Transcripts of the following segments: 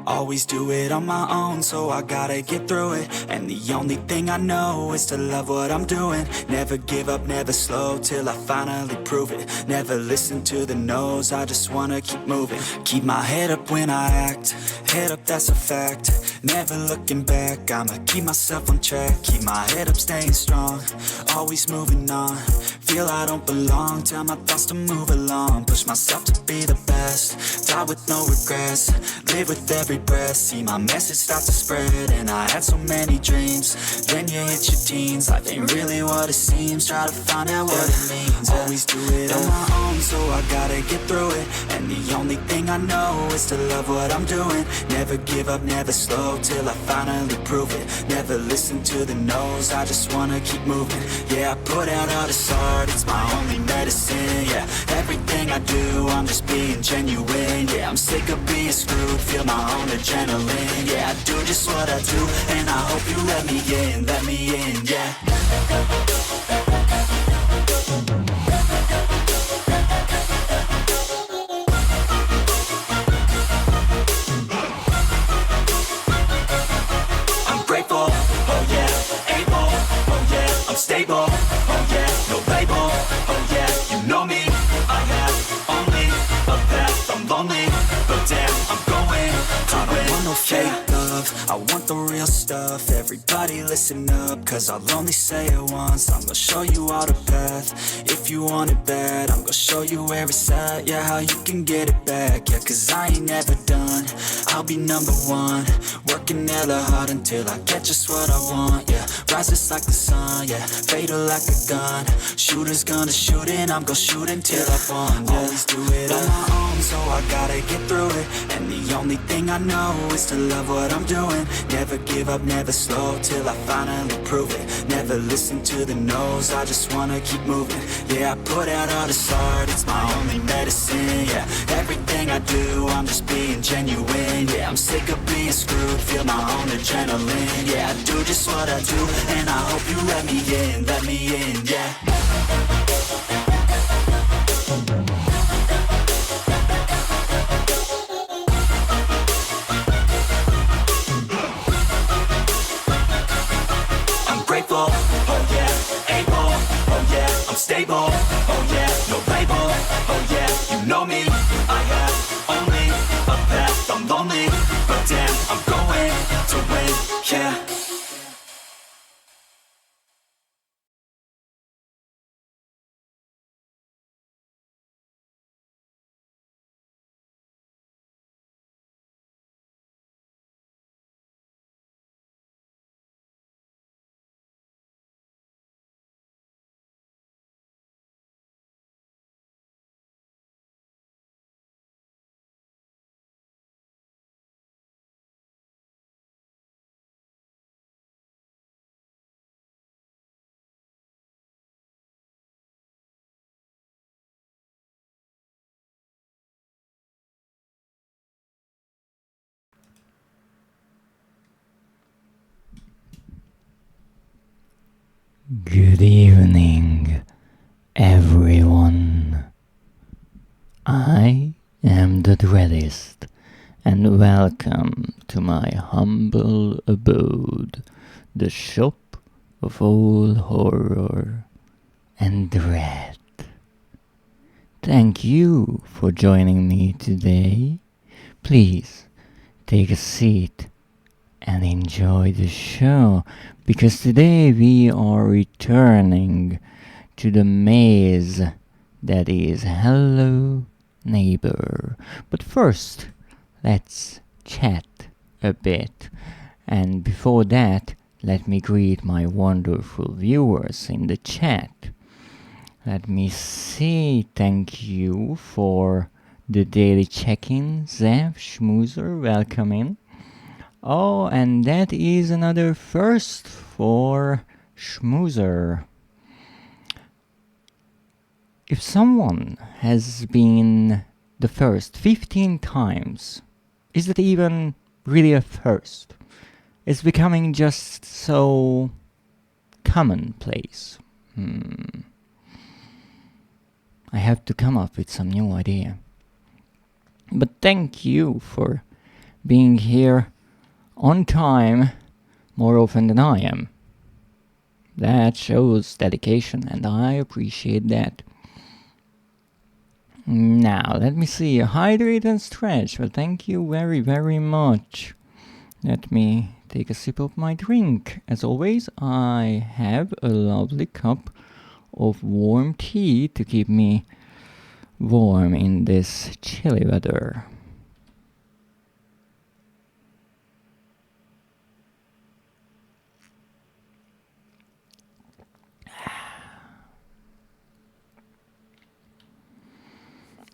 Always do it on my own, so I gotta get through it. And the only thing I know is to love what I'm doing. Never give up, never slow, till I finally prove it. Never listen to the no's, I just wanna keep moving. Keep my head up when I act, head up, that's a fact. Never looking back, I'ma keep myself on track. Keep my head up, staying strong, always moving on. Feel I don't belong, tell my thoughts to move along. Push myself to be the best, die with no regrets. Live with every breath, see my message start to spread. And I had so many dreams, then you hit your teens. Life ain't really what it seems, try to find out what it means. Always do it on my own, so I gotta get through it. And the only thing I know is to love what I'm doing. Never give up, never slow, till I finally prove it. Never listen to the no's, I just wanna keep moving. Yeah, I put out all this art, it's my only medicine. Yeah, everything I do, I'm just being genuine. Yeah, I'm sick of being screwed, feel my own adrenaline. Yeah, I do just what I do, and I hope you let me in, yeah. I'm grateful, oh yeah, able, oh yeah, I'm stable, oh yeah, no label, oh yeah, you know me, I have only a path, I'm lonely, but damn, I'm going to win. I don't want no fake love, I want the real stuff. Everybody listen up, cause I'll only say it once. I'm gonna show you all the path, if you want it bad. I'm gonna show you where it's at, yeah, how you can get it back. Yeah, cause I ain't never done, I'll be number one. Working hella hard until I get just what I want, yeah. Rises like the sun, yeah, fatal like a gun. Shooters gonna shoot and I'm gonna shoot until I won, yeah. Always do it on my own, so I gotta get through it. And the only thing I know is to love what I'm doing. Never give up, never slow, till I finally prove it. Never listen to the no's, I just wanna keep moving. Yeah, I put out all this art, it's my only medicine. Yeah, everything I do, I'm just being genuine. Yeah, I'm sick of being screwed, feel my own adrenaline. Yeah, I do just what I do, and I hope you let me in, yeah. Grateful, oh yeah, able, oh yeah, I'm stable, oh yeah, no label, oh yeah, you know me, I have only a path, I'm lonely, but damn, I'm going to win, yeah. Good evening, everyone. I am the Dreadist, and welcome to my humble abode, the shop of all horror and dread. Thank you for joining me today. Please take a seat and enjoy the show, because today we are returning to the maze that is Hello Neighbor. But first, let's chat a bit. And before that, let me greet my wonderful viewers in the chat. Let me see, thank you for the daily check-in. Zev Schmoozer, welcome in. Oh, and that is another first for Schmoozer. If someone has been the first 15 times, is it even really a first? It's becoming just so commonplace. I have to come up with some new idea. But thank you for being here on time more often than I am. That shows dedication, and I appreciate that. Now, let me see. Hydrate and stretch. Well, thank you very, very much. Let me take a sip of my drink. As always, I have a lovely cup of warm tea to keep me warm in this chilly weather.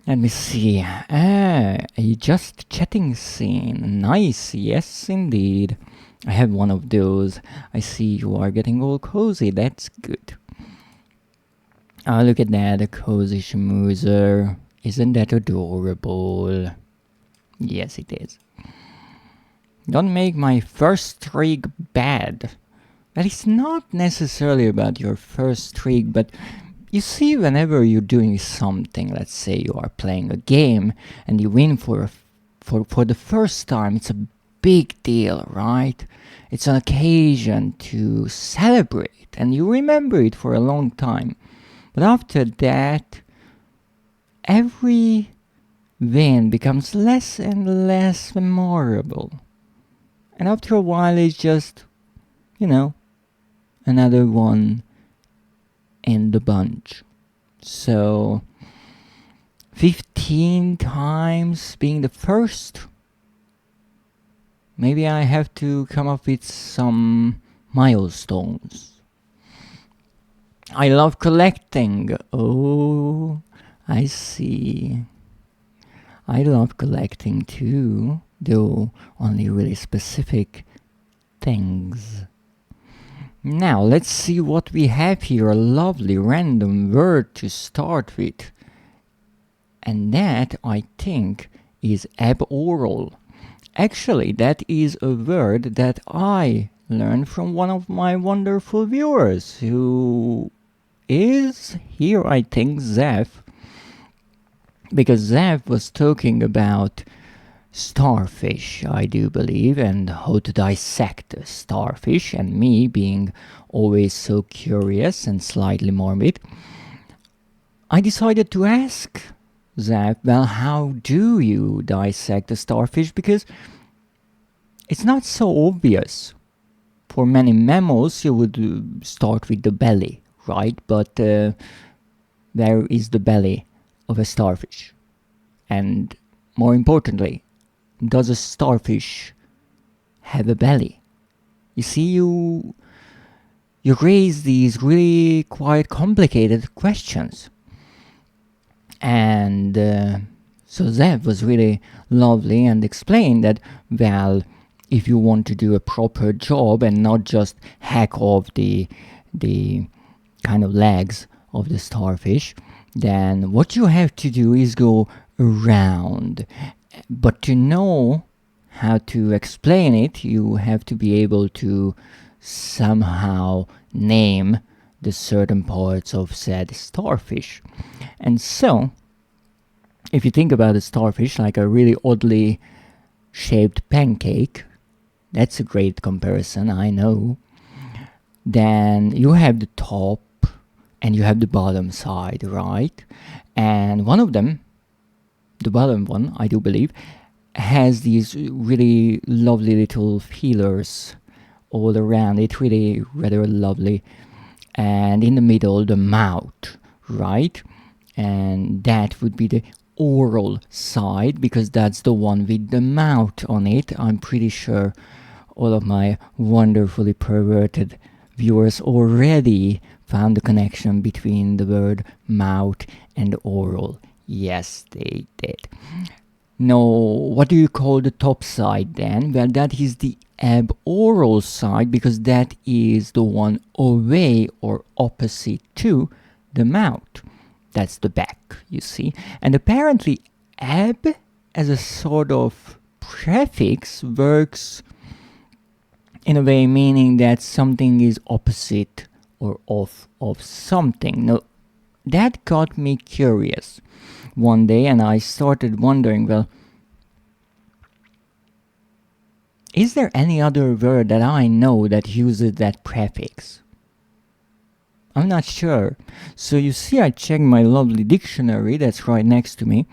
Let me see. A just chatting scene. Nice, yes indeed. I have one of those. I see you are getting all cozy. That's good. Oh, look at that, a cozy schmoozer. Isn't that adorable? Yes, it is. Don't make my first streak bad. That is not necessarily about your first streak, but you see, whenever you're doing something, let's say you are playing a game and you win for the first time, it's a big deal, right? It's an occasion to celebrate, and you remember it for a long time. But after that, every win becomes less and less memorable. And after a while, it's just, another one in the bunch. So 15 times being the first, maybe I have to come up with some milestones. I love collecting. Oh, I see. I love collecting too, though only really specific things. Now, let's see what we have here. A lovely random word to start with. And that, I think, is aboral. Actually, that is a word that I learned from one of my wonderful viewers, who is here, I think, Zeph. Because Zeph was talking about starfish, I do believe, and how to dissect a starfish, and me being always so curious and slightly morbid, I decided to ask Zeph, well, how do you dissect a starfish? Because it's not so obvious. For many mammals, you would start with the belly, right? But where is the belly of a starfish? And more importantly, does a starfish have a belly? You see, you raise these really quite complicated questions. And so Zev was really lovely and explained that, well, if you want to do a proper job and not just hack off the kind of legs of the starfish, then what you have to do is go around. But to know how to explain it, you have to be able to somehow name the certain parts of said starfish. And so, if you think about a starfish like a really oddly shaped pancake, that's a great comparison, I know. Then you have the top and you have the bottom side, right? And one of them, the bottom one, I do believe, has these really lovely little feelers all around it, really rather lovely. And in the middle, the mouth, right? And that would be the oral side, because that's the one with the mouth on it. I'm pretty sure all of my wonderfully perverted viewers already found the connection between the word mouth and oral. Yes, they did. Now, what do you call the top side then? Well, that is the aboral side, because that is the one away or opposite to the mouth. That's the back, you see. And apparently, ab as a sort of prefix works in a way meaning that something is opposite or off of something. Now, that got me curious one day, and I started wondering, well, Is there any other word that I know that uses that prefix? I'm not sure. So you see, I checked my lovely dictionary that's right next to me.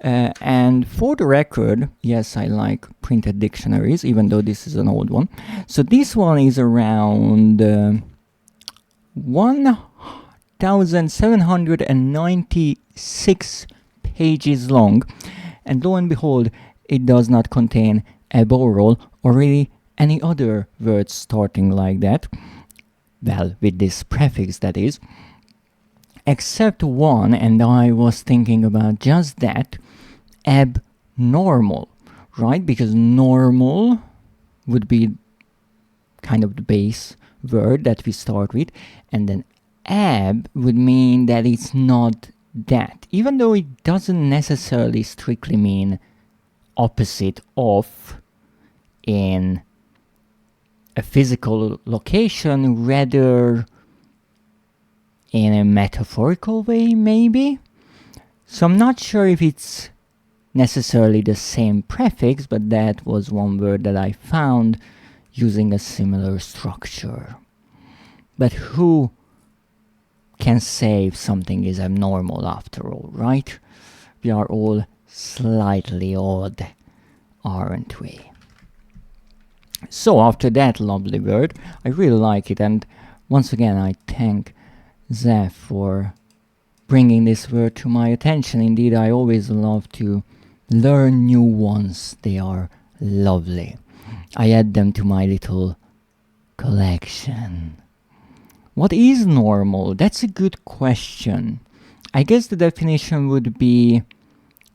And for the record, yes, I like printed dictionaries, even though this is an old one. So this one is around 1,796 pages long. And lo and behold, it does not contain a roll or really any other words starting like that. Well, with this prefix, that is. Except one, and I was thinking about just that, abnormal, right? Because normal would be kind of the base word that we start with, and then ab would mean that it's not that, even though it doesn't necessarily strictly mean opposite of in a physical location, rather in a metaphorical way, maybe. So I'm not sure if it's necessarily the same prefix, but that was one word that I found using a similar structure. But who can say if something is abnormal after all, right? We are all slightly odd, aren't we? So after that lovely word, I really like it, and once again I thank Zeph for bringing this word to my attention. Indeed, I always love to learn new ones. They are lovely. I add them to my little collection. What is normal? That's a good question. I guess the definition would be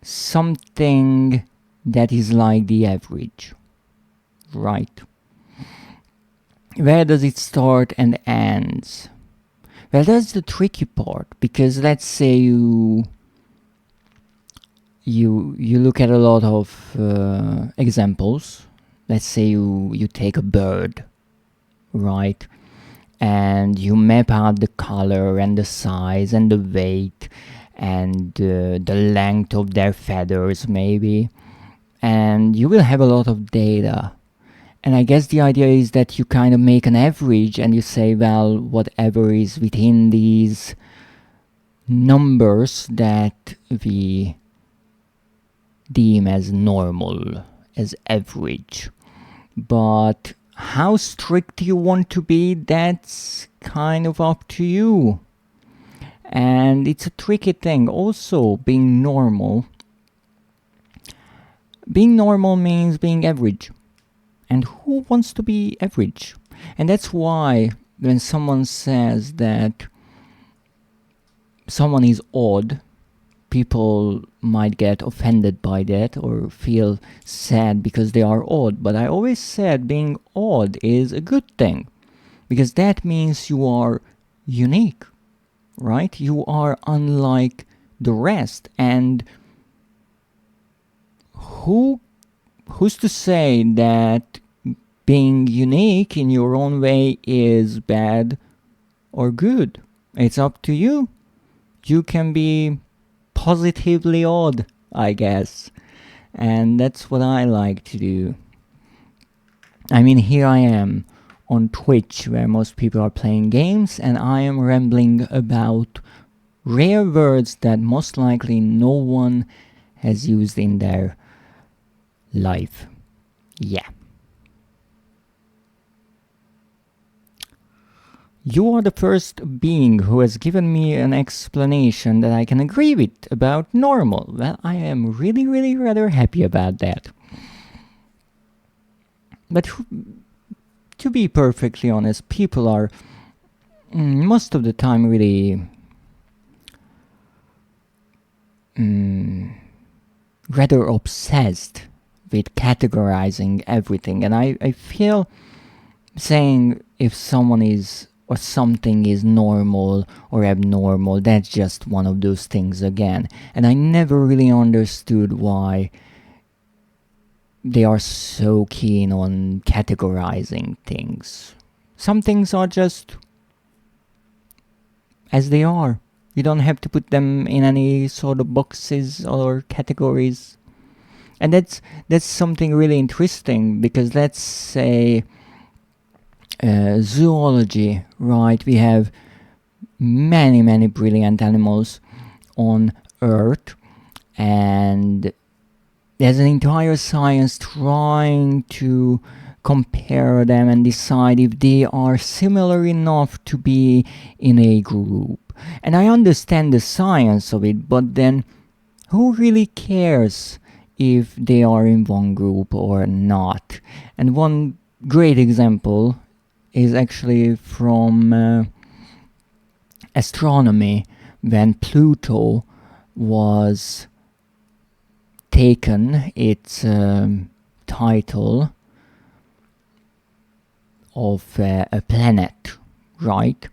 something that is like the average. Right. Where does it start and ends? Well, that's the tricky part, because let's say you look at a lot of examples. Let's say you take a bird, right? And you map out the color and the size and the weight and the length of their feathers, maybe. And you will have a lot of data. And I guess the idea is that you kind of make an average and you say, well, whatever is within these numbers that we deem as normal, as average. But how strict you want to be, that's kind of up to you. And it's a tricky thing. Also, being normal means being average. And who wants to be average? And that's why when someone says that someone is odd, people might get offended by that or feel sad because they are odd. But I always said being odd is a good thing, because that means you are unique, right? You are unlike the rest. And who's to say that being unique in your own way is bad or good? It's up to you. You can be positively odd, I guess. And that's what I like to do. I mean, here I am on Twitch, where most people are playing games, and I am rambling about rare words that most likely no one has used in their life. Yeah. You are the first being who has given me an explanation that I can agree with about normal. Well, I am really, really rather happy about that. But to be perfectly honest, people are most of the time really rather obsessed with categorizing everything. And I feel saying if someone is or something is normal or abnormal, that's just one of those things again. And I never really understood why they are so keen on categorizing things. Some things are just as they are. You don't have to put them in any sort of boxes or categories. And that's something really interesting, because let's say zoology, right? We have many brilliant animals on Earth, and there's an entire science trying to compare them and decide if they are similar enough to be in a group. And I understand the science of it, but then who really cares if they are in one group or not? And one great example is actually from astronomy, when Pluto was taken its title of a planet, right?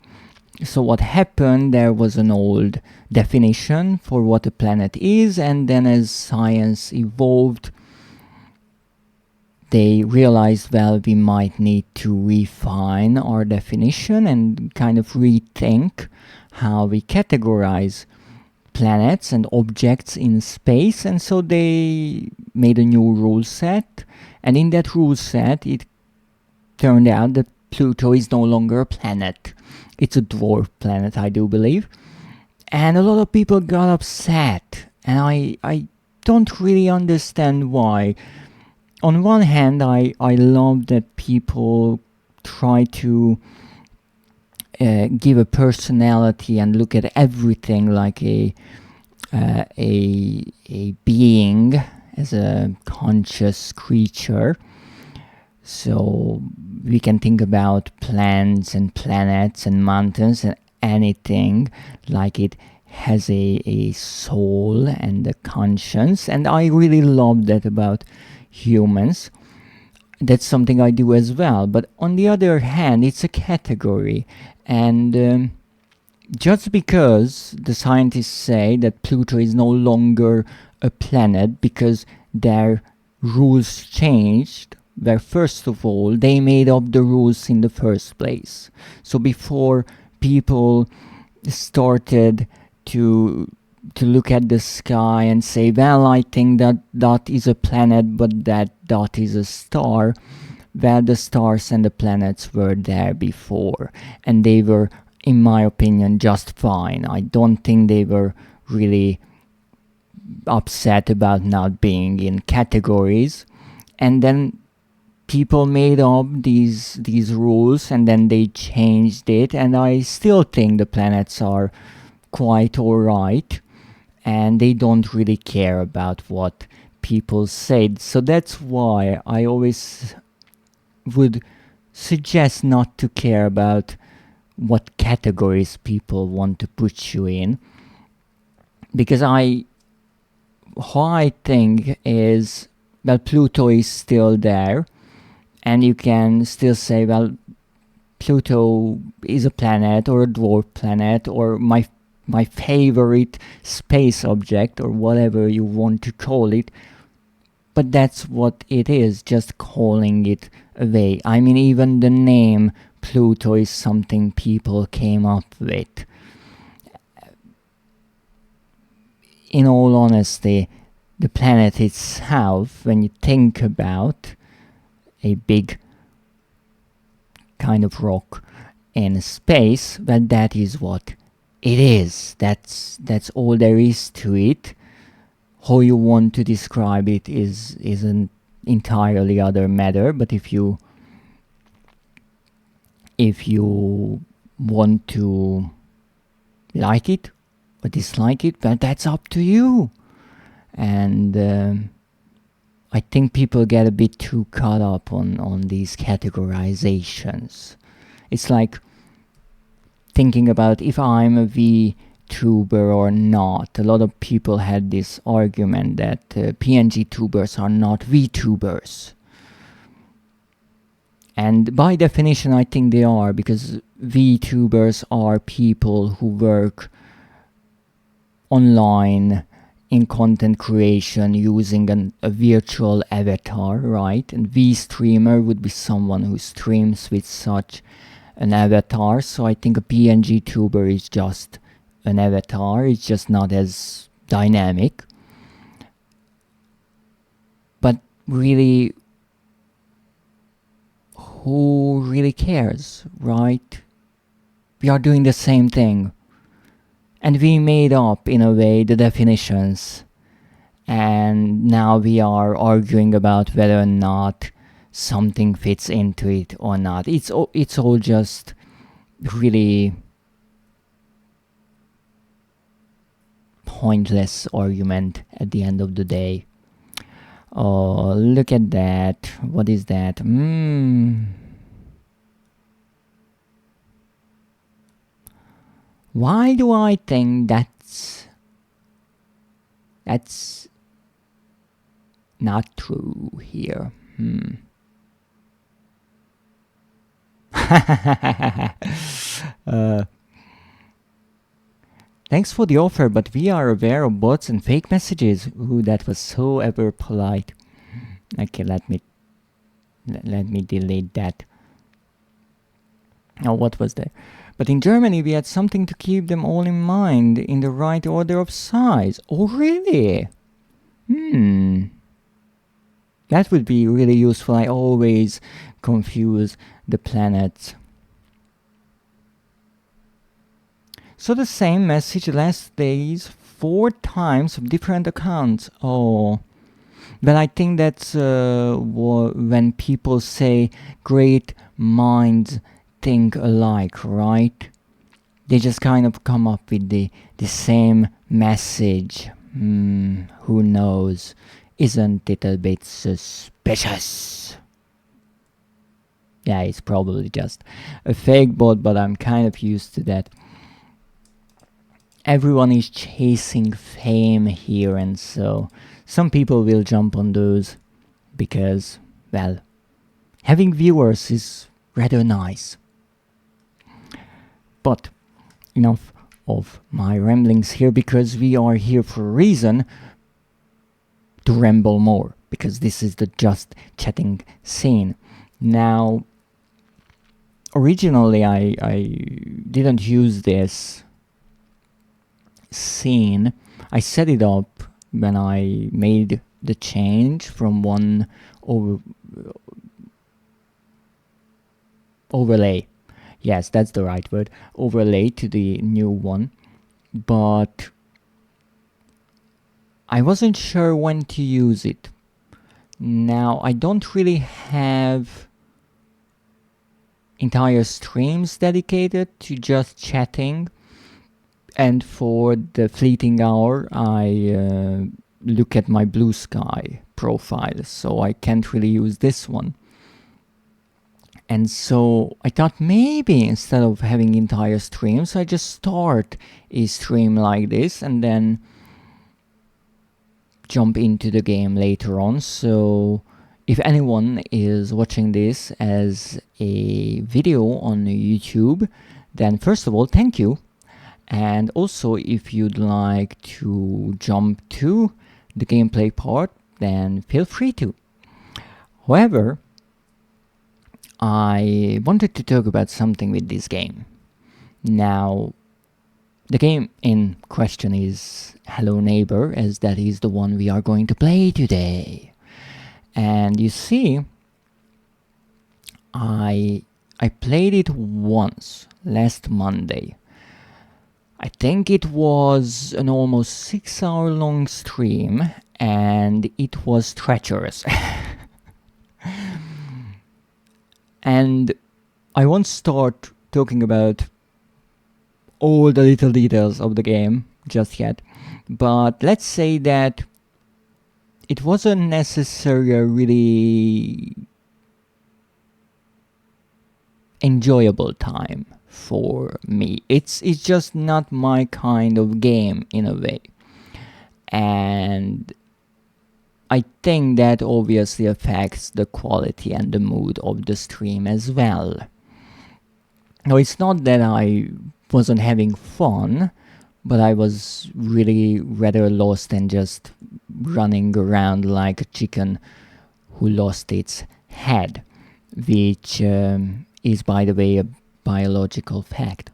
So what happened, there was an old definition for what a planet is, and then as science evolved, they realized, well, we might need to refine our definition and kind of rethink how we categorize planets and objects in space. And so they made a new rule set, and in that rule set it turned out that Pluto is no longer a planet. It's a dwarf planet, I do believe. And a lot of people got upset, and I don't really understand why. On one hand, I love that people try to give a personality and look at everything like a being, as a conscious creature. So we can think about plants and planets and mountains and anything like it has a soul and a conscience. And I really love that about humans. That's something I do as well. But on the other hand, it's a category. And just because the scientists say that Pluto is no longer a planet because their rules changed, where first of all they made up the rules in the first place. So before people started to look at the sky and say, well, I think that dot is a planet, but that dot is a star, well, the stars and the planets were there before, and they were, in my opinion, just fine. I don't think they were really upset about not being in categories. And then people made up these rules, and then they changed it, and I still think the planets are quite alright, and they don't really care about what people said. So that's why I always would suggest not to care about what categories people want to put you in, because how I think is that Pluto is still there, and you can still say, well, Pluto is a planet or a dwarf planet or my favorite space object or whatever you want to call it. But that's what it is, just calling it away. I mean, even the name Pluto is something people came up with. In all honesty, the planet itself, when you think about a big kind of rock in space, well, that is what it is. That's all there is to it. How you want to describe it is an entirely other matter. But if you want to like it or dislike it, well, that's up to you. And I think people get a bit too caught up on these categorizations. It's like thinking about if I'm a VTuber or not. A lot of people had this argument that PNG tubers are not VTubers. And by definition, I think they are, because VTubers are people who work online in content creation using a virtual avatar, right? And V-streamer would be someone who streams with such an avatar. So I think a PNG tuber is just an avatar. It's just not as dynamic. really, who really cares, right? We are doing the same thing. And we made up, in a way, the definitions. And now we are arguing about whether or not something fits into it or not. It's all just really pointless argument at the end of the day. Oh, look at that. What is that? Why do I think that's not true here? Thanks for the offer, but we are aware of bots and fake messages. Ooh, that was so ever polite. Okay, let me delete that. Oh, what was that? But in Germany, we had something to keep them all in mind in the right order of size. Oh, really? That would be really useful. I always confuse the planets. So the same message last days 4 times of different accounts. Oh, but I think that's when people say great minds think alike, right? They just kind of come up with the same message. Who knows? Isn't it a bit suspicious? Yeah, it's probably just a fake bot, but I'm kind of used to that. Everyone is chasing fame here, and so some people will jump on those because, well, having viewers is rather nice. But enough of my ramblings here, because we are here for a reason to ramble more, because this is the just chatting scene. Now, originally I didn't use this scene. I set it up when I made the change from one overlay. Yes, that's the right word. Overlay to the new one. But I wasn't sure when to use it. Now, I don't really have entire streams dedicated to just chatting. And for the fleeting hour, I look at my Blue Sky profile, so I can't really use this one. And so I thought maybe instead of having entire streams, I just start a stream like this and then jump into the game later on. So if anyone is watching this as a video on YouTube, then first of all, thank you. And also, if you'd like to jump to the gameplay part, then feel free to. However, I wanted to talk about something with this game. Now, the game in question is Hello Neighbor, as that is the one we are going to play today. And you see, I played it once last Monday. I think it was an almost 6-hour long stream, and it was treacherous. And I won't start talking about all the little details of the game just yet, but let's say that it wasn't necessarily a really enjoyable time for me. It's just not my kind of game in a way. And I think that obviously affects the quality and the mood of the stream as well. Now, it's not that I wasn't having fun, but I was really rather lost and just running around like a chicken who lost its head, which is, by the way, a biological fact.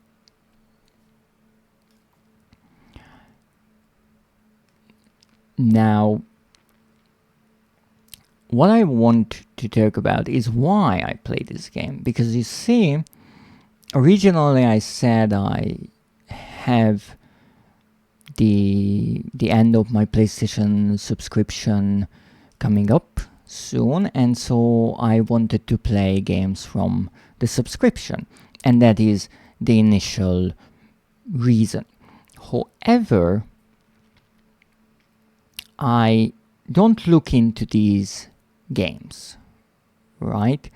Now, what I want to talk about is why I play this game. Because you see, originally I said I have the end of my PlayStation subscription coming up soon, and so I wanted to play games from the subscription, and that is the initial reason. However, I don't look into these games, right?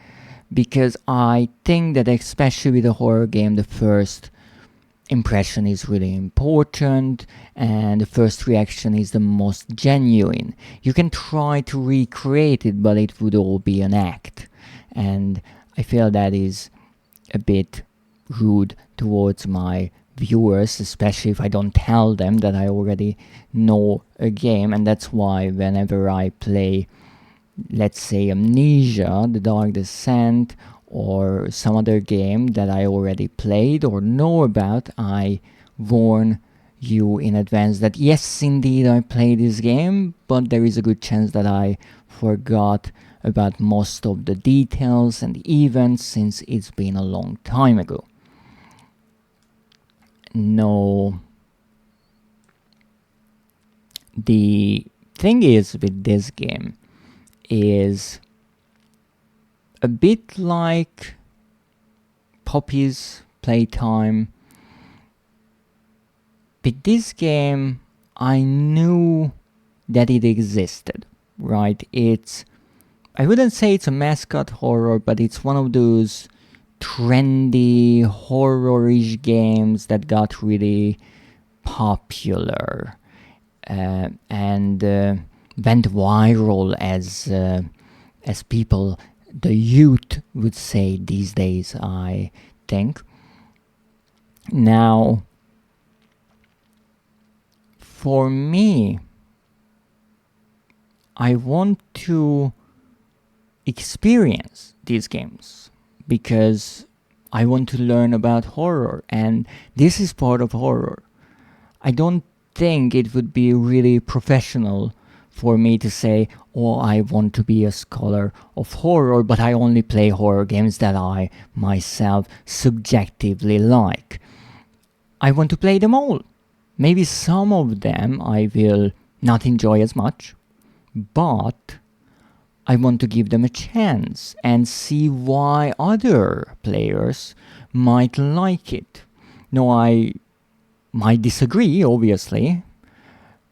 Because I think that especially with a horror game, the first impression is really important, and the first reaction is the most genuine. You can try to recreate it, but it would all be an act, and I feel that is a bit rude towards my viewers, especially if I don't tell them that I already know a game. And that's why whenever I play, let's say, Amnesia, The Dark Descent, or some other game that I already played or know about, I warn you in advance that yes, indeed, I played this game, but there is a good chance that I forgot about most of the details and events since it's been a long time ago. No, the thing is with this game is a bit like Poppy's Playtime. With this game, I knew that it existed, right? I wouldn't say it's a mascot horror, but it's one of those trendy horror-ish games that got really popular and went viral, as people, the youth, would say these days, I think. Now, for me, I want to experience these games because I want to learn about horror, and this is part of horror. I don't think it would be really professional for me to say, oh, I want to be a scholar of horror, but I only play horror games that I myself subjectively like. I want to play them all. Maybe some of them I will not enjoy as much, but I want to give them a chance and see why other players might like it. No, I might disagree, obviously,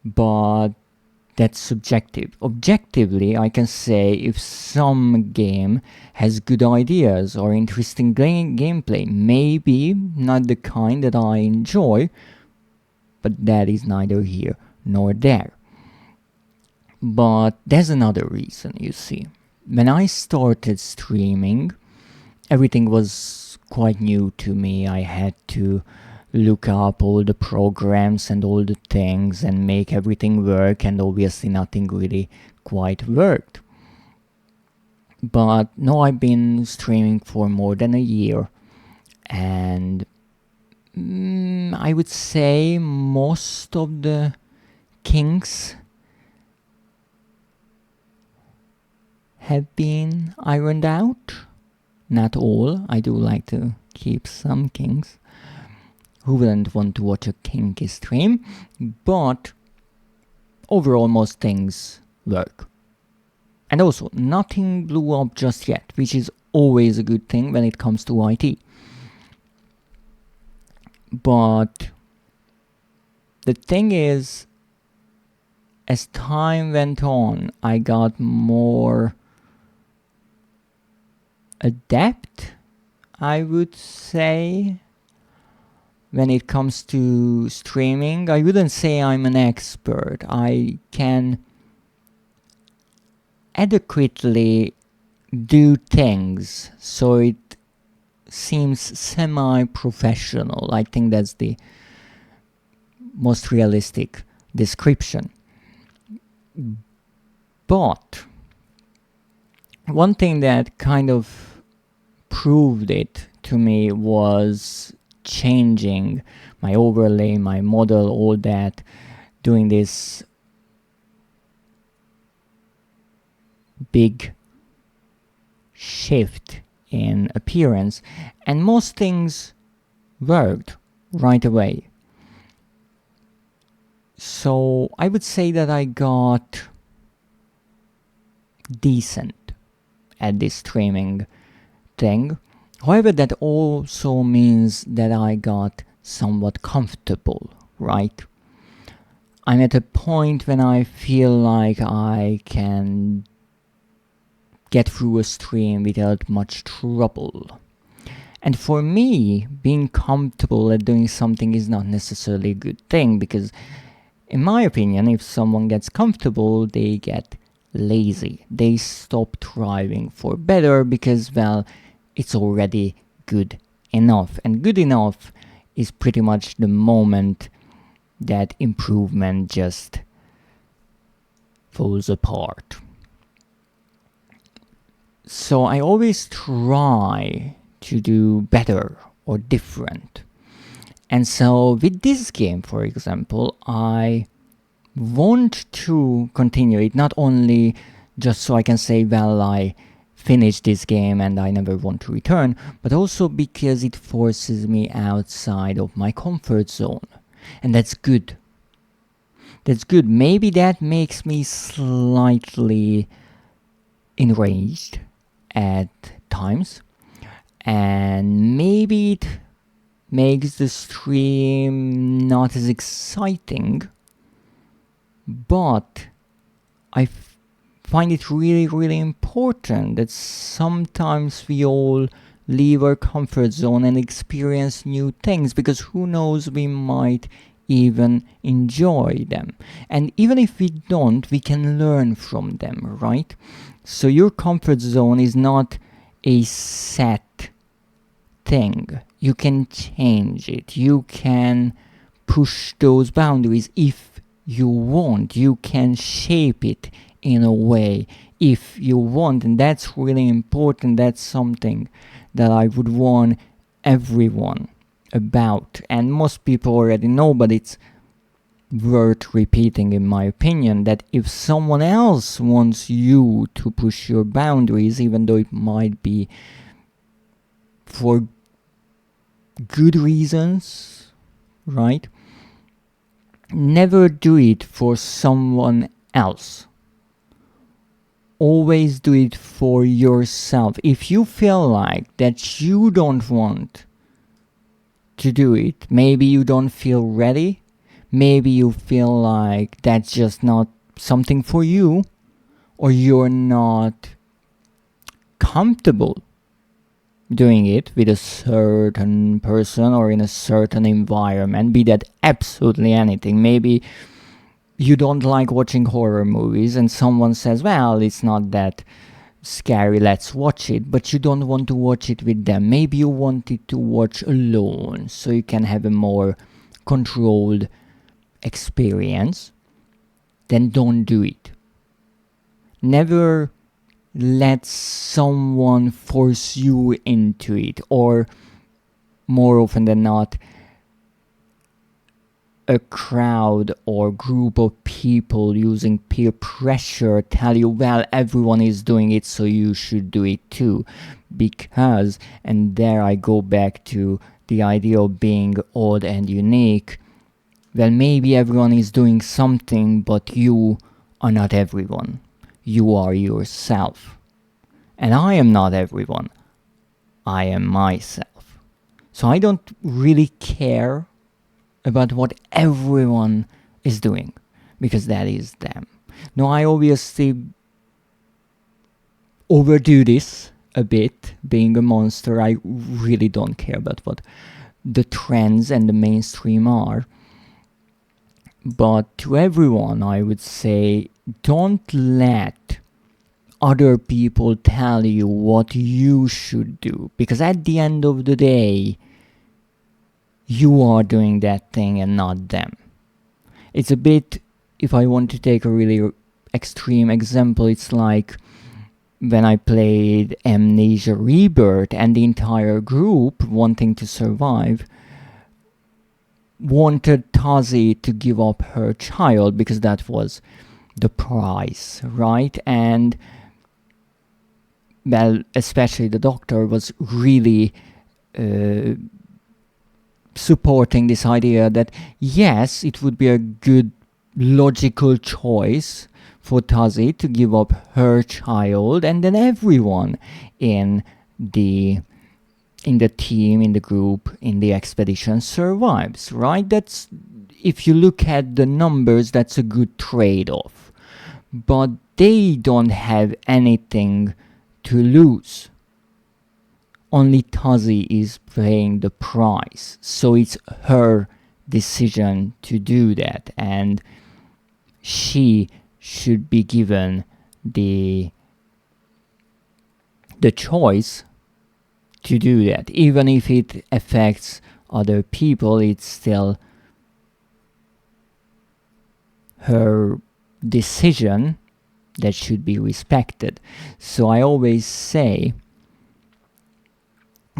but that's subjective. Objectively, I can say if some game has good ideas or interesting gameplay, maybe not the kind that I enjoy, but that is neither here nor there. But there's another reason, you see. When I started streaming, everything was quite new to me. I had to look up all the programs and all the things and make everything work, and obviously nothing really quite worked. But now I've been streaming for more than a year, and I would say most of the kinks have been ironed out. Not all. I do like to keep some kinks. Who wouldn't want to watch a kinky stream? But overall, most things work. And also, nothing blew up just yet, which is always a good thing when it comes to IT. But the thing is, as time went on, I got more adept, I would say, when it comes to streaming. I wouldn't say I'm an expert. I can adequately do things so it seems semi-professional. I think that's the most realistic description. But one thing that kind of proved it to me was changing my overlay, my model, all that, doing this big shift in appearance, and most things worked right away. So I would say that I got decent at this streaming thing. However, that also means that I got somewhat comfortable, right? I'm at a point when I feel like I can get through a stream without much trouble. And for me, being comfortable at doing something is not necessarily a good thing, because in my opinion, if someone gets comfortable, they get lazy. They stop striving for better because, well, it's already good enough. And good enough is pretty much the moment that improvement just falls apart. So I always try to do better or different. And so with this game, for example, I want to continue it, not only just so I can say, well, I finished this game and I never want to return, but also because it forces me outside of my comfort zone. And that's good. That's good. Maybe that makes me slightly enraged at times, and maybe it makes the stream not as exciting, but I find it really, really important that sometimes we all leave our comfort zone and experience new things, because who knows, we might even enjoy them. And even if we don't, we can learn from them, right? So your comfort zone is not a set thing. You can change it. You can push those boundaries if you want. You can shape it in a way if you want. And that's really important. That's something that I would warn everyone about. And most people already know, but it's worth repeating in my opinion, that if someone else wants you to push your boundaries, even though it might be for good reasons, right? Never do it for someone else. Always do it for yourself. If you feel like that you don't want to do it, maybe you don't feel ready, maybe you feel like that's just not something for you, or you're not comfortable doing it with a certain person or in a certain environment, be that absolutely anything. Maybe you don't like watching horror movies and someone says, well, it's not that scary, let's watch it, but you don't want to watch it with them. Maybe you want it to watch alone so you can have a more controlled experience. Then don't do it. Never let someone force you into it, or more often than not, a crowd or group of people using peer pressure tell you, well, everyone is doing it, so you should do it too. Because, and there I go back to the idea of being odd and unique, well, maybe everyone is doing something, but you are not everyone. You are yourself. And I am not everyone. I am myself. So I don't really care about what everyone is doing, because that is them. Now, I obviously overdo this a bit, being a monster. I really don't care about what the trends and the mainstream are. But to everyone, I would say, don't let other people tell you what you should do, because at the end of the day, you are doing that thing and not them. It's a bit, if I want to take a really extreme example, it's like when I played Amnesia Rebirth and the entire group, wanting to survive, wanted Tazi to give up her child because that was the prize, right? And well, especially the doctor was really supporting this idea that yes, it would be a good logical choice for Tazi to give up her child, and then everyone in the team, in the group, in the expedition survives, right? That's, if you look at the numbers, that's a good trade-off. But they don't have anything to lose. Only Tazi is paying the price, so it's her decision to do that, and she should be given the choice to do that. Even if it affects other people, it's still her decision that should be respected. So I always say,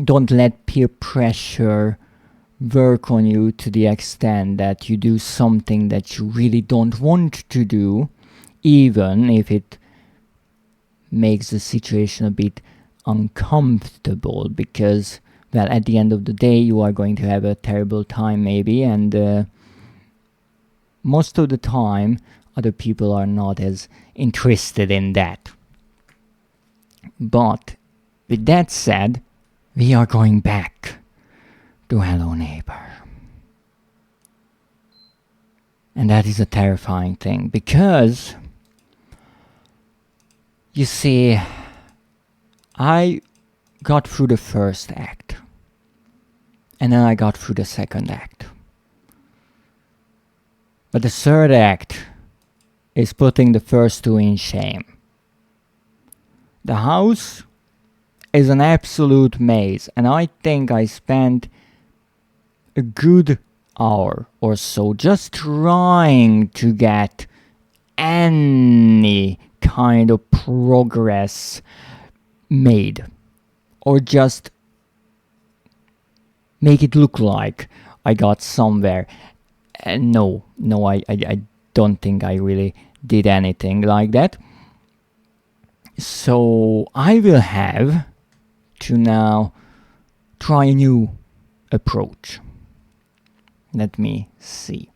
don't let peer pressure work on you to the extent that you do something that you really don't want to do, even if it makes the situation a bit uncomfortable, because, well, at the end of the day you are going to have a terrible time maybe, and most of the time other people are not as interested in that. But with that said, we are going back to Hello Neighbor. And that is a terrifying thing, because you see, I got through the first act, and then I got through the second act. But the third act is putting the first two in shame. The house is an absolute maze, and I think I spent a good hour or so just trying to get any kind of progress made, or just make it look like I got somewhere. And no, I don't think I really did anything like that. So I will have to now try a new approach. Let me see.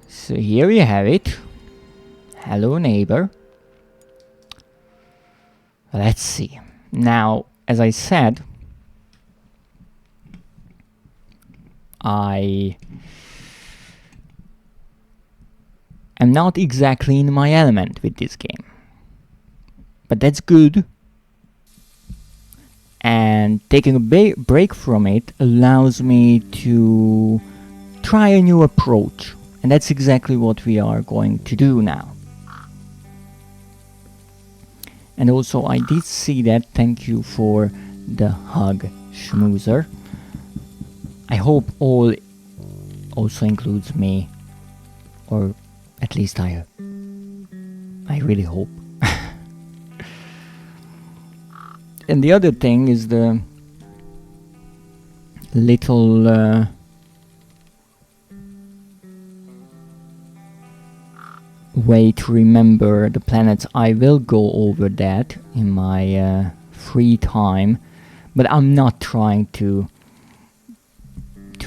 So here you have it. Hello Neighbor. Let's see. Now, as I said, I am not exactly in my element with this game. But that's good. And taking a break from it allows me to try a new approach. And that's exactly what we are going to do now. And also, I did see that. Thank you for the hug, Schmoozer. I hope all also includes me. Or at least I really hope. And the other thing is the little way to remember the planets. I will go over that in my free time, but I'm not trying to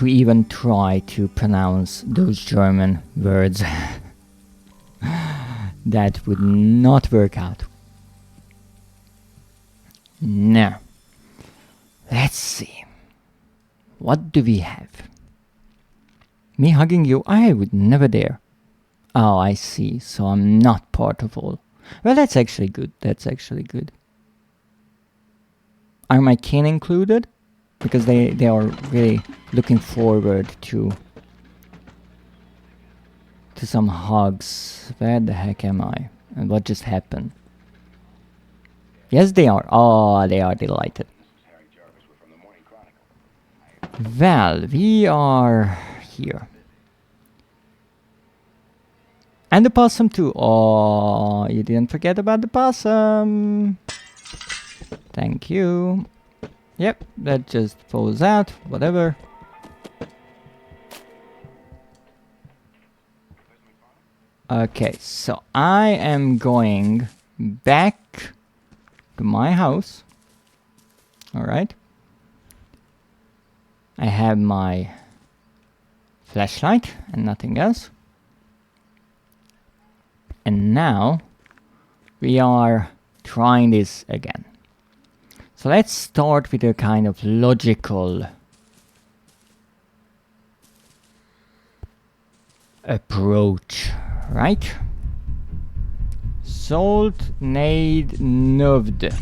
even try to pronounce those German words. That would not work out. Now, let's see. What do we have? Me hugging you? I would never dare. Oh, I see. So I'm not part of all. Well, that's actually good. That's actually good. Are my kin included? Because they are really looking forward to some hugs. Where the heck am I? And what just happened? Yes, they are. Oh, they are delighted. Well, we are here. And the possum too. Oh, you didn't forget about the possum. Thank you. Yep, that just falls out. Whatever. Okay, so I am going back to my house. Alright. I have my flashlight and nothing else. And now we are trying this again. So let's start with a kind of logical approach, right? Salt need növd.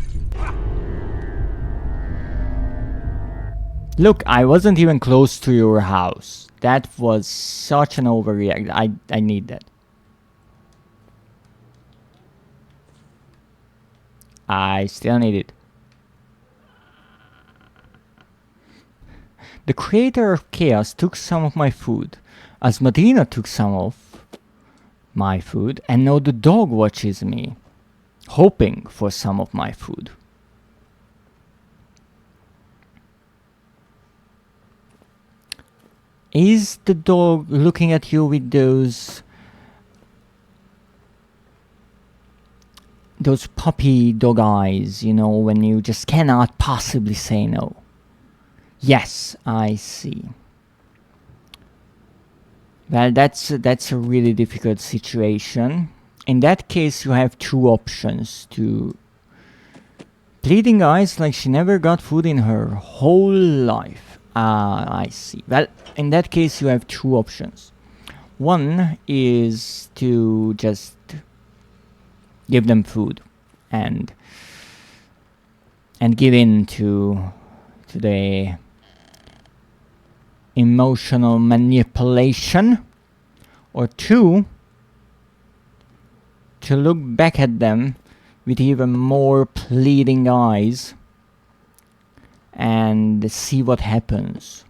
Look, I wasn't even close to your house. That was such an overreact. I need that. I still need it. The creator of chaos took some of my food, as Medina took some of my food, and now the dog watches me, hoping for some of my food. Is the dog looking at you with those puppy dog eyes, you know, when you just cannot possibly say no? Yes, I see. Well, that's a really difficult situation. In that case, you have two options. To pleading eyes like she never got food in her whole life. I see. Well, in that case, you have two options. One is to just give them food and give in to the emotional manipulation, or two, to look back at them with even more pleading eyes and see what happens.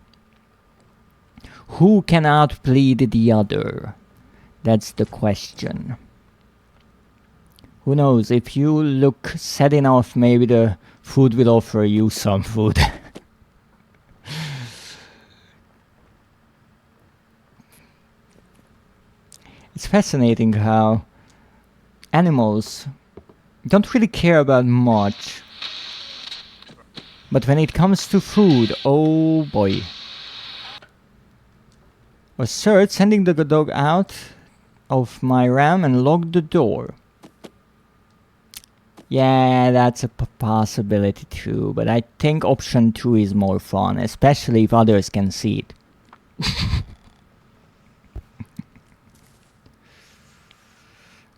Who can outplead the other? That's the question. Who knows, if you look sad enough, maybe the food will offer you some food. It's fascinating how animals don't really care about much, but when it comes to food, oh boy. Assert sending the dog out of my RAM and lock the door. Yeah, that's a possibility too, but I think option 2 is more fun, especially if others can see it.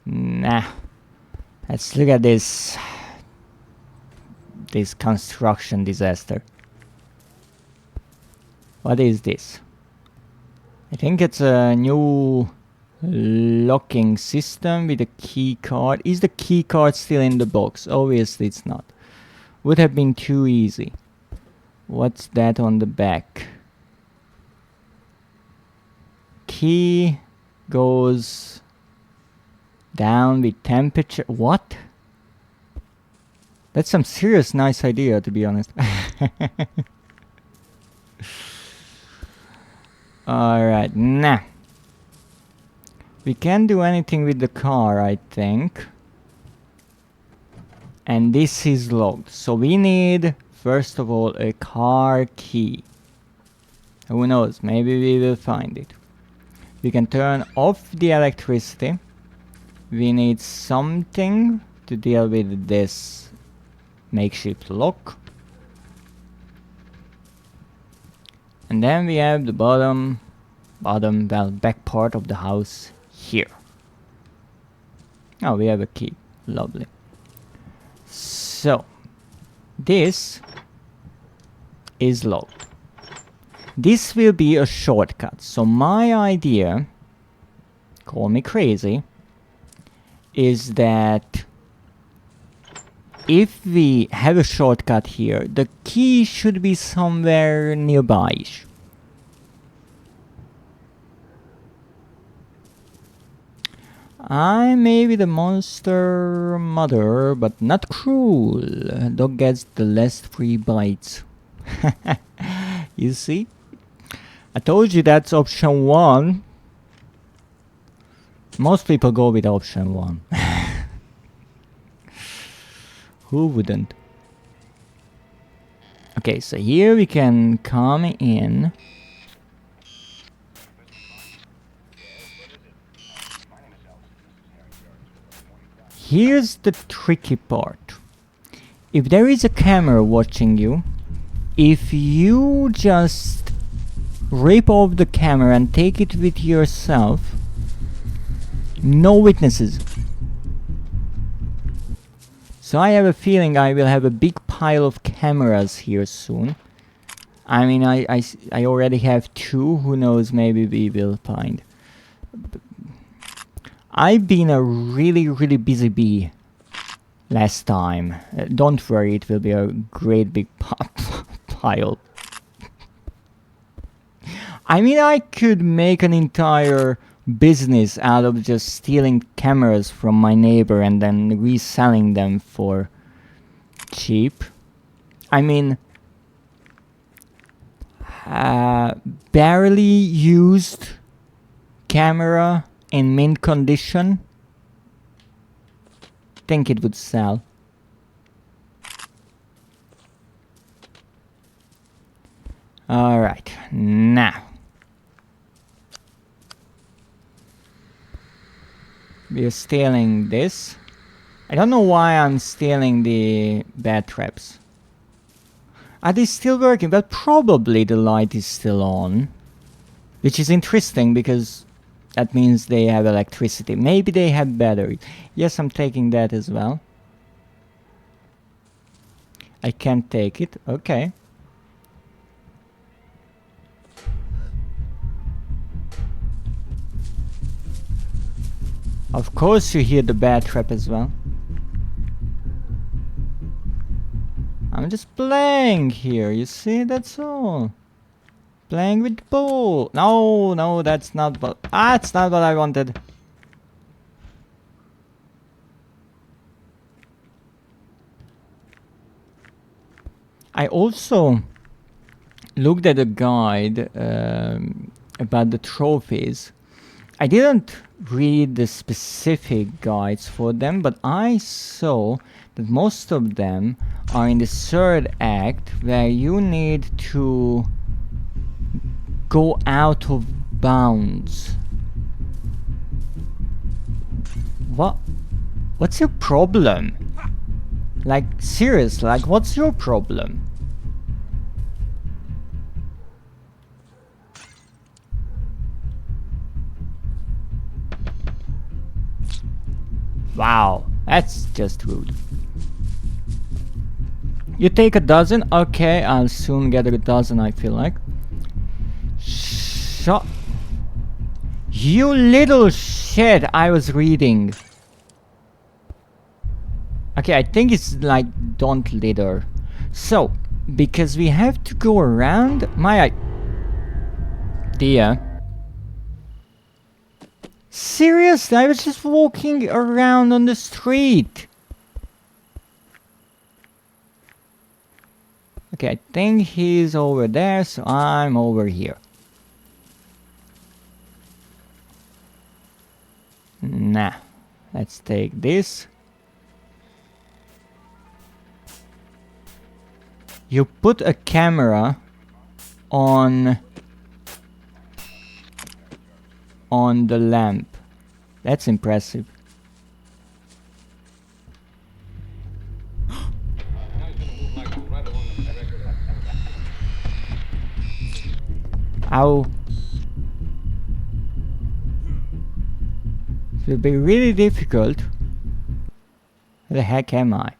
Nah. Let's look at this construction disaster. What is this? I think it's a new locking system with a key card. Is the key card still in the box? Obviously it's not. Would have been too easy. What's that on the back? Key goes down with temperature. What? That's some serious nice idea, to be honest. Alright, nah. We can't do anything with the car, I think. And this is locked. So we need, first of all, a car key. Who knows, maybe we will find it. We can turn off the electricity. We need something to deal with this makeshift lock. And then we have the back part of the house here. Oh, we have a key. Lovely. So, this is locked. This will be a shortcut. So my idea, call me crazy, is that if we have a shortcut here, the key should be somewhere nearby-ish. I may be the monster mother, but not cruel. Dog gets the last 3 bites. You see? I told you that's option 1. Most people go with option 1. Who wouldn't? Okay, so here we can come in. Here's the tricky part. If there is a camera watching you, if you just rip off the camera and take it with yourself, no witnesses. So I have a feeling I will have a big pile of cameras here soon. I mean, I already have 2, who knows, maybe we will find. I've been a really busy bee last time. Don't worry, it will be a great big pile. I mean, I could make an entire business out of just stealing cameras from my neighbor and then reselling them for cheap. I mean, barely used camera in mint condition, think it would sell. Alright, now we're stealing this. I don't know why I'm stealing the bat traps. Are they still working? But probably the light is still on. Which is interesting because that means they have electricity. Maybe they have battery. Yes, I'm taking that as well. I can't take it. Okay. Of course you hear the bat trap as well. I'm just playing here, you see, that's all. Playing with the ball. No, that's not what... that's not what I wanted. I also looked at a guide about the trophies. I didn't read the specific guides for them, but I saw that most of them are in the 3rd act, where you need to go out of bounds. What's your problem? Like, seriously, like, what's your problem? Wow, that's just rude. You take a dozen? Okay, I'll soon get a dozen, I feel like. Shut... You little shit, I was reading. Okay, I think it's like, don't litter. So, because we have to go around my idea. Seriously, I was just walking around on the street. Okay, I think he's over there, so I'm over here. Nah, let's take this. You put a camera on the lamp. That's impressive. Ow. It will be really difficult. Where the heck am I?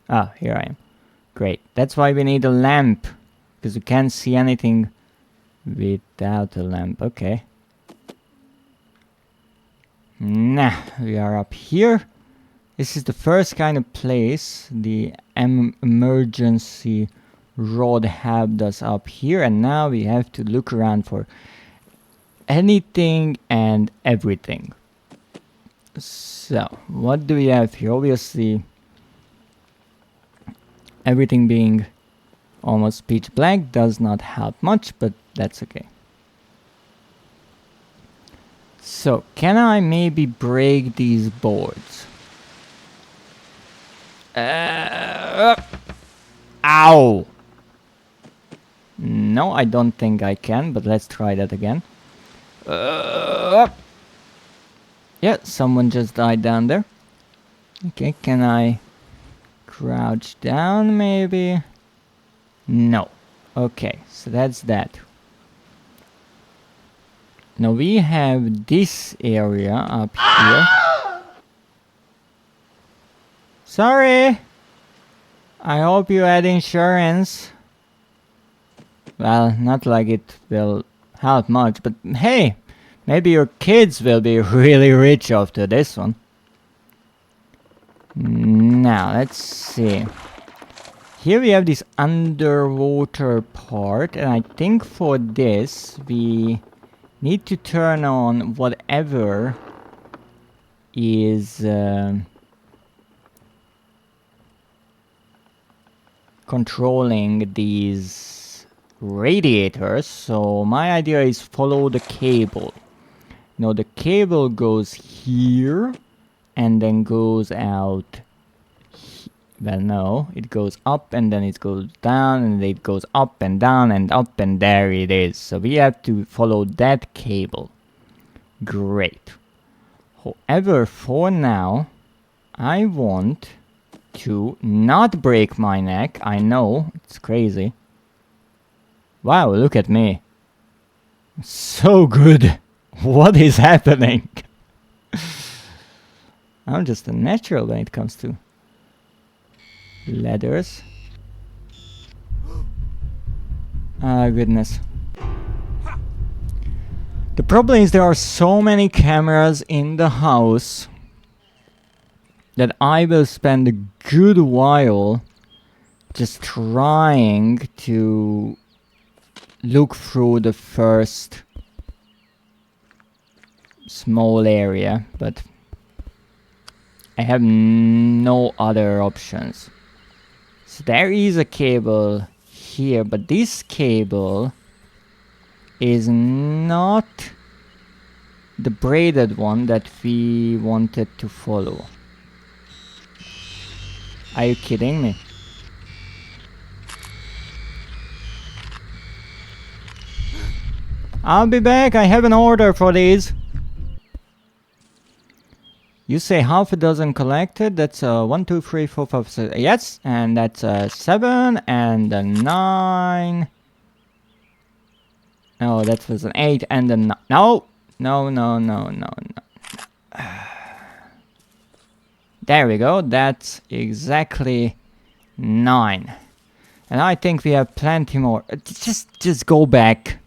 Ah, here I am. Great. That's why we need a lamp. Because we can't see anything without a lamp. Okay. Nah, we are up here. This is the first kind of place the emergency rod helped us up here, and now we have to look around for anything and everything. So, what do we have here? Obviously, everything being almost pitch black does not help much, but that's okay. So, can I maybe break these boards? Ow! No, I don't think I can, but let's try that again. Yeah, someone just died down there. Okay, can I crouch down maybe? No. Okay, so that's that. Now we have this area up here. Sorry! I hope you had insurance. Well, not like it will help much, but hey! Maybe your kids will be really rich after this one. Now, let's see. Here we have this underwater part, and I think for this we need to turn on whatever is controlling these radiators. So my idea is follow the cable. Now the cable goes here and then goes out. Well, no, it goes up and then it goes down and it goes up and down and up, and there it is. So we have to follow that cable. Great. However, for now, I want to not break my neck. I know, it's crazy. Wow, look at me. So good. What is happening? I'm just a natural when it comes to ladders. Ah, goodness. The problem is there are so many cameras in the house that I will spend a good while just trying to look through the first small area, but I have no other options. So there is a cable here, but this cable is not the braided one that we wanted to follow. Are you kidding me? I'll be back, I have an order for these. You say half a dozen collected, that's 1, 2, 3, 4, 5, 6, yes, and that's 7 and a 9. No, that was an 8 and a 9. No! No. There we go, that's exactly 9. And I think we have plenty more. Just go back.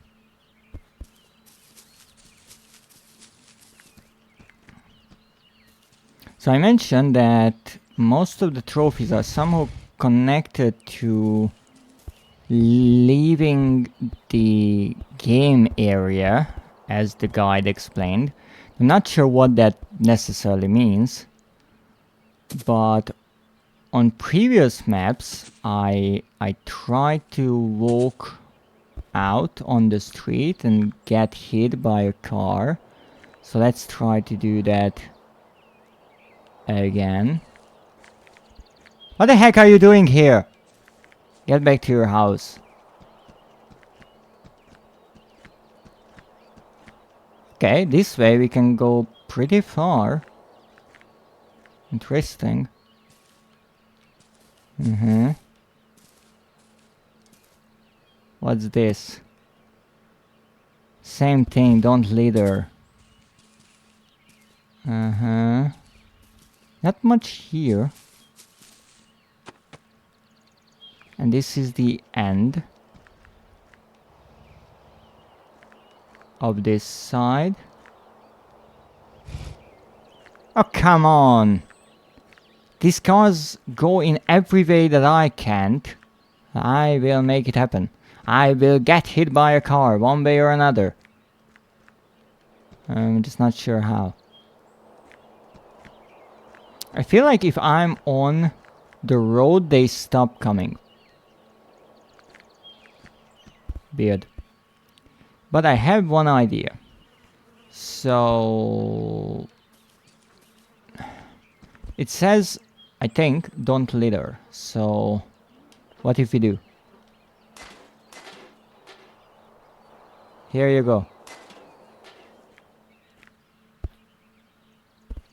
So I mentioned that most of the trophies are somehow connected to leaving the game area, as the guide explained. I'm not sure what that necessarily means, but on previous maps I tried to walk out on the street and get hit by a car. So let's try to do that again. What the heck are you doing here? Get back to your house. Okay, this way we can go pretty far. Interesting. What's this? Same thing, don't litter. Not much here. And this is the end of this side. Oh, come on! These cars go in every way that I can't. I will make it happen. I will get hit by a car one way or another. I'm just not sure how. I feel like if I'm on the road, they stop coming. Weird. But I have one idea. So it says, I think, don't litter. So what if we do? Here you go.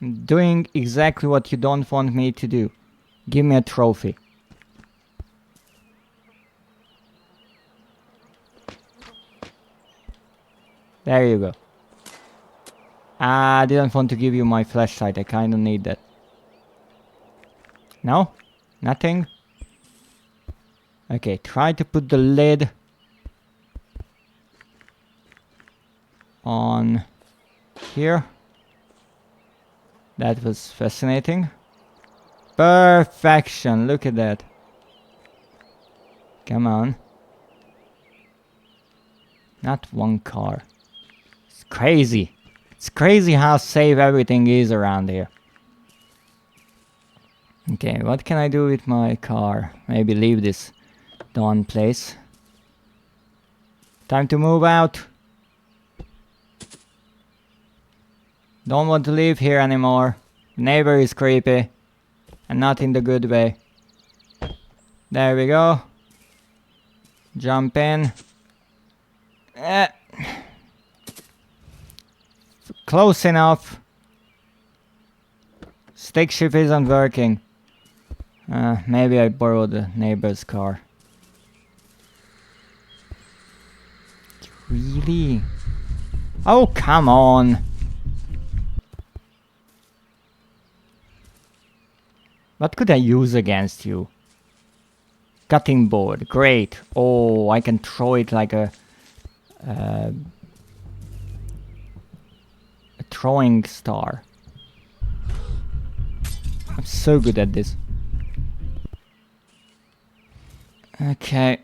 I'm doing exactly what you don't want me to do. Give me a trophy. There you go. I didn't want to give you my flashlight. I kind of need that. No? Nothing? Okay, try to put the lid on here. That was fascinating. Perfection, look at that. Come on. Not one car. It's crazy. It's crazy how safe everything is around here. Okay, what can I do with my car? Maybe leave this dawn place. Time to move out. Don't want to live here anymore. Neighbor is creepy. And not in the good way. There we go. Jump in. Close enough. Stick shift isn't working. Maybe I borrowed the neighbor's car. Really? Oh, come on. What could I use against you? Cutting board, great. Oh, I can throw it like a throwing star. I'm so good at this. Okay.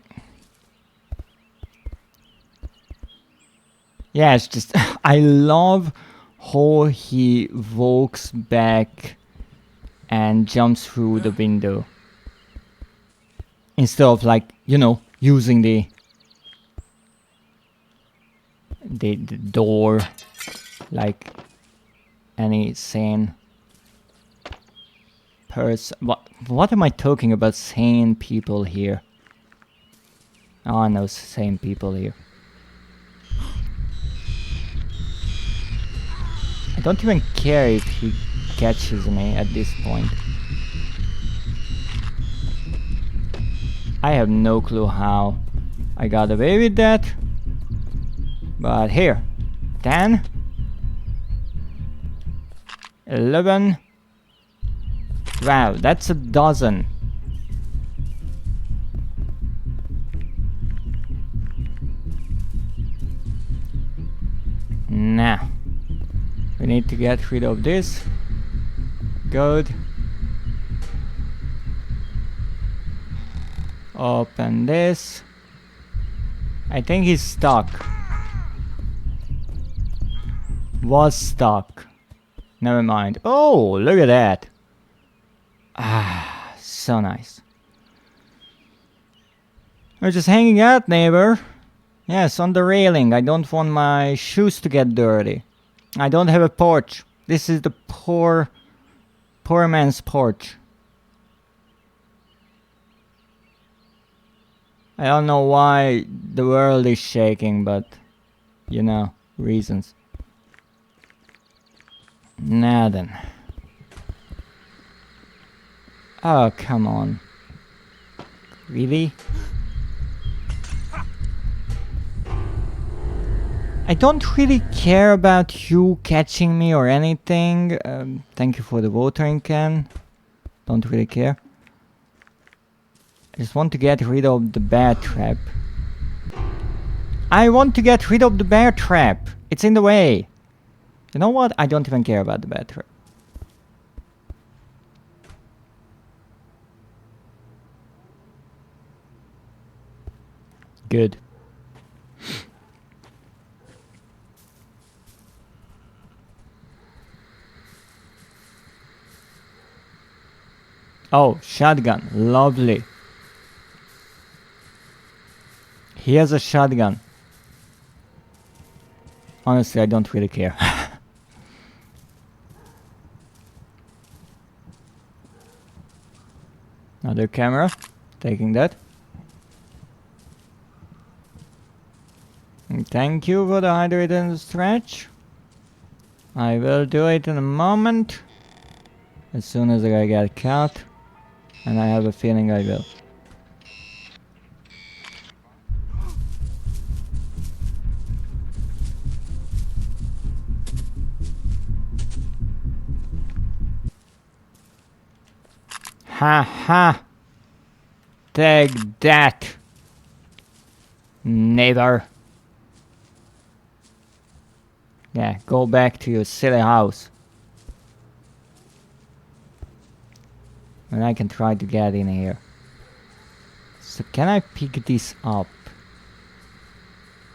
Yeah, it's just I love how he walks back and jumps through the window instead of, like, you know, using the door like any sane person. What am I talking about? Sane people here. Oh, no, sane people here. I don't even care if he catches me at this point. I have no clue how I got away with that. But here. 10. 11. Wow, that's a dozen. Now, we need to get rid of this. Good. Open this. I think he's stuck. Was stuck. Never mind. Oh, look at that. Ah, so nice. We're just hanging out, neighbor. Yes, on the railing. I don't want my shoes to get dirty. I don't have a porch. This is the poor man's porch. I don't know why the world is shaking, but, you know, reasons. Now then. Oh, come on. Really? I don't really care about you catching me or anything. Thank you for the watering can. Don't really care. I just want to get rid of the bear trap. I want to get rid of the bear trap. It's in the way. You know what? I don't even care about the bear trap. Good. Oh, shotgun. Lovely. He has a shotgun. Honestly, I don't really care. Another camera. Taking that. And thank you for the hydrate and stretch. I will do it in a moment. As soon as I get caught. And I have a feeling I will. Ha ha! Take that, neighbor. Yeah, go back to your silly house. And I can try to get in here. So can I pick this up?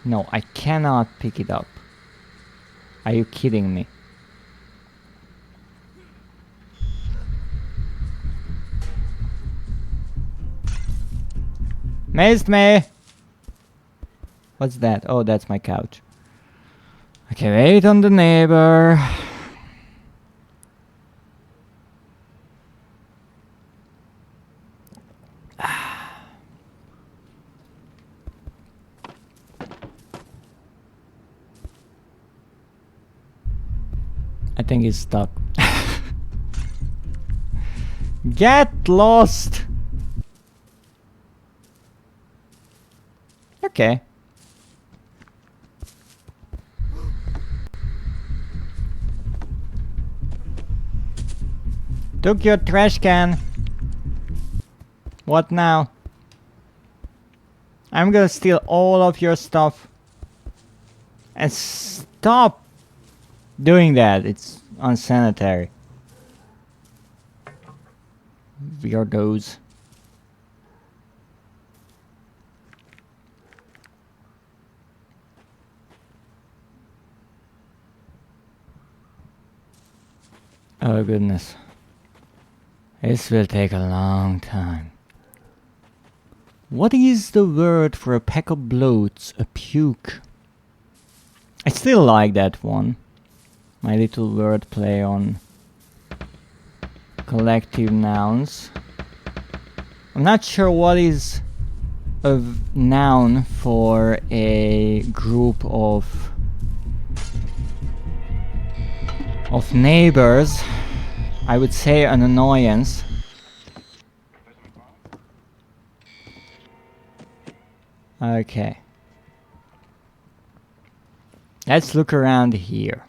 No, I cannot pick it up. Are you kidding me? Missed me! What's that? Oh, that's my couch. Okay, wait on the neighbor. I think he's stuck. Get lost! Okay. Took your trash can. What now? I'm gonna steal all of your stuff. And stop doing that. It's unsanitary. Weirdos. Oh goodness. This will take a long time. What is the word for a pack of bloats? A puke. I still like that one. My little word play on collective nouns. I'm not sure what is a noun for a group of neighbors. I would say an annoyance. Okay. Let's look around here.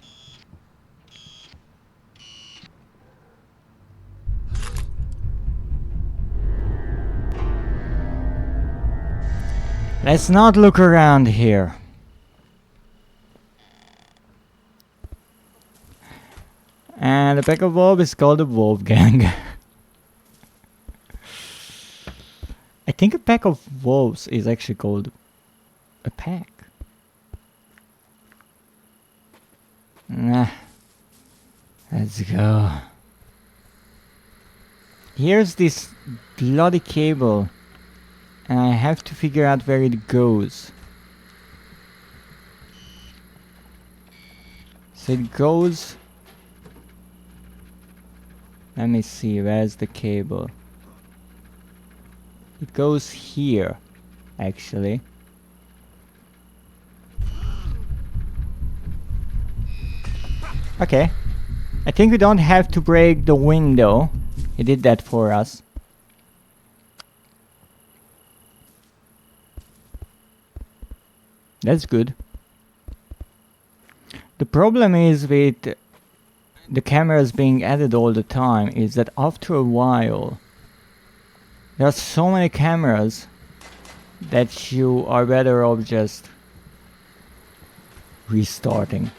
Let's not look around here. And the pack of wolves is called a wolf gang. I think a pack of wolves is actually called a pack. Nah. Let's go. Here's this bloody cable. And I have to figure out where it goes. So it goes... Let me see, where's the cable? It goes here, actually. Okay. I think we don't have to break the window. He did that for us. That's good. The problem is with the cameras being added all the time is that after a while there are so many cameras that you are better off just restarting.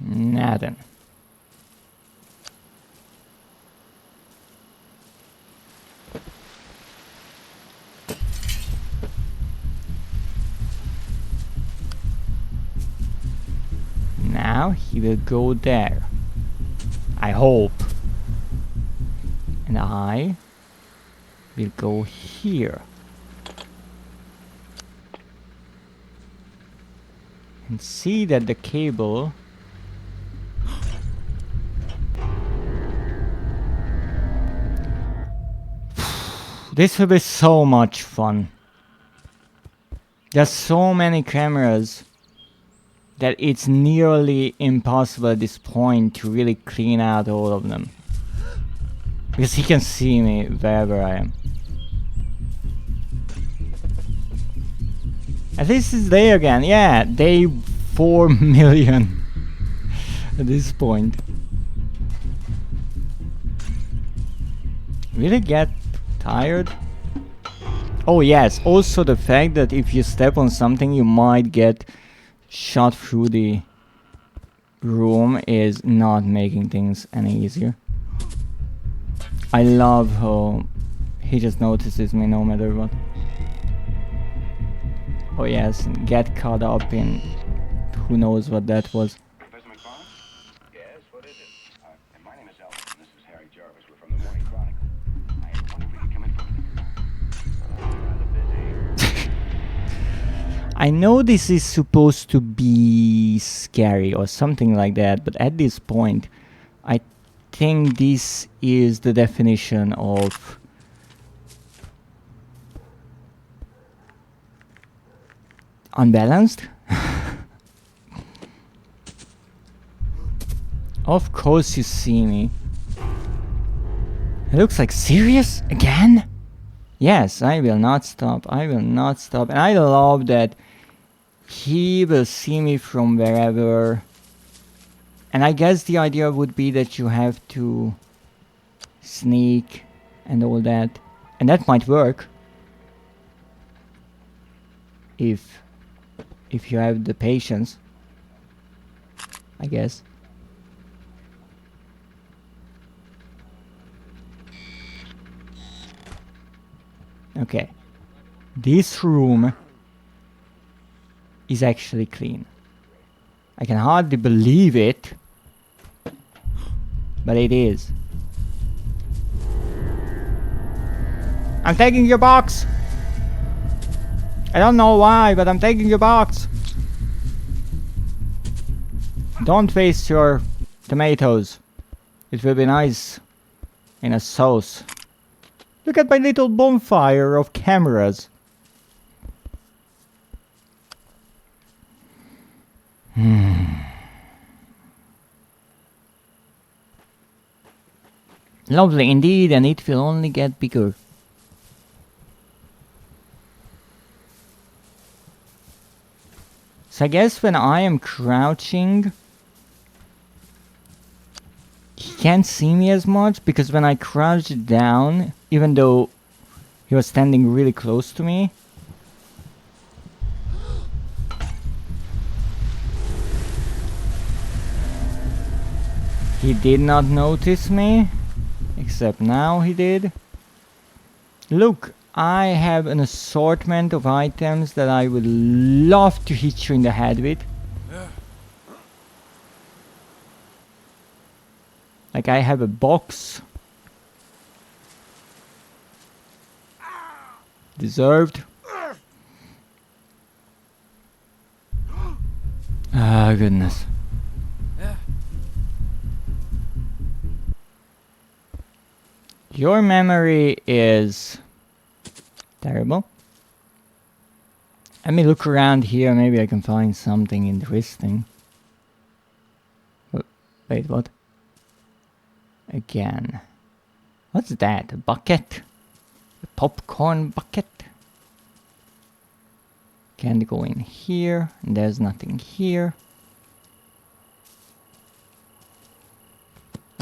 Nothing. Now he will go there. I hope. And I will go here. can see that the cable... This will be so much fun. There's so many cameras that it's nearly impossible at this point to really clean out all of them. Because he can see me wherever I am. At least it's day again. Yeah, day 4 million at this point. Really get tired? Oh yes, also the fact that if you step on something you might get shot through the room is not making things any easier. I love how he just notices me no matter what. Oh yes, and get caught up in who knows what that was. Professor McFarland? Yes, what is it? My name is Elton, and this is Harry Jarvis. We're from the Morning Chronicle. I wonder if we could come in for a minute. Rather busy. I know this is supposed to be scary or something like that, but at this point, I think this is the definition of unbalanced. Of course you see me. It looks like serious again? Yes, I will not stop. I will not stop. And I love that he will see me from wherever. And I guess the idea would be that you have to sneak and all that. And that might work. If you have the patience, I guess. Okay. This room is actually clean. I can hardly believe it, but it is. I'm taking your box! I don't know why, but I'm taking your box! Don't waste your tomatoes. It will be nice in a sauce. Look at my little bonfire of cameras. Lovely indeed, and it will only get bigger. So I guess when I am crouching, he can't see me as much, because when I crouched down, even though he was standing really close to me, he did not notice me, except now he did. Look, I have an assortment of items that I would love to hit you in the head with. Like I have a box. Deserved. Ah, goodness. Your memory is terrible. Let me look around here, maybe I can find something interesting. Wait, what? Again. What's that? A bucket? A popcorn bucket? Can't go in here. And there's nothing here.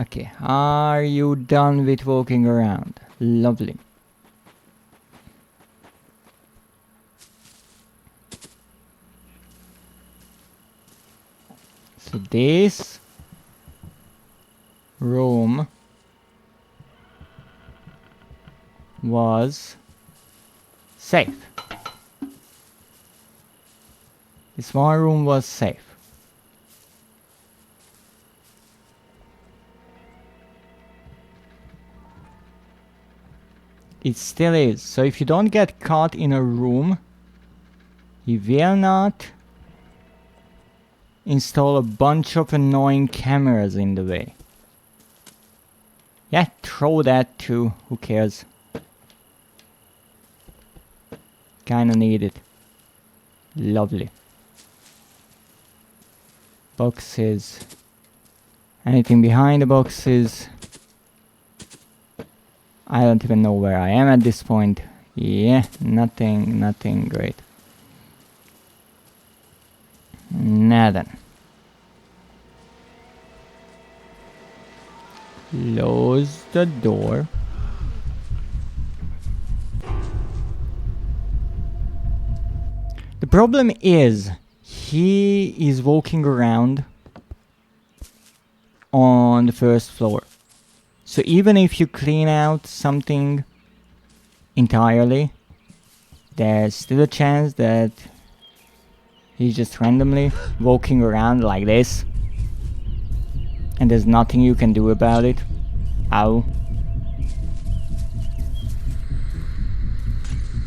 Okay, are you done with walking around? Lovely. So this room was safe. This one room was safe. It still is. So if you don't get caught in a room, you will not install a bunch of annoying cameras in the way. Yeah, throw that too. Who cares? Kinda need it. Lovely. Boxes. Anything behind the boxes? I don't even know where I am at this point. Yeah, nothing great. Nothing. Close the door. The problem is, he is walking around on the first floor. So even if you clean out something entirely, there's still a chance that he's just randomly walking around like this. And there's nothing you can do about it. Ow.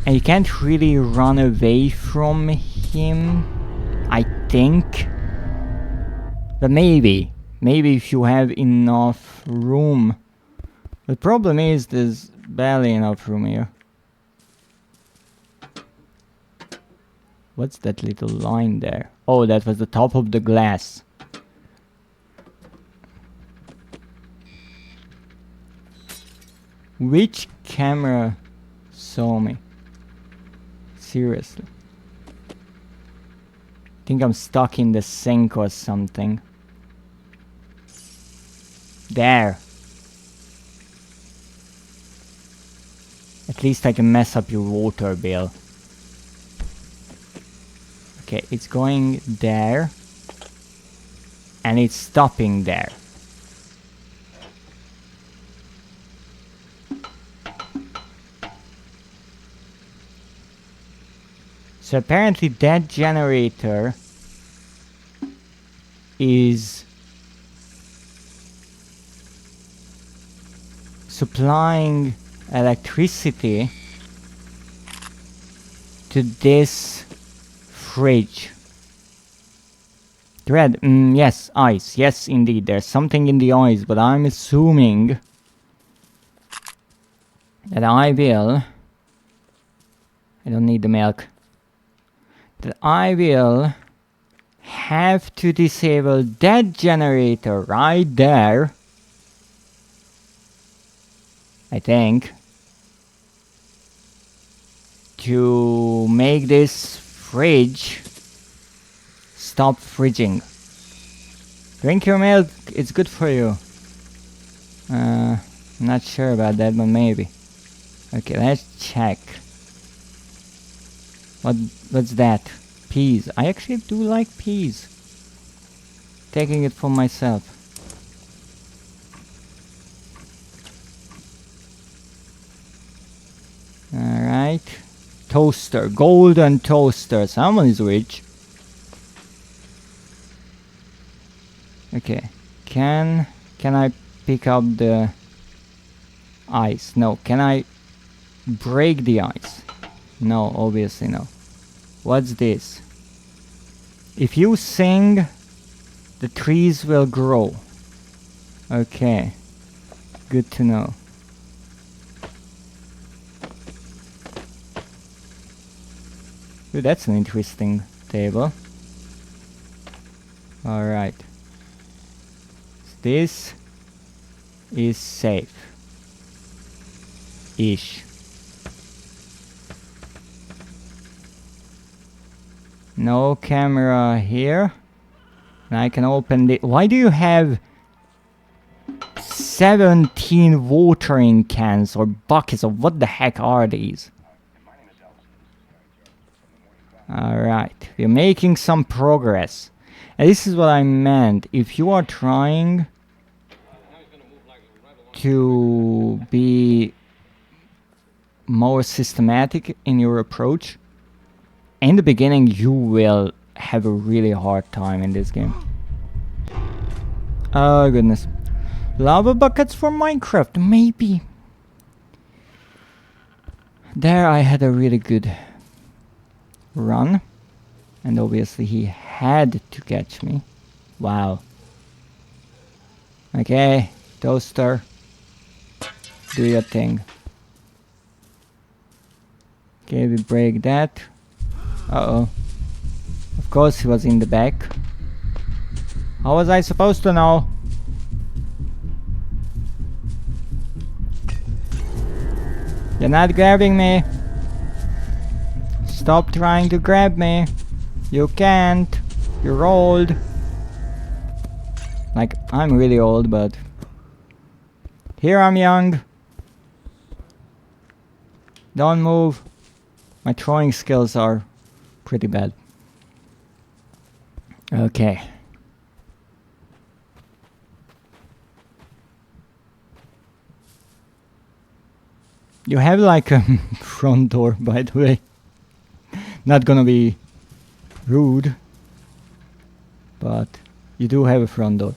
And you can't really run away from him, I think. But maybe if you have enough room. The problem is there's barely enough room here. What's that little line there? Oh, that was the top of the glass. Which camera saw me? Seriously. I think I'm stuck in the sink or something. There. At least I can mess up your water bill. Okay, it's going there. And it's stopping there. So apparently that generator is supplying electricity to this fridge. Dread, yes, ice, yes indeed, there's something in the ice, but I'm assuming that I don't need the milk, that I will have to disable that generator right there, I think, to make this fridge stop fridging. Drink your milk, it's good for you. Not sure about that, but maybe. Okay, let's check. What's that? Peas. I actually do like peas. Taking it for myself. Alright. Toaster. Golden toaster. Someone is rich. Okay. Can I pick up the ice? No. Can I break the ice? No, obviously no. What's this? If you sing, the trees will grow. Okay. Good to know. Ooh, that's an interesting table. Alright. This is safe. Ish. No camera here. And I can open the... Why do you have 17 watering cans or buckets, or what the heck are these? Alright, we're making some progress. And this is what I meant. If you are trying to be more systematic in your approach, in the beginning you will have a really hard time in this game. Oh goodness. Lava buckets for Minecraft, maybe. There I had a really good run. And obviously he had to catch me. Wow. Okay, toaster. Do your thing. Okay, we break that. Uh-oh. Of course he was in the back. How was I supposed to know? You're not grabbing me. Stop trying to grab me. You can't. You're old. Like, I'm really old, but... Here I'm young. Don't move. My throwing skills are pretty bad. Okay. You have like a front door, by the way. Not gonna be rude, but you do have a front door.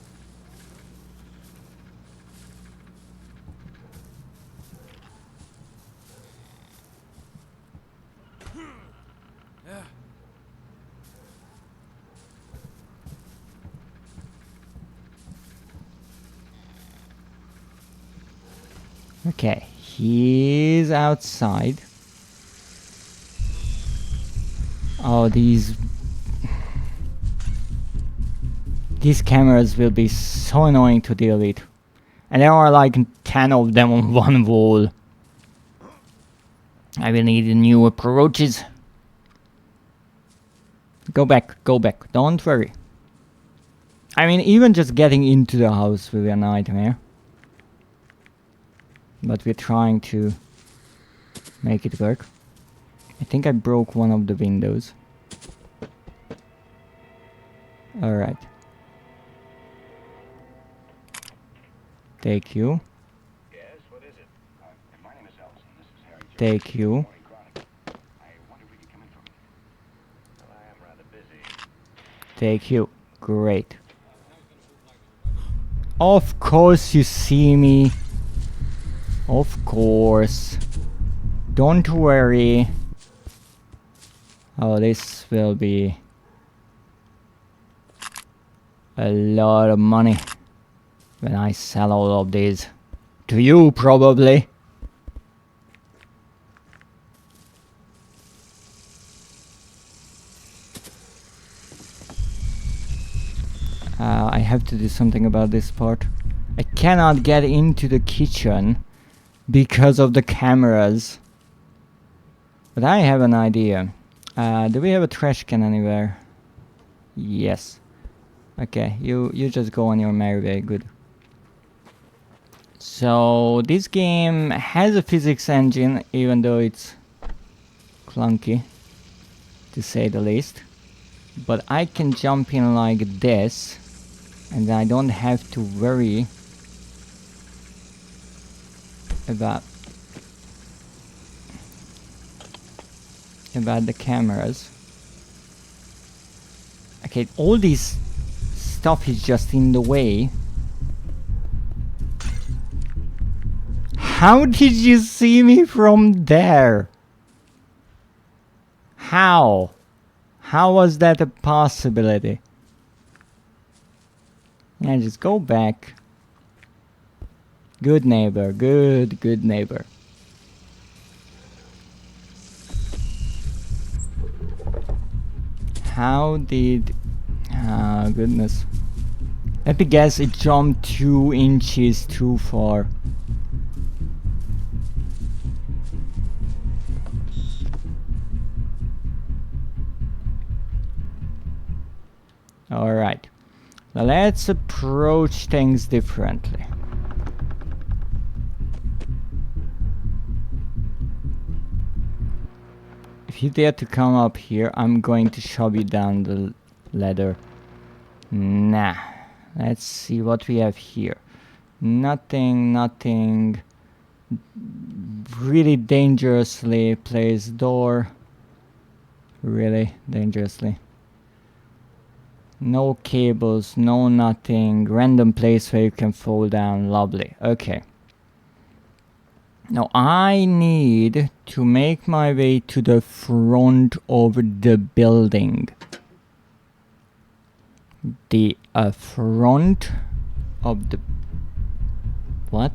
Okay, he's outside. Oh, these cameras will be so annoying to deal with. And there are like 10 of them on one wall. I will need new approaches. Go back, don't worry. I mean, even just getting into the house will be a nightmare. But we're trying to make it work. I think I broke one of the windows. Alright. Take you. Yes, what is it? My name is Elton. This is Harry Jarvis. Take you. Morning Chronicle. I wonder if we could come in for a minute. Well, I am rather busy. Take you. Great. Of course you see me. Of course. Don't worry. Oh, this will be a lot of money when I sell all of these. To you, probably. I have to do something about this part. I cannot get into the kitchen because of the cameras. But I have an idea. Do we have a trash can anywhere? Yes. Okay, you just go on your merry way. Good. So this game has a physics engine, even though it's clunky, to say the least. But I can jump in like this, and I don't have to worry about the cameras. Okay, all this stuff is just in the way. How did you see me from there? How? How was that a possibility? Yeah, just go back. Good neighbor, good neighbor. How did... Ah, goodness. Let me guess, it jumped 2 inches too far. Alright. Now let's approach things differently. If you dare to come up here, I'm going to shove you down the ladder. Nah. Let's see what we have here. Nothing. Really dangerously placed door. Really dangerously. No cables, no nothing. Random place where you can fall down. Lovely. Okay. Now I need to make my way to the front of the building. The front of the... What?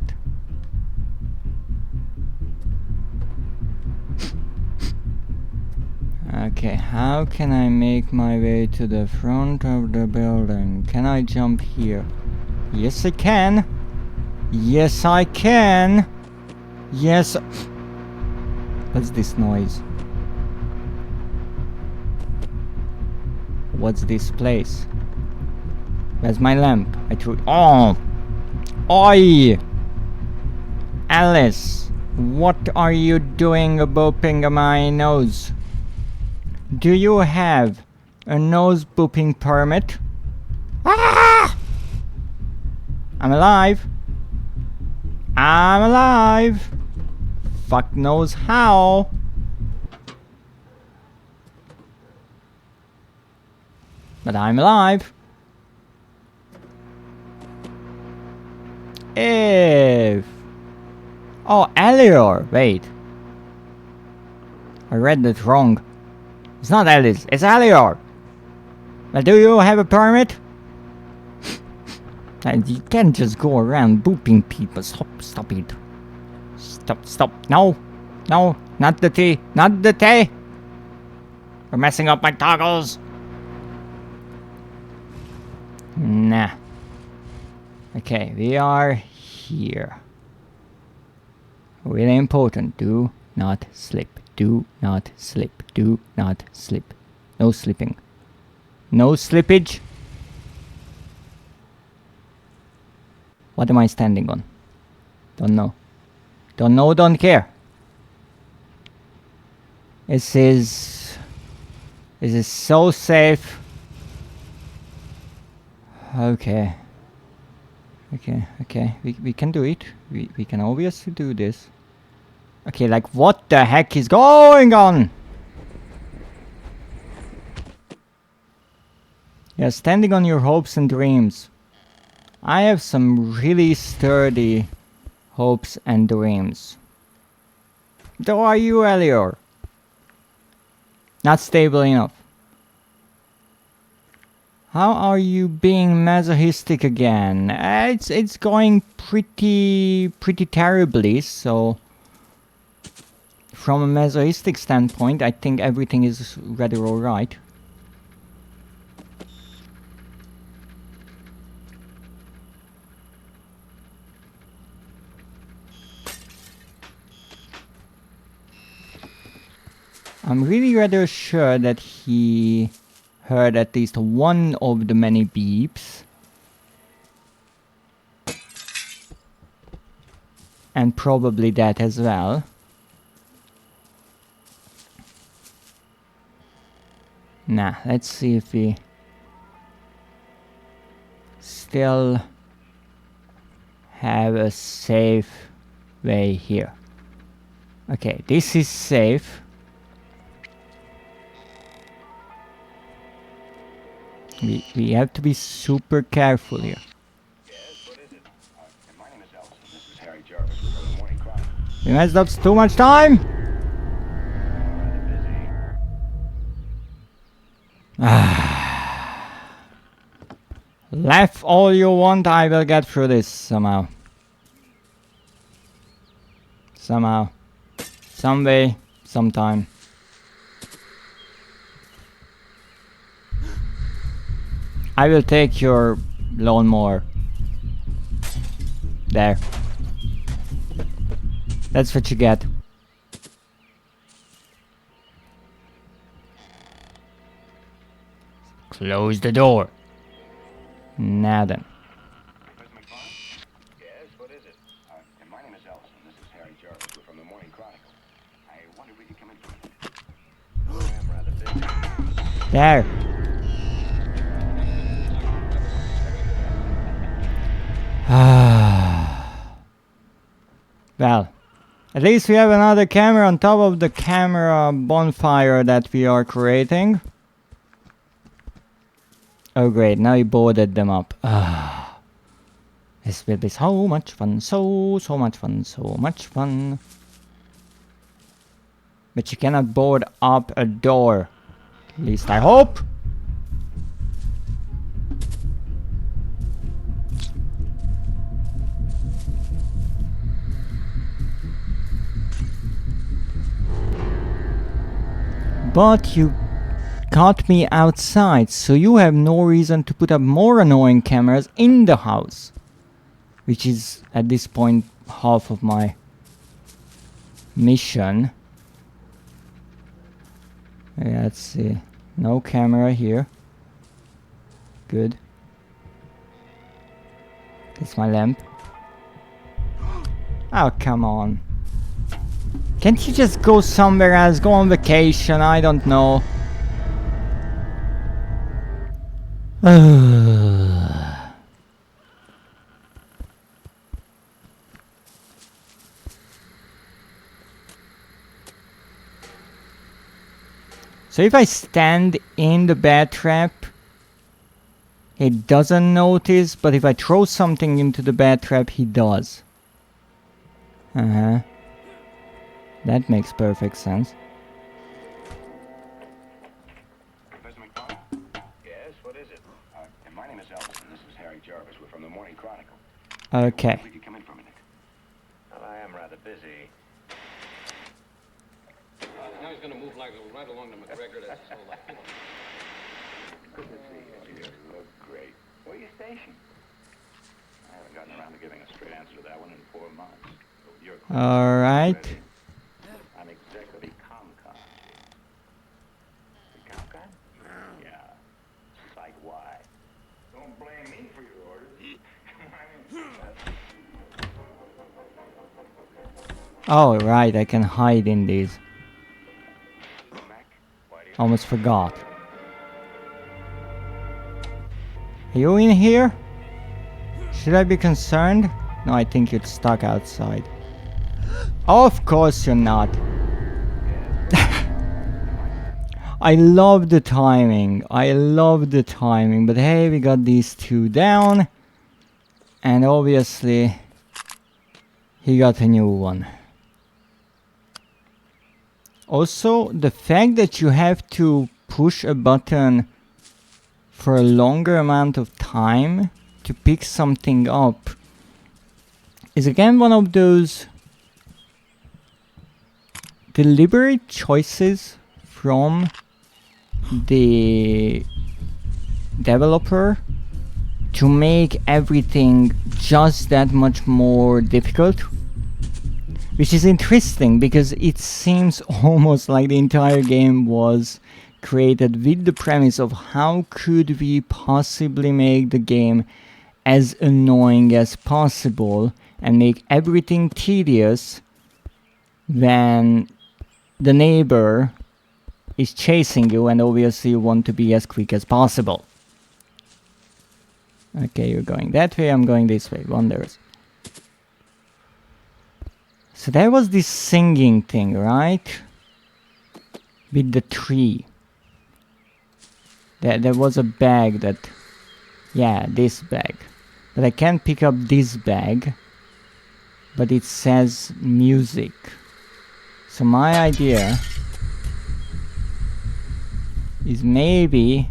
Okay, how can I make my way to the front of the building? Can I jump here? Yes, I can. Yes, I can. Yes. What's this noise? What's this place? Where's my lamp? I threw... Oh! Oi! Alice! What are you doing booping my nose? Do you have a nose booping permit? Ah! I'm alive! I'm alive! Fuck knows how! But I'm alive! If... Oh, Eleanor! Wait. I read that wrong. It's not Alice, it's Eleanor! Well, do you have a permit? And you can't just go around booping people. Stop it. Stop. No! No! Not the tea! Not the tea! You're messing up my toggles! Nah. Okay, we are here. Really important. Do not slip. Do not slip. Do not slip. No slipping. No slippage. What am I standing on? Don't know. Don't know, don't care. This is so safe. Okay. Okay. We can do it. We can obviously do this. Okay, like what the heck is going on? You're standing on your hopes and dreams. I have some really sturdy hopes and dreams. So are you, Eleanor? Not stable enough. How are you being masochistic again? It's going pretty terribly, so... From a masochistic standpoint, I think everything is rather alright. I'm really rather sure that he heard at least one of the many beeps. And probably that as well. Nah, let's see if we still have a safe way here. Okay, this is safe. We have to be super careful here. Yes, what is it? My name is Elson. This is Harry Jarvis. We're from the Morning Chronicle. We messed up too much time! Laugh all you want, I will get through this somehow. Somehow. Some way, sometime. I will take your lawnmower. There. That's what you get. Close the door. Now then. Yes, what is it? My name is Elson. This is Harry Jarvis. We're from the Morning Chronicle. I wonder if we could come in for a minute. I'm rather busy. There. Well, at least we have another camera on top of the camera bonfire that we are creating. Oh great, now he boarded them up. This will be so much fun, so much fun, so much fun. But you cannot board up a door. At least I hope. But you got me outside, so you have no reason to put up more annoying cameras in the house. Which is, at this point, half of my mission. Yeah, let's see. No camera here. Good. That's my lamp. Oh, come on. Can't you just go somewhere else? Go on vacation? I don't know. So if I stand in the bat trap, it doesn't notice, but if I throw something into the bat trap, he does. That makes perfect sense. Professor McDonald? Yes, what is it? My name is Elvis, and this is Harry Jarvis. We're from the Morning Chronicle. Okay. If you come in for a minute. Well, I am rather busy. Now he's going to move like right along to McGregor. That's so like, you know. Good to see you. You look great. Where are you stationed? I haven't gotten around to giving a straight answer to that one in 4 months. You're Alright. I'm exec of Ecomcon. Ecomcon? Yeah. Site Y. Don't blame me for your orders. Oh, right, I can hide in these. Mac, why do you... Almost forgot. Are you in here? Should I be concerned? No, I think you're stuck outside. Of course you're not. I love the timing. I love the timing. But hey, we got these two down. And obviously, he got a new one. Also, the fact that you have to push a button for a longer amount of time to pick something up is again one of those deliberate choices from the developer to make everything just that much more difficult. Which is interesting because it seems almost like the entire game was created with the premise of how could we possibly make the game as annoying as possible and make everything tedious when the neighbor is chasing you, and obviously you want to be as quick as possible. Okay, you're going that way, I'm going this way. Wonders. So there was this singing thing, right? With the tree. There was a bag that... Yeah, this bag. But I can't pick up this bag. But it says music. So my idea is maybe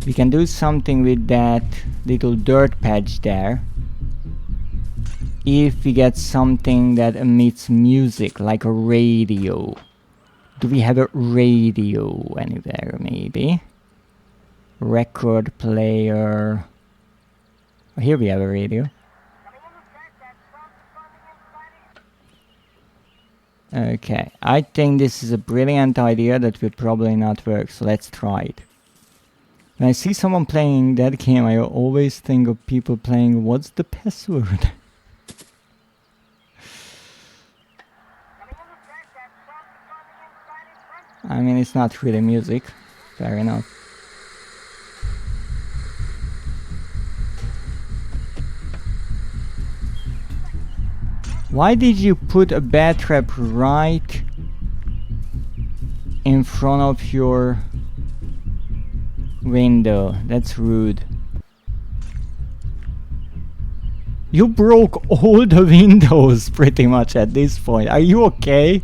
we can do something with that little dirt patch there. If we get something that emits music, like a radio. Do we have a radio anywhere, maybe? Record player. Oh, here we have a radio. Okay, I think this is a brilliant idea that will probably not work, so let's try it. When I see someone playing that game, I always think of people playing What's the Password? I mean, it's not really music. Fair enough. Why did you put a bat trap right in front of your window? That's rude. You broke all the windows pretty much at this point. Are you okay?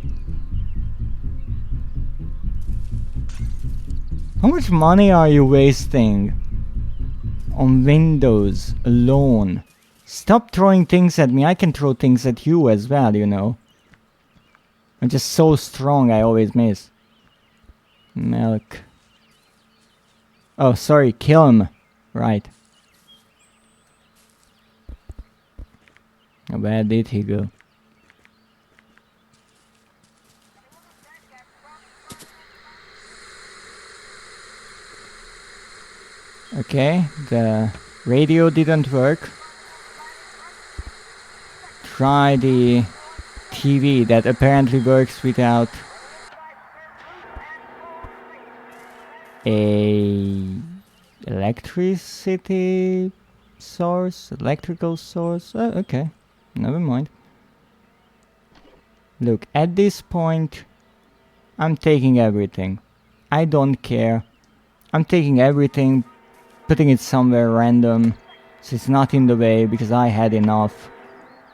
How much money are you wasting on windows alone? Stop throwing things at me. I can throw things at you as well, you know. I'm just so strong, I always miss. Milk. Oh, sorry, kiln. Right. Where did he go? Okay, the radio didn't work. Try the TV that apparently works without a electricity source, electrical source. Oh, okay, never mind. Look, at this point, I'm taking everything. I don't care. I'm taking everything, putting it somewhere random, so it's not in the way, because I had enough.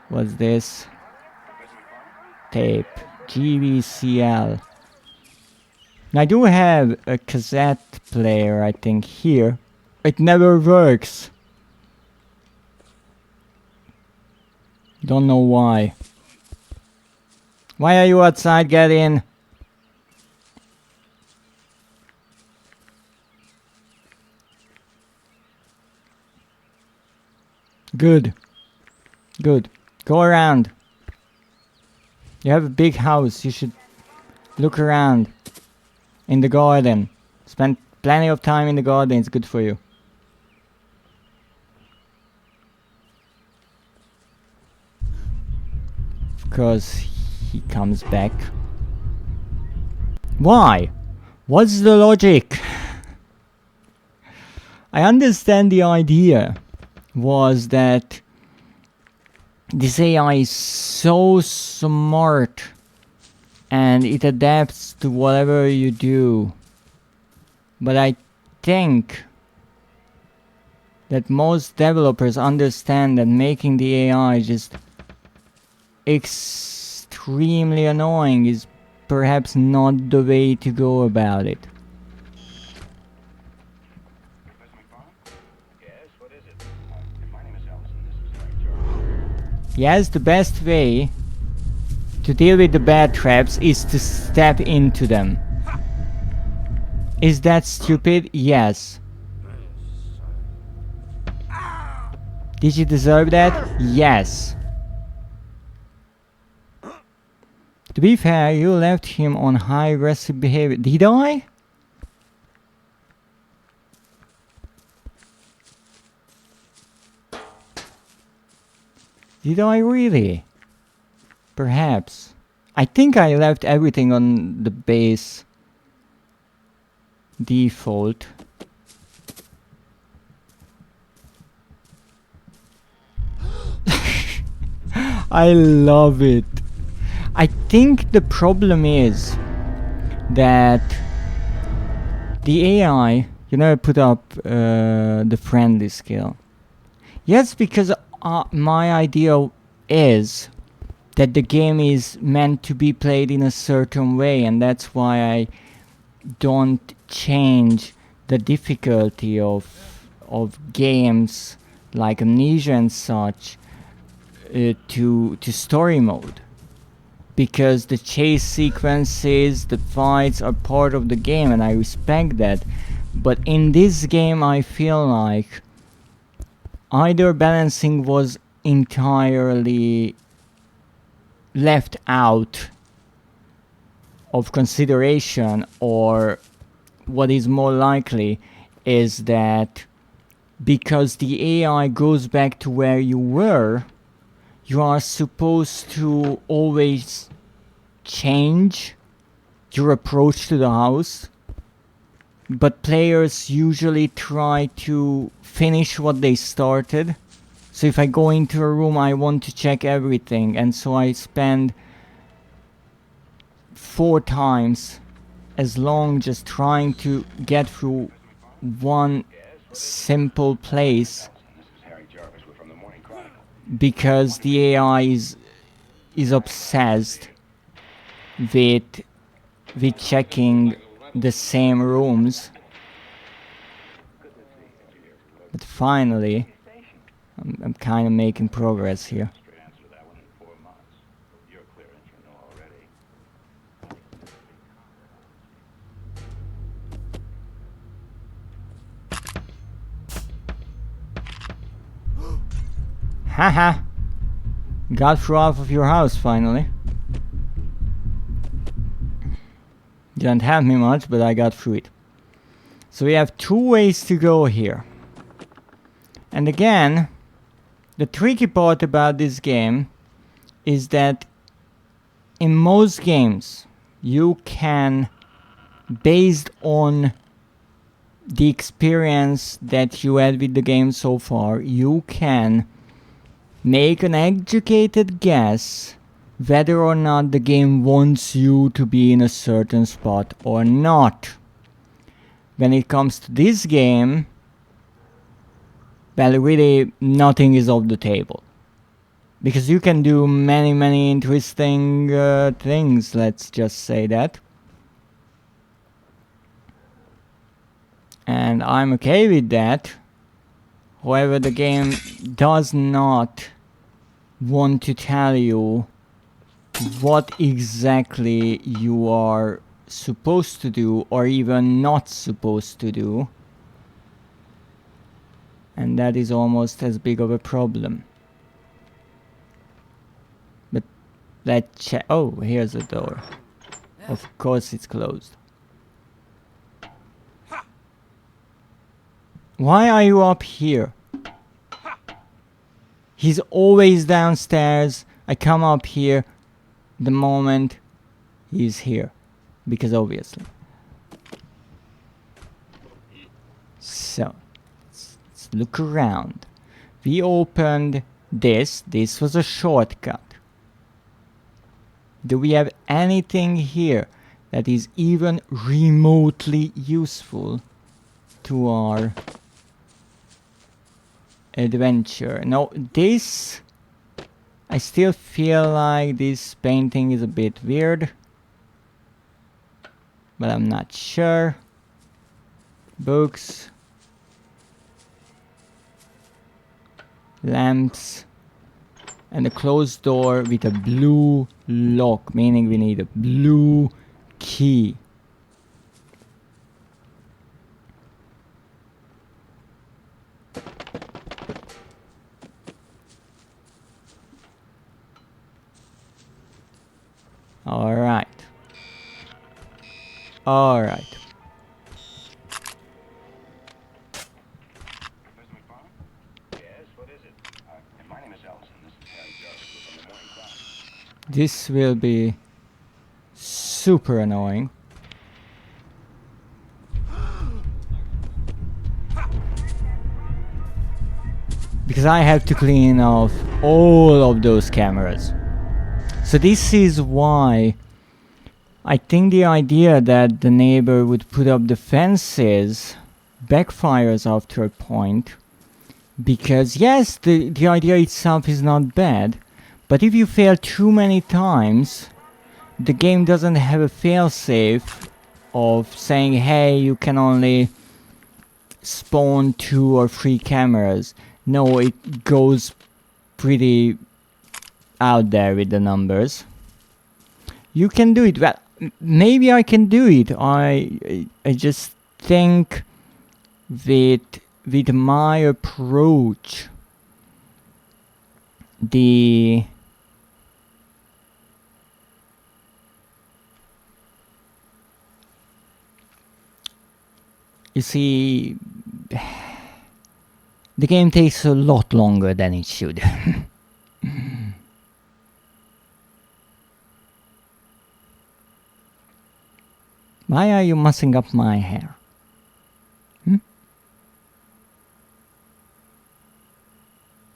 What's this? Tape. GVCL. I do have a cassette player, I think, here. It never works. Don't know why. Why are you outside? Get in. Good. Good. Go around. You have a big house. You should look around. In the garden. Spend plenty of time in the garden. It's good for you. Of course, he comes back. Why? What's the logic? I understand the idea was that this AI is so smart and it adapts to whatever you do. But I think that most developers understand that making the AI just extremely annoying is perhaps not the way to go about it. Yes, what is it? My name is Elvis, and this is Harry Jarvis. Yes, the best way to deal with the bad traps is to step into them. Is that stupid? Yes. Did you deserve that? Yes. To be fair, you left him on high aggressive behavior. Did I? Did I really? Perhaps. I think I left everything on the base default. I love it. I think the problem is that the AI, you know, put up the friendly skill. Yes, because my idea is that the game is meant to be played in a certain way, and that's why I don't change the difficulty of games like Amnesia and such to story mode, because the chase sequences, the fights are part of the game, and I respect that. But in this game, I feel like either balancing was entirely left out of consideration, or what is more likely is that because the AI goes back to where you were, you are supposed to always change your approach to the house, but players usually try to finish what they started. So if I go into a room, I want to check everything, and so I spend 4 times as long just trying to get through one simple place, This is Harry Jarvis. We're from the Morning Chronicle. because the AI is obsessed with checking the same rooms. But finally, I'm kind of making progress here. Straight answer to that one in 4 months. Your clearance, you know already. Haha! Got through half of your house finally. Didn't help me much, but I got through it. So we have 2 ways to go here. And again, the tricky part about this game is that in most games you can, based on the experience that you had with the game so far, you can make an educated guess whether or not the game wants you to be in a certain spot or not. When it comes to this game, well, really nothing is off the table. Because you can do many interesting things, let's just say that. And I'm okay with that. However, the game does not want to tell you what exactly you are supposed to do or even not supposed to do. And that is almost as big of a problem. But let's check. Oh, here's a door. Of course it's closed. Why are you up here? He's always downstairs. I come up here the moment he's here. Because obviously. So, let's look around. We opened this. This was a shortcut. Do we have anything here that is even remotely useful to our adventure? No, this... I still feel like this painting is a bit weird. But I'm not sure. Books. Lamps. And a closed door with a blue lock, meaning we need a blue key. Alright. Alright. Mr. McFarland? Yes, what is it? My name is Ellison. This is Harry Jarvis. We're from the Morning Chronicle. This will be super annoying. Because I have to clean off all of those cameras. So this is why I think the idea that the neighbor would put up the fences backfires after a point. Because yes, the idea itself is not bad, but if you fail too many times, the game doesn't have a failsafe of saying, hey, you can only spawn 2 or 3 cameras. No, it goes pretty out there with the numbers. You can do it. Well, maybe I can do it. I just think with my approach, you see, the game takes a lot longer than it should. Why are you messing up my hair?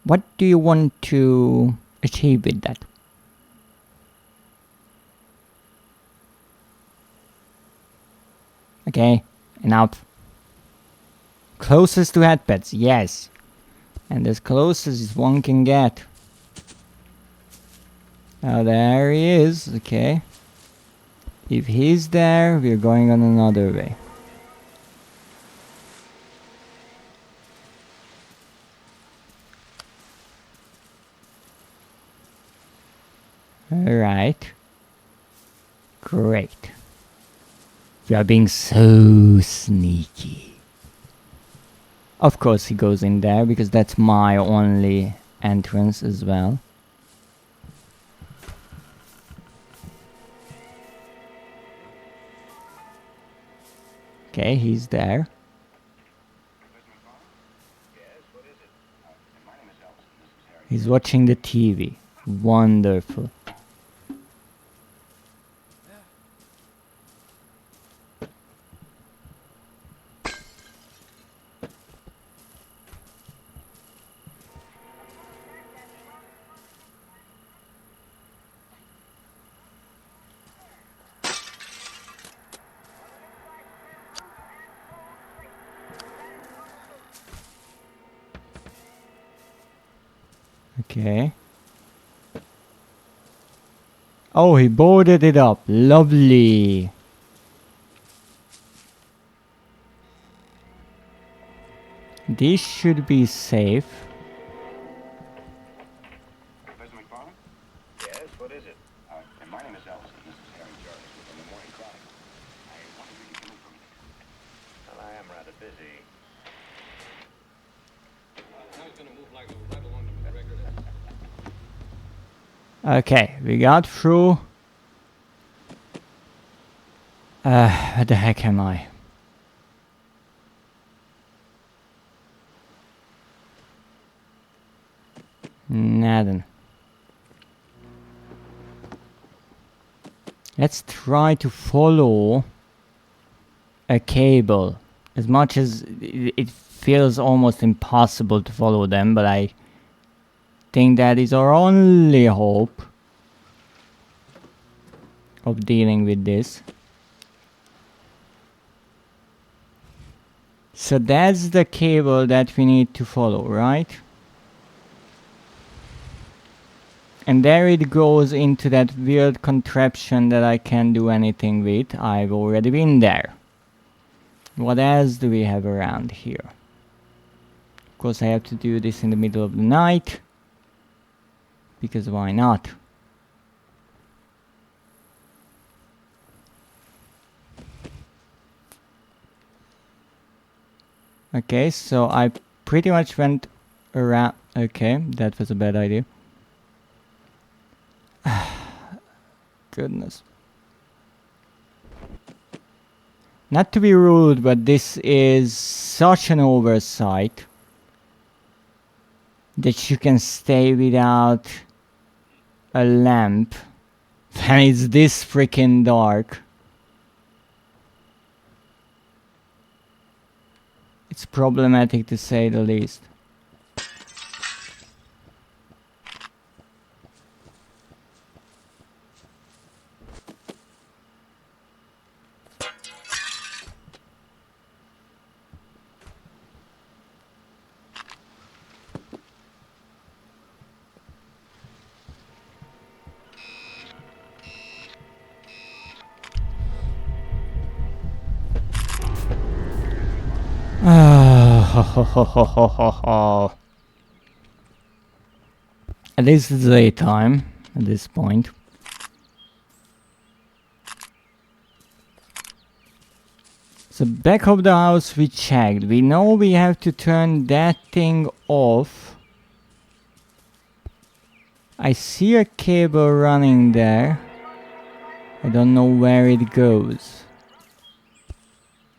What do you want to achieve with that? Okay, enough. Closest to headpads, yes. And as close as one can get. Oh, there he is, okay. If he's there, we're going on another way. Alright. Great. We are being so sneaky. Of course he goes in there, because that's my only entrance as well. Okay, he's there. He's watching the TV. Wonderful. Okay. Oh, he boarded it up. Lovely. This should be safe. Professor McFarland? Yes, what is it? My name is Ellison. This is Harry Jarvis. We're from the Morning Chronicle. I wondered if you could come in for a minute. Well, I am rather busy. Now he's gonna move like right along the McGregor. Okay, we got through. Where the heck am I? Nothing. Let's try to follow a cable. As much as it feels almost impossible to follow them, but I think that is our only hope of dealing with this. So that's the cable that we need to follow, right? And there it goes into that weird contraption that I can't do anything with. I've already been there. What else do we have around here? Of course I have to do this in the middle of the night. Because why not? Okay, so I pretty much went around. Okay, that was a bad idea. Goodness. Not to be rude, but this is such an oversight that you can stay without a lamp when it's this freaking dark. It's problematic to say the least. At least it's daytime at this point. So back of the house we checked. We know we have to turn that thing off. I see a cable running there. I don't know where it goes.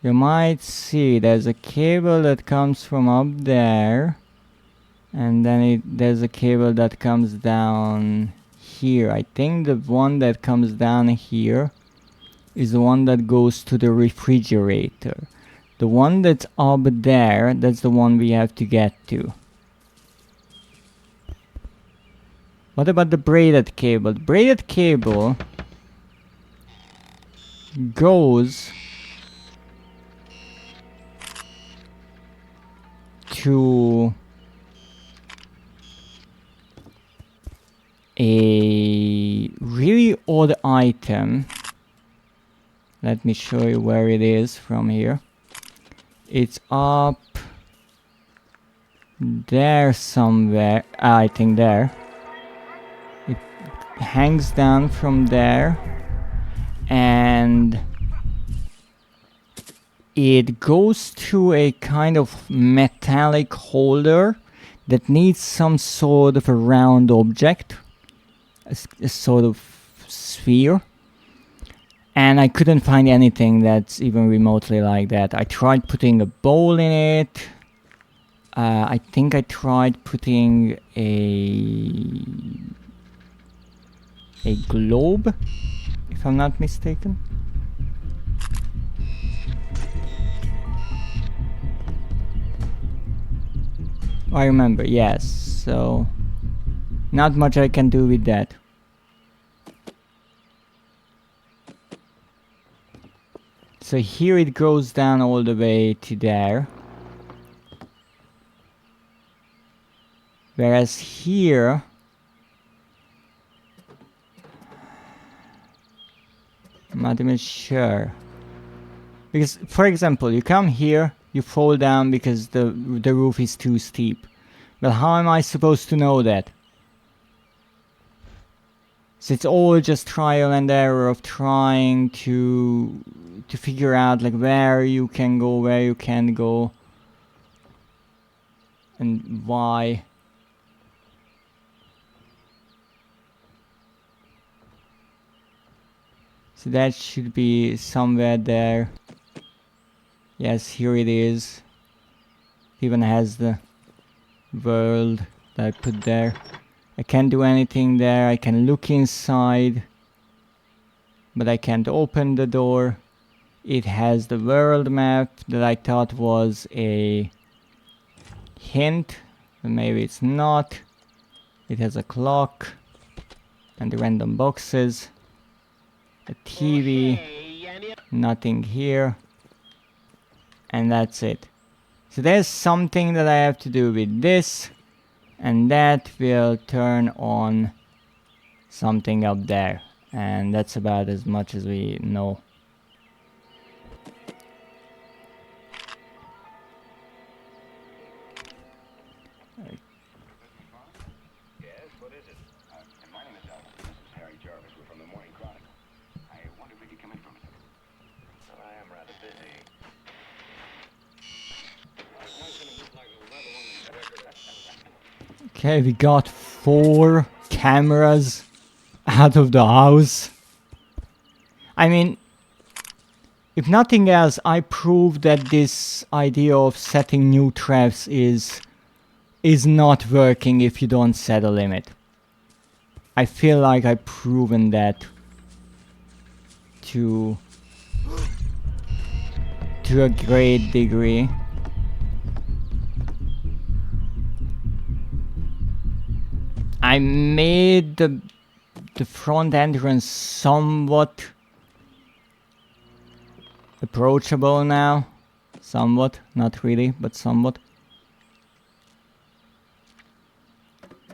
You might see there's a cable that comes from up there, and then there's a cable that comes down here. I think the one that comes down here is the one that goes to the refrigerator. The one that's up there, that's the one we have to get to. What about the braided cable? The braided cable goes to a really odd item. Let me show you where it is from here. It's up there somewhere. I think there. It hangs down from there, and it goes to a kind of metallic holder that needs some sort of a round object, a sort of sphere. And I couldn't find anything that's even remotely like that. I tried putting a bowl in it. I think I tried putting a globe, if I'm not mistaken. I remember, yes. So not much I can do with that. So here it goes down all the way to there. Whereas here, I'm not even sure. Because, for example, you come here, you fall down because the roof is too steep. Well, how am I supposed to know that? So it's all just trial and error of trying to figure out like where you can go, where you can't go, and why. So that should be somewhere there. Yes, here it is. It even has the world that I put there. I can't do anything there. I can look inside, but I can't open the door. It has the world map that I thought was a hint, but maybe it's not. It has a clock and the random boxes. A TV, nothing here, and that's it. So there's something that I have to do with this, and that will turn on something up there, and that's about as much as we know. Yes, what is it? My name is Elvis. This is Harry Jarvis. We're from the Morning Chronicle. I wondered if we could come in for a minute. Well, I am rather busy. Okay, we got 4 cameras out of the house. I mean, if nothing else, I proved that this idea of setting new traps is not working if you don't set a limit. I feel like I've proven that to a great degree. I made the front entrance somewhat approachable now. Somewhat, not really, but somewhat.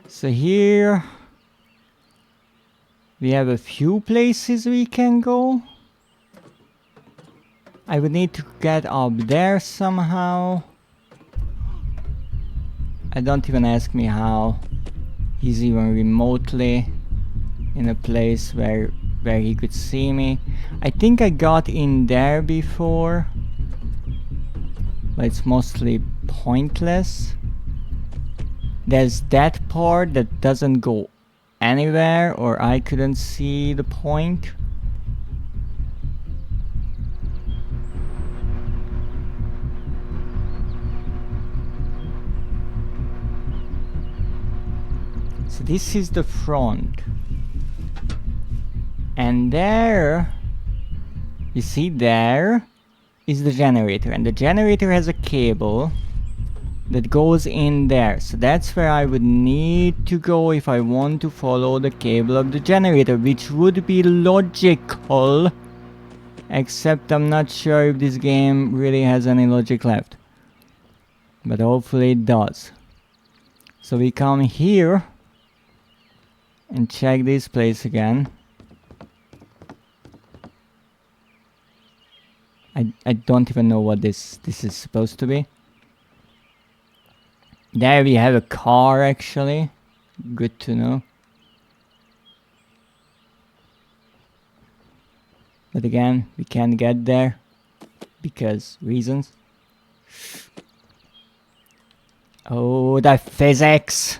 So here we have a few places we can go. I would need to get up there somehow. Don't even ask me how. He's even remotely in a place where he could see me. I think I got in there before, but it's mostly pointless. There's that part that doesn't go anywhere, or I couldn't see the point. So this is the front. And there, you see there is the generator. And the generator has a cable that goes in there. So that's where I would need to go if I want to follow the cable of the generator, which would be logical. Except I'm not sure if this game really has any logic left. But hopefully it does. So we come here and check this place again. I don't even know what this is supposed to be. There we have a car actually. Good to know. But again, we can't get there because reasons. Oh, the physics!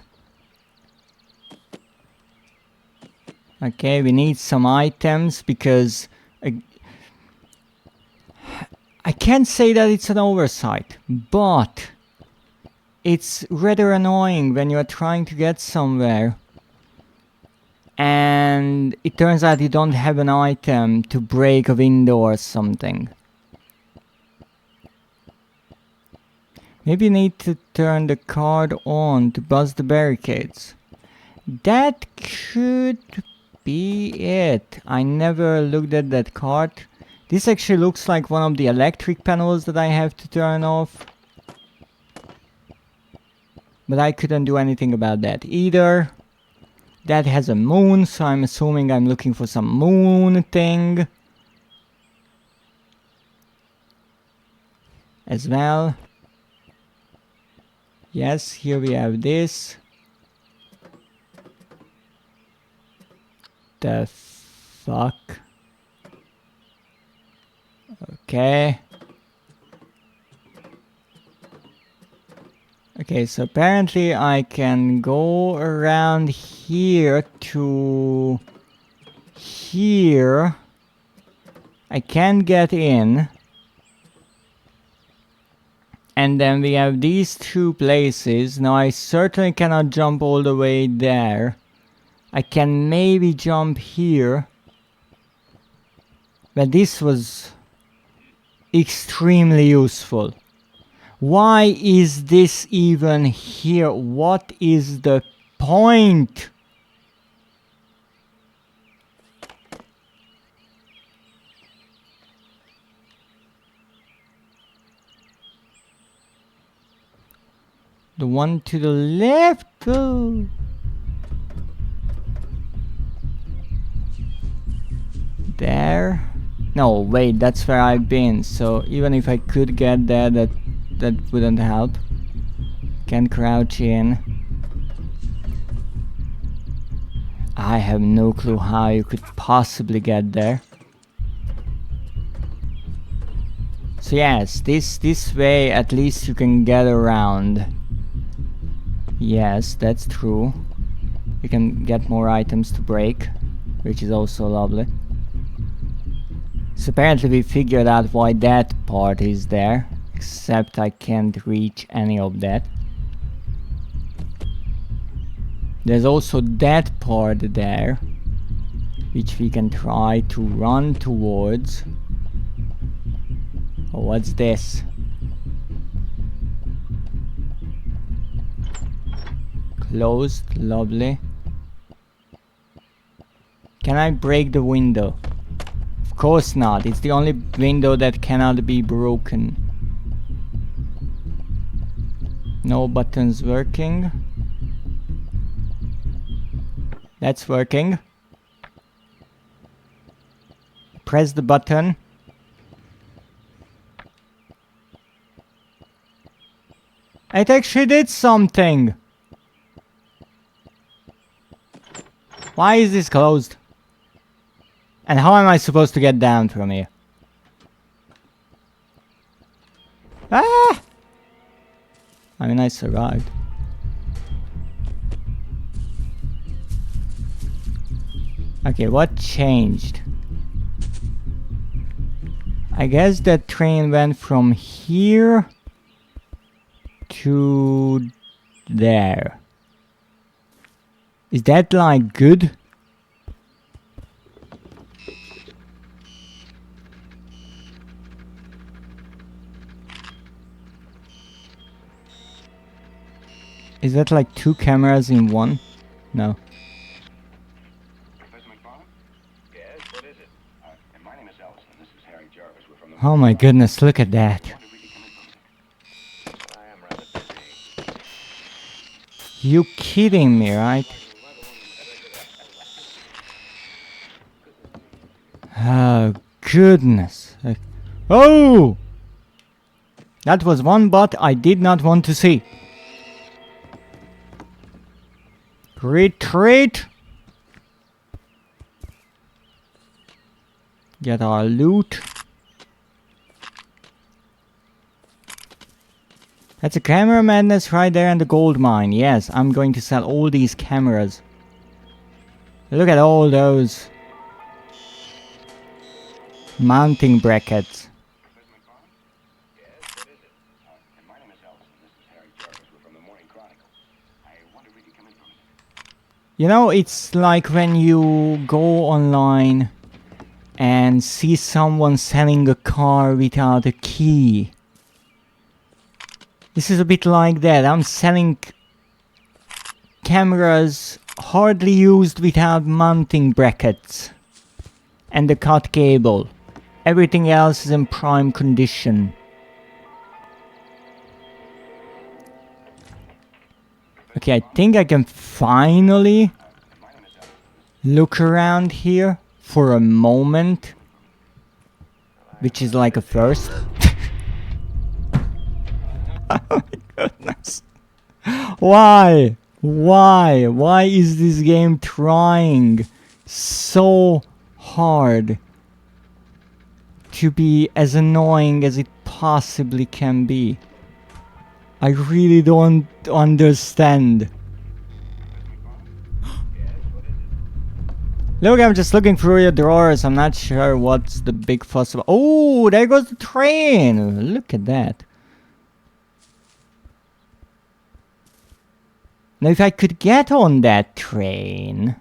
Okay, we need some items because I can't say that it's an oversight, but it's rather annoying when you're trying to get somewhere and it turns out you don't have an item to break a window or something. Maybe you need to turn the card on to bust the barricades. That could be it. I never looked at that card. This actually looks like one of the electric panels that I have to turn off. But I couldn't do anything about that either. That has a moon, so I'm assuming I'm looking for some moon thing. As well. Yes, here we have this. The fuck? Okay. Okay, so apparently I can go around here to here. I can get in. And then we have these two places. Now I certainly cannot jump all the way there. I can maybe jump here. But this was extremely useful. Why is this even here? What is the point? The one to the left. Oh. There. No, wait, that's where I've been. So even if I could get there, that wouldn't help. Can crouch in. I have no clue how you could possibly get there. So yes, this way at least you can get around. Yes, that's true. You can get more items to break, which is also lovely. So apparently we figured out why that part is there, except I can't reach any of that. There's also that part there, which we can try to run towards. Oh, what's this? Closed, lovely. Can I break the window? Of course not, it's the only window that cannot be broken. No buttons working. That's working. Press the button. It actually did something! Why is this closed? And how am I supposed to get down from here? Ah! I mean, I survived. Okay, what changed? I guess that train went from here to there. Is that like good? Is that like two cameras in one? No. Professor McFarland? Yes, what is it? And my name is Ellis, and this is Harry Jarvis. We're from the... Oh my goodness, look at that. When did we come in from? I am rather busy. You kidding me, right? Oh goodness. Oh! That was one bot I did not want to see. Retreat! Get our loot. That's a camera madness right there in the gold mine. Yes, I'm going to sell all these cameras. Look at all those mounting brackets. Yes, what is it? And my name is Elvis, and this is Harry Jarvis. We're from the Morning Chronicle. I wonder if you could come in for a minute. You know, it's like when you go online and see someone selling a car without a key. This is a bit like that. I'm selling cameras hardly used without mounting brackets and the cut cable. Everything else is in prime condition. Okay, I think I can finally look around here for a moment, which is like a first. Oh my goodness. Why? Why is this game trying so hard to be as annoying as it possibly can be? I really don't understand. Look, I'm just looking through your drawers. I'm not sure what's the big fuss about. Oh, there goes the train. Look at that. Now, if I could get on that train,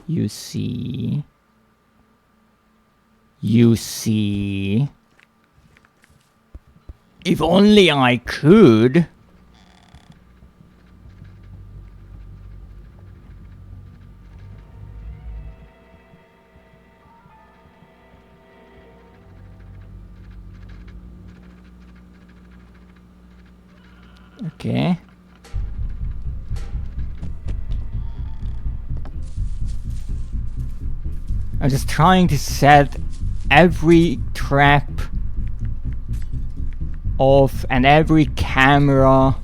you see, if only I could. Okay. I'm just trying to set every trap off and every camera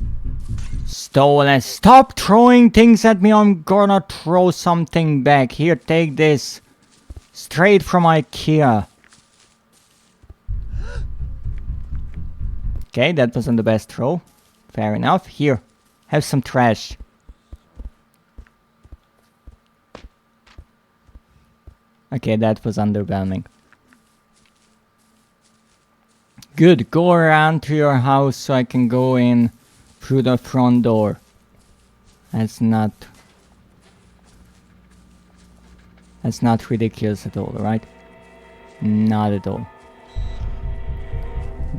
stolen. Stop throwing things at me. I'm gonna throw something back. Here, take this. Straight from IKEA. Okay, that wasn't the best throw. Fair enough. Here, have some trash. Okay, that was underwhelming. Good, go around to your house so I can go in through the front door. That's not ridiculous at all, right? Not at all.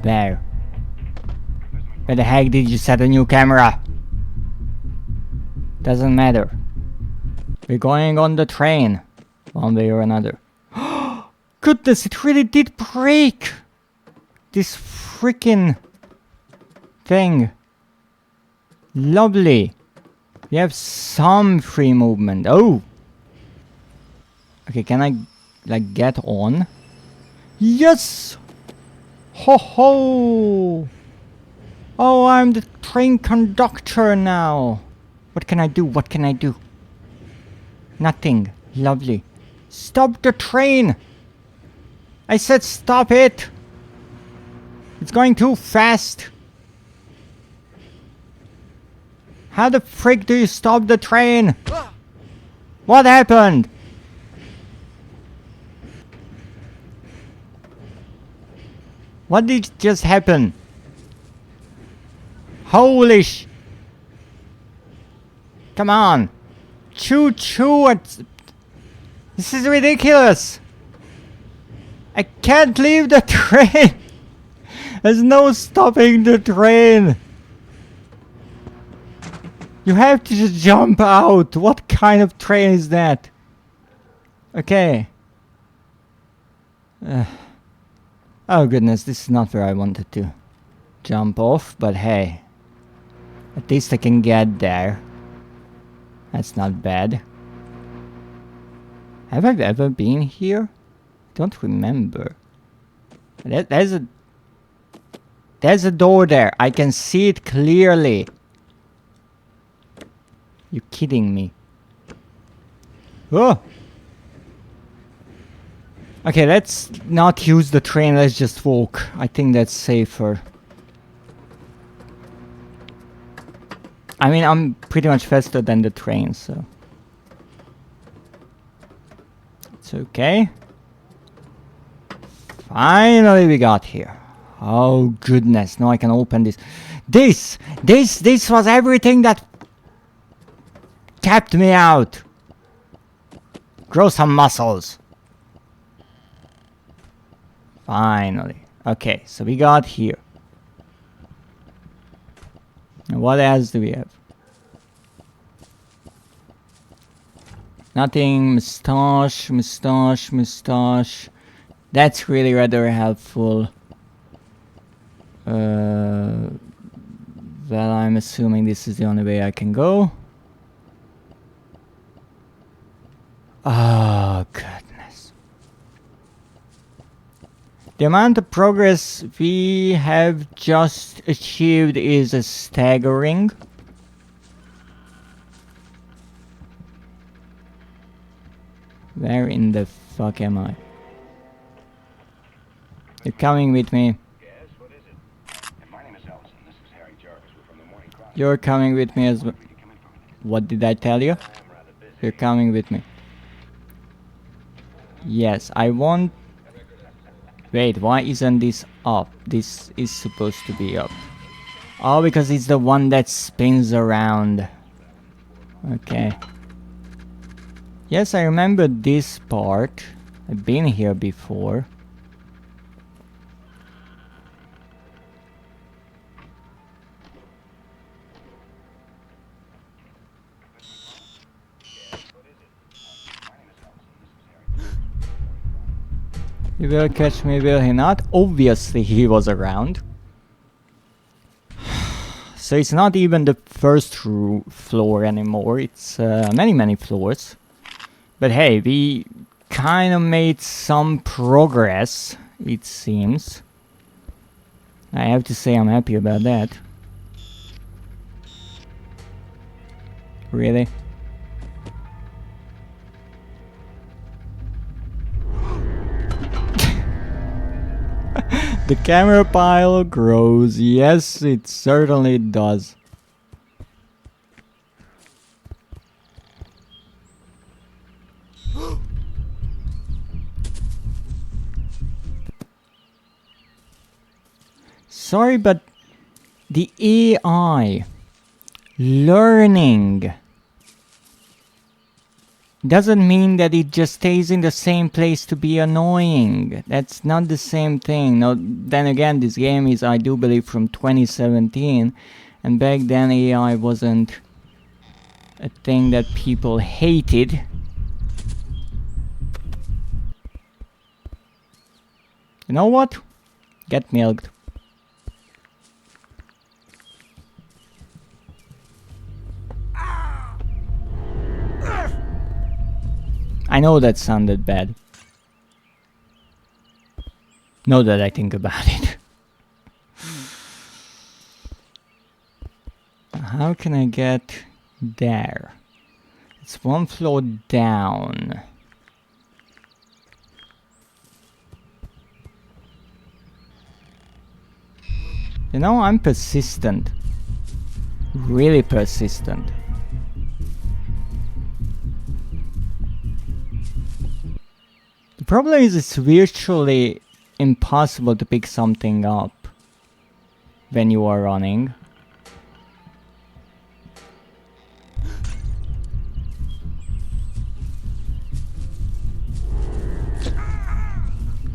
There. Where the heck did you set a new camera? Doesn't matter. We're going on the train. One way or another. Goodness, it really did break! This freaking thing. Lovely. We have some free movement. Oh! Okay, can I, like, get on? Yes! Ho ho! Oh, I'm the train conductor now. What can I do? What can I do? Nothing. Lovely. Stop the train! I said stop it! It's going too fast. How the frick do you stop the train? What happened? What did just happen? Holy sh... Come on. Choo choo. This is ridiculous. I can't leave the train. There's no stopping the train. You have to just jump out. What kind of train is that? Okay. Oh goodness, this is not where I wanted to jump off, but hey. At least I can get there. That's not bad. Have I ever been here? Don't remember. There's a door there. I can see it clearly. You kidding me? Oh! Okay, let's not use the train. Let's just walk. I think that's safer. I mean, I'm pretty much faster than the train, so it's okay. Finally we got here. Oh goodness, now I can open this. This was everything that kept me out. Grow some muscles. Finally. Okay, so we got here. And what else do we have? Nothing. Moustache. That's really rather helpful. Well, I'm assuming this is the only way I can go. Oh, goodness. The amount of progress we have just achieved is staggering. Where in the fuck am I? You're coming with me. Yes, what is it? And my name is Ellison. This is Harry Jarvis. We're from the Morning Chronicle. You're coming with me as well. Where you come in from? What did I tell you? I'm rather busy. You're coming with me. Yes, I want... Wait, why isn't this up? This is supposed to be up. Oh, because it's the one that spins around. Okay. Yes, I remember this part. I've been here before. He will catch me, will he not? Obviously he was around. So it's not even the first floor anymore, it's many floors. But hey, we kind of made some progress, it seems. I have to say I'm happy about that. Really? The camera pile grows. Yes, it certainly does. Sorry, but the AI learning doesn't mean that it just stays in the same place to be annoying. That's not the same thing. Now, then again, this game is, I do believe, from 2017, and back then AI wasn't a thing that people hated. You know what? Get milked. I know that sounded bad. Now that I think about it. How can I get there? It's one floor down. You know, I'm persistent. Really persistent. The problem is it's virtually impossible to pick something up when you are running.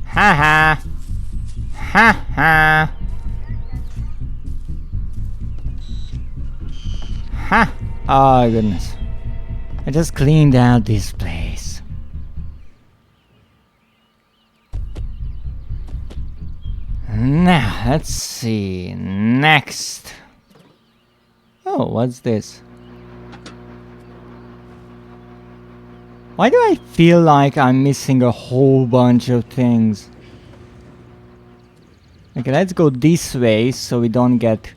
Ha ha! Ha ha! Ha! Oh goodness. I just cleaned out this place. Now, let's see. Next. Oh, what's this? Why do I feel like I'm missing a whole bunch of things? Okay, let's go this way so we don't get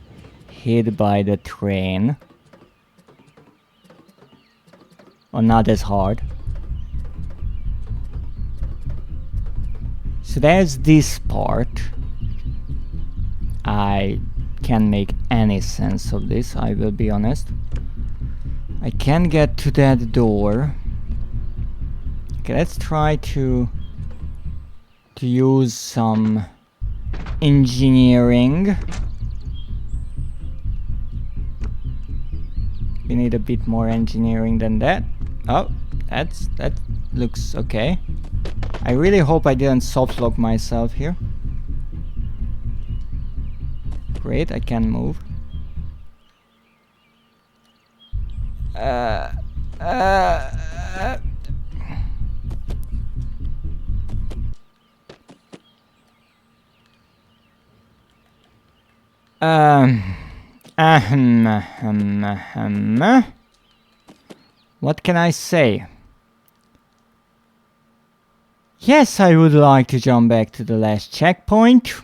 hit by the train. Or not as hard. So there's this part. I can't make any sense of this, I will be honest. I can't get to that door. Okay, let's try to use some engineering. We need a bit more engineering than that. Oh, that looks okay. I really hope I didn't soft lock myself here. Great, I can move. What can I say? Yes, I would like to jump back to the last checkpoint.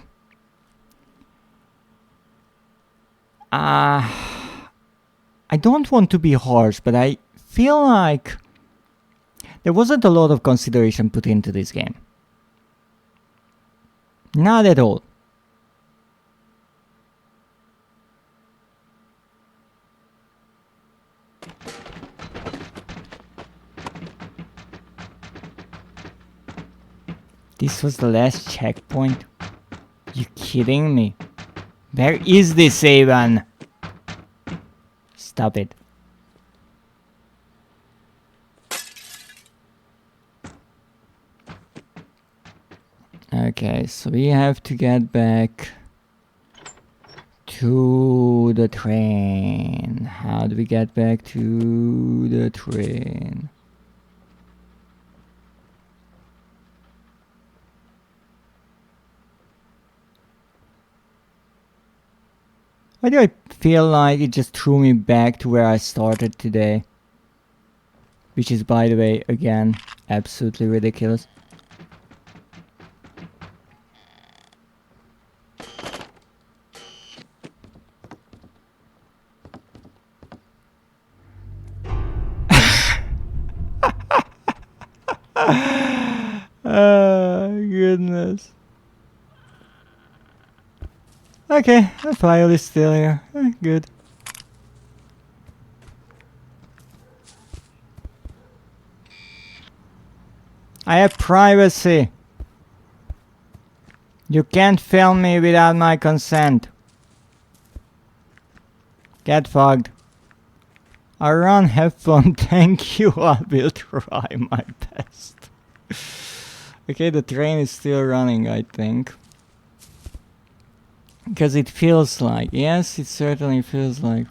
I don't want to be harsh, but I feel like there wasn't a lot of consideration put into this game. Not at all. This was the last checkpoint? You kidding me? Where is this even? Stop it. Okay, so we have to get back to the train. How do we get back to the train? Why do I feel like it just threw me back to where I started today? Which is, by the way, again, absolutely ridiculous. Oh, goodness. Okay, the file is still here. Good. I have privacy. You can't film me without my consent. Get fucked. Run, have fun, thank you, I will try my best. Okay, the train is still running, I think. Because it feels like, yes, it certainly feels like.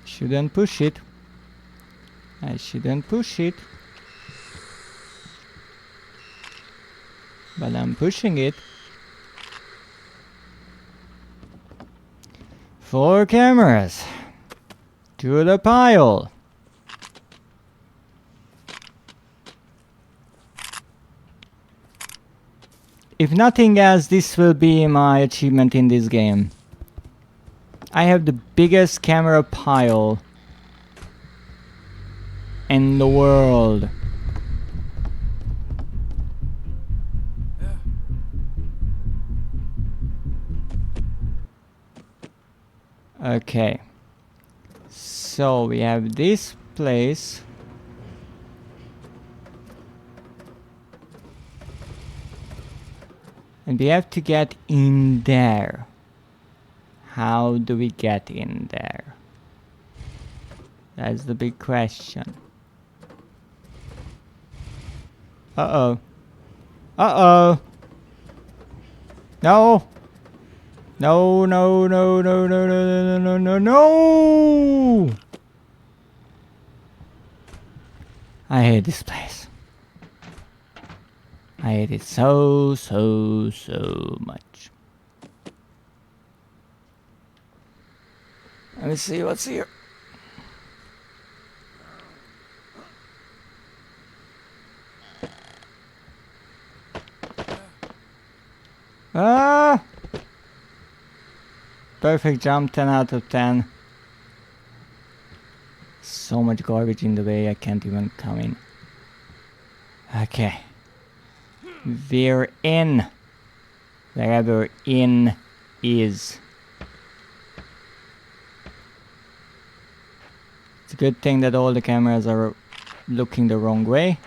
Shouldn't push it. I shouldn't push it. But I'm pushing it. 4 cameras. To the pile. If nothing else, this will be my achievement in this game. I have the biggest camera pile in the world. Okay. So we have this place. And we have to get in there. How do we get in there? That's the big question. Uh-oh. Uh-oh. No. No, no, no, no, no, no, no, no, no, no. I hate this place. I hate it so, so, so much. Let me see what's here. Ah! Perfect jump, 10 out of 10. So much garbage in the way, I can't even come in. Okay. We're in. Wherever in is. It's a good thing that all the cameras are looking the wrong way.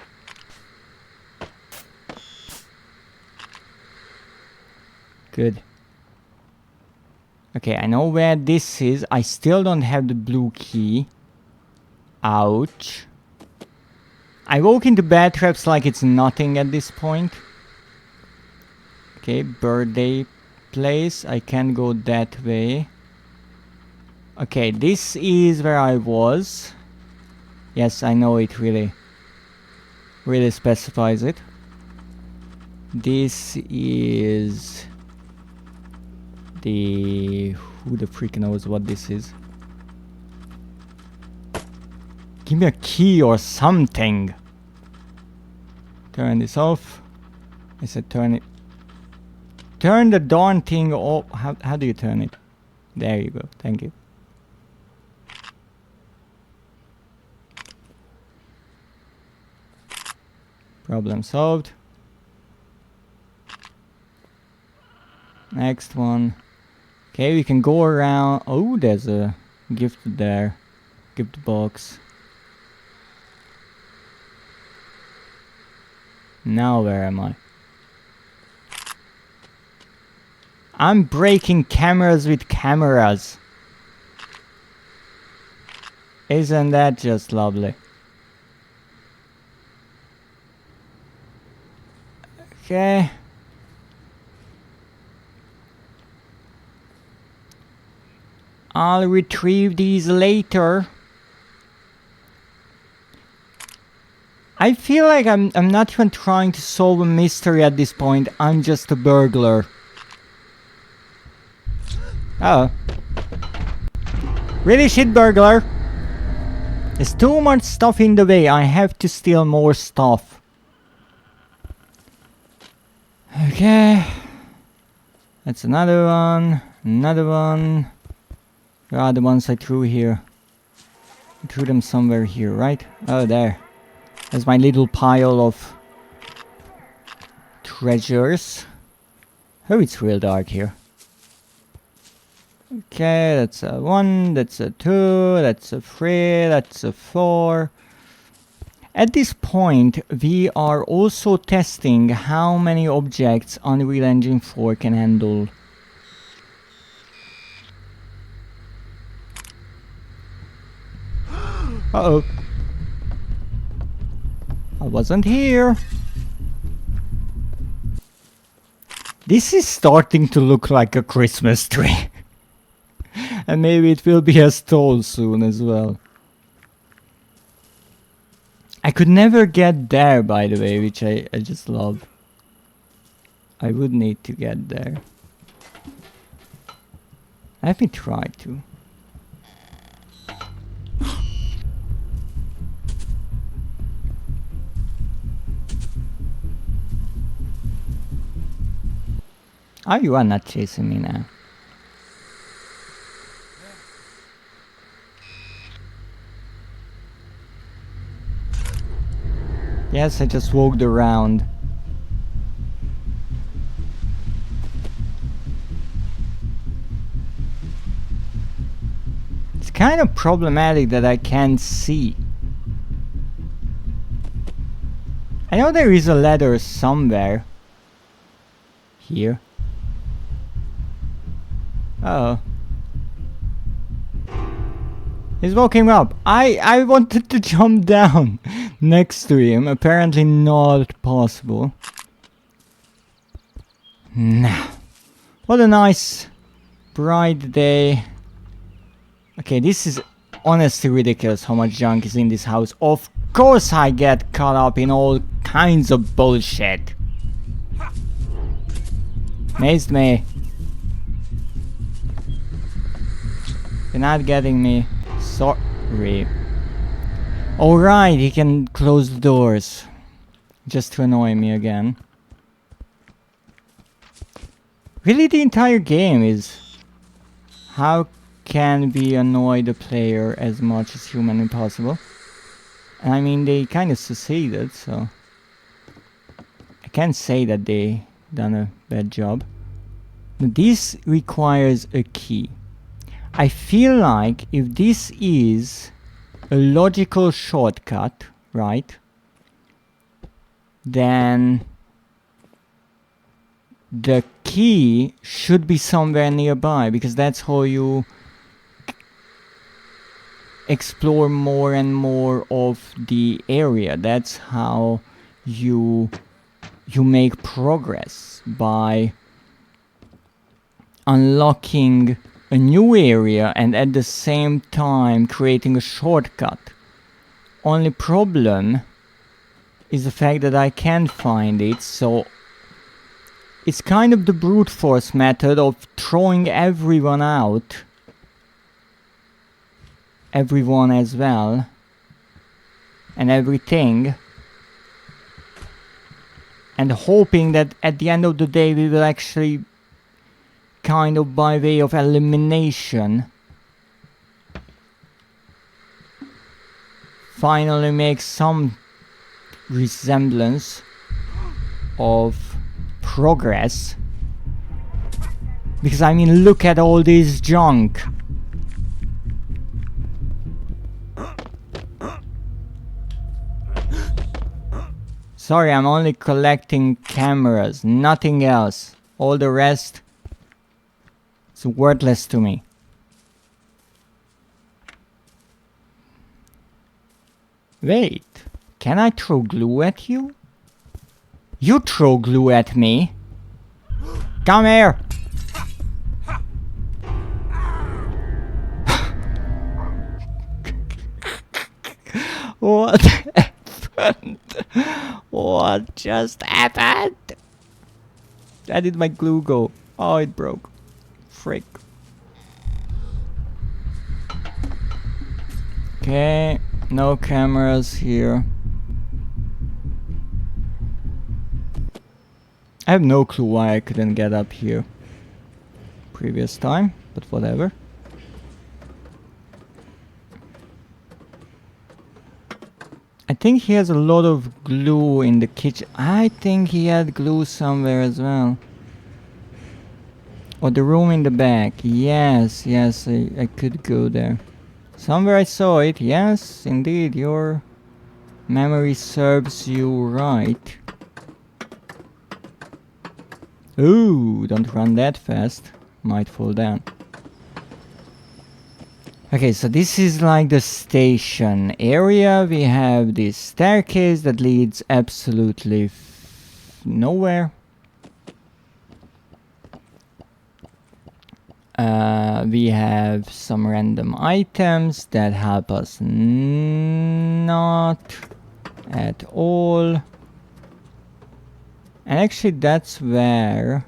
Good. Okay, I know where this is. I still don't have the blue key. Ouch. I walk into bad traps like it's nothing at this point. Okay, birthday place. I can't go that way. Okay, this is where I was. Yes, I know it really specifies it. This is the... who the freak knows what this is? Give me a key or something. Turn this off. I said turn it. Turn the darn thing off. How do you turn it? There you go. Thank you. Problem solved. Next one. Okay, we can go around. Oh, there's a gift there. Gift box. Now where am I? I'm breaking cameras with cameras. Isn't that just lovely? Okay. I'll retrieve these later. I feel like I'm not even trying to solve a mystery at this point. I'm just a burglar. Oh. Really shit burglar. There's too much stuff in the way. I have to steal more stuff. Okay. That's another one. Another one. Where are the ones I threw here? I threw them somewhere here, right? Oh, there. There's my little pile of treasures. Oh, it's real dark here. Okay, that's a 1, that's a 2, that's a 3, that's a 4. At this point, we are also testing how many objects Unreal Engine 4 can handle. Uh-oh. I wasn't here. This is starting to look like a Christmas tree. And maybe it will be a stall soon as well. I could never get there, by the way, which I just love. I would need to get there. Let me try to. Oh, you are not chasing me now. Yes, I just walked around. It's kind of problematic that I can't see. I know there is a ladder somewhere. Here. Uh-oh. He's walking up. I wanted to jump down next to him. Apparently not possible. Nah. What a nice bright day. Okay, this is honestly ridiculous how much junk is in this house. Of course I get caught up in all kinds of bullshit. Mazed me. You're not getting me. Sorry. Alright, he can close the doors. Just to annoy me again. Really, the entire game is... how can we annoy the player as much as humanly possible? And I mean, they kind of succeeded, so... can't say that they done a bad job. This requires a key. I feel like if this is a logical shortcut, right, then the key should be somewhere nearby, because that's how you explore more and more of the area. That's how you make progress, by unlocking a new area and at the same time creating a shortcut. Only problem is the fact that I can't find it, so it's kind of the brute force method of throwing everyone out. Everyone as well. And everything. And hoping that at the end of the day we will actually, kind of by way of elimination, finally make some resemblance of progress. Because I mean, look at all this junk. Sorry, I'm only collecting cameras, nothing else. All the rest is worthless to me. Wait, can I throw glue at you? You throw glue at me. Come here! What happened? What just happened? Where did my glue go? Oh, it broke. Frick. Okay, no cameras here. I have no clue why I couldn't get up here previous time, but whatever. I think he has a lot of glue in the kitchen. I think he had glue somewhere as well. Or the room in the back. Yes, yes, I could go there. Somewhere I saw it. Yes, indeed, your memory serves you right. Ooh, don't run that fast. Might fall down. Okay, so this is like the station area. We have this staircase that leads absolutely nowhere. We have some random items that help us not at all. And actually that's where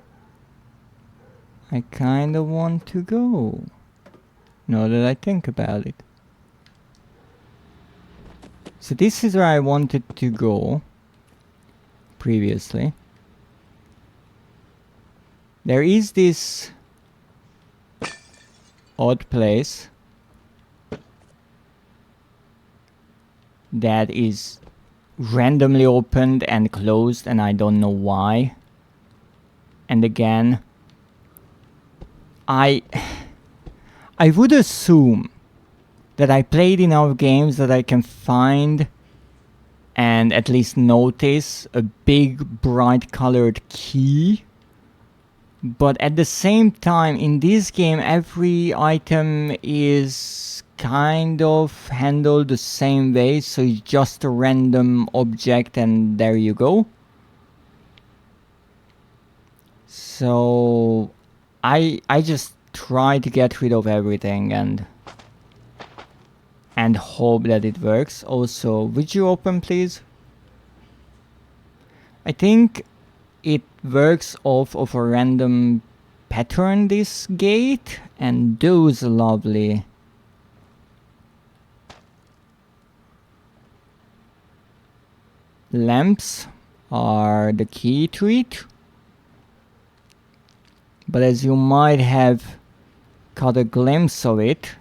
I kind of want to go. Now that I think about it. So this is where I wanted to go previously. There is this odd place that is randomly opened and closed, and I don't know why. And again, I would assume that I played enough games that I can find and at least notice a big bright colored key. But at the same time, in this game, every item is kind of handled the same way, so it's just a random object and there you go. So I just try to get rid of everything and hope that it works. Also, would you open please? I think it works off of a random pattern, this gate, and those lovely lamps are the key to it. But as you might have caught a glimpse of it,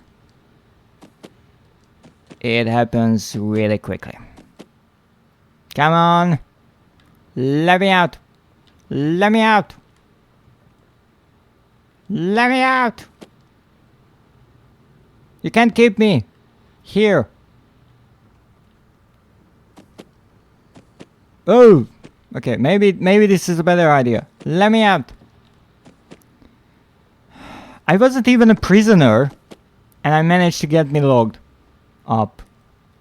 it happens really quickly. Come on! Let me out! Let me out! Let me out! You can't keep me here. Oh! Okay, maybe this is a better idea. Let me out! I wasn't even a prisoner, and I managed to get me logged up.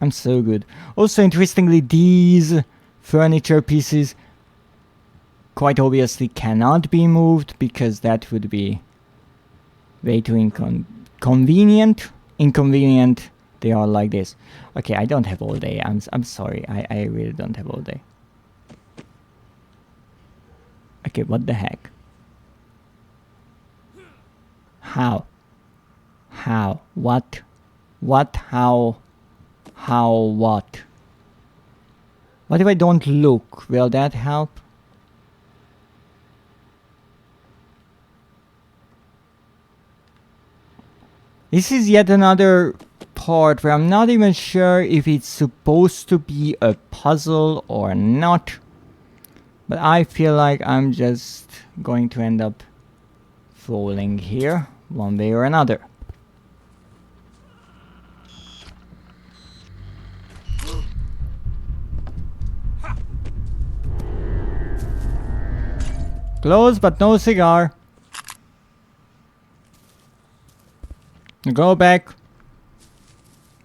I'm so good. Also, interestingly, these furniture pieces quite obviously cannot be moved because that would be way too inconvenient. They are like this. Okay, I don't have all day. I'm sorry. I really don't have all day. Okay, what the heck? How? How? What? What? How? How? What? What if I don't look? Will that help? This is yet another part where I'm not even sure if it's supposed to be a puzzle or not. But I feel like I'm just going to end up falling here one way or another. Close but no cigar. Go back.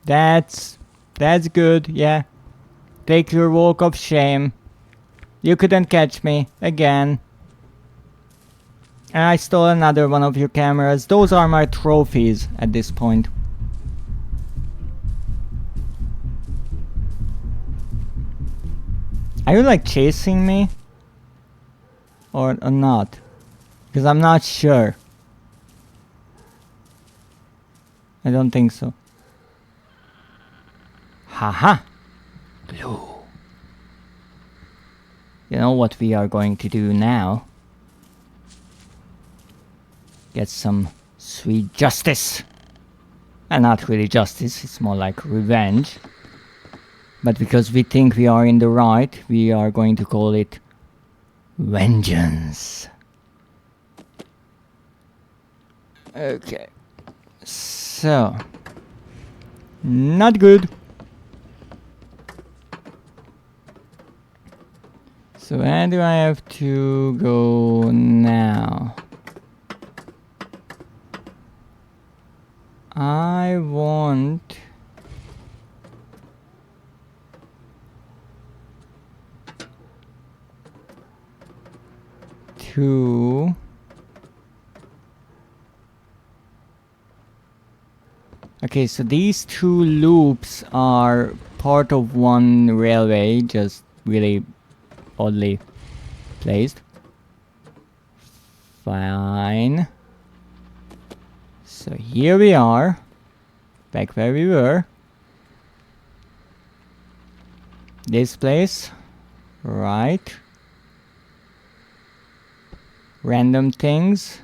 That's good, yeah. Take your walk of shame. You couldn't catch me again. And I stole another one of your cameras. Those are my trophies at this point. Are you like chasing me? Or not? Because I'm not sure. I don't think so. Haha! Glue. You know what we are going to do now? Get some sweet justice. And not really justice, it's more like revenge. But because we think we are in the right, we are going to call it vengeance. Okay. So. Not good. So where do I have to go now? I want to okay, so these two loops are part of one railway, just really oddly placed. Fine. So here we are, back where we were. This place, right. Random things.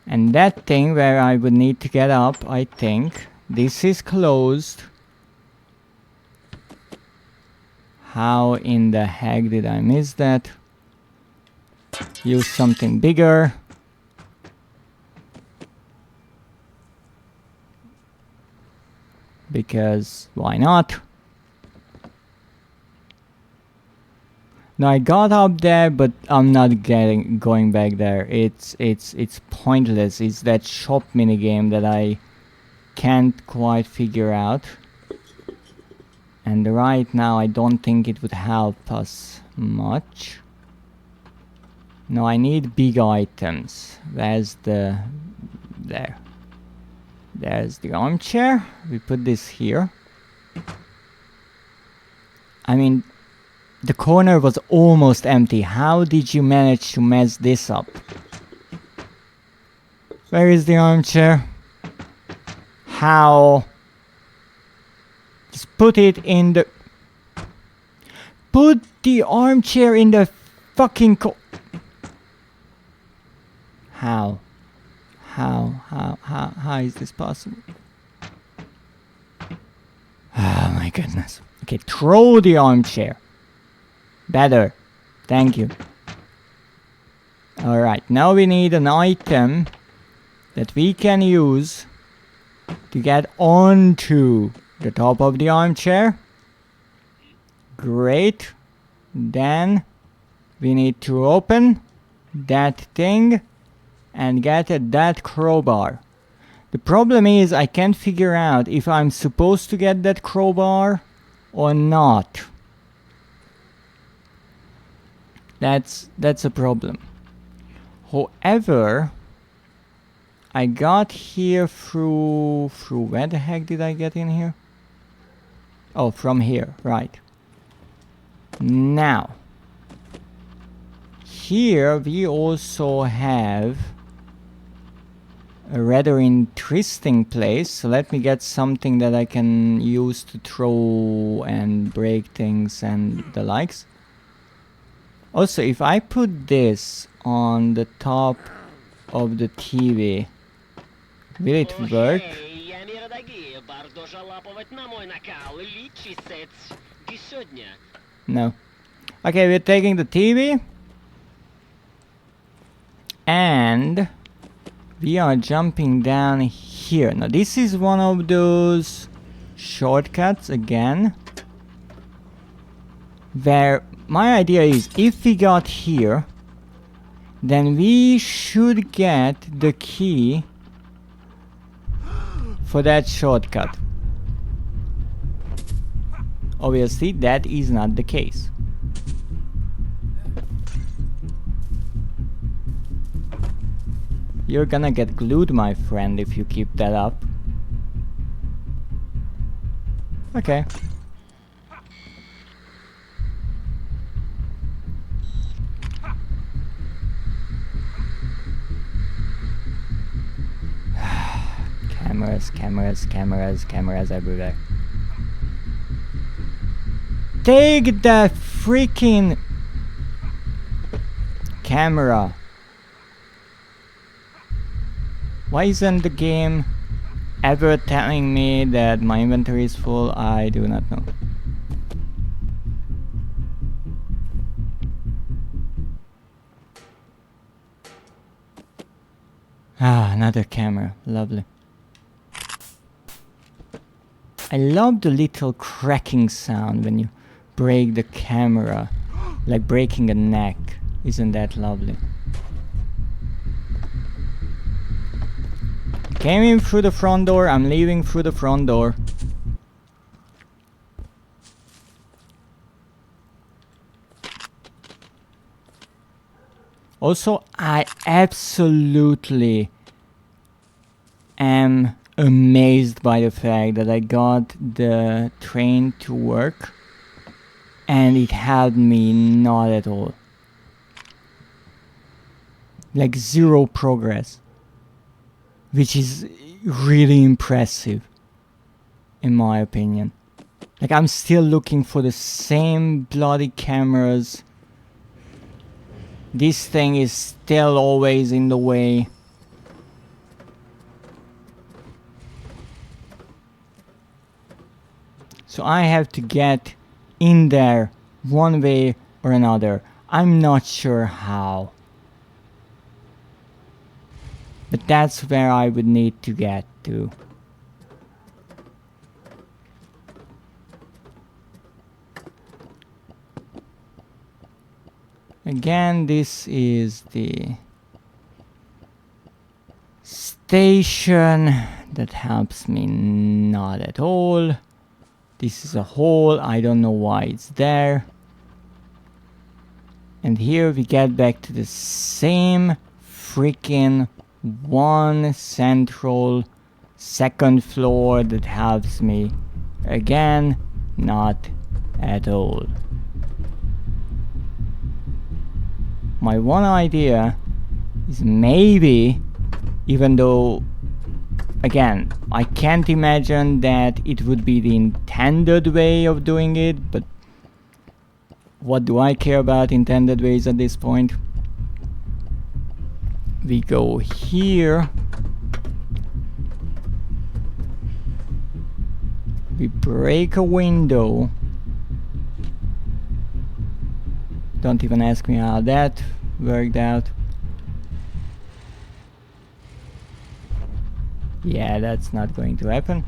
And that thing where I would need to get up, I think. This is closed. How in the heck did I miss that? Use something bigger. Because why not? No, I got up there, but I'm not going back there. It's pointless. It's that shop minigame that I can't quite figure out. And right now I don't think it would help us much. No, I need big items. Where's the... there. There's the armchair. We put this here. I mean, the corner was almost empty. How did you manage to mess this up? Where is the armchair? How? Just put it in the... Put the armchair in the fucking How? How is this possible? Oh my goodness. Okay, throw the armchair. Better. Thank you. Alright, now we need an item that we can use to get onto the top of the armchair. Great. Then we need to open that thing and get at that crowbar. The problem is I can't figure out if I'm supposed to get that crowbar or not. That's a problem. However, I got here through where the heck did I get in here? Oh, from here, right. Now, here we also have a rather interesting place. So let me get something that I can use to throw and break things and the likes. Also, if I put this on the top of the TV, will it work? No. Okay, we're taking the TV and we are jumping down here. Now this is one of those shortcuts again, where my idea is if we got here, then we should get the key for that shortcut. Obviously that is not the case. You're gonna get glued, my friend, if you keep that up. Okay. Cameras everywhere. Take the freaking camera. Why isn't the game ever telling me that my inventory is full? I do not know. Ah, another camera. Lovely. I love the little cracking sound when you break the camera, like breaking a neck. Isn't that lovely? Came in through the front door, I'm leaving through the front door. Also, I absolutely am amazed by the fact that I got the train to work and it helped me not at all. Like zero progress. Which is really impressive, in my opinion. Like, I'm still looking for the same bloody cameras. This thing is still always in the way. So I have to get in there one way or another. I'm not sure how. But that's where I would need to get to. Again, this is the station that helps me not at all. This is a hole, I don't know why it's there. And here we get back to the same freaking one central second floor that helps me. Again, not at all. My one idea is maybe, even though, again, I can't imagine that it would be the intended way of doing it, but what do I care about intended ways at this point? We go here. We break a window. Don't even ask me how that worked out. Yeah, that's not going to happen.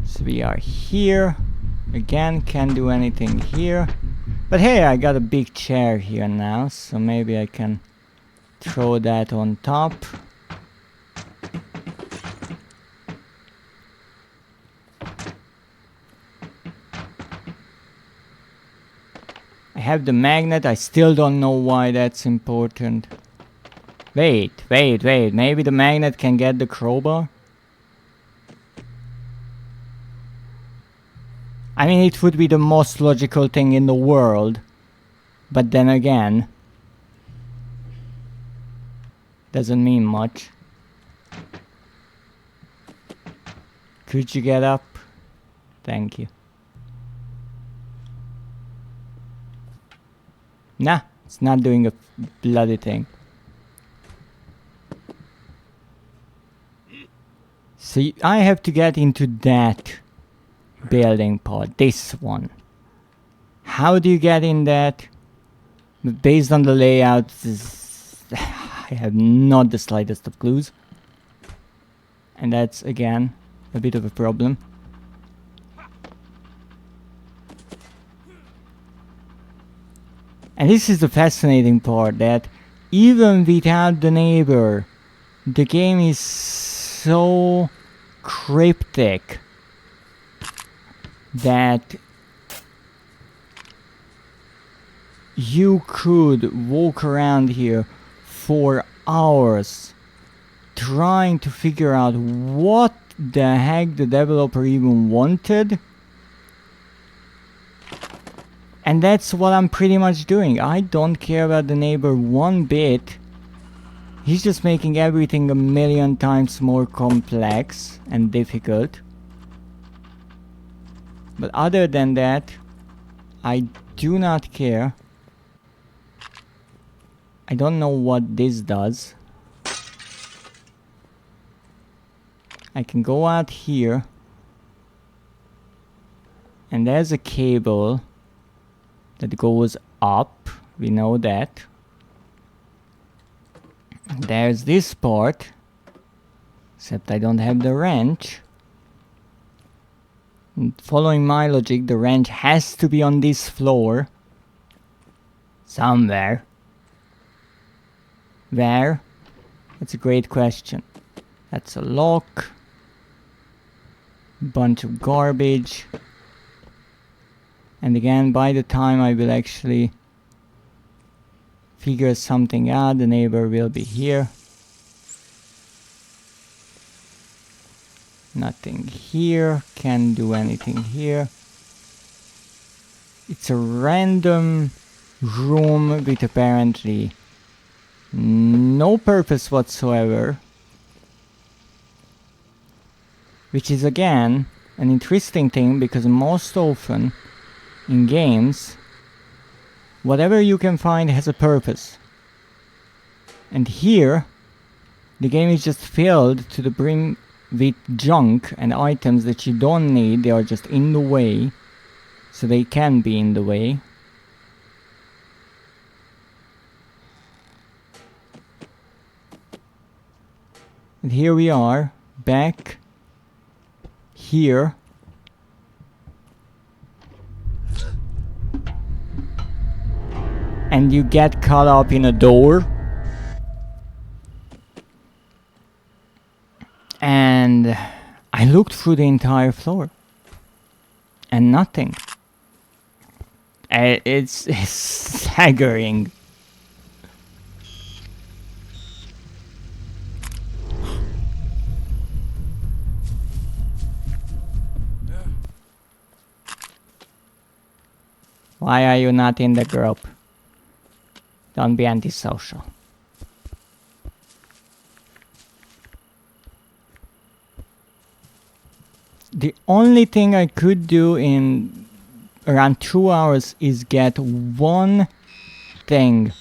So we are here. Again, can't do anything here. But hey, I got a big chair here now, so maybe I can throw that on top. I have the magnet, I still don't know why that's important. Wait, maybe the magnet can get the crowbar? I mean, it would be the most logical thing in the world. But then again, doesn't mean much. Could you get up? Thank you. Nah, it's not doing a bloody thing. So I have to get into that building pod, this one. How do you get in that? Based on the layout, I have not the slightest of clues. And that's again a bit of a problem. And this is the fascinating part, that even without the neighbor, the game is so cryptic that you could walk around here for hours trying to figure out what the heck the developer even wanted. And that's what I'm pretty much doing. I don't care about the neighbor one bit. He's just making everything a million times more complex and difficult. But other than that, I do not care. I don't know what this does. I can go out here. And there's a cable that goes up. We know that. There's this part. Except I don't have the wrench. And following my logic, the wrench has to be on this floor. Somewhere. Where? That's a great question. That's a lock. Bunch of garbage. And again, by the time I will actually figure something out, the neighbor will be here. Nothing here. Can't do anything here. It's a random room with apparently no purpose whatsoever. Which is again an interesting thing, because most often in games, whatever you can find has a purpose. And here, the game is just filled to the brim with junk and items that you don't need. They are just in the way, so they can be in the way. And here we are, back here. And you get caught up in a door. And I looked through the entire floor. And nothing. It's staggering. Why are you not in the group? Don't be antisocial. The only thing I could do in around 2 hours is get one thing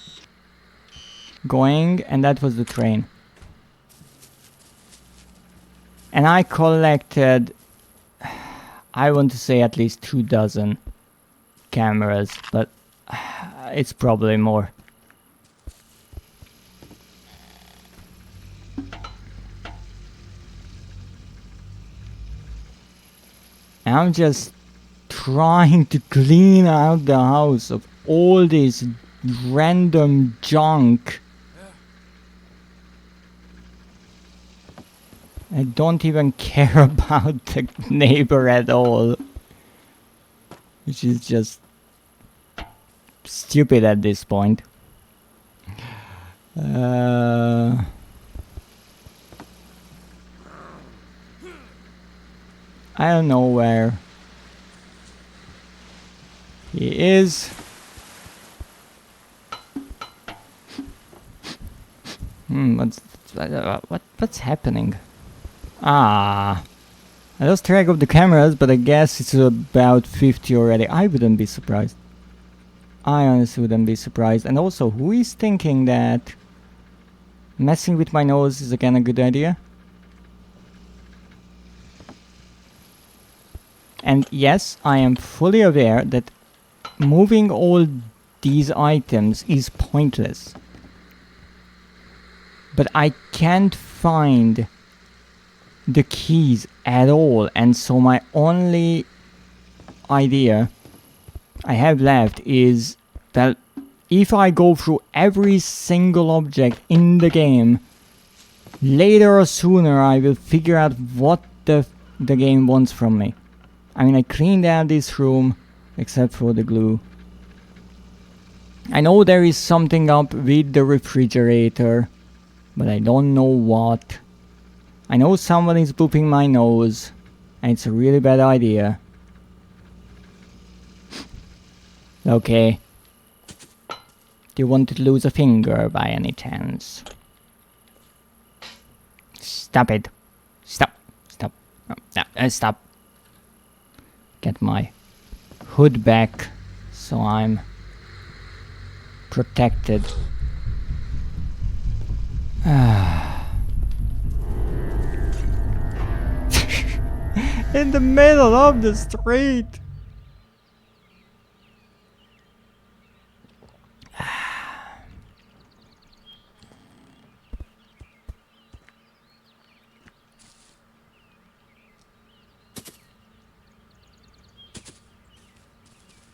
going, and that was the train. And I collected, I want to say at least 24 cameras, but it's probably more. I'm just trying to clean out the house of all this random junk. I don't even care about the neighbor at all, which is just stupid at this point. I don't know where he is. What's happening? Ah, I lost track of the cameras, but I guess it's about 50 already. I wouldn't be surprised. I honestly wouldn't be surprised. And also, who is thinking that messing with my nose is again a good idea? And yes, I am fully aware that moving all these items is pointless. But I can't find the keys at all, and so my only idea I have left is that if I go through every single object in the game, later or sooner I will figure out what the game wants from me. I mean, I cleaned out this room, except for the glue. I know there is something up with the refrigerator, but I don't know what. I know someone is booping my nose, and it's a really bad idea. Okay. Do you want to lose a finger by any chance? Stop it. Stop. Stop. Stop. Get my hood back so I'm protected. In the middle of the street.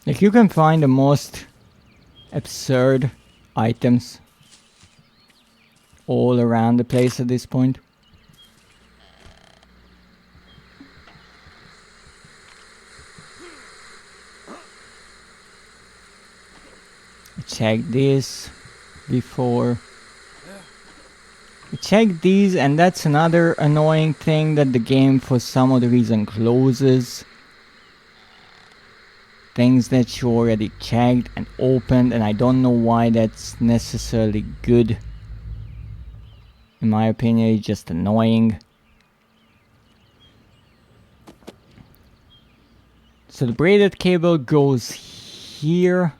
Like, you can find the most absurd items all around the place at this point. I checked this before. I checked these, and that's another annoying thing, that the game for some other reason closes things that you already checked and opened, and I don't know why that's necessarily good. In my opinion, it's just annoying. So the braided cable goes here,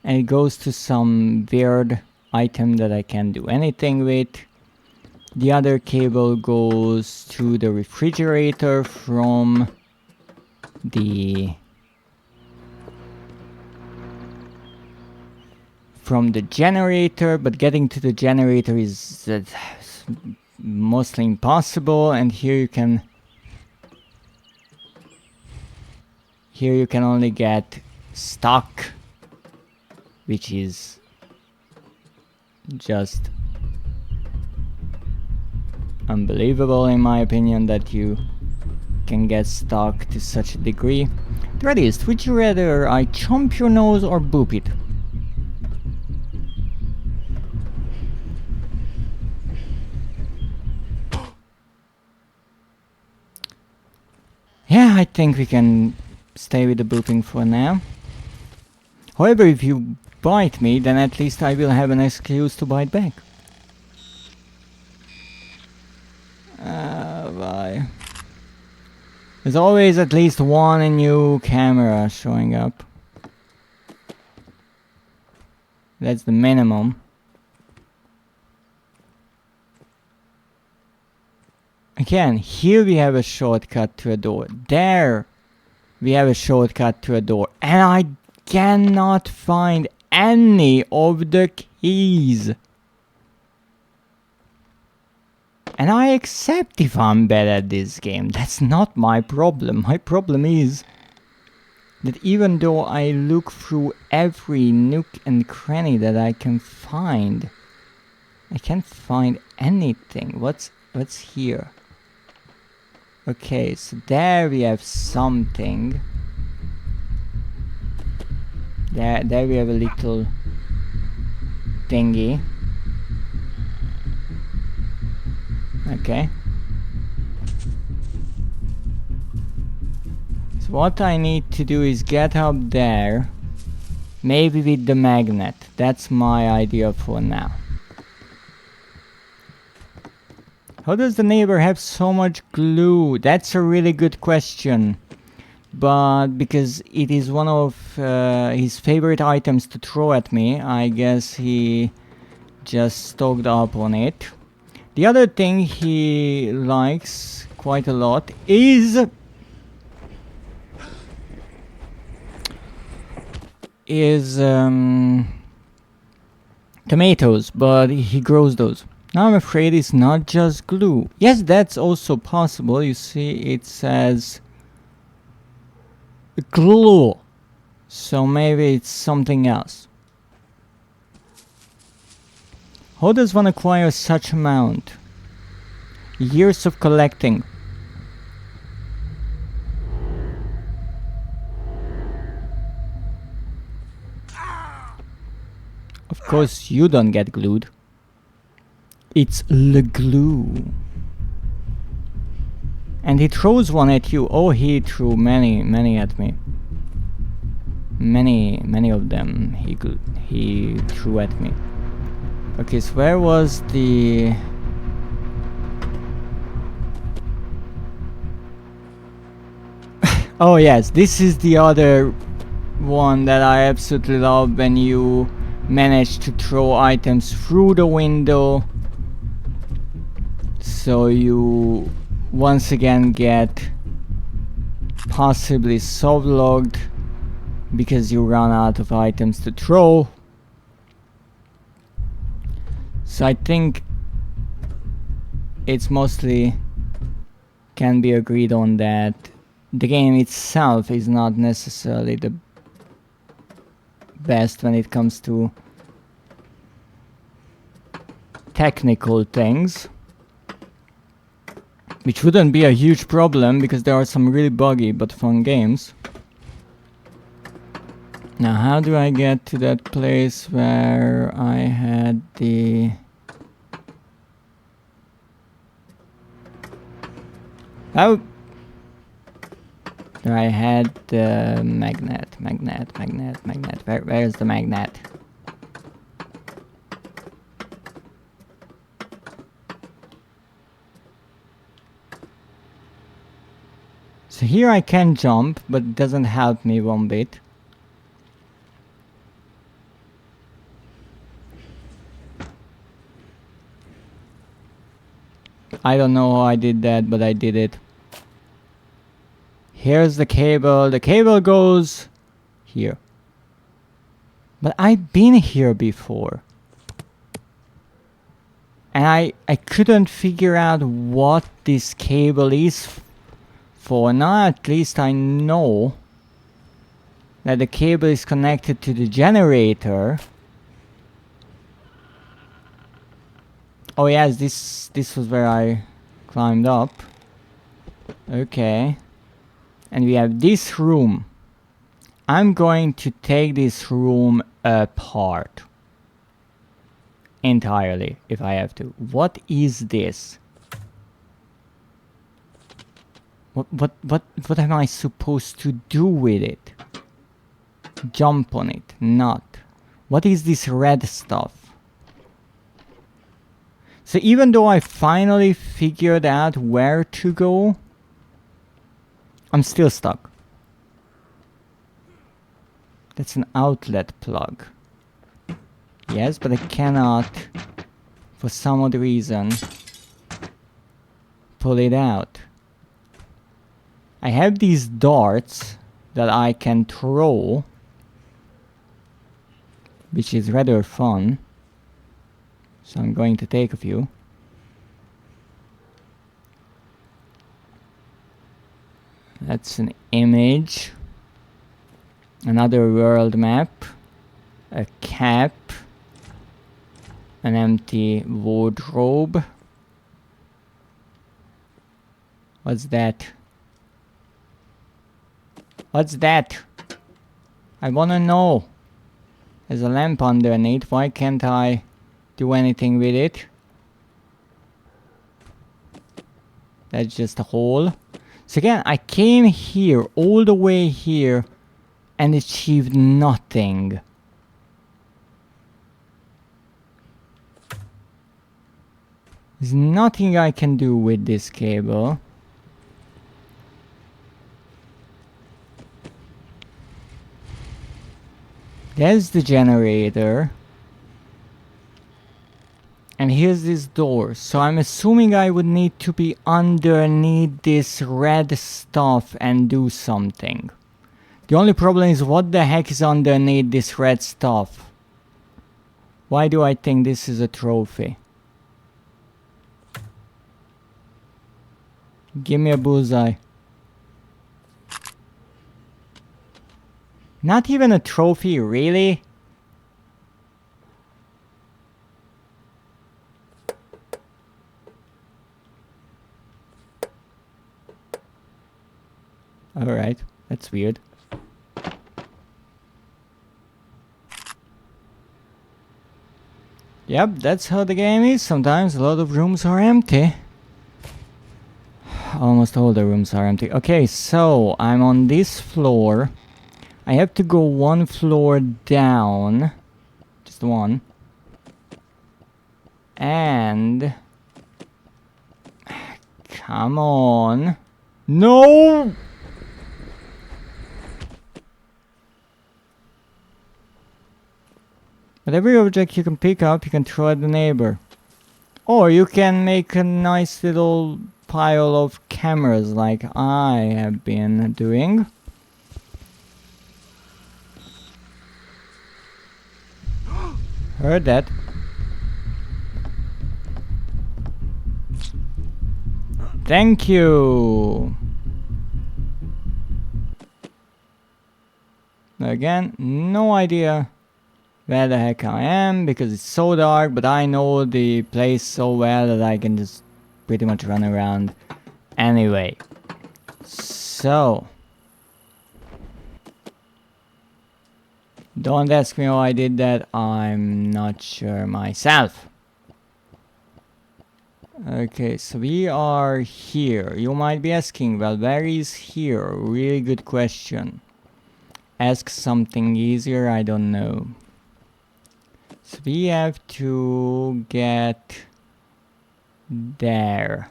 and it goes to some weird item that I can't do anything with. The other cable goes to the refrigerator from the generator, but getting to the generator is mostly impossible. And here you can only get stock, which is just unbelievable in my opinion, that you can get stock to such a degree. Dreadist, would you rather I chomp your nose or boop it? Yeah, I think we can stay with the booping for now. However, if you bite me, then at least I will have an excuse to bite back. Bye. There's always at least one new camera showing up. That's the minimum. Again, here we have a shortcut to a door. There we have a shortcut to a door. And I cannot find any of the keys. And I accept if I'm bad at this game. That's not my problem. My problem is that even though I look through every nook and cranny that I can find, I can't find anything. What's here? Okay, so there we have something. There we have a little thingy. Okay. So what I need to do is get up there, maybe with the magnet. That's my idea for now. How does the neighbor have so much glue? That's a really good question. But because it is one of his favorite items to throw at me, I guess he just stocked up on it. The other thing he likes quite a lot is tomatoes, but he grows those. Now I'm afraid it's not just glue. Yes, that's also possible. You see, it says glue. So maybe it's something else. How does one acquire such amount? Years of collecting. Of course you don't get glued. It's the glue. And he throws one at you. Oh, he threw many at me. Many of them he threw at me. Okay, so where was the... Oh yes, this is the other one that I absolutely love, when you manage to throw items through the window. So you once again get possibly soft-logged because you run out of items to throw. So I think it's mostly can be agreed on that the game itself is not necessarily the best when it comes to technical things, which wouldn't be a huge problem because there are some really buggy but fun games. Now how do I get to that place where I had the... Oh! There I had the magnet. Where's the magnet? So here I can jump, but it doesn't help me one bit. I don't know how I did that, but I did it. Here's the cable. The cable goes here. But I've been here before. And I couldn't figure out what this cable is for. Now at least I know that the cable is connected to the generator. Oh yes, this was where I climbed up. Okay. And we have this room. I'm going to take this room apart. Entirely, if I have to. What is this? What am I supposed to do with it? Jump on it? Not. What is this red stuff? So even though I finally figured out where to go, I'm still stuck. That's an outlet plug. Yes, but I cannot, for some odd reason, pull it out. I have these darts that I can throw, which is rather fun. So I'm going to take a few. That's an image. Another world map. A cap. An empty wardrobe. What's that? What's that? I wanna know. There's a lamp underneath. Why can't I do anything with it? That's just a hole. So again, I came here, all the way here, and achieved nothing. There's nothing I can do with this cable. There's the generator. And here's this door. So I'm assuming I would need to be underneath this red stuff and do something. The only problem is, what the heck is underneath this red stuff? Why do I think this is a trophy? Give me a bullseye. Not even a trophy, really? Alright, that's weird. Yep, that's how the game is. Sometimes a lot of rooms are empty. Almost all the rooms are empty. Okay, so I'm on this floor. I have to go one floor down. Just one. And... come on. No! But every object you can pick up, you can throw at the neighbor. Or you can make a nice little pile of cameras like I have been doing. Heard that. Thank you. Again, no idea where the heck I am because it's so dark, but I know the place so well that I can just pretty much run around anyway. So, don't ask me how I did that. I'm not sure myself. Okay, so we are here. You might be asking, well, where is here? Really good question. Ask something easier, I don't know. So we have to get there.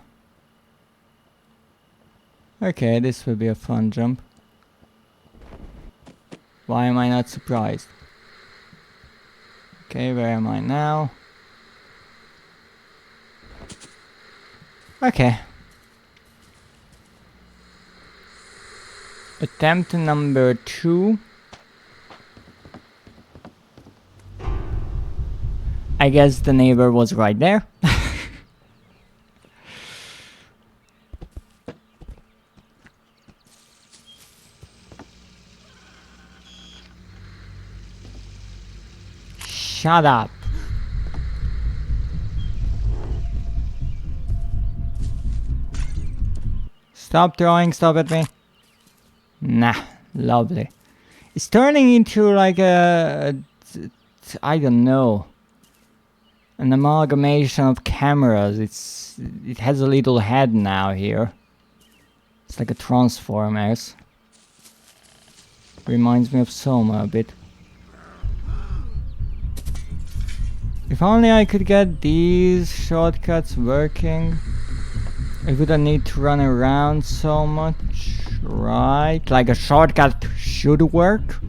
Okay, this will be a fun jump. Why am I not surprised? Okay, where am I now? Okay. Attempt number 2. I guess the neighbor was right there. Shut up. Stop throwing stuff at me. Nah, lovely. It's turning into like I don't know, an amalgamation of cameras. It has a little head now here. It's like a Transformers. Reminds me of Soma a bit. If only I could get these shortcuts working. I wouldn't need to run around so much, right? Like a shortcut should work.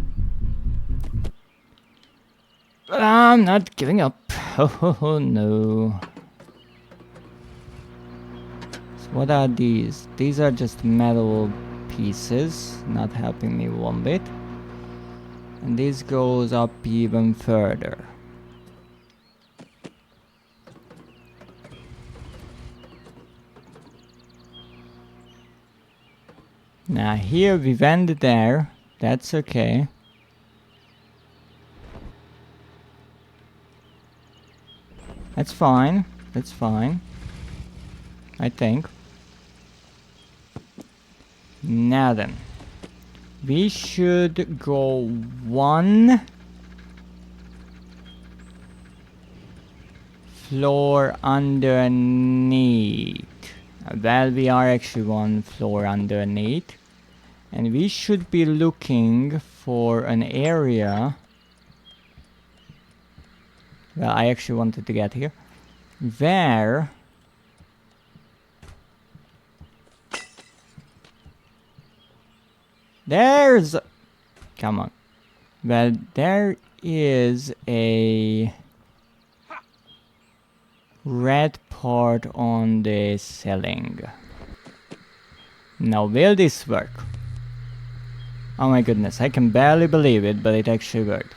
But I'm not giving up. Oh no. So What are these? These are just metal pieces, not helping me one bit. And this goes up even further. Now here we went there, that's okay. That's fine, I think. Now then, we should go one floor underneath. Well, we are actually one floor underneath. And we should be looking for an area. Well, I actually wanted to get here. Where there's... Come on. Well, there is a red part on the ceiling. Now, will this work? Oh my goodness, I can barely believe it, but it actually worked.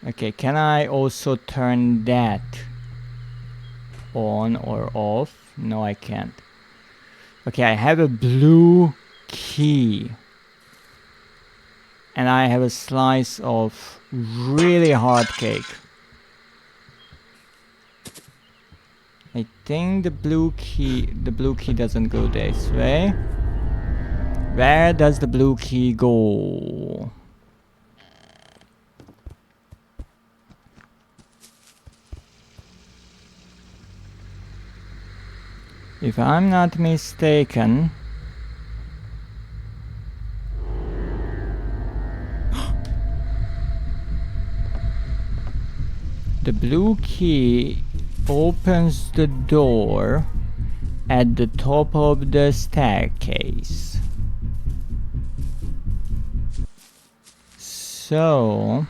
Okay, can I also turn that on or off? No, I can't. Okay, I have a blue key. And I have a slice of really hard cake. I think the blue key doesn't go this way. Where does the blue key go? If I'm not mistaken, the blue key opens the door at the top of the staircase. So,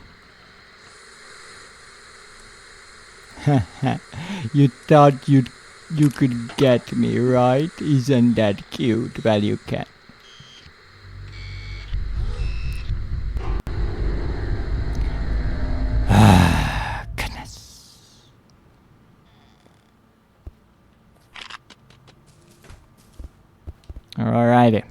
you thought you could get me, right? Isn't that cute? Well, you can. Goodness. Alrighty.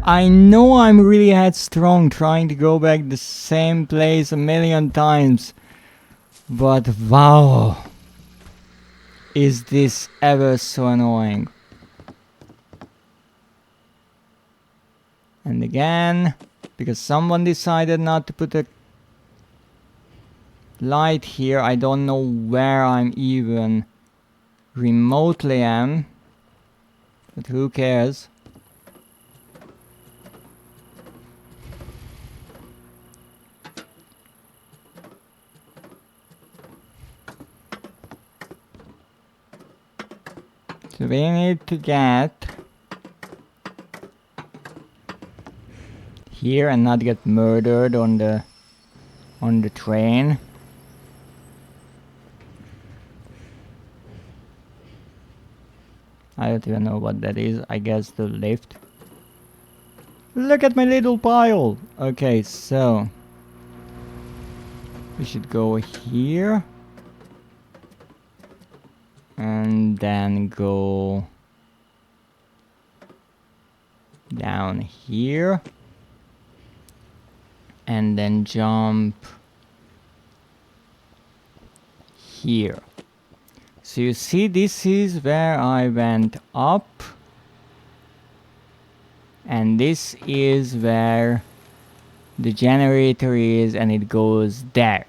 I know I'm really headstrong trying to go back the same place a million times, but wow, is this ever so annoying. And again, because someone decided not to put a light here, I don't know where I'm even remotely am, but who cares. So we need to get here and not get murdered on the train. I don't even know what that is. I guess the lift. Look at my little pile. Okay, so we should go here. And then go down here. And then jump here. So you see, this is where I went up. And this is where the generator is, and it goes there.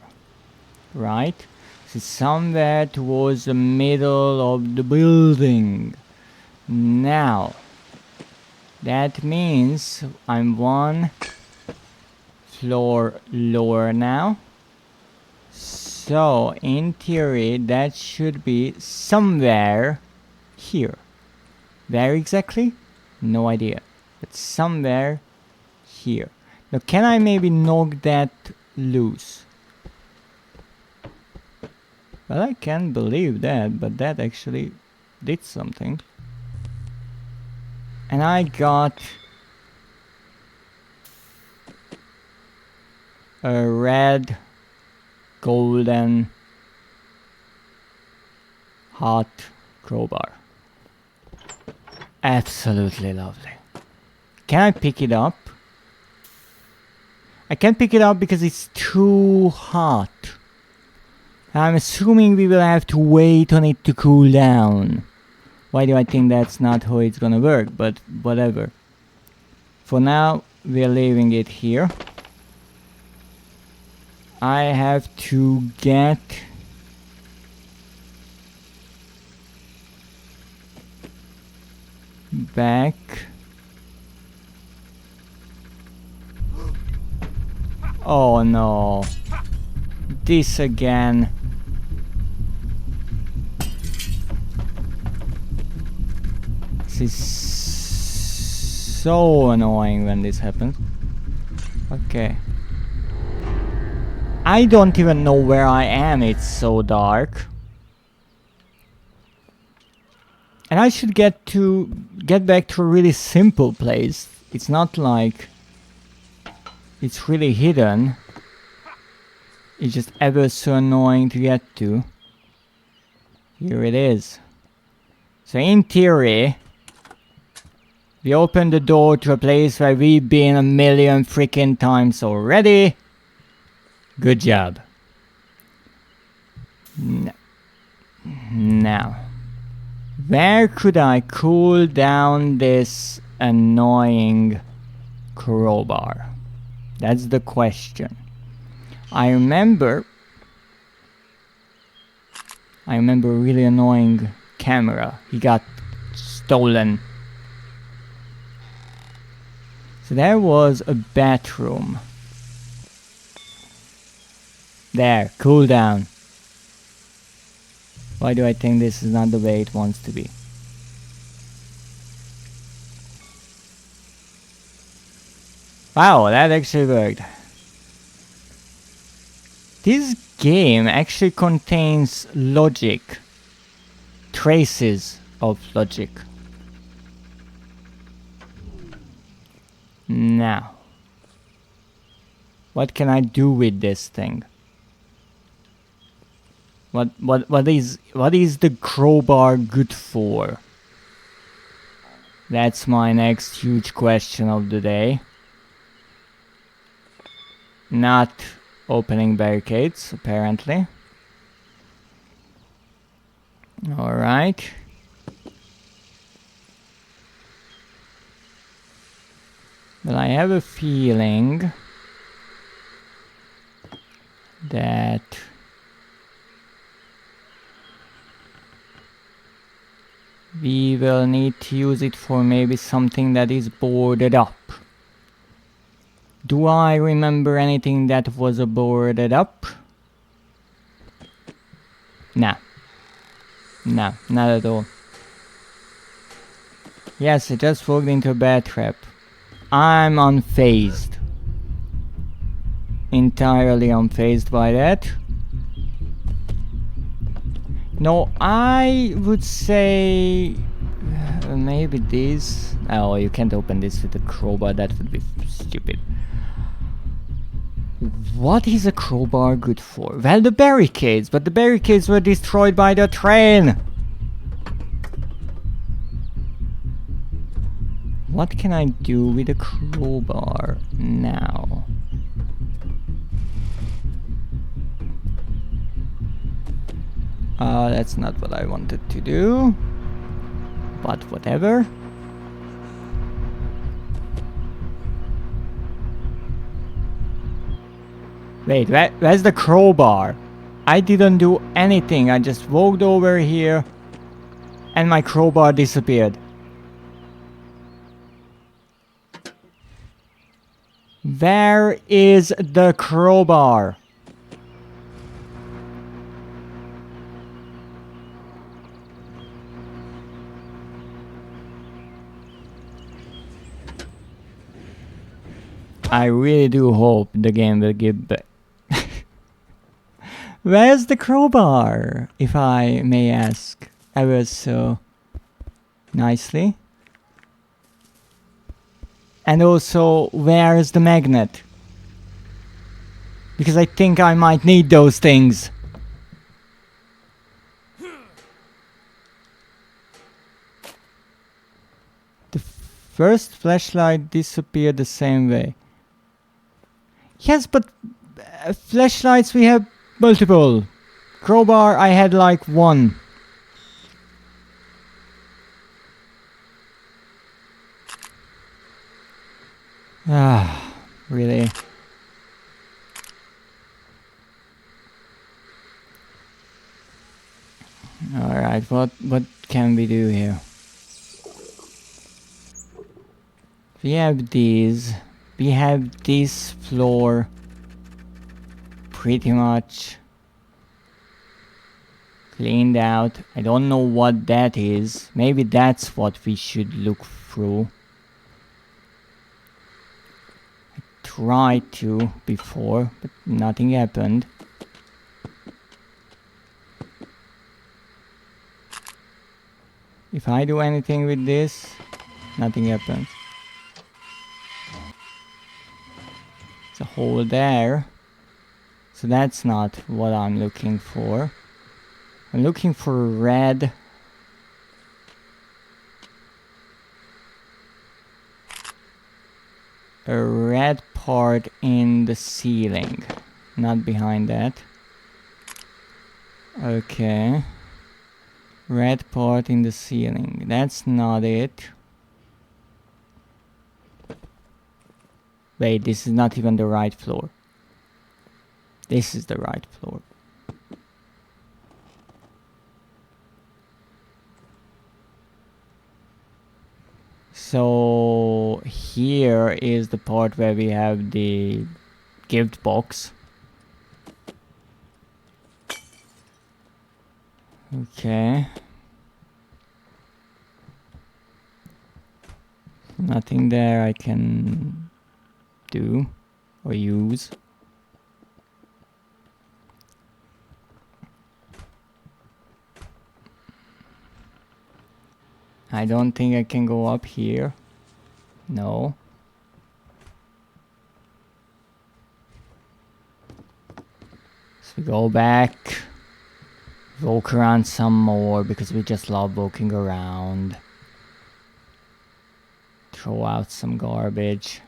Right? So somewhere towards the middle of the building. Now, that means I'm one floor lower now. So, in theory, that should be somewhere here. Where exactly? No idea. It's somewhere here. Now, can I maybe knock that loose? Well, I can't believe that, but that actually did something. And I got a red, golden, hot crowbar. Absolutely lovely. Can I pick it up? I can't pick it up because it's too hot. I'm assuming we will have to wait on it to cool down. Why do I think that's not how it's gonna work? But whatever. For now, we're leaving it here. I have to get back. Oh no. This again. This is so annoying when this happens. Okay. I don't even know where I am, it's so dark. And I should get back to a really simple place. It's not like it's really hidden. It's just ever so annoying to get to. Here it is. So in theory, we open the door to a place where we've been a million freaking times already. Good job. Now, where could I cool down this annoying crowbar? That's the question. I remember a really annoying camera. He got stolen. So there was a bathroom. There, cool down. Why do I think this is not the way it wants to be? Wow, that actually worked. This game actually contains logic. Traces of logic. Now, what can I do with this thing? What is the crowbar good for? That's my next huge question of the day. Not opening barricades, apparently. Alright. But I have a feeling that we will need to use it for maybe something that is boarded up. Do I remember anything that was boarded up? Nah. No, not at all. Yes, I just walked into a bear trap. I'm unfazed. Entirely unfazed by that. No, I would say maybe this. Oh, you can't open this with a crowbar, that would be stupid. What is a crowbar good for? Well, the barricades, but the barricades were destroyed by the train. What can I do with a crowbar now? That's not what I wanted to do. But whatever. Wait, where's the crowbar? I didn't do anything. I just walked over here and my crowbar disappeared. Where is the crowbar? I really do hope the game will give back. Where's the crowbar, if I may ask ever so nicely? And also, where's the magnet? Because I think I might need those things. The first flashlight disappeared the same way. Yes, but flashlights we have multiple. Crowbar I had like one. Ah, really? Alright, what can we do here? We have these. We have this floor pretty much cleaned out. I don't know what that is. Maybe that's what we should look through. I tried to before, but nothing happened. If I do anything with this, nothing happens. There's a hole there. So that's not what I'm looking for. I'm looking for red. A red part in the ceiling. Not behind that. Okay. Red part in the ceiling. That's not it. Wait, this is not even the right floor. This is the right floor. So here is the part where we have the gift box. Okay. Nothing there I can do or use. I don't think I can go up here. No. So we go back. Walk around some more because we just love walking around. Throw out some garbage.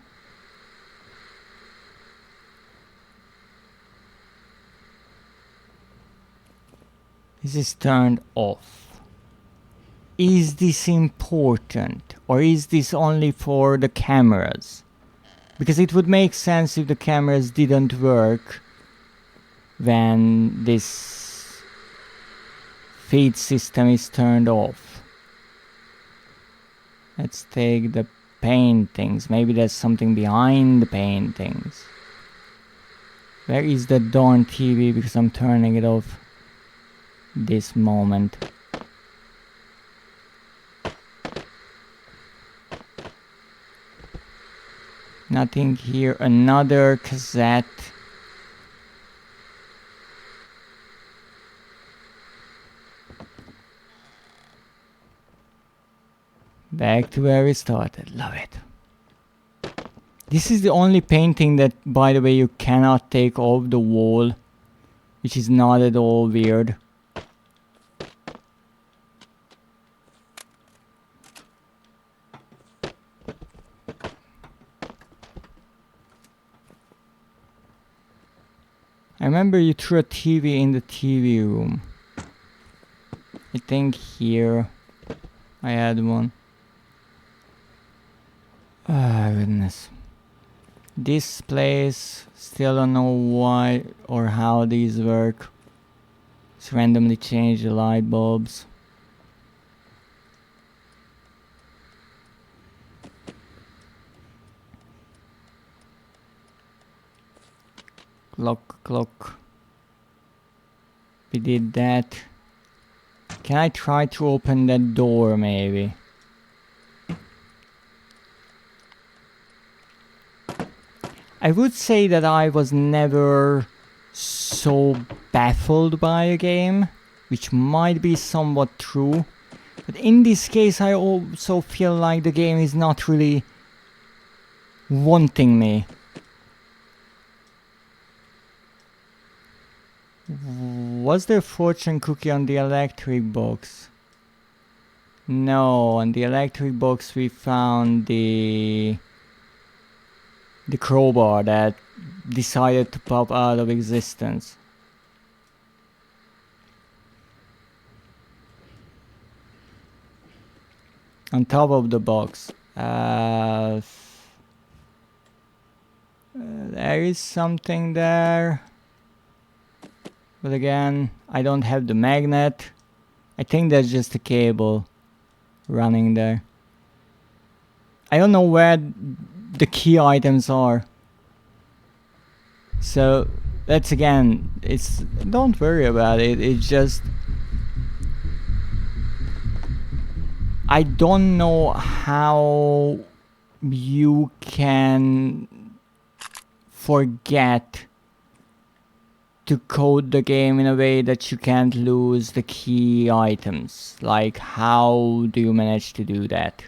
This is turned off. Is this important, or is this only for the cameras? Because it would make sense if the cameras didn't work when this feed system is turned off. Let's take the paintings. Maybe there's something behind the paintings. Where is the darn TV? Because I'm turning it off this moment. Nothing here. Another cassette. Back to where we started. Love it. This is the only painting that, by the way, you cannot take off the wall, which is not at all weird. I remember you threw a TV in the TV room. I think here I had one. Ah, goodness. This place, still don't know why or how these work. Just randomly change the light bulbs. Clock. We did that. Can I try to open that door maybe? I would say that I was never so baffled by a game, which might be somewhat true. But in this case, I also feel like the game is not really wanting me. Was there a fortune cookie on the electric box? No, on the electric box we found the crowbar that decided to pop out of existence. On top of the box. There is something there. But again, I don't have the magnet. I think that's just a cable running there. I don't know where the key items are. So that's again, it's, don't worry about it. It's just, I don't know how you can forget to code the game in a way that you can't lose the key items. Like, how do you manage to do that?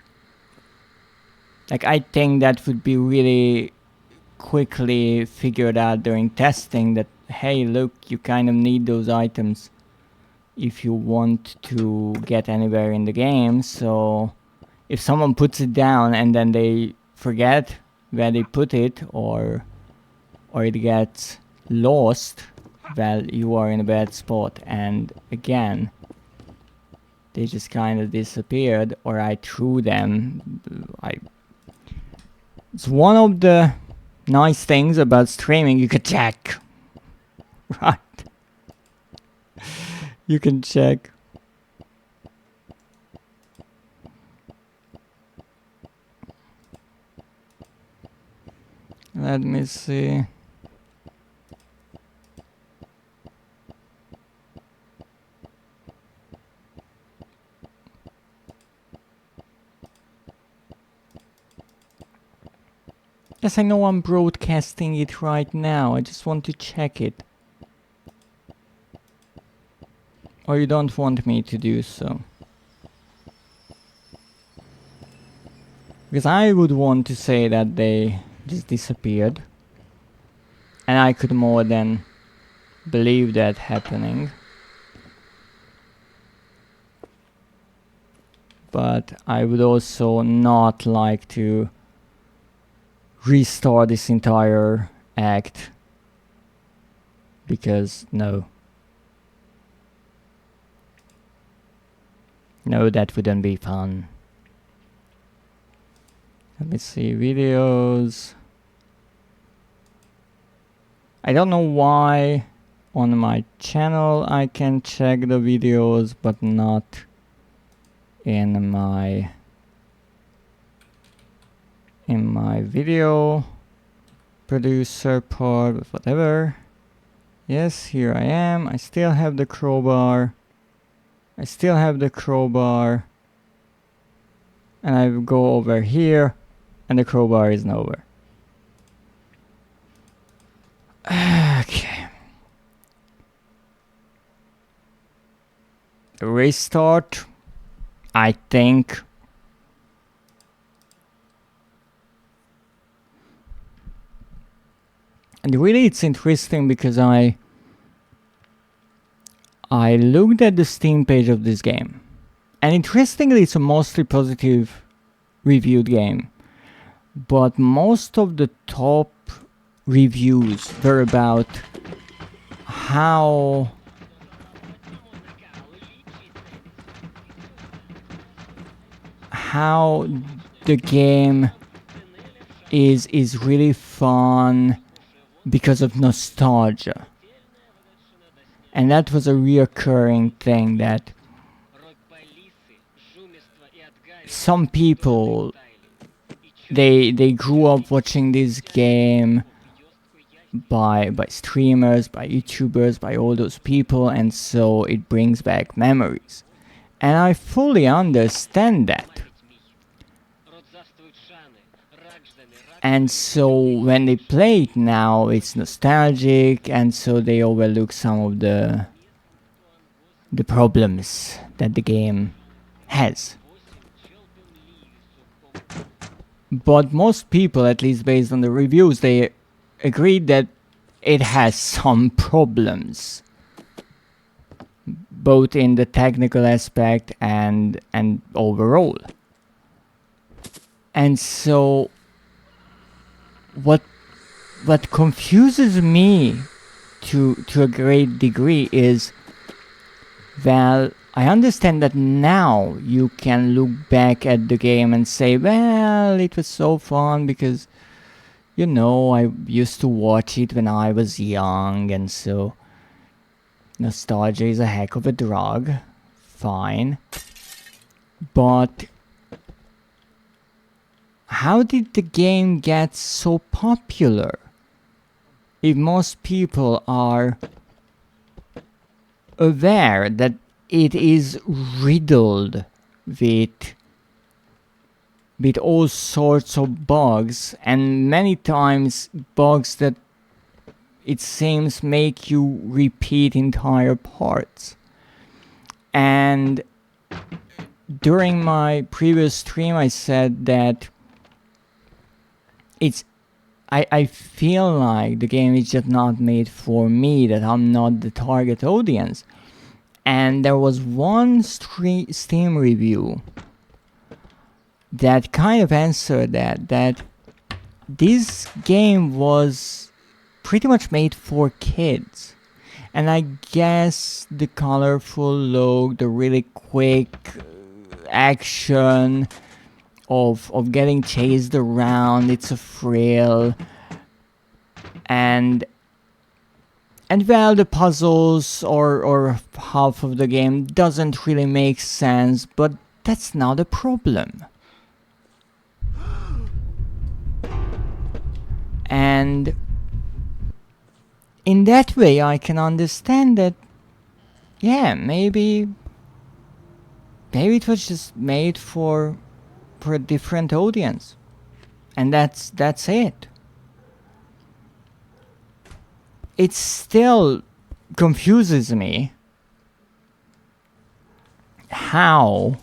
Like, I think that would be really quickly figured out during testing that, hey, look, you kind of need those items if you want to get anywhere in the game. So if someone puts it down and then they forget where they put it, or it gets lost, well, you are in a bad spot. And again, they just kind of disappeared, or I threw them. It's one of the nice things about streaming, you can check. Right. You can check. Let me see. Yes, I know I'm broadcasting it right now. I just want to check it. Or you don't want me to do so? Because I would want to say that they just disappeared. And I could more than believe that happening. But I would also not like to restart this entire act, because no, that wouldn't be fun. Let me see, videos. I don't know why on my channel I can check the videos but not in my video producer part, but whatever. Yes, here I am. I still have the crowbar. And I go over here and the crowbar is nowhere. Okay. Restart, I think. And really it's interesting because I looked at the Steam page of this game. And interestingly, it's a mostly positive reviewed game. But most of the top reviews were about how the game is really fun because of nostalgia. And that was a reoccurring thing, that some people, they grew up watching this game by streamers, by YouTubers, by all those people, and so it brings back memories. And I fully understand that. And so when they play it now, it's nostalgic, and so they overlook some of the problems that the game has. But most people, at least based on the reviews, they agree that it has some problems, both in the technical aspect and overall. And so what confuses me to a great degree is, well, I understand that now you can look back at the game and say, well, it was so fun because, you know, I used to watch it when I was young, and so nostalgia is a heck of a drug. Fine. But how did the game get so popular if most people are aware that it is riddled with all sorts of bugs, and many times bugs that it seems make you repeat entire parts? And during my previous stream I said that I feel like the game is just not made for me, that I'm not the target audience. And there was one Steam review that kind of answered that this game was pretty much made for kids. And I guess the colorful look, the really quick action of getting chased around, it's a thrill, and well, the puzzles or half of the game doesn't really make sense, but that's not a problem. And in that way I can understand that, yeah, maybe it was just made for a different audience, and that's it. It still confuses me how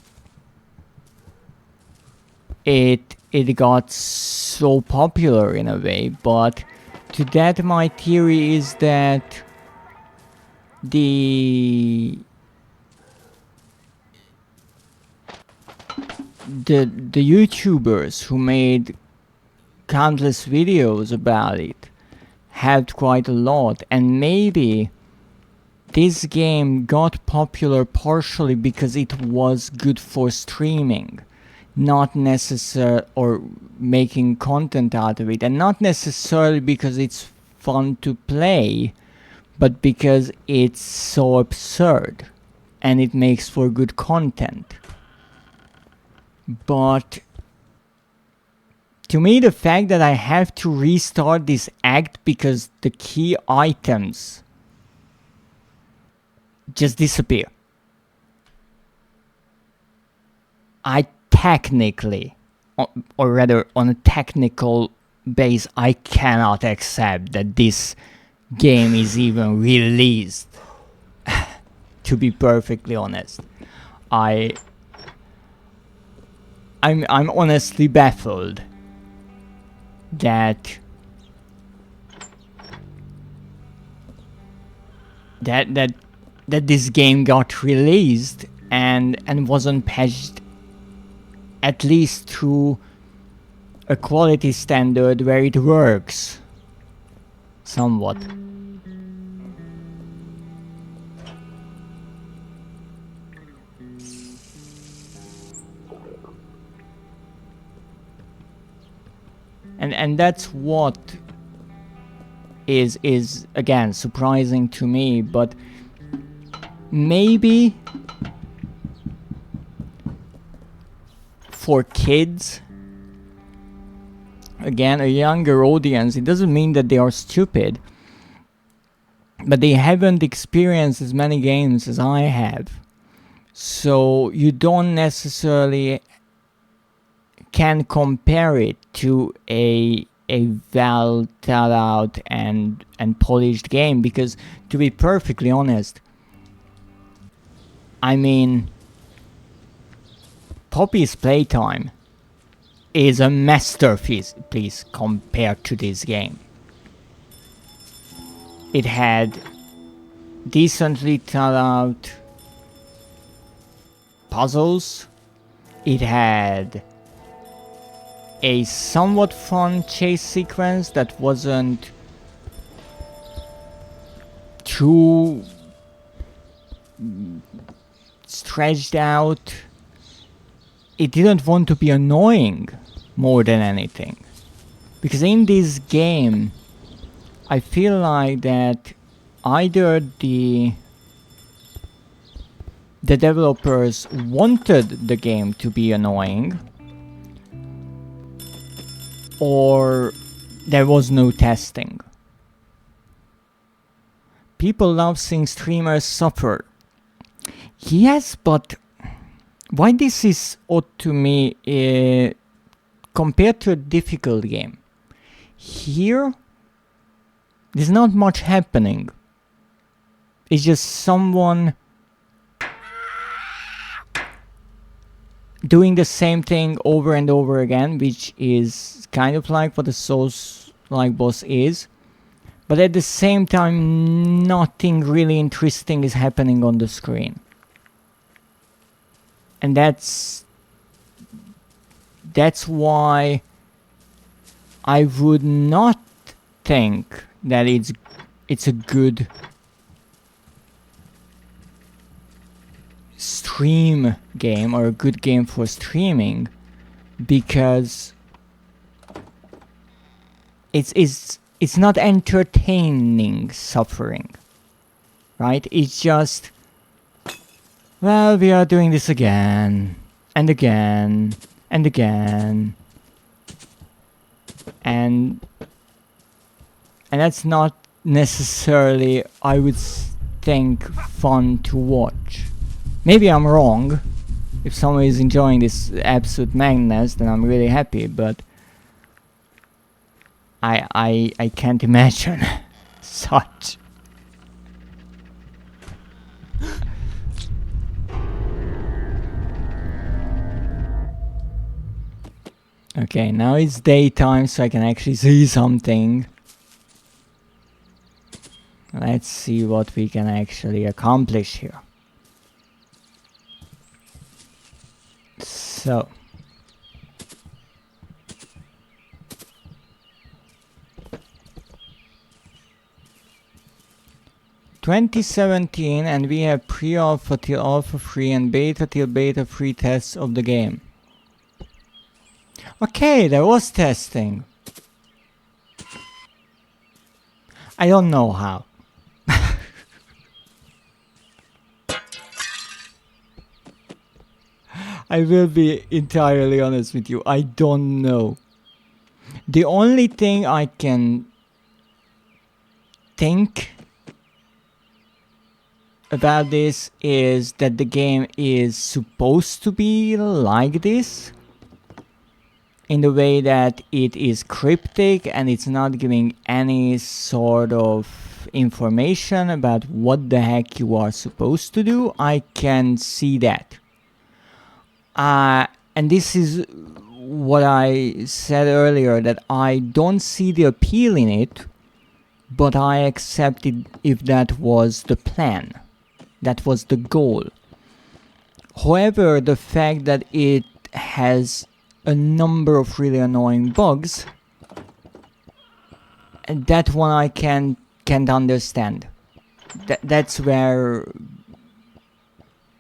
it got so popular in a way, but to that my theory is that the YouTubers who made countless videos about it helped quite a lot, and maybe this game got popular partially because it was good for streaming, not necessarily, or making content out of it, and not necessarily because it's fun to play, but because it's so absurd and it makes for good content. But to me, the fact that I have to restart this act because the key items just disappear, I technically, or rather on a technical base, I cannot accept that this game is even released. To be perfectly honest, I'm honestly baffled that this game got released and wasn't patched at least to a quality standard where it works somewhat. And that's what is again surprising to me, but maybe for kids, again a younger audience, it doesn't mean that they are stupid, but they haven't experienced as many games as I have, so you don't necessarily can compare it to a a well thought out and polished game, because to be perfectly honest, I mean, Poppy's Playtime is a masterpiece, please, compared to this game. It had decently thought out puzzles. It had a somewhat fun chase sequence that wasn't too stretched out. It didn't want to be annoying more than anything. Because in this game, I feel like that either the developers wanted the game to be annoying, or there was no testing. People love seeing streamers suffer. Yes, but why this is odd to me compared to a difficult game. Here, there's not much happening. It's just someone doing the same thing over and over again, which is kind of like what a Souls-like boss is. But at the same time, nothing really interesting is happening on the screen. And that's why I would not think that it's a good stream game or a good game for streaming, because it's not entertaining suffering, right? It's just, well, we are doing this again and again and again, and that's not necessarily, I would think, fun to watch. Maybe I'm wrong. If someone is enjoying this absolute madness, then I'm really happy, but I can't imagine such. Okay, now it's daytime, so I can actually see something. Let's see what we can actually accomplish here. So, (2017) and we have pre-alpha till alpha 3 and beta till beta 3 tests of the game. Okay, there was testing. I don't know how. I will be entirely honest with you, I don't know. The only thing I can think about this is that the game is supposed to be like this, in the way that it is cryptic and it's not giving any sort of information about what the heck you are supposed to do. I can see that. And this is what I said earlier, that I don't see the appeal in it, but I accept it if that was the plan. That was the goal. However, the fact that it has a number of really annoying bugs, and that one I can't understand. That's where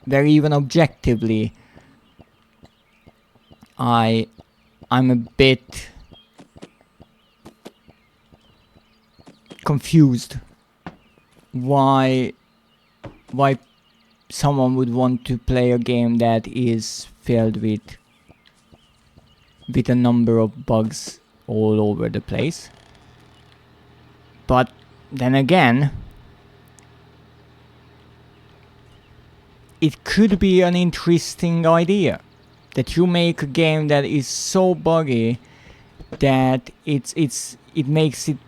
even objectively I'm a bit confused why someone would want to play a game that is filled with a number of bugs all over the place. But then again, it could be an interesting idea that you make a game that is so buggy that it makes it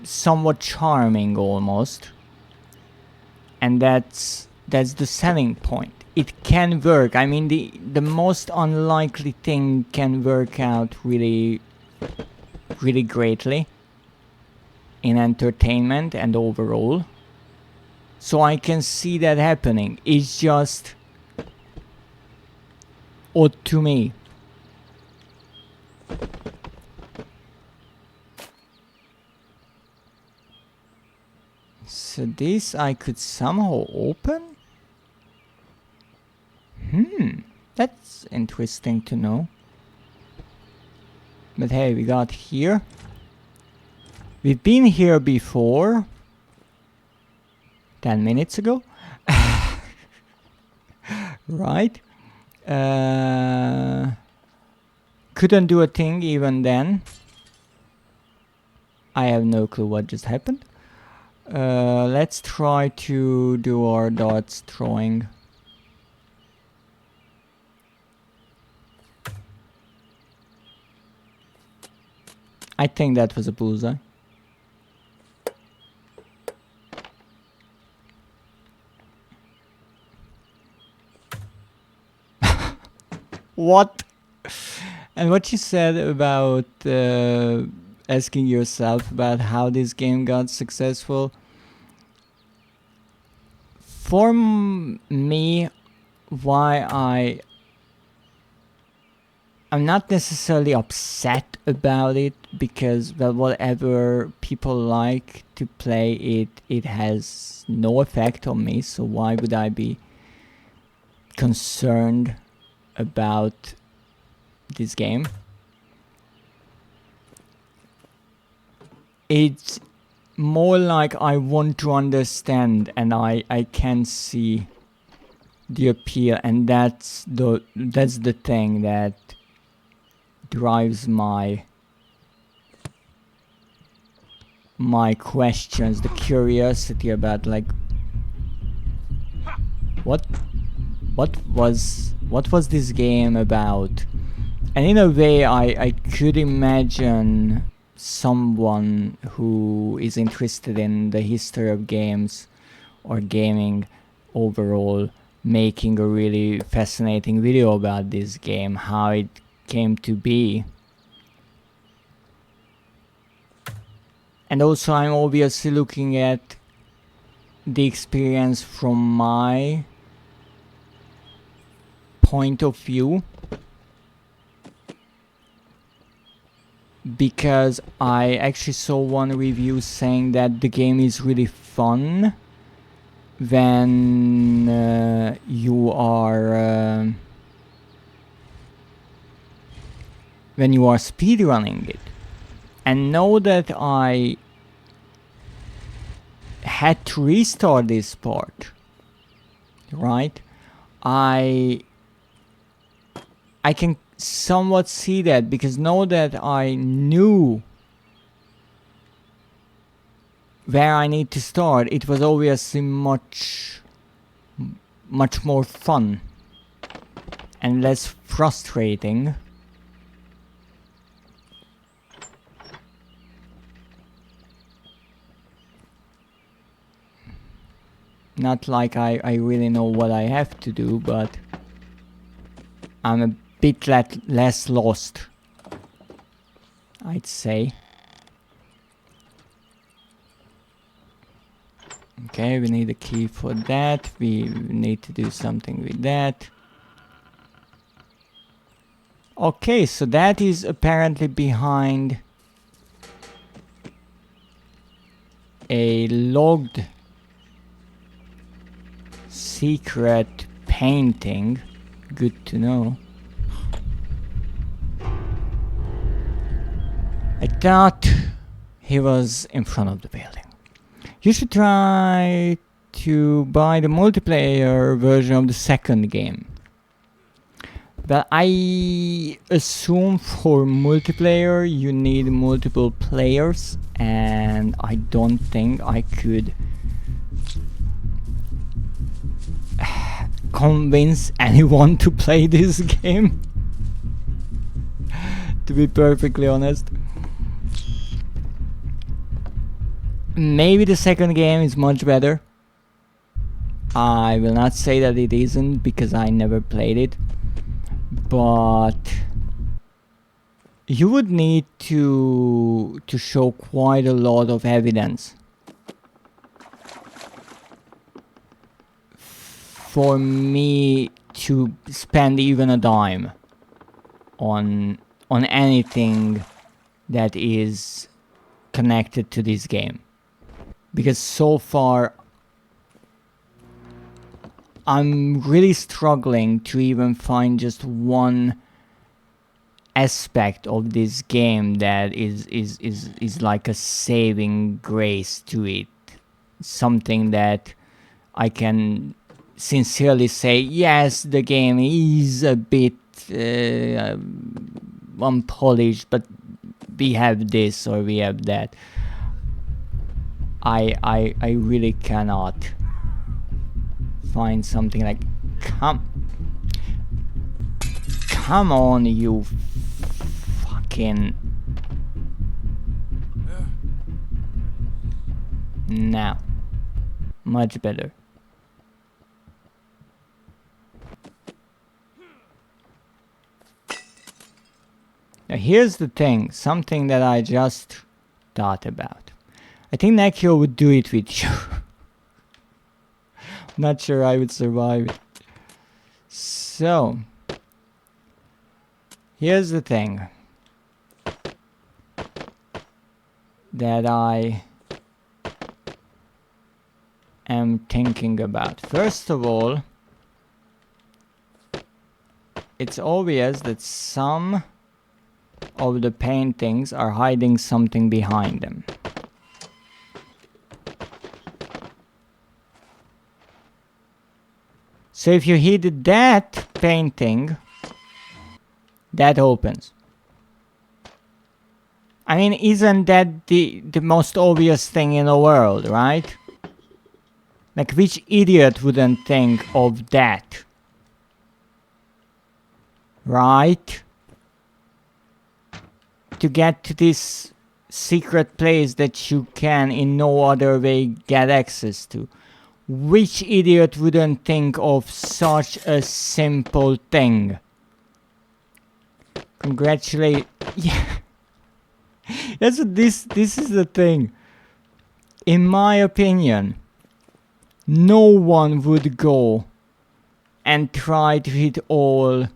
somewhat charming almost, and that's the selling point. It can work. I mean, the most unlikely thing can work out really greatly in entertainment and overall. So I can see that happening. It's just odd to me. So this I could somehow open? That's interesting to know. But hey, we got here. We've been here before. 10 minutes ago. Right. Couldn't do a thing even then. I have no clue what just happened. Let's try to do our dots throwing. I think that was a bullseye. What? And what you said about asking yourself about how this game got successful. For me, why I'm not necessarily upset about it, because, well, whatever people like to play it has no effect on me, so why would I be concerned about this game? It's more like I want to understand, and I can see the appeal, and that's the thing that drives my questions, the curiosity about, like, what was this game about. And in a way I could imagine someone who is interested in the history of games or gaming overall making a really fascinating video about this game, how it came to be. And also I'm obviously looking at the experience from my point of view, because I actually saw one review saying that the game is really fun when you are speedrunning it. And now that I had to restart this part, right, I can somewhat see that, because now that I knew where I need to start, it was obviously much more fun and less frustrating. Not like I really know what I have to do, but I'm a bit less lost, I'd say. Okay, we need a key for that. We need to do something with that. Okay, so that is apparently behind a logged secret painting. Good to know. I thought he was in front of the building. You should try to buy the multiplayer version of the second game. But I assume for multiplayer you need multiple players, and I don't think I could convince anyone to play this game. to be perfectly honest. Maybe the second game is much better. I will not say that it isn't because I never played it, but you would need to show quite a lot of evidence for me to spend even a dime on anything that is connected to this game, because so far I'm really struggling to even find just one aspect of this game that is like a saving grace to it, something that I can sincerely say, yes, the game is a bit unpolished, but we have this or we have that. I really cannot find something like, come on, you fucking... Now, much better. Now here's the thing, something that I just thought about. I think Nekio would do it with you. Not sure I would survive it. So, here's the thing that I am thinking about. First of all, it's obvious that some of the paintings are hiding something behind them. So if you hit that painting, that opens. I mean, isn't that the most obvious thing in the world, right? Like, which idiot wouldn't think of that? Right? To get to this secret place that you can in no other way get access to. Which idiot wouldn't think of such a simple thing? Congratulate. Yeah. This is the thing. In my opinion, no one would go and try to hit all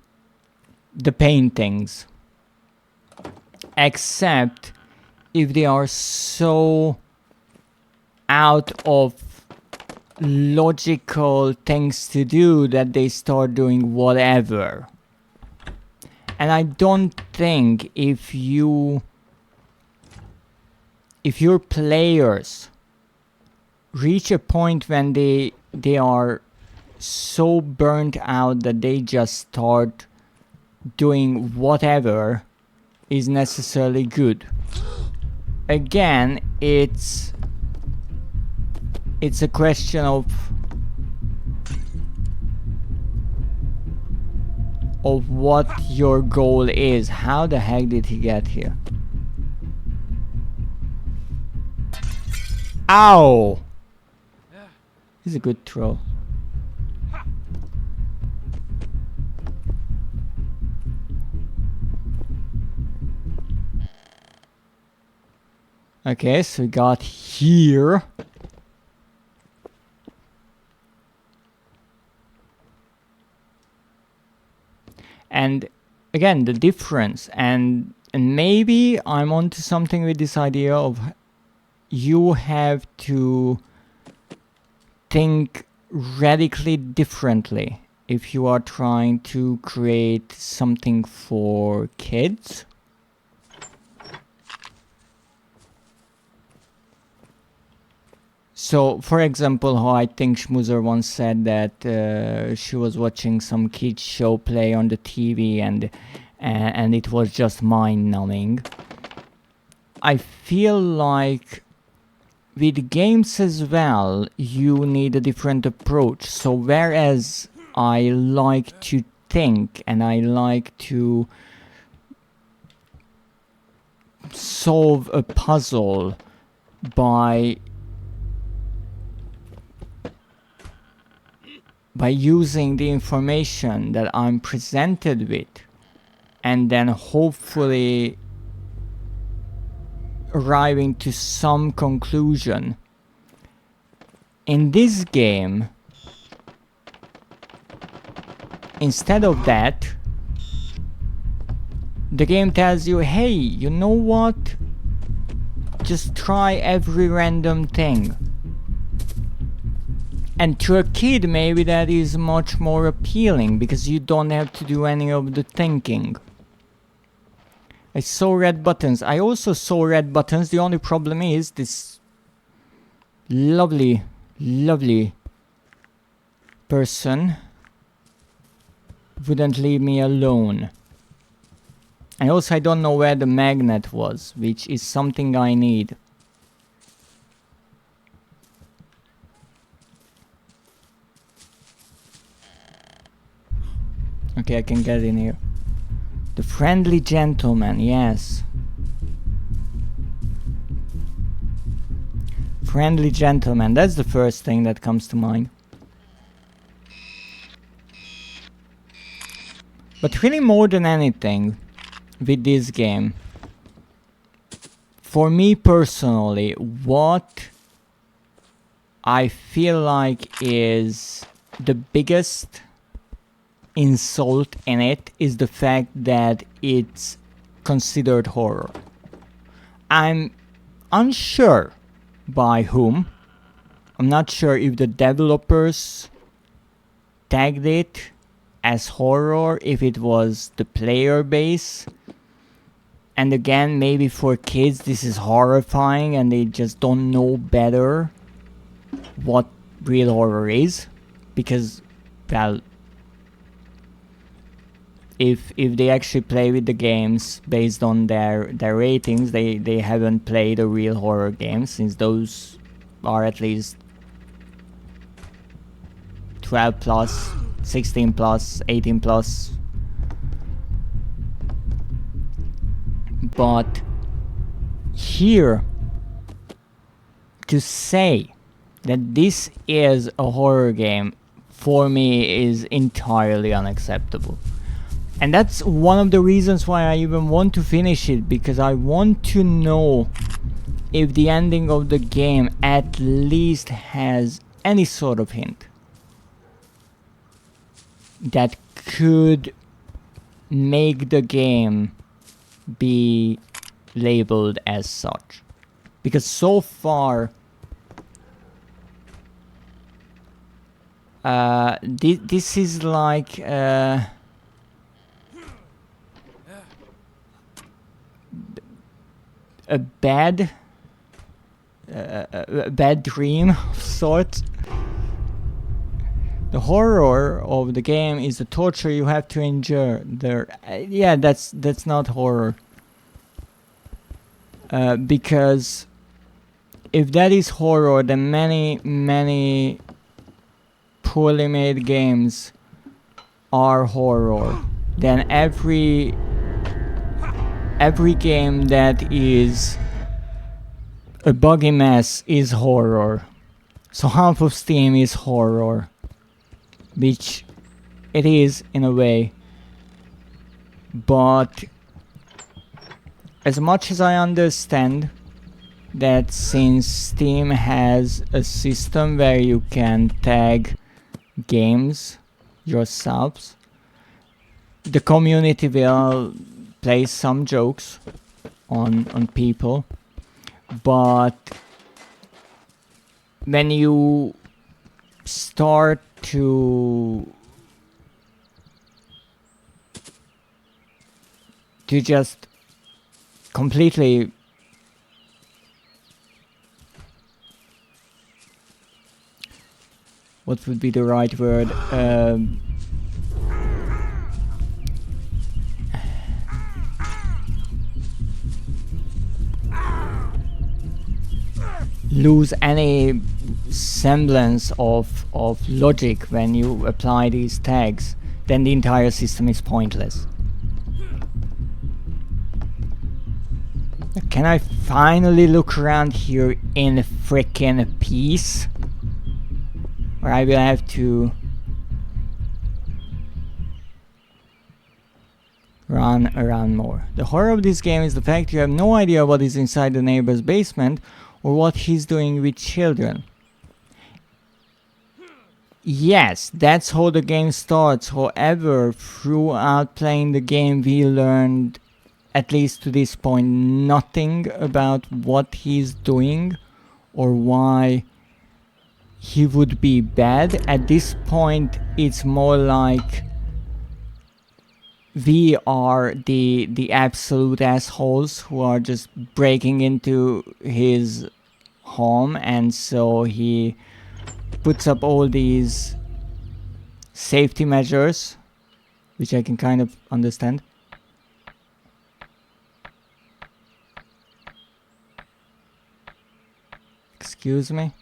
the paintings, except if they are so out of logical things to do that they start doing whatever. And I don't think if your players reach a point when they are so burnt out that they just start doing whatever is necessarily good. Again, it's a question of what your goal is. How the heck did he get here? Ow! This is a good throw. Okay, so we got here. And again, the difference, and maybe I'm onto something with this idea of you have to think radically differently if you are trying to create something for kids. So, for example, how I think Schmoozer once said that she was watching some kids show play on the TV and it was just mind-numbing. I feel like with games as well, you need a different approach. So whereas I like to think and I like to solve a puzzle by using the information that I'm presented with, and then hopefully arriving to some conclusion. In this game, instead of that, the game tells you, hey, you know what? Just try every random thing. And to a kid, maybe that is much more appealing, because you don't have to do any of the thinking. I saw red buttons. I also saw red buttons. The only problem is this lovely, lovely person wouldn't leave me alone. And also I don't know where the magnet was, which is something I need. Okay, I can get in here. The friendly gentleman, yes. Friendly gentleman, that's the first thing that comes to mind. But really, more than anything with this game, for me personally, what I feel like is the biggest insult in it is the fact that it's considered horror. I'm unsure by whom. I'm not sure if the developers tagged it as horror, if it was the player base. And again, maybe for kids this is horrifying and they just don't know better what real horror is. Because, well, if they actually play with the games based on their ratings, they haven't played a real horror game, since those are at least 12 plus, 16 plus, 18 plus. But here, to say that this is a horror game, for me is entirely unacceptable. And that's one of the reasons why I even want to finish it, because I want to know if the ending of the game at least has any sort of hint that could make the game be labeled as such. Because so far, this is like a bad dream of sorts. The horror of the game is the torture you have to endure. Yeah, that's not horror. Because if that is horror, then many poorly made games are horror. Then every game that is a buggy mess is horror. So half of Steam is horror, which it is in a way. But as much as I understand that since Steam has a system where you can tag games yourselves, the community will play some jokes on people, but when you start to just completely what would be the right word, lose any semblance of logic when you apply these tags, then the entire system is pointless. Can I finally look around here in frickin' peace? Or I will have to run around more. The horror of this game is the fact you have no idea what is inside the neighbor's basement or what he's doing with children. Yes, that's how the game starts. However, throughout playing the game we learned, at least to this point, nothing about what he's doing or why he would be bad. At this point it's more like we are the absolute assholes who are just breaking into his home, and so he puts up all these safety measures, which I can kind of understand. Excuse me.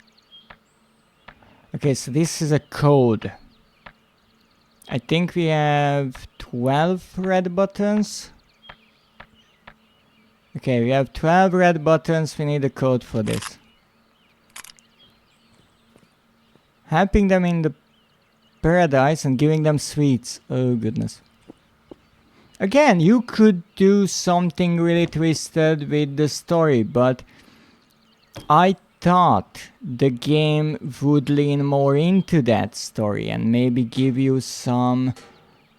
Okay, so this is a code. I think we have 12 red buttons. Okay, we have 12 red buttons. We need a code for this. Helping them in the paradise and giving them sweets. Oh goodness. Again, you could do something really twisted with the story, but I thought the game would lean more into that story and maybe give you some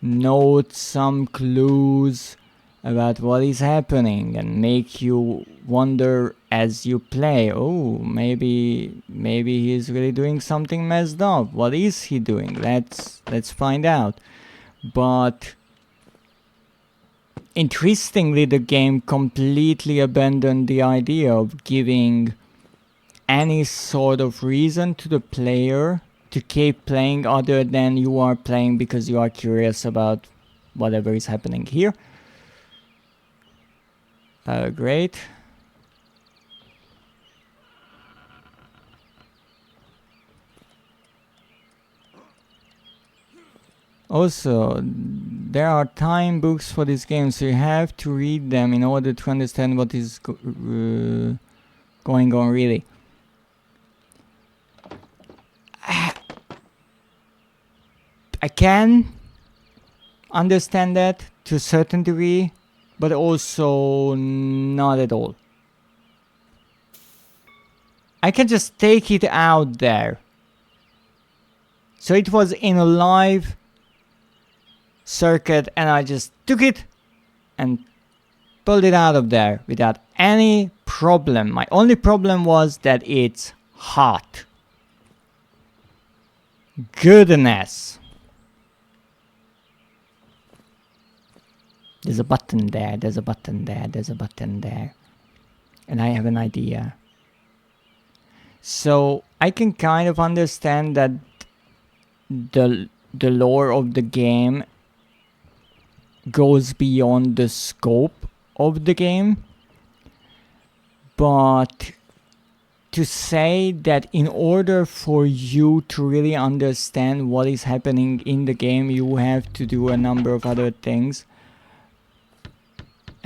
notes, some clues about what is happening and make you wonder as you play, oh, maybe he's really doing something messed up. What is he doing? Let's find out. But interestingly, the game completely abandoned the idea of giving any sort of reason to the player to keep playing other than you are playing because you are curious about whatever is happening here. Great. Also, there are time books for this game, so you have to read them in order to understand what is going on really. I can understand that to a certain degree, but also not at all. I can just take it out there. So it was in a live circuit and I just took it and pulled it out of there without any problem. My only problem was that it's hot. Goodness. There's a button there, there's a button there, there's a button there. And I have an idea. So I can kind of understand that the lore of the game goes beyond the scope of the game. But to say that in order for you to really understand what is happening in the game, you have to do a number of other things.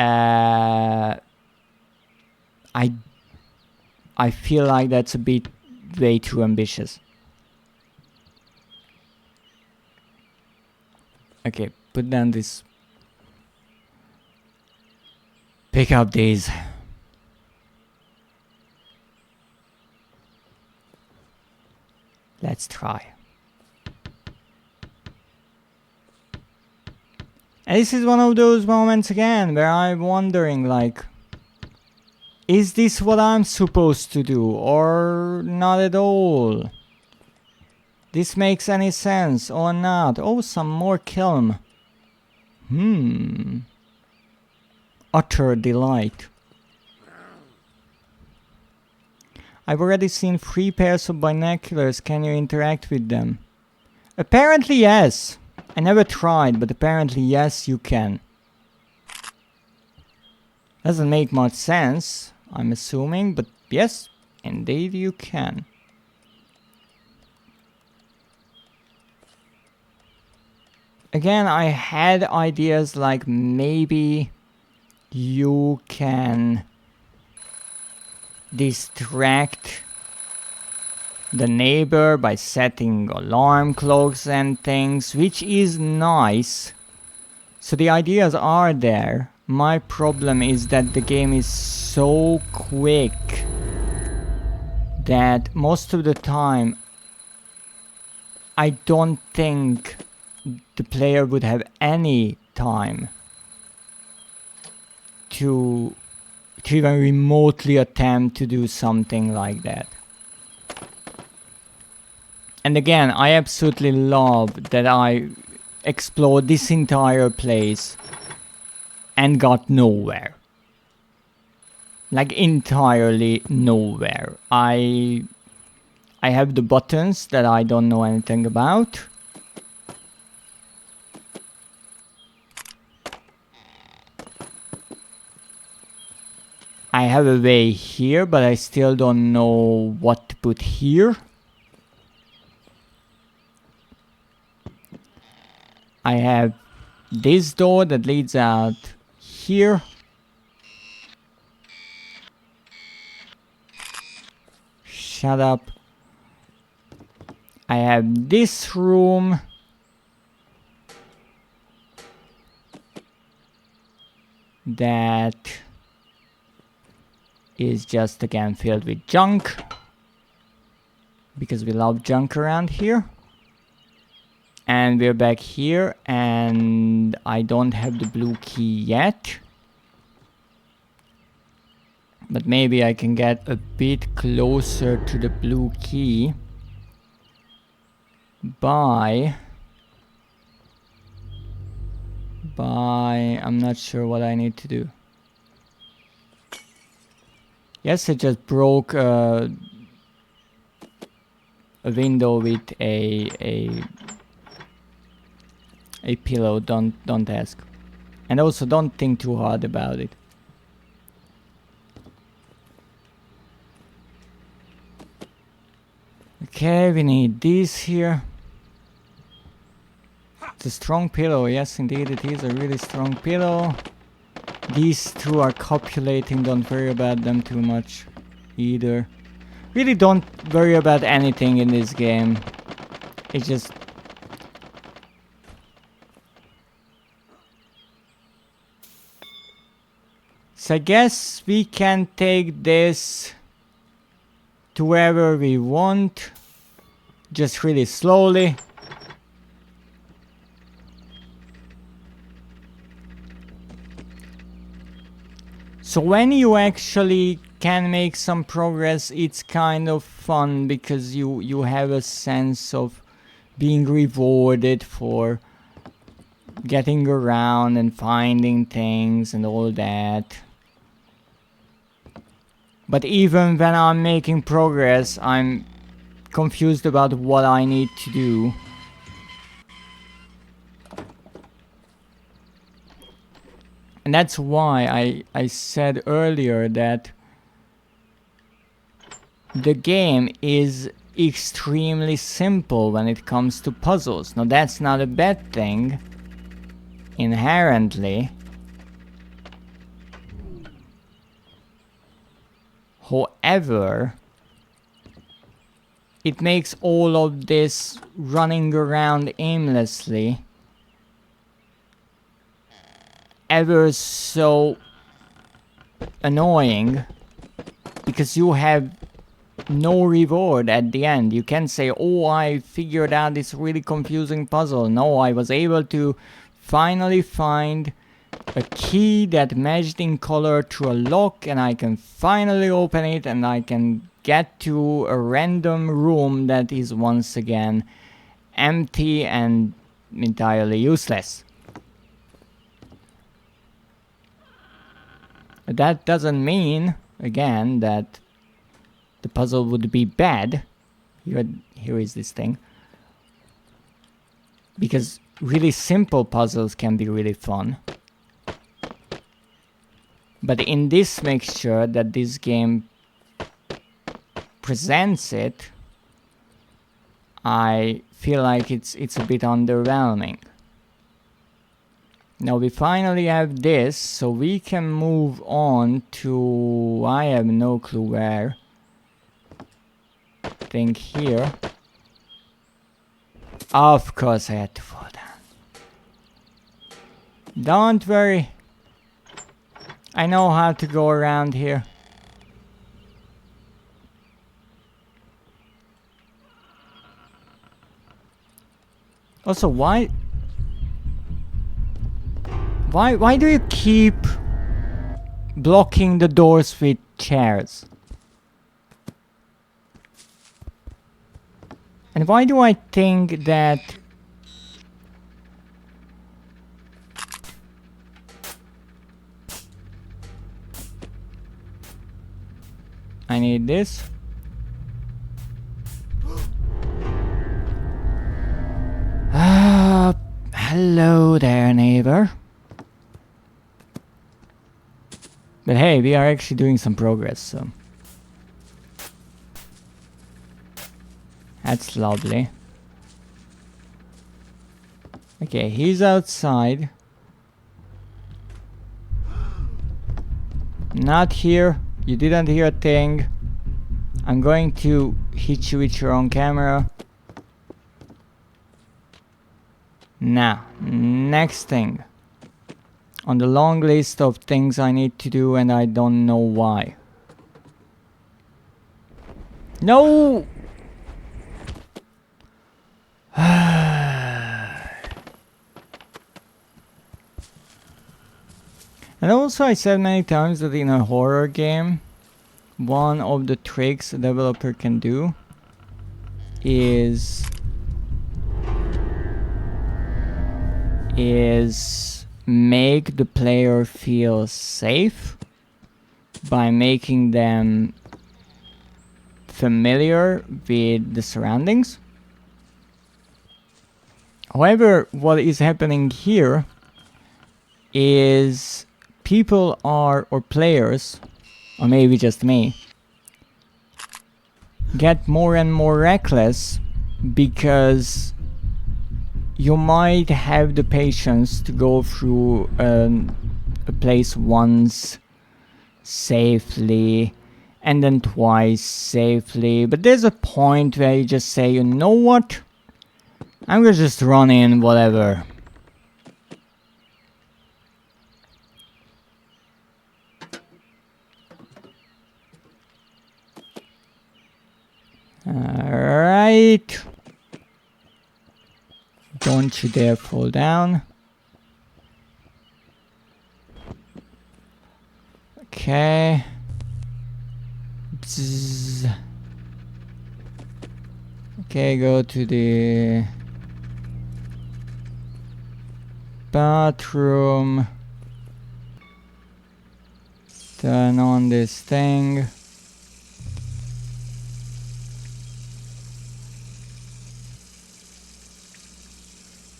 I feel like that's a bit way too ambitious. Okay, put down this. Pick up these. Let's try. And this is one of those moments again where I'm wondering, like, is this what I'm supposed to do or not at all? This makes any sense or not? Oh, some more kiln. Utter delight. I've already seen 3 pairs of binoculars. Can you interact with them? Apparently yes. I never tried, but apparently yes, you can. Doesn't make much sense, I'm assuming, but yes, indeed you can. Again, I had ideas like maybe you can distract the neighbor by setting alarm clocks and things, which is nice. So the ideas are there. My problem is that the game is so quick that most of the time I don't think the player would have any time to even remotely attempt to do something like that. And again, I absolutely love that I explored this entire place and got nowhere. Like entirely nowhere. I have the buttons that I don't know anything about. I have a way here, but I still don't know what to put here. I have this door that leads out here. Shut up. I have this room. That is just again filled with junk. Because we love junk around here. And we're back here, and I don't have the blue key yet. But maybe I can get a bit closer to the blue key by I'm not sure what I need to do. Yes, I just broke a window with a pillow. Don't ask. And also don't think too hard about it. Okay, we need this here. It's a strong pillow. Yes, indeed, it is a really strong pillow. These two are copulating. Don't worry about them too much either. Really don't worry about anything in this game. It's just... So I guess we can take this to wherever we want. Just really slowly. So when you actually can make some progress, it's kind of fun because you have a sense of being rewarded for getting around and finding things and all that. But even when I'm making progress, I'm confused about what I need to do. And that's why I said earlier that the game is extremely simple when it comes to puzzles. Now that's not a bad thing inherently. However, it makes all of this running around aimlessly ever so annoying, because you have no reward at the end. You can say, oh, I figured out this really confusing puzzle. No, I was able to finally find a key that matched in color to a lock, and I can finally open it, and I can get to a random room that is once again empty and entirely useless. That doesn't mean, again, that the puzzle would be bad. Here is this thing. Because really simple puzzles can be really fun. But in this mixture that this game presents it, I feel like it's a bit underwhelming. Now we finally have this, so we can move on to... I have no clue where. I think here. Of course I had to fall down. Don't worry. I know how to go around here. Also, why do you keep blocking the doors with chairs? And why do I think that... I need this. Hello there, neighbor. But hey, we are actually doing some progress, so... That's lovely. Okay, he's outside. Not here. You didn't hear a thing. I'm going to hit you with your own camera. Now, next thing. On the long list of things I need to do and I don't know why. No! And also I said many times that in a horror game, one of the tricks a developer can do is make the player feel safe by making them familiar with the surroundings. However, what is happening here is people are, or players, or maybe just me, get more and more reckless because you might have the patience to go through a place once safely and then twice safely, but there's a point where you just say, you know what, I'm gonna just run in whatever. Alright. Don't you dare fall down. Okay. Bzz. Okay, go to the bathroom. Turn on this thing.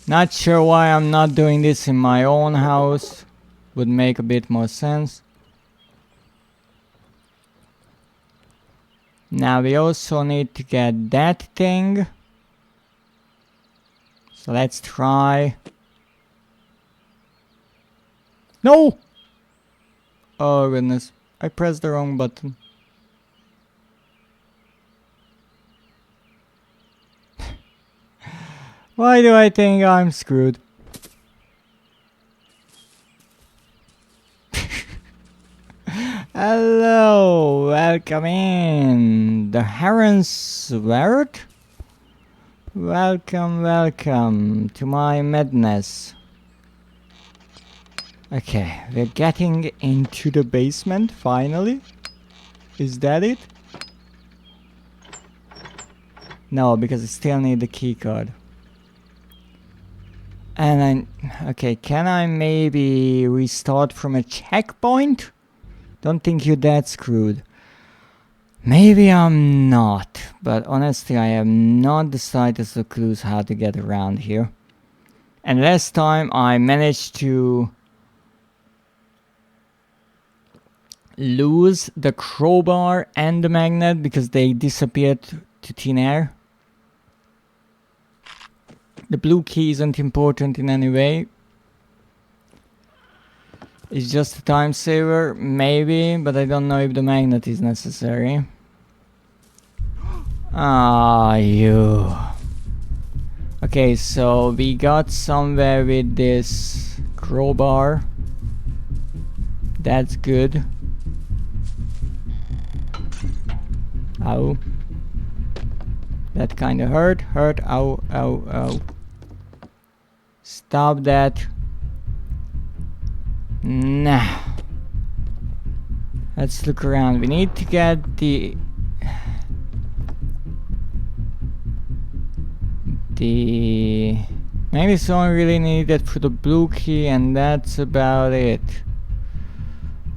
Not sure why I'm not doing this in my own house. Would make a bit more sense. Now we also need to get that thing. So let's try. No! Oh goodness, I pressed the wrong button. Why do I think I'm screwed? Hello, welcome in. The Heron Sword? Welcome, welcome to my madness. Okay, we're getting into the basement finally. Is that it? No, because I still need the key card. And okay, can I maybe restart from a checkpoint? Don't think you're that screwed. Maybe I'm not, but honestly I have not the slightest of clues how to get around here. And last time I managed to lose the crowbar and the magnet because they disappeared to thin air. The blue key isn't important in any way. It's just a time saver, maybe, but I don't know if the magnet is necessary. Ah, you. Okay, so we got somewhere with this crowbar. That's good. Ow. That kinda hurt. Ow, ow, ow. Stop that. Nah. Let's look around. We need to get the maybe someone really needed for the blue key, and that's about it.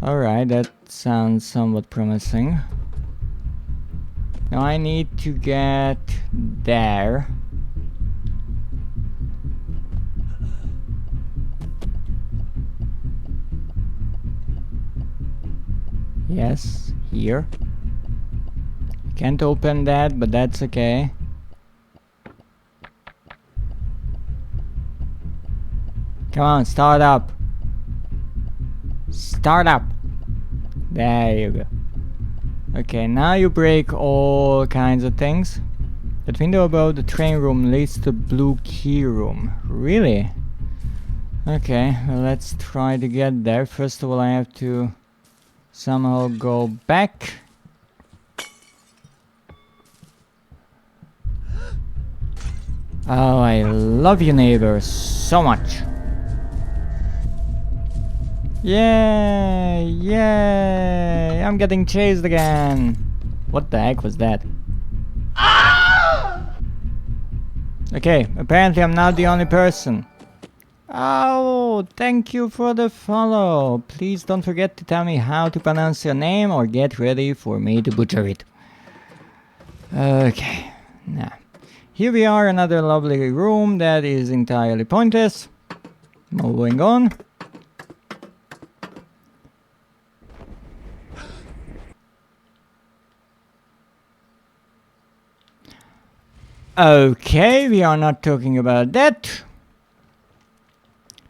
Alright, that sounds somewhat promising. Now I need to get there. Yes, here. Can't open that, but that's okay. Come on, start up. Start up. There you go. Okay, now you break all kinds of things. That window above the train room leads to the blue key room. Really? Okay, well, let's try to get there. First of all, I have to somehow go back. Oh, I love you, neighbors, so much. Yay! Yay! I'm getting chased again. What the heck was that? Okay, apparently I'm not the only person. Oh, thank you for the follow. Please don't forget to tell me how to pronounce your name or get ready for me to butcher it. Okay, now. Here we are, another lovely room that is entirely pointless. Moving on. Okay, we are not talking about that.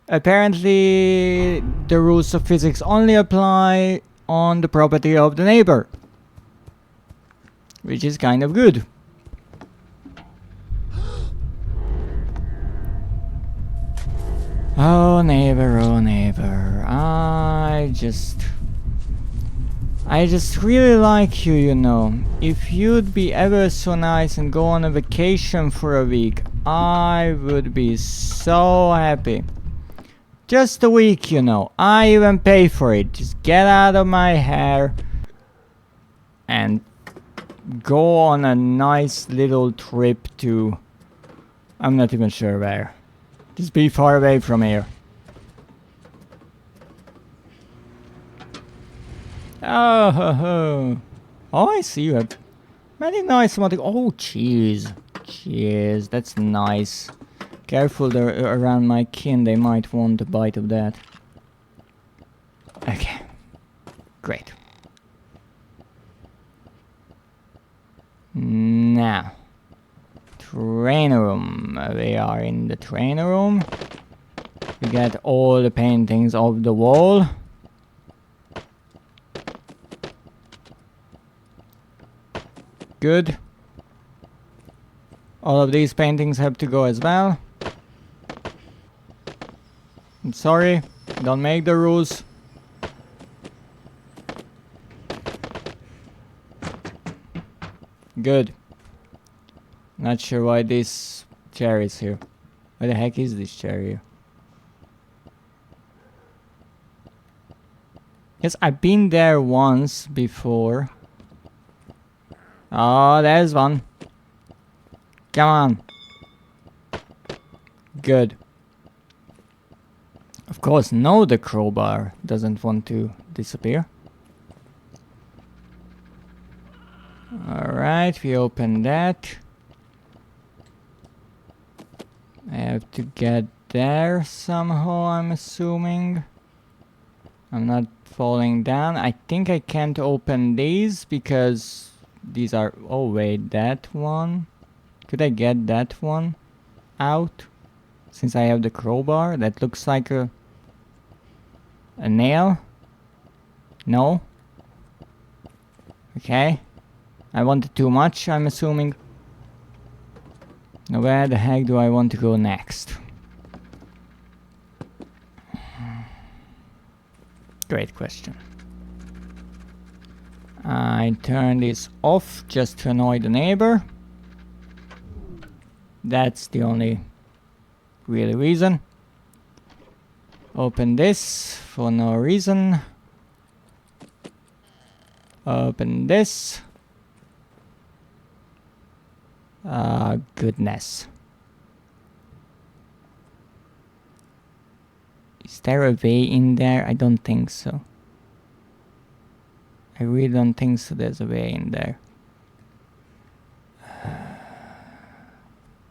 Apparently, the rules of physics only apply on the property of the neighbor, which is kind of good. Oh neighbor, I just really like you, you know. If you'd be ever so nice and go on a vacation for a week, I would be so happy. Just a week, you know. I even pay for it. Just get out of my hair and go on a nice little trip to... I'm not even sure where. Just be far away from here. Oh, ho, ho. Oh, I see you have very nice motive. Oh, cheese. Cheese, that's nice. Careful, they're around my kin. They might want a bite of that. Okay. Great. Now. Train room. We are in the train room. We get all the paintings off the wall. Good. All of these paintings have to go as well. I'm sorry, don't make the rules. Good. Not sure why this chair is here. Why the heck is this chair here? Yes, I've been there once before. Oh, there's one. Come on. Good. Of course, no, the crowbar doesn't want to disappear. Alright, we open that. I have to get there somehow, I'm assuming. I'm not falling down. I think I can't open these because these are... Oh wait, that one? Could I get that one out? Since I have the crowbar, that looks like a... A nail? No? Okay. I wanted too much, I'm assuming. Now where the heck do I want to go next? Great question. I turn this off just to annoy the neighbor. That's the only real reason. Open this for no reason. Open this. Goodness. Is there a way in there? I don't think so. I really don't think so there's a way in there.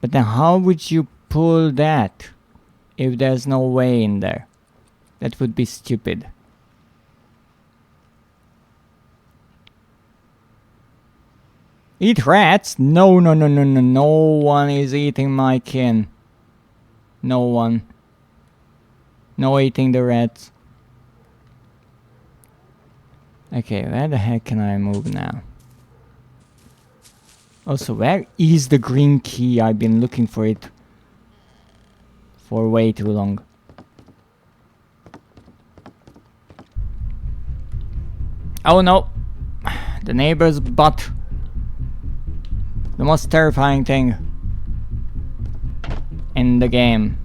But then how would you pull that if there's no way in there? That would be stupid. Eat rats? No, no, no, no, no. No one is eating my kin. No one. No eating the rats. Okay, where the heck can I move now? Also, where is the green key? I've been looking for it for way too long. Oh no! The neighbor's butt. The most terrifying thing in the game.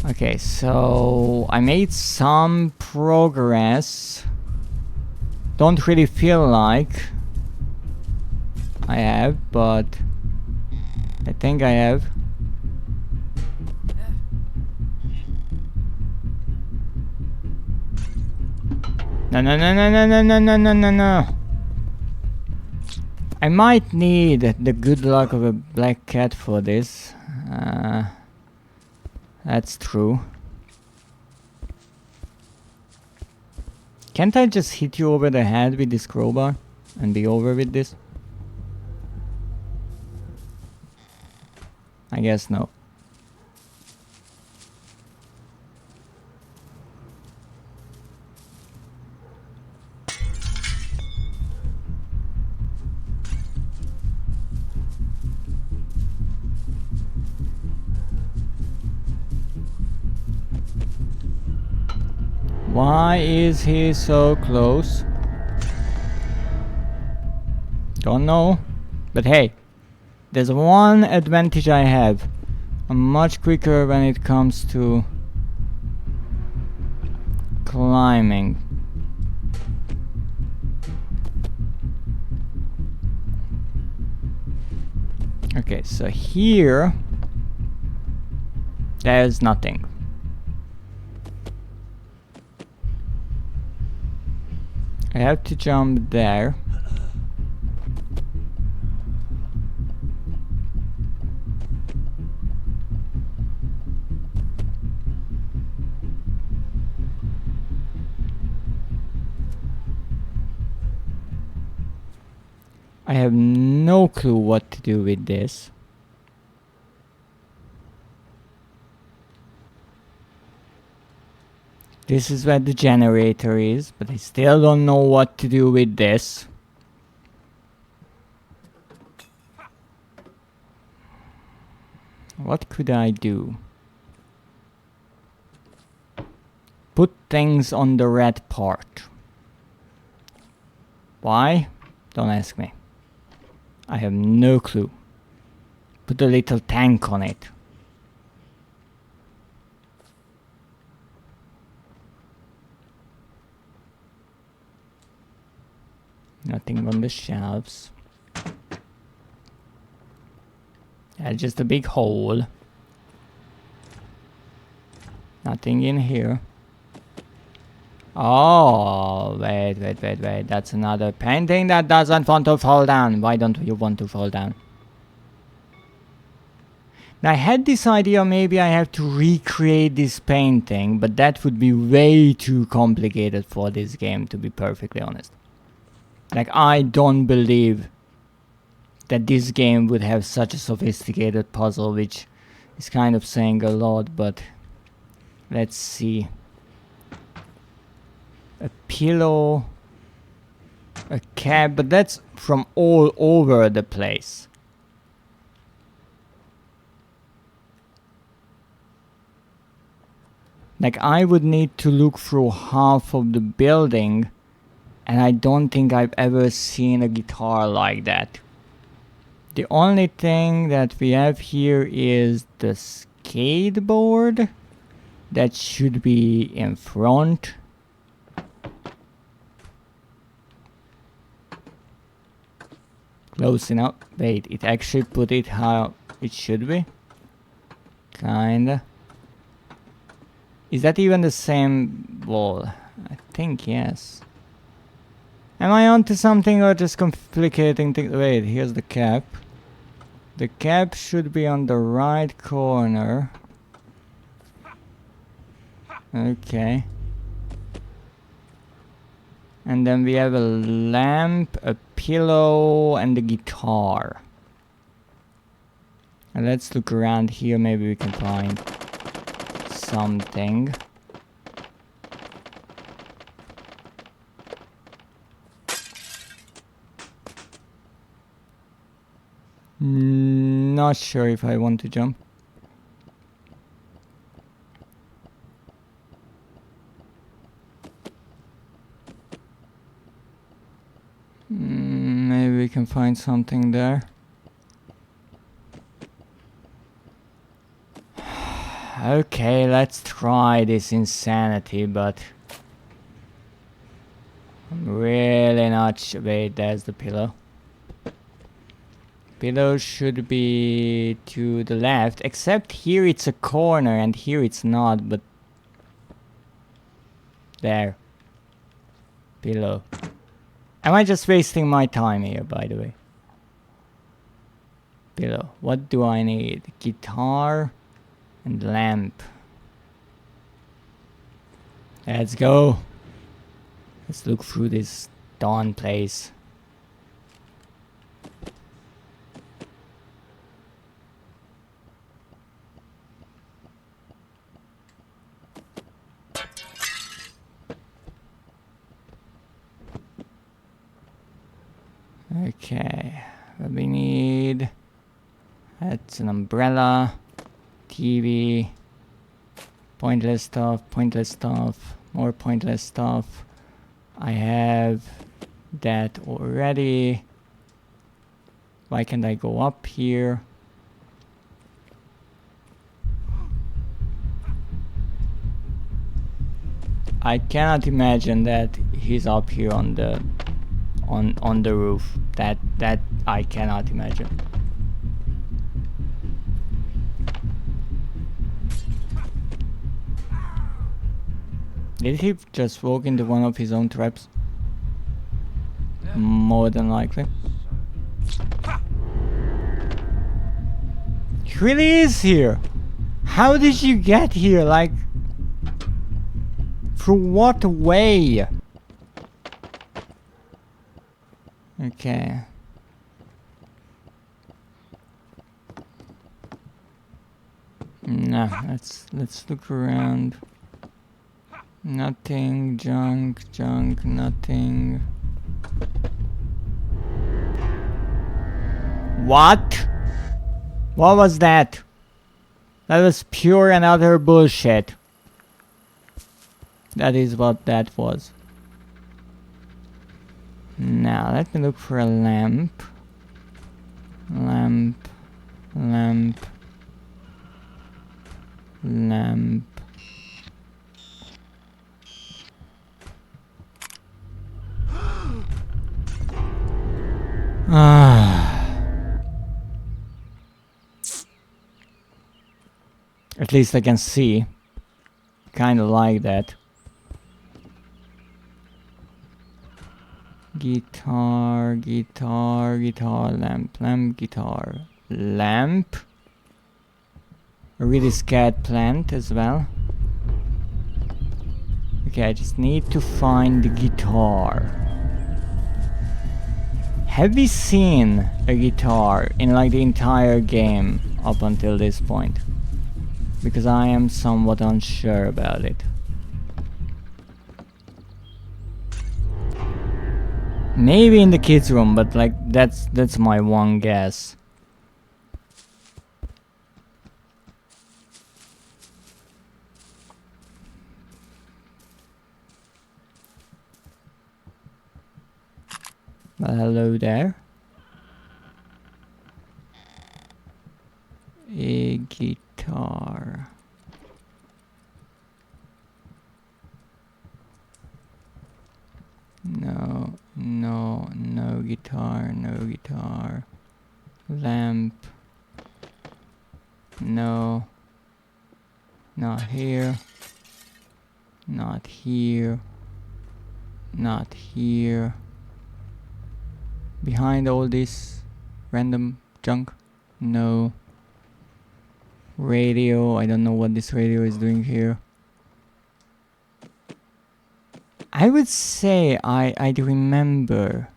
Okay, so I made some progress. Don't really feel like I have, but I think I have. No, no, no, no, no, no, no, no, no, no, no. I might need the good luck of a black cat for this. That's true. Can't I just hit you over the head with this crowbar and be over with this? I guess no. Why is he so close? Don't know. But hey, there's one advantage I have. I'm much quicker when it comes to climbing. Okay, so here there's nothing. I have to jump there. I have no clue what to do with this. This is where the generator is, but I still don't know what to do with this. What could I do? Put things on the red part. Why? Don't ask me. I have no clue. Put a little tank on it. Nothing on the shelves. Just a big hole. Nothing in here. Oh, wait. That's another painting that doesn't want to fall down. Why don't you want to fall down? Now, I had this idea maybe I have to recreate this painting, but that would be way too complicated for this game, to be perfectly honest. Like, I don't believe that this game would have such a sophisticated puzzle, which is kind of saying a lot, but let's see. A pillow, a cab, but that's from all over the place. Like, I would need to look through half of the building, and I don't think I've ever seen a guitar like that. The only thing that we have here is the skateboard that should be in front. Close enough. Wait, it actually put it how it should be? Kinda. Is that even the same wall? I think yes. Am I onto something or just complicating things? Wait, here's the cap. The cap should be on the right corner. Okay. And then we have a lamp, a pillow, and a guitar. And let's look around here, maybe we can find something. Not sure if I want to jump. Maybe we can find something there. Okay, let's try this insanity, but I'm really not sure. Wait, there's the pillow. Pillow should be to the left, except here it's a corner and here it's not, but there. Pillow. Am I just wasting my time here, by the way? Pillow. What do I need? Guitar and lamp. Let's go. Let's look through this dawn place. Okay, what we need, that's an umbrella, TV, pointless stuff, more pointless stuff. I have that already. Why can't I go up here? I cannot imagine that he's up here on the roof. That I cannot imagine. Did he just walk into one of his own traps? More than likely. He really is here. How did you get here? Like, through what way? Okay. Nah, let's look around. Nothing, junk, nothing. What? What was that? That was pure and utter bullshit. That is what that was. Now, let me look for a lamp. Lamp. At least I can see. Kinda like that. Guitar, lamp, guitar, lamp. A really scared plant as well. Okay, I just need to find the guitar. Have we seen a guitar in like the entire game up until this point? Because I am somewhat unsure about it. Maybe in the kids' room, but like that's my one guess. Well, hello there. A guitar. No, no, no guitar, no guitar. Lamp. No. Not here. Not here. Not here. Behind all this random junk? No. Radio, I don't know what this radio is doing here. I would say I'd remember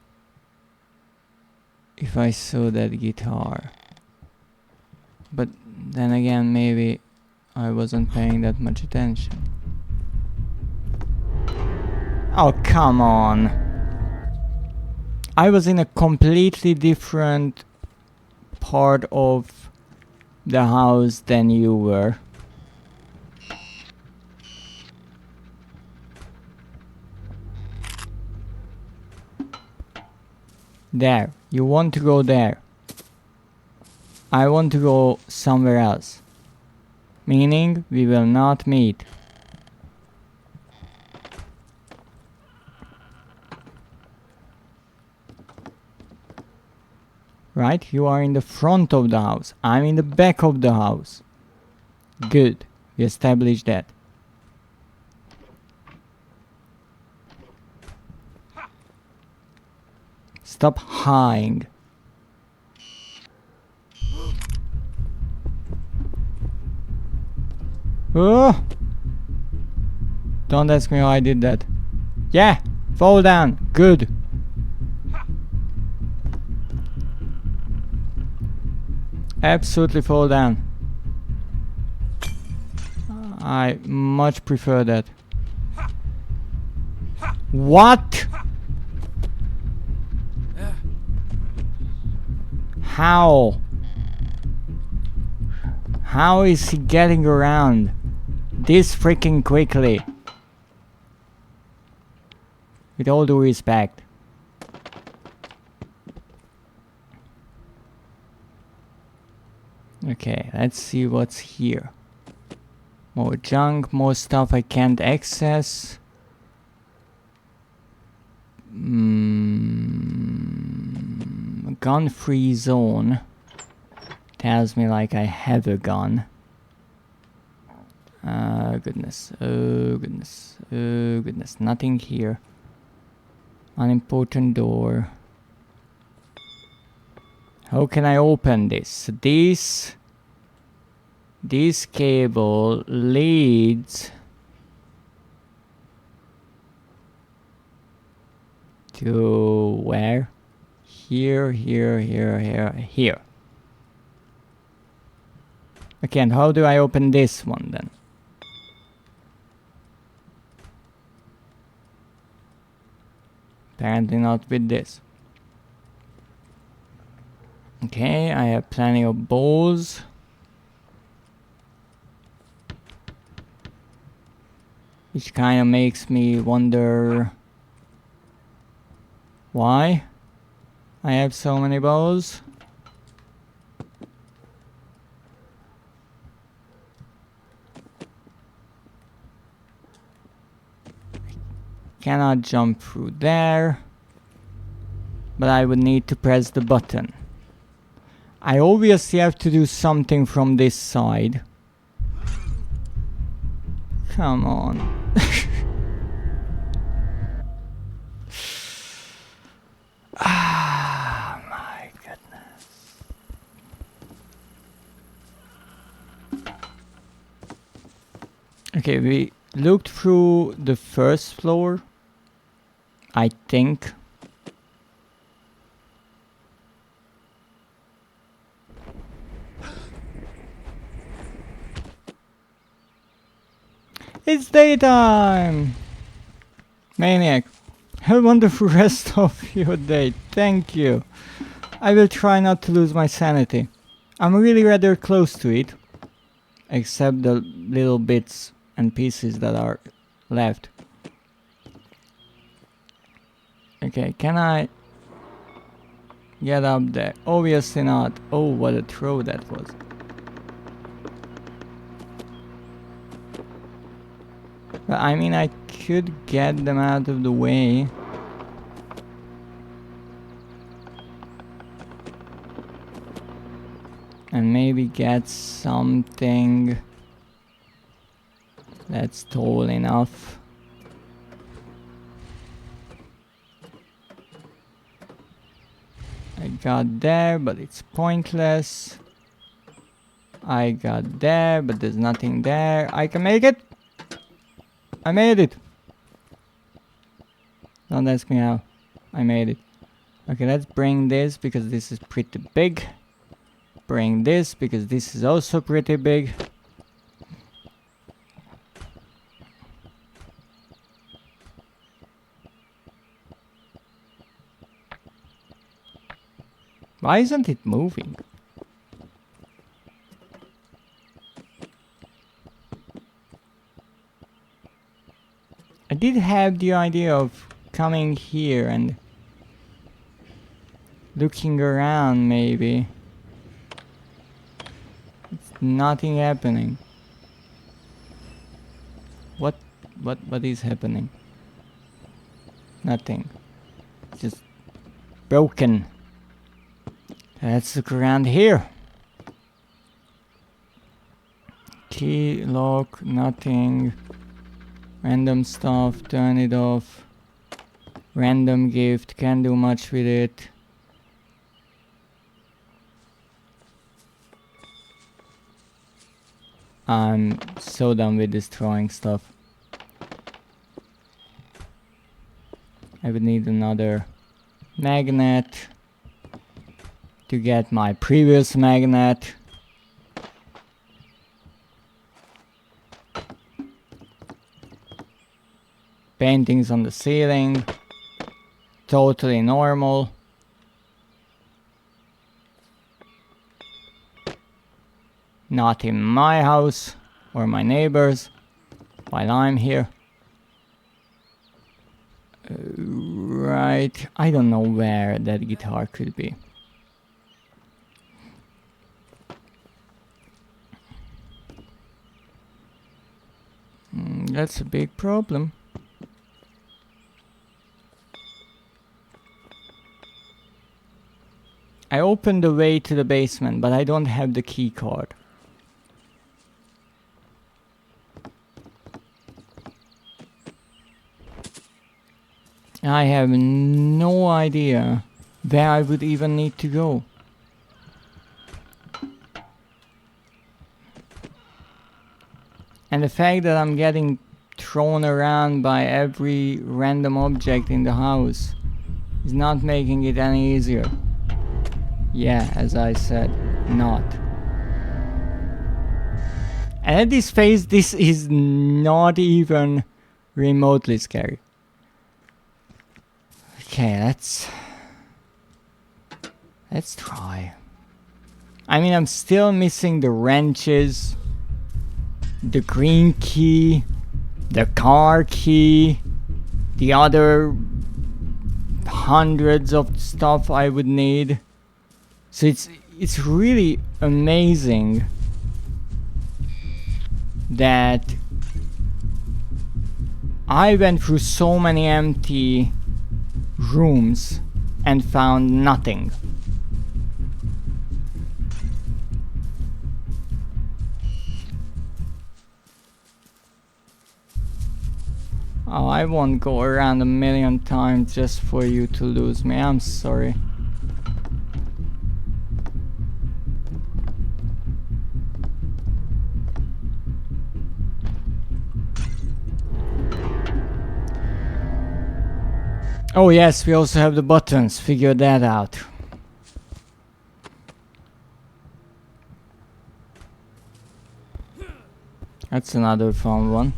if I saw that guitar. But then again, maybe I wasn't paying that much attention. Oh, come on. I was in a completely different part of the house than you were. There. You want to go there. I want to go somewhere else. Meaning we will not meet. Right? You are in the front of the house. I'm in the back of the house. Good. We established that. Stop hiding. Oh! Don't ask me how I did that. Yeah! Fall down. Good. Absolutely fall down. I much prefer that. What? How? How is he getting around this freaking quickly? With all due respect. Okay, let's see what's here. More junk, more stuff I can't access. Gun-free zone. Tells me like I have a gun. Goodness. Oh, goodness. Oh, goodness. Nothing here. Unimportant door. How can I open this? This cable leads to where? Here. Okay, and how do I open this one then? Apparently not with this. Okay, I have plenty of balls. Which kind of makes me wonder why I have so many balls. Cannot jump through there, but I would need to press the button. I obviously have to do something from this side. Come on. Ah, my goodness. Okay, we looked through the first floor, I think. It's daytime! Maniac, have a wonderful rest of your day. Thank you. I will try not to lose my sanity. I'm really rather close to it. Except the little bits and pieces that are left. Okay, can I get up there? Obviously not. Oh, what a throw that was. But I mean, I could get them out of the way. And maybe get something that's tall enough. I got there, but it's pointless. I got there, but there's nothing there. I can make it! I made it! Don't ask me how. I made it. Okay, let's bring this because this is pretty big. Bring this because this is also pretty big. Why isn't it moving? I did have the idea of coming here and looking around maybe. It's nothing happening. What is happening? Nothing. Just broken. Let's look around here. Key, lock, nothing. Random stuff, turn it off. Random gift, can't do much with it. I'm so done with destroying stuff. I would need another magnet to get my previous magnet. Paintings on the ceiling. Totally normal. Not in my house or my neighbors while I'm here. Right, I don't know where that guitar could be. That's a big problem. I opened the way to the basement, but I don't have the key card. I have no idea where I would even need to go. And the fact that I'm getting thrown around by every random object in the house is not making it any easier. Yeah, as I said, not. And at this phase, this is not even remotely scary. Okay, let's try. I mean, I'm still missing the wrenches, the green key, the car key, the other hundreds of stuff I would need. So it's really amazing that I went through so many empty rooms and found nothing. Oh, I won't go around a million times just for you to lose me. I'm sorry. Oh yes, we also have the buttons. Figure that out. That's another fun one.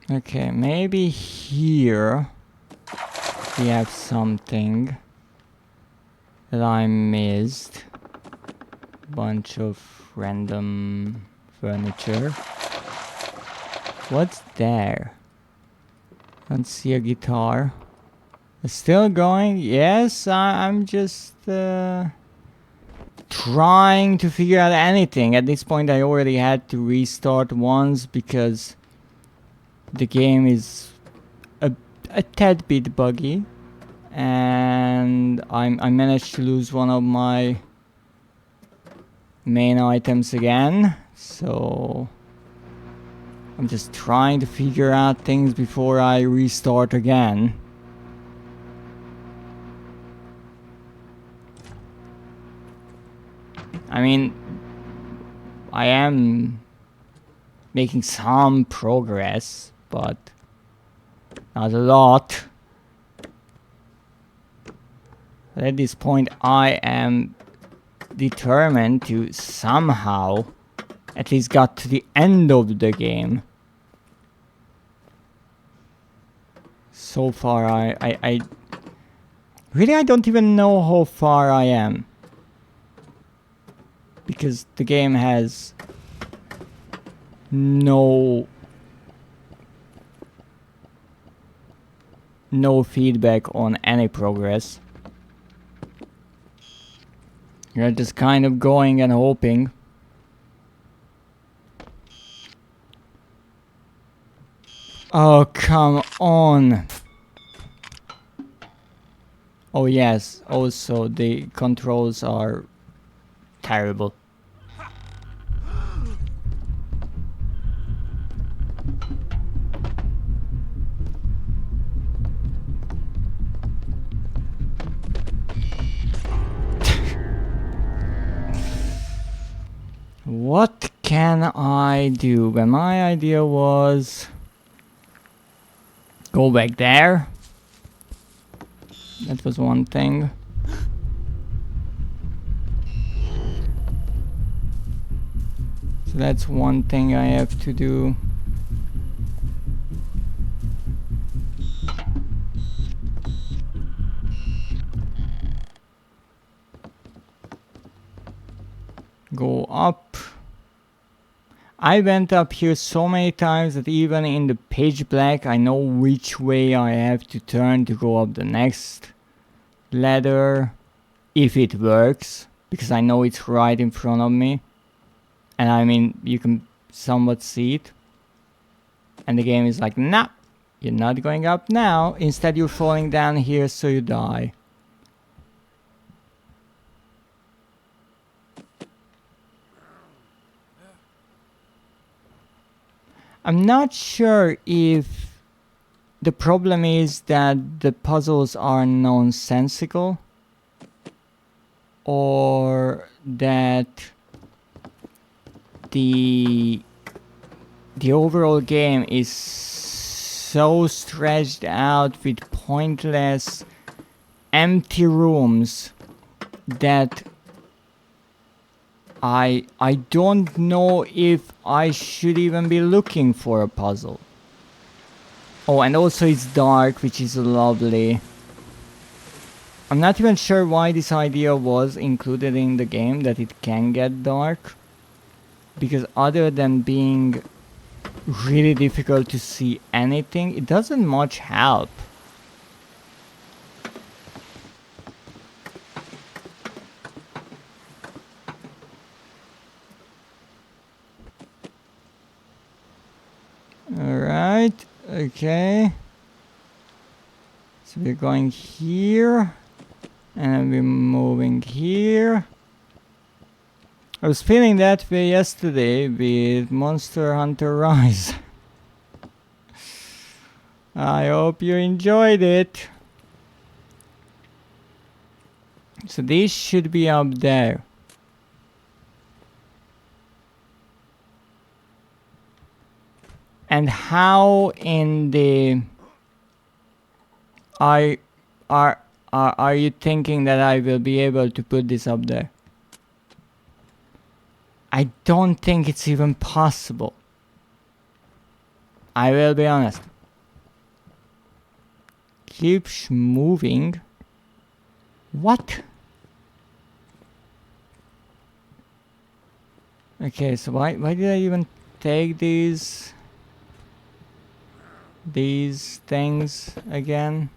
Okay, maybe here we have something that I missed. Bunch of random furniture. What's there? Don't see a guitar. It's still going? Yes, I'm just trying to figure out anything. At this point I already had to restart once because the game is a tad bit buggy. And I managed to lose one of my main items again. So I'm just trying to figure out things before I restart again. I mean, I am making some progress, but not a lot. But at this point, I am determined to somehow at least got to the end of the game. So far, I really, I don't even know how far I am. Because the game has no feedback on any progress. You're just kind of going and hoping. Oh, come on. Oh yes, also the controls are terrible. What can I do? Well, my idea was go back there. That was one thing. So that's one thing I have to do. Go up. I went up here so many times that even in the pitch black I know which way I have to turn to go up the next ladder, if it works, because I know it's right in front of me. And I mean, you can somewhat see it. And the game is like, nah, you're not going up now. Instead you're falling down here so you die. I'm not sure if the problem is that the puzzles are nonsensical or that the overall game is so stretched out with pointless empty rooms that I don't know if I should even be looking for a puzzle. Oh, and also it's dark, which is lovely. I'm not even sure why this idea was included in the game, that it can get dark. Because other than being really difficult to see anything, it doesn't much help. Alright, okay. So we're going here. And then we're moving here. I was feeling that way yesterday with Monster Hunter Rise. I hope you enjoyed it. So these should be up there. And how in the are you thinking that I will be able to put this up there? I don't think it's even possible. I will be honest. Keeps moving. What? Okay, so why did I even take these things again?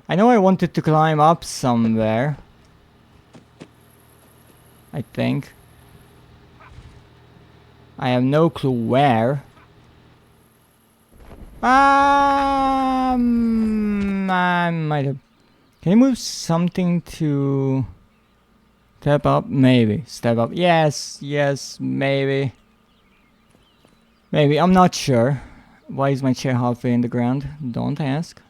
I know I wanted to climb up somewhere. I think. I have no clue where. I might have. Can you move something to step up? Maybe. Step up. Yes, yes, maybe. Maybe, I'm not sure. Why is my chair halfway in the ground? Don't ask.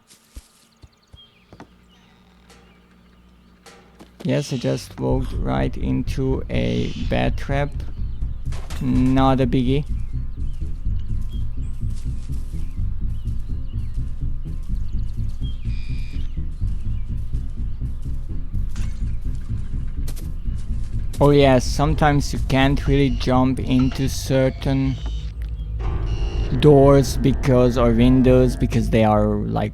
Yes, I just walked right into a bad trap. Not a biggie. Oh yes, sometimes you can't really jump into certain doors because or windows because they are like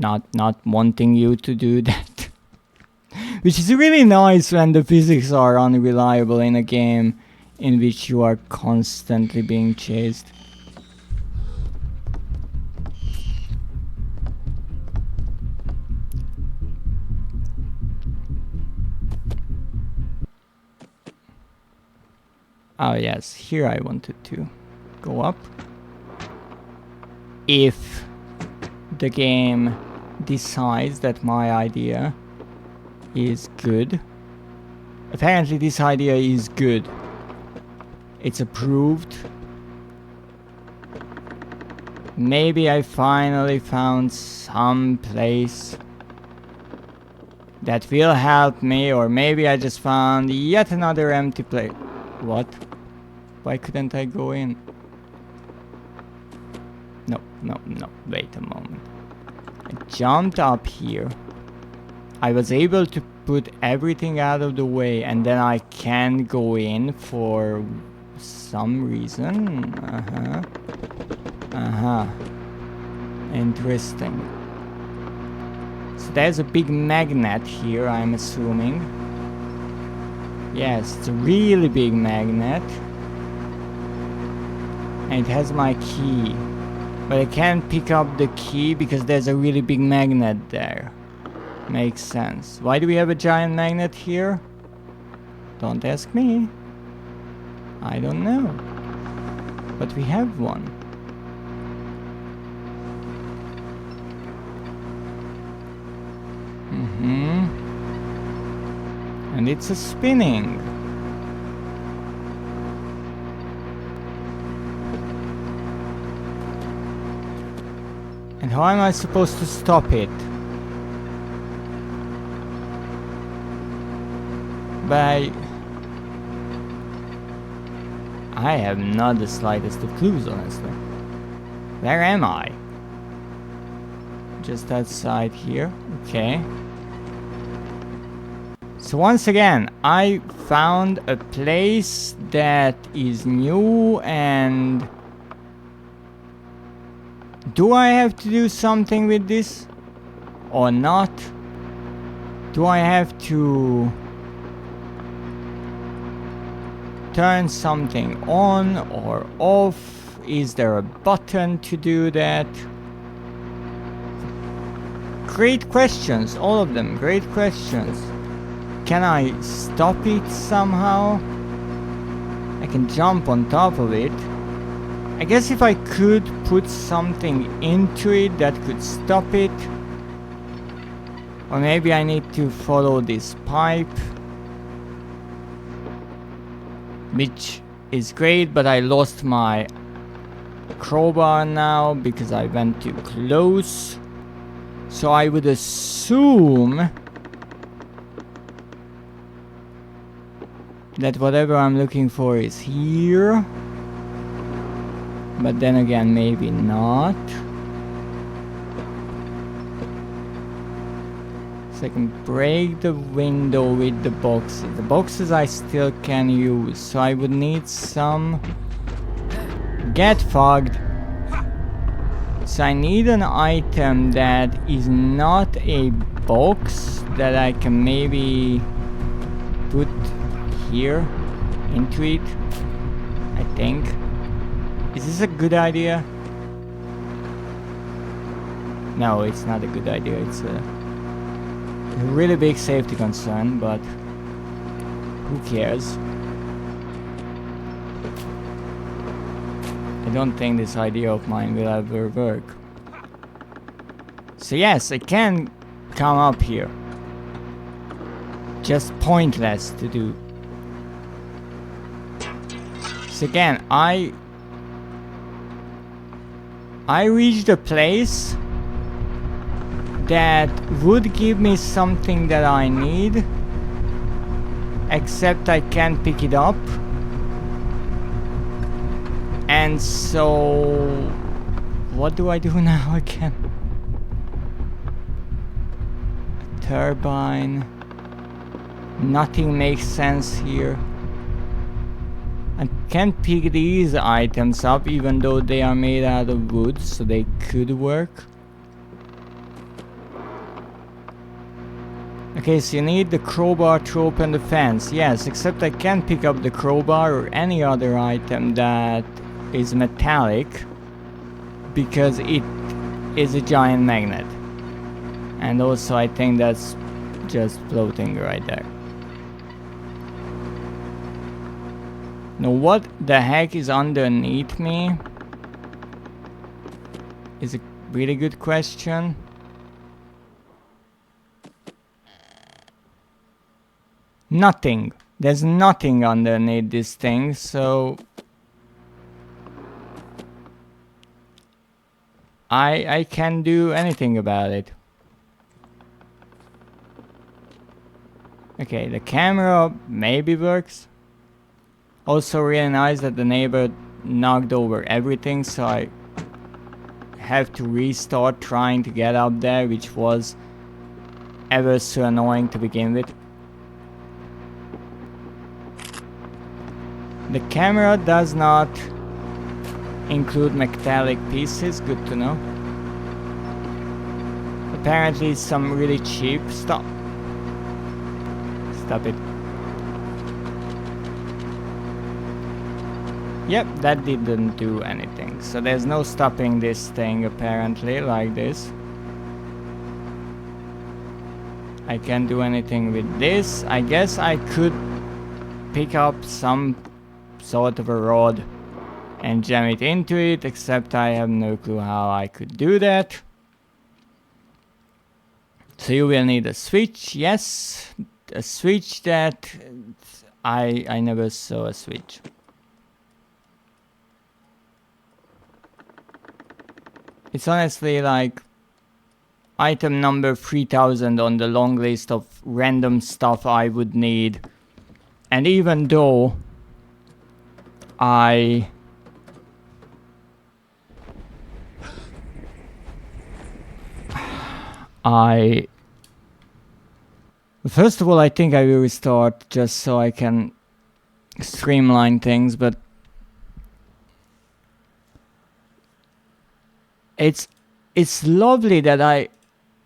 not wanting you to do that. Which is really nice when the physics are unreliable in a game in which you are constantly being chased. Oh yes, here I wanted to go up. If the game decides that my idea is good. Apparently this idea is good. It's approved. Maybe I finally found some place that will help me, or maybe I just found yet another empty place. What? Why couldn't I go in? No, no, no. Wait a moment. I jumped up here. I was able to put everything out of the way and then I can go in for some reason. Interesting. So there's a big magnet here, I'm assuming. Yes, it's a really big magnet. And it has my key. But I can't pick up the key because there's a really big magnet there. Makes sense. Why do we have a giant magnet here? Don't ask me. I don't know. But we have one. And it's a spinning. And how am I supposed to stop it? But I have not the slightest of clues, honestly. Where am I? Just outside here. Okay. So once again, I found a place that is new, and do I have to do something with this or not? Do I have to turn something on or off? Is there a button to do that? Great questions, all of them, great questions. Can I stop it somehow? I can jump on top of it. I guess if I could put something into it that could stop it. Or maybe I need to follow this pipe. Which is great, but I lost my crowbar now because I went too close. So I would assume that whatever I'm looking for is here. But then again, maybe not. So I can break the window with the boxes. The boxes I still can use. So I would need some... Get fogged! So I need an item that is not a box that I can maybe put here into it, I think. Is this a good idea? No, it's not a good idea. It's a really big safety concern, but who cares? I don't think this idea of mine will ever work. So yes, I can come up here. Just pointless to do. So again, I reached a place that would give me something that I need, except I can't pick it up. And so what do I do now again? A turbine. Nothing makes sense here. I can't pick these items up even though they are made out of wood, so they could work. Okay, so you need the crowbar to open the fence. Yes, except I can't pick up the crowbar or any other item that is metallic because it is a giant magnet. And also I think that's just floating right there. Now what the heck is underneath me is a really good question. Nothing. There's nothing underneath this thing, so I can't do anything about it. Okay, the camera maybe works. Also really nice that the neighbor knocked over everything, so I have to restart trying to get up there, which was ever so annoying to begin with. The camera does not include metallic pieces, good to know. Apparently some really cheap stuff. Stop it. Yep, that didn't do anything. So there's no stopping this thing apparently, like this. I can't do anything with this. I guess I could pick up some sort of a rod and jam it into it, except I have no clue how I could do that. So you will need a switch, yes, a switch that I never saw a switch. It's honestly like item number 3000 on the long list of random stuff I would need. And even though first of all, I think I will restart just so I can streamline things, but it's lovely that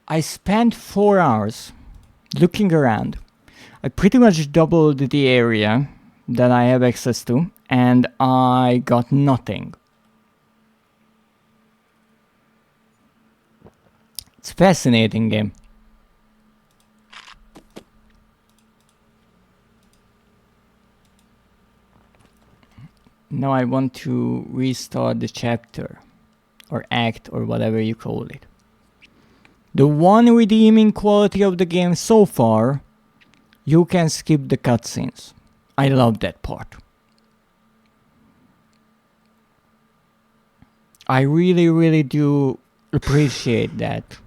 I spent 4 hours looking around. I pretty much doubled the area that I have access to, and I got nothing. It's a fascinating game. Now I want to restart the chapter, or act, or whatever you call it. The one redeeming quality of the game so far, you can skip the cutscenes. I love that part. I really do appreciate that.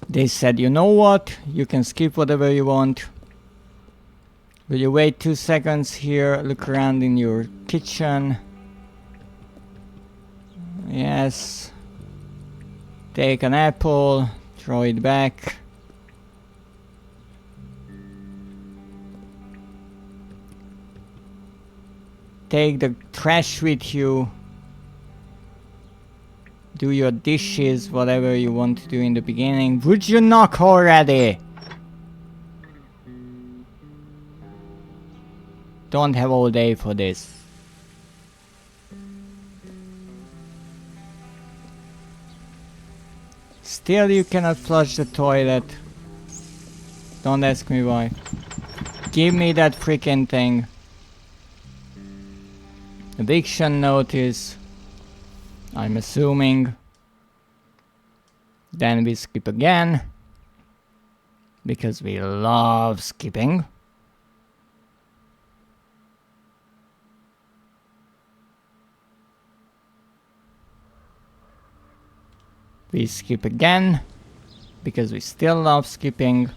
They said, you know what, you can skip whatever you want. Will you wait 2 seconds here, look around in your kitchen. Yes. Take an apple, throw it back. Take the trash with you. do your dishes, whatever you want to do in the beginning. Would you knock already? Don't have all day for this. Still you cannot flush the toilet. Don't ask me why. Give me that freaking thing. Eviction notice. I'm assuming. Then we skip again. Because we love skipping. We skip again. Because we still love skipping.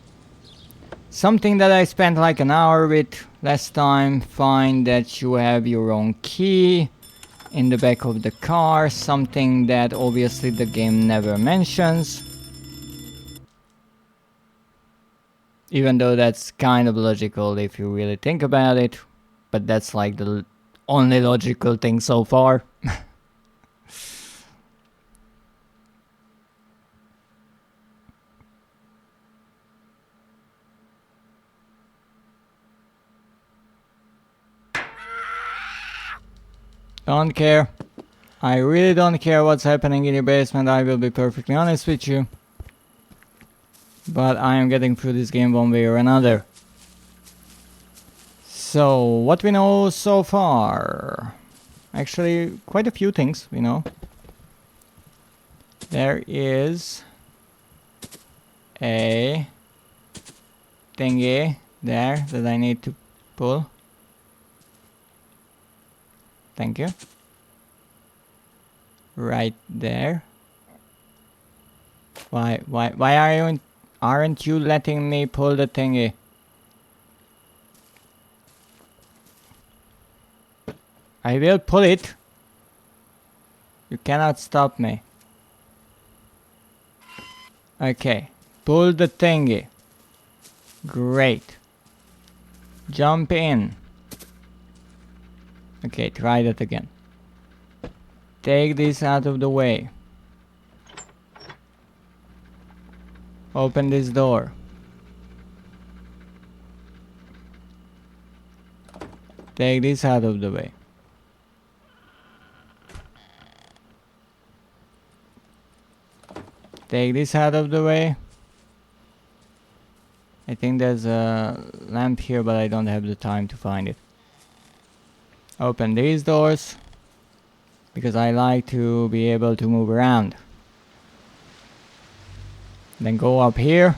Something that I spent like an hour with last time. Find that you have your own key in the back of the car. Something that obviously the game never mentions. Even though that's kind of logical if you really think about it. But that's like the only logical thing so far. Don't care. I really don't care what's happening in your basement, I will be perfectly honest with you. But I am getting through this game one way or another. So, what we know so far? Actually, quite a few things we know. There is a thingy there that I need to pull. Thank you. Right there. Why aren't you letting me pull the thingy? I will pull it. You cannot stop me. Okay. Pull the thingy. Great. Jump in. Okay, try that again. Take this out of the way. Open this door. Take this out of the way. Take this out of the way. I think there's a lamp here, but I don't have the time to find it. Open these doors, because I like to be able to move around. Then go up here.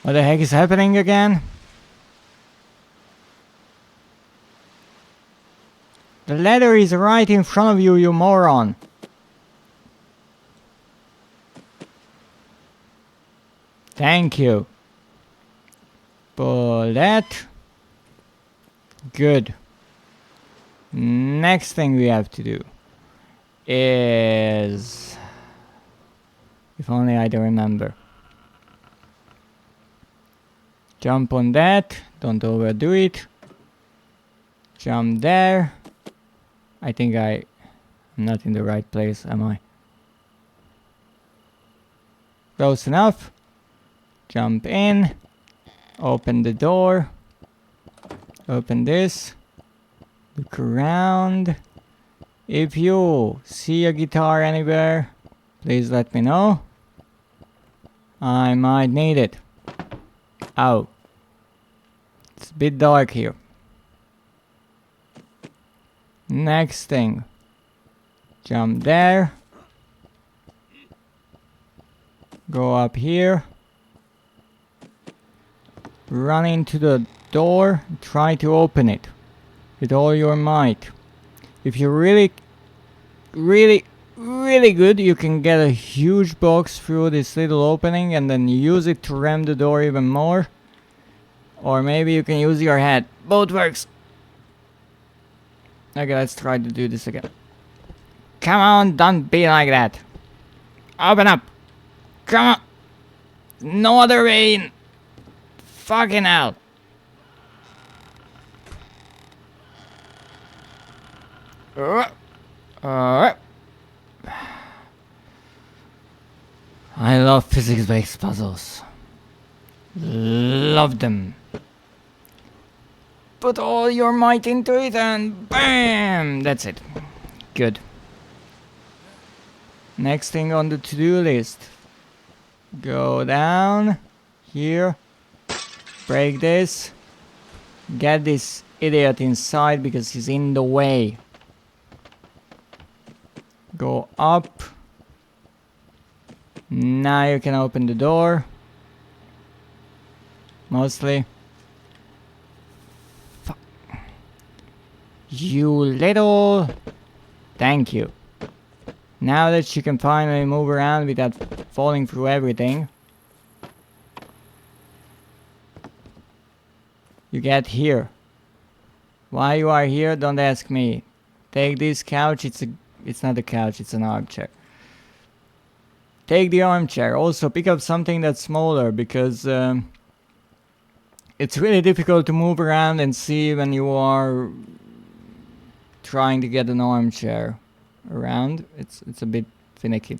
What the heck is happening again? The ladder is right in front of you, you moron. Thank you. Pull that. Good. Next thing we have to do is... If only I don't remember. Jump on that. Don't overdo it. Jump there. I think I'm not in the right place, am I? Close enough. Jump in. Open the door. Open this. Look around. If you see a guitar anywhere, please let me know. I might need it. Oh. It's a bit dark here. Next thing. Jump there. Go up here. Run into the door. Try to open it. With all your might. If you're really good, you can get a huge box through this little opening and then use it to ram the door even more. Or maybe you can use your head. Both works. Okay, let's try to do this again. Come on, don't be like that. Open up. Come on. No other way in. Fucking hell. I love physics-based puzzles. Love them. Put all your might into it and BAM! That's it. Good. Next thing on the to-do list. Go down here. Break this. Get this idiot inside because he's in the way. Go up. Now you can open the door. Mostly. Fuck. You little... Thank you. Now that you can finally move around without falling through everything. You get here. Why you are here, don't ask me. Take this couch, it's not a couch, it's an armchair. Take the armchair. Also pick up something that's smaller because it's really difficult to move around and see when you are trying to get an armchair around. It's a bit finicky.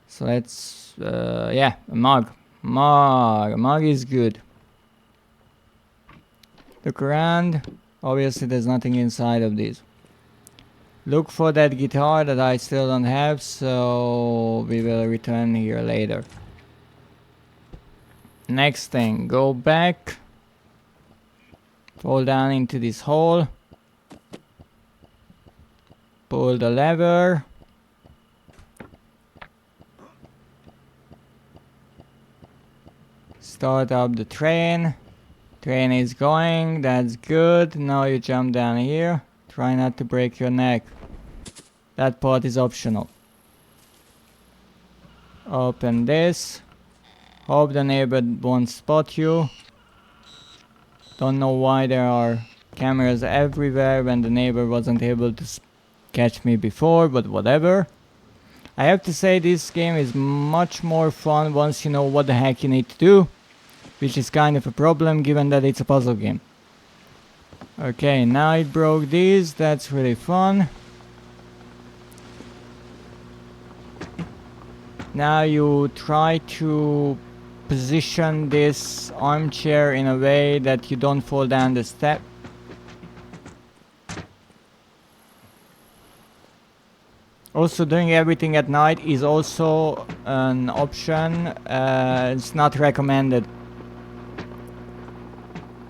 So let's yeah, a mug. A mug is good. Look around. Obviously there's nothing inside of these. Look for that guitar that I still don't have, so we will return here later. Next thing, go back. Fall down into this hole. Pull the lever. Start up the train. Train is going, that's good. Now you jump down here. Try not to break your neck. That part is optional. Open this. Hope the neighbor won't spot you. Don't know why there are cameras everywhere when the neighbor wasn't able to catch me before, but whatever. I have to say this game is much more fun once you know what the heck you need to do. Which is kind of a problem given that it's a puzzle game. Okay, now it broke these, that's really fun. Now you try to position this armchair in a way that you don't fall down the step. Also, doing everything at night is also an option. It's not recommended.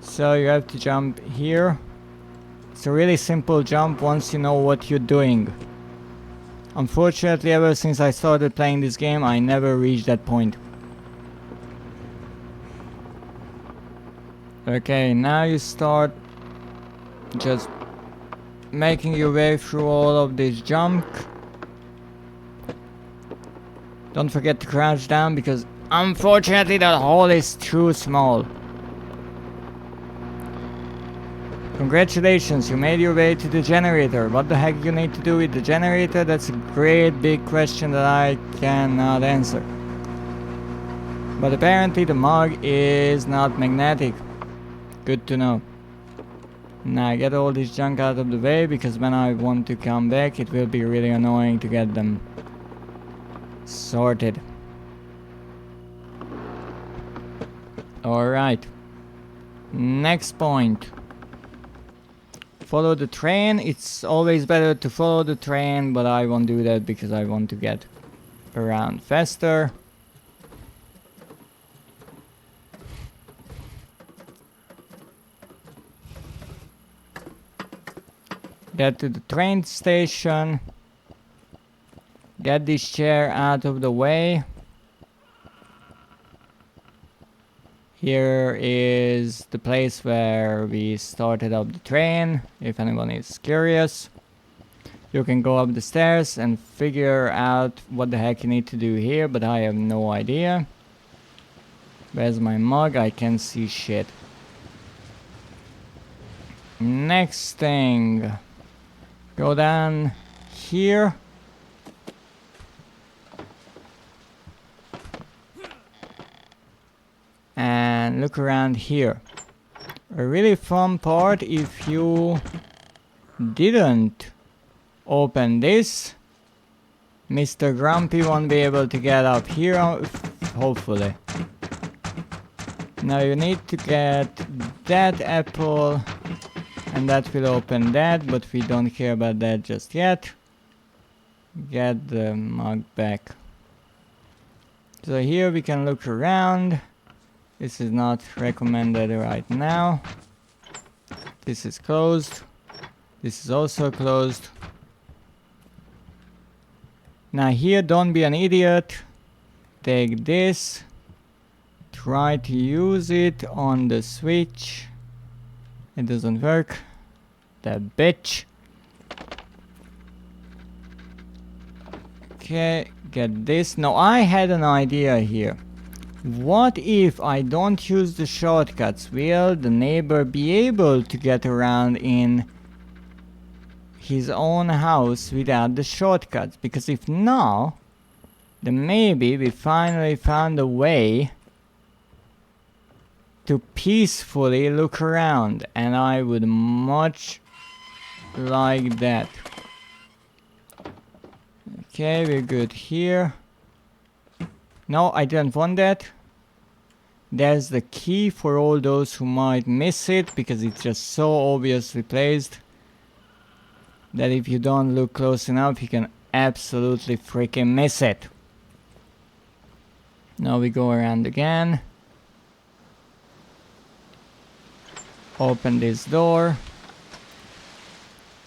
So you have to jump here. It's a really simple jump once you know what you're doing. Unfortunately, ever since I started playing this game, I never reached that point. Okay, now you start just making your way through all of this junk. Don't forget to crouch down because unfortunately that hole is too small. Congratulations, you made your way to the generator. What the heck you need to do with the generator? That's a great big question that I cannot answer. But apparently the mug is not magnetic. Good to know. Now get all this junk out of the way because when I want to come back it will be really annoying to get them sorted. Alright. Next point. Follow the train. It's always better to follow the train, but I won't do that because I want to get around faster. Get to the train station. Get this chair out of the way. Here is the place where we started up the train, if anyone is curious. You can go up the stairs and figure out what the heck you need to do here, but I have no idea. Where's my mug? I can't see shit. Next thing. Go down here. And look around here. A really fun part if you didn't Open this. Mr. Grumpy won't be able to get up here, hopefully. Now you need to get that apple, and that will open that, but we don't care about that just yet. Get the mug back. So here we can look around. This is not recommended right now. This is closed. This is also closed. Now here, don't be an idiot. Take this. Try to use it on the switch. It doesn't work. That bitch. Okay, get this. Now I had an idea here. What if I don't use the shortcuts? Will the neighbor be able to get around in his own house without the shortcuts? Because if no, then maybe we finally found a way to peacefully look around, and I would much like that. Okay, we're good here. No, I didn't want that. There's the key for all those who might miss it, because it's just so obviously placed that if you don't look close enough, you can absolutely freaking miss it. Now we go around again. Open this door.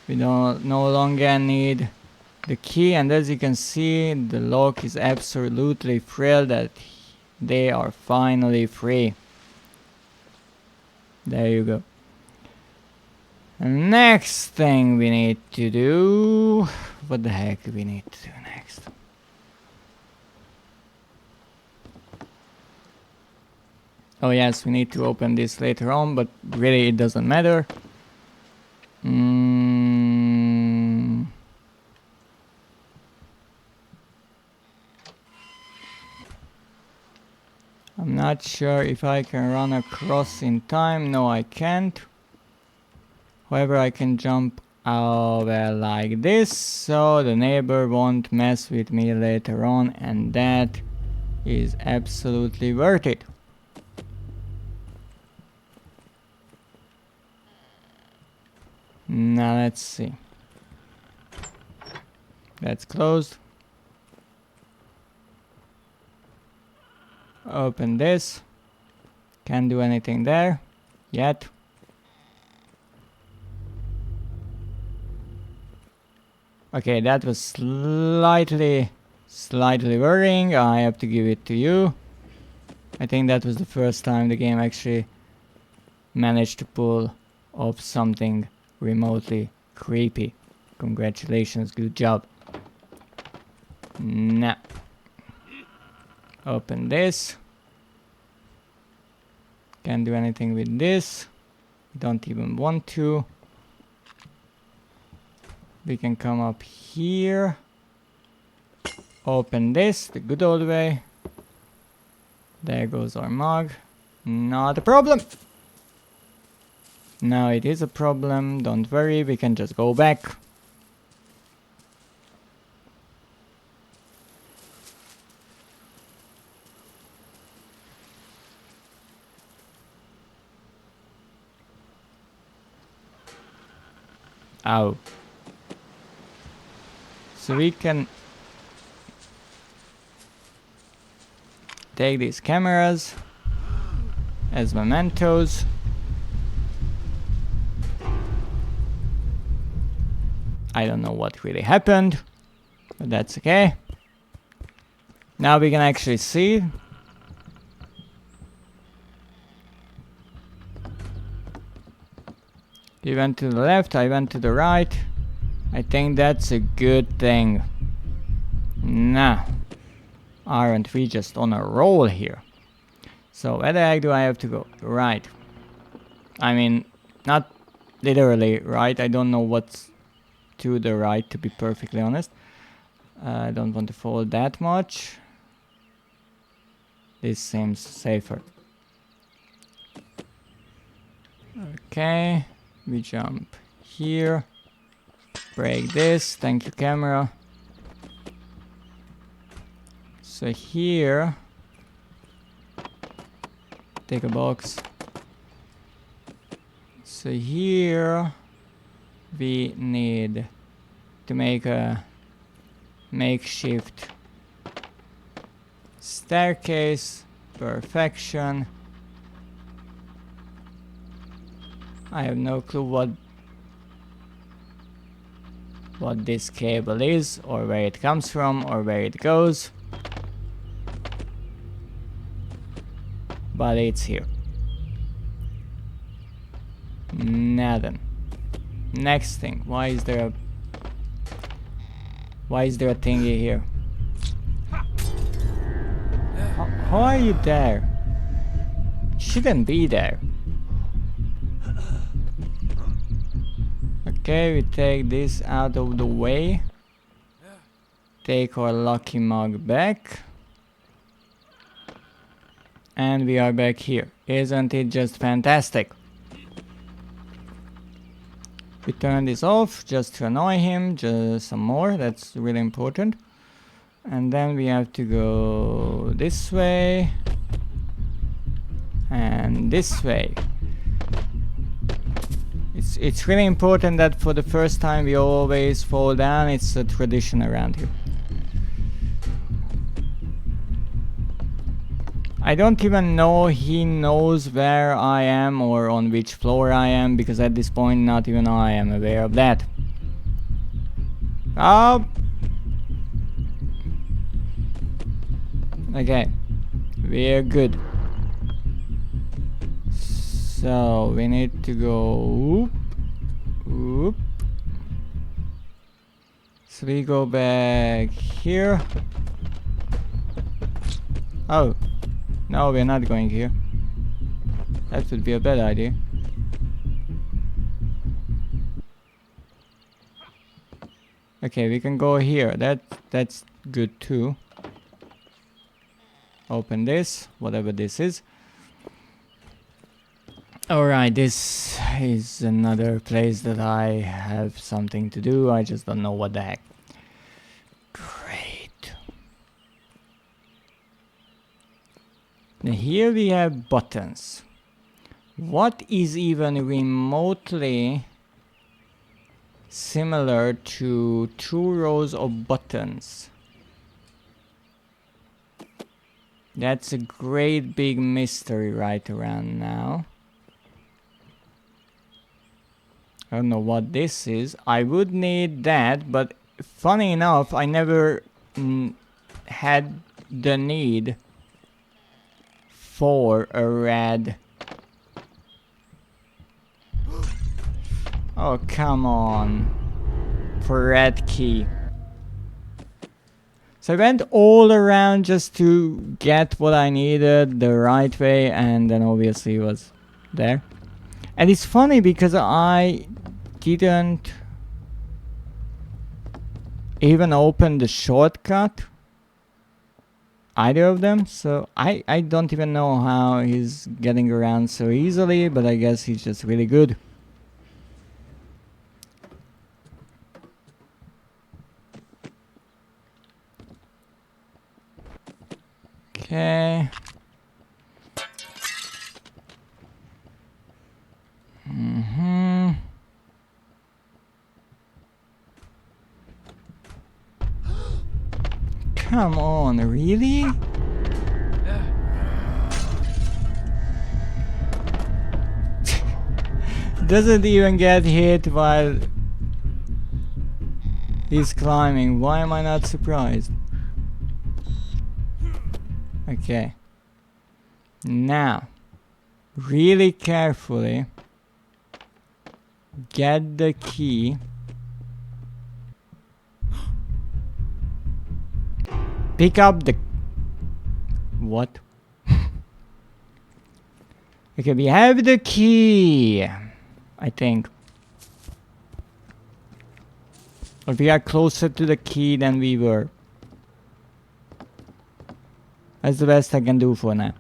We don't no longer need the key, and as you can see, the lock is absolutely thrilled that they are finally free. There you go. And next thing we need to do... What the heck do we need to do next? Oh yes, we need to open this later on, but really it doesn't matter. I'm not sure if I can run across in time. No, I can't. However, I can jump over like this, so the neighbor won't mess with me later on, and that is absolutely worth it. Now let's see. That's closed. Open this. Can't do anything there yet. Okay, that was slightly worrying. I have to give it to you. I think that was the first time the game actually managed to pull off something remotely creepy. Congratulations, good job. Now, open this. Can't do anything with this. Don't even want to. We can come up here. Open this the good old way. There goes our mug. Not a problem. Now it is a problem. Don't worry, we can just go back. Ow. So we can take these cameras as mementos. I don't know what really happened, but that's okay. Now we can actually see. He went to the left, I went to the right. I think that's a good thing. Now, aren't we just on a roll here? So where the heck do I have to go? Right. I mean, not literally right. I don't know what's to the right, to be perfectly honest. I don't want to fall that much. This seems safer. Okay, we jump here. break this. Thank you, camera. So here, take a box. So here we need to make a makeshift staircase. Perfection. I have no clue what this cable is, or where it comes from, or where it goes. But it's here. Now then. Next thing. Why is there a thingy here? How are you there? Shouldn't be there. Okay, we take this out of the way. Take our lucky mug back. And we are back here. Isn't it just fantastic? We turn this off just to annoy him, just some more, that's really important. And then we have to go this way and this way. It's really important that for the first time we always fall down. It's a tradition around here. I don't even know he knows where I am or on which floor I am, because at this point not even I am aware of that. Oh! Okay, we're good. So we need to go oop. So we go back here. Oh. No, we're not going here. That would be a bad idea. Okay, we can go here. That's good too. Open this, whatever this is. Alright, this is another place that I have something to do. I just don't know what the heck. Great. Now here we have buttons. What is even remotely similar to 2 rows of buttons? That's a great big mystery right around now. I don't know what this is. I would need that, but funny enough, I never had the need for a red. Oh, come on. For red key. So I went all around just to get what I needed the right way, and then obviously it was there. And it's funny because I didn't even open the shortcut, either of them, so I don't even know how he's getting around so easily, but I guess he's just really good. Okay. Come on, really? Doesn't even get hit while he's climbing. Why am I not surprised? Okay. Now, really carefully get the key. Pick up the... What? Okay, we have the key, I think. Or we are closer to the key than we were. That's the best I can do for now.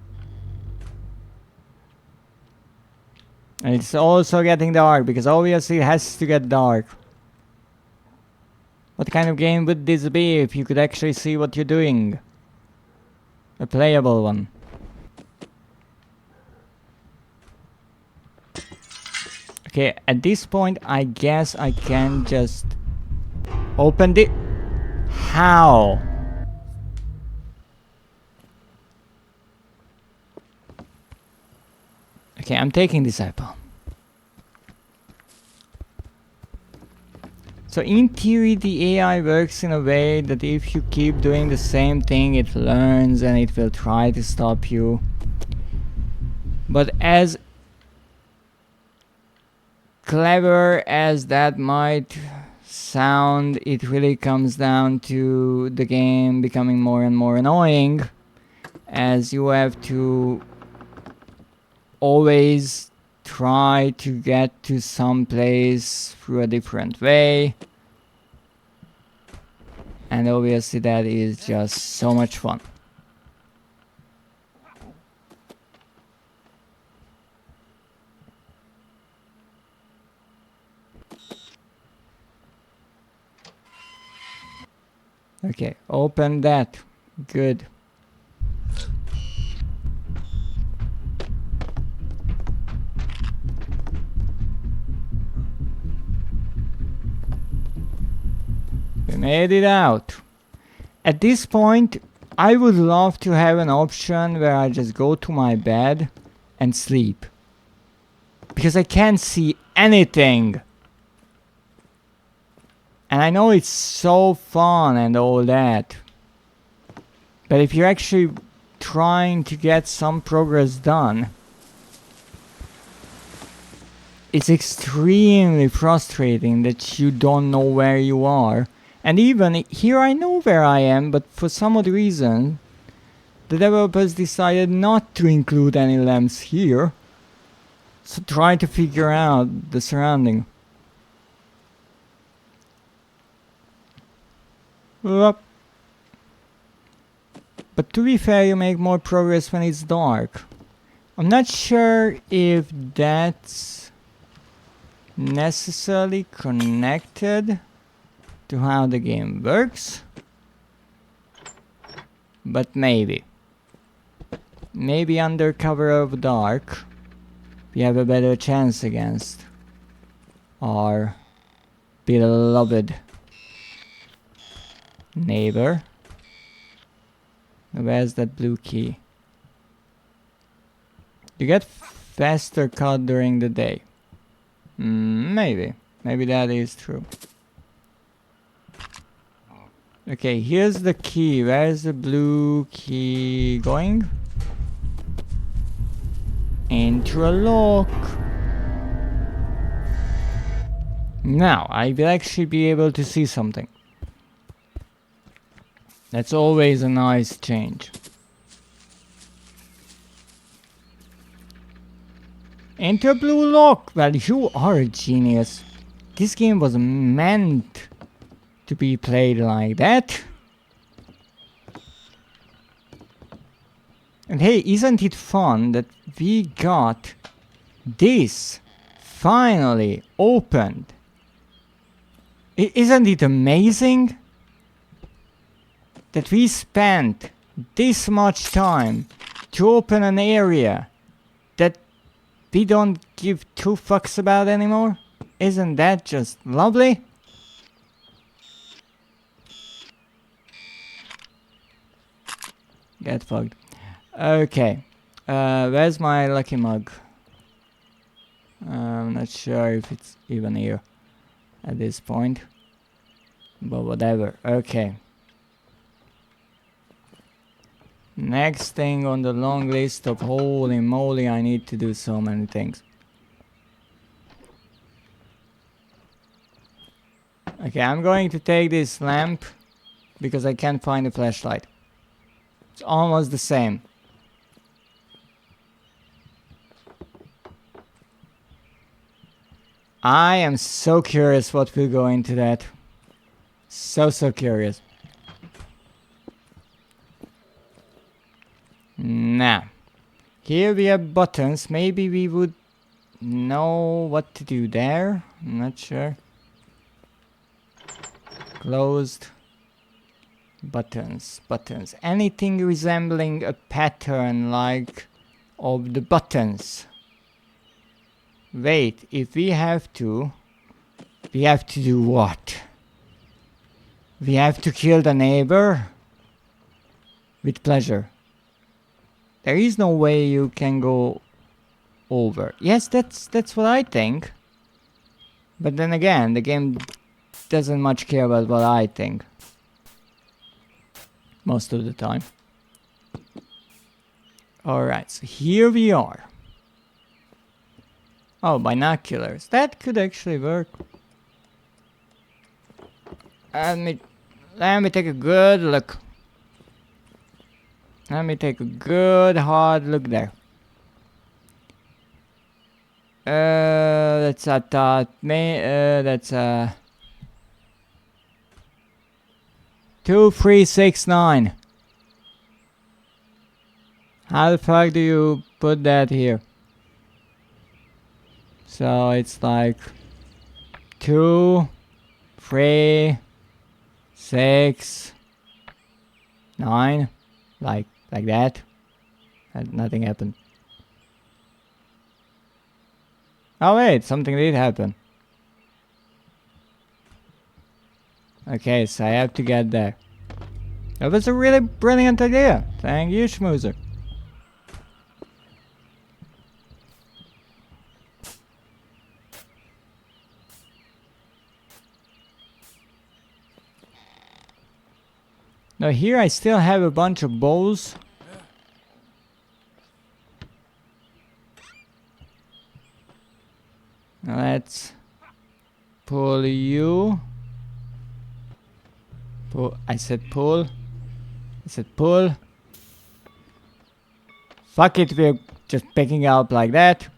And it's also getting dark, because obviously it has to get dark. What kind of game would this be if you could actually see what you're doing? A playable one. Okay, at this point, I guess I can just open it. How? Okay, I'm taking this apple. So in theory, the AI works in a way that if you keep doing the same thing, it learns and it will try to stop you. But as clever as that might sound, it really comes down to the game becoming more and more annoying, as you have to always try to get to some place through a different way, and obviously that is just so much fun. Okay, open that. Good. We made it out. At this point, I would love to have an option where I just go to my bed and sleep. Because I can't see anything. And I know it's so fun and all that. But if you're actually trying to get some progress done, it's extremely frustrating that you don't know where you are. And even here I know where I am, but for some odd reason, the developers decided not to include any lamps here. So try to figure out the surrounding. But to be fair, you make more progress when it's dark. I'm not sure if that's necessarily connected to how the game works, but maybe. Maybe under cover of dark, we have a better chance against our beloved neighbor. Where's that blue key? You get faster cut during the day. Maybe. Maybe that is true. Okay, here's the key. Where's the blue key going? Into a lock. Now, I will actually be able to see something. That's always a nice change. Into a blue lock. Well, you are a genius. This game was meant to be played like that. And hey, isn't it fun that we got this finally opened? Isn't it amazing that we spent this much time to open an area that we don't give two fucks about anymore? Isn't that just lovely? Get fucked. Okay. Where's my lucky mug? I'm not sure if it's even here at this point. But whatever. Okay. Next thing on the long list of holy moly, I need to do so many things. Okay, I'm going to take this lamp because I can't find a flashlight. It's almost the same. I am so curious what will go into that. So curious. Now, here we have buttons. Maybe we would know what to do there. I'm not sure. closed. Buttons, buttons. Anything resembling a pattern like of the buttons. Wait, if we have to do what? We have to kill the neighbor? With pleasure. There is no way you can go over. Yes, that's what I think. But then again, the game doesn't much care about what I think. Most of the time. Alright, so here we are. Oh, binoculars. That could actually work. Let me take a good look. Let me take a good hard look there. That's a thought. That's a 2369. How the fuck do you put that here? So it's like 2, 3, 6, 9, like that. And nothing happened. Oh wait, something did happen. Okay, so I have to get there. That was a really brilliant idea. Thank you, Schmoozer. Now here I still have a bunch of bowls. Now let's pull you. Pull. I said pull. I said pull. Fuck it, we're just picking up like that.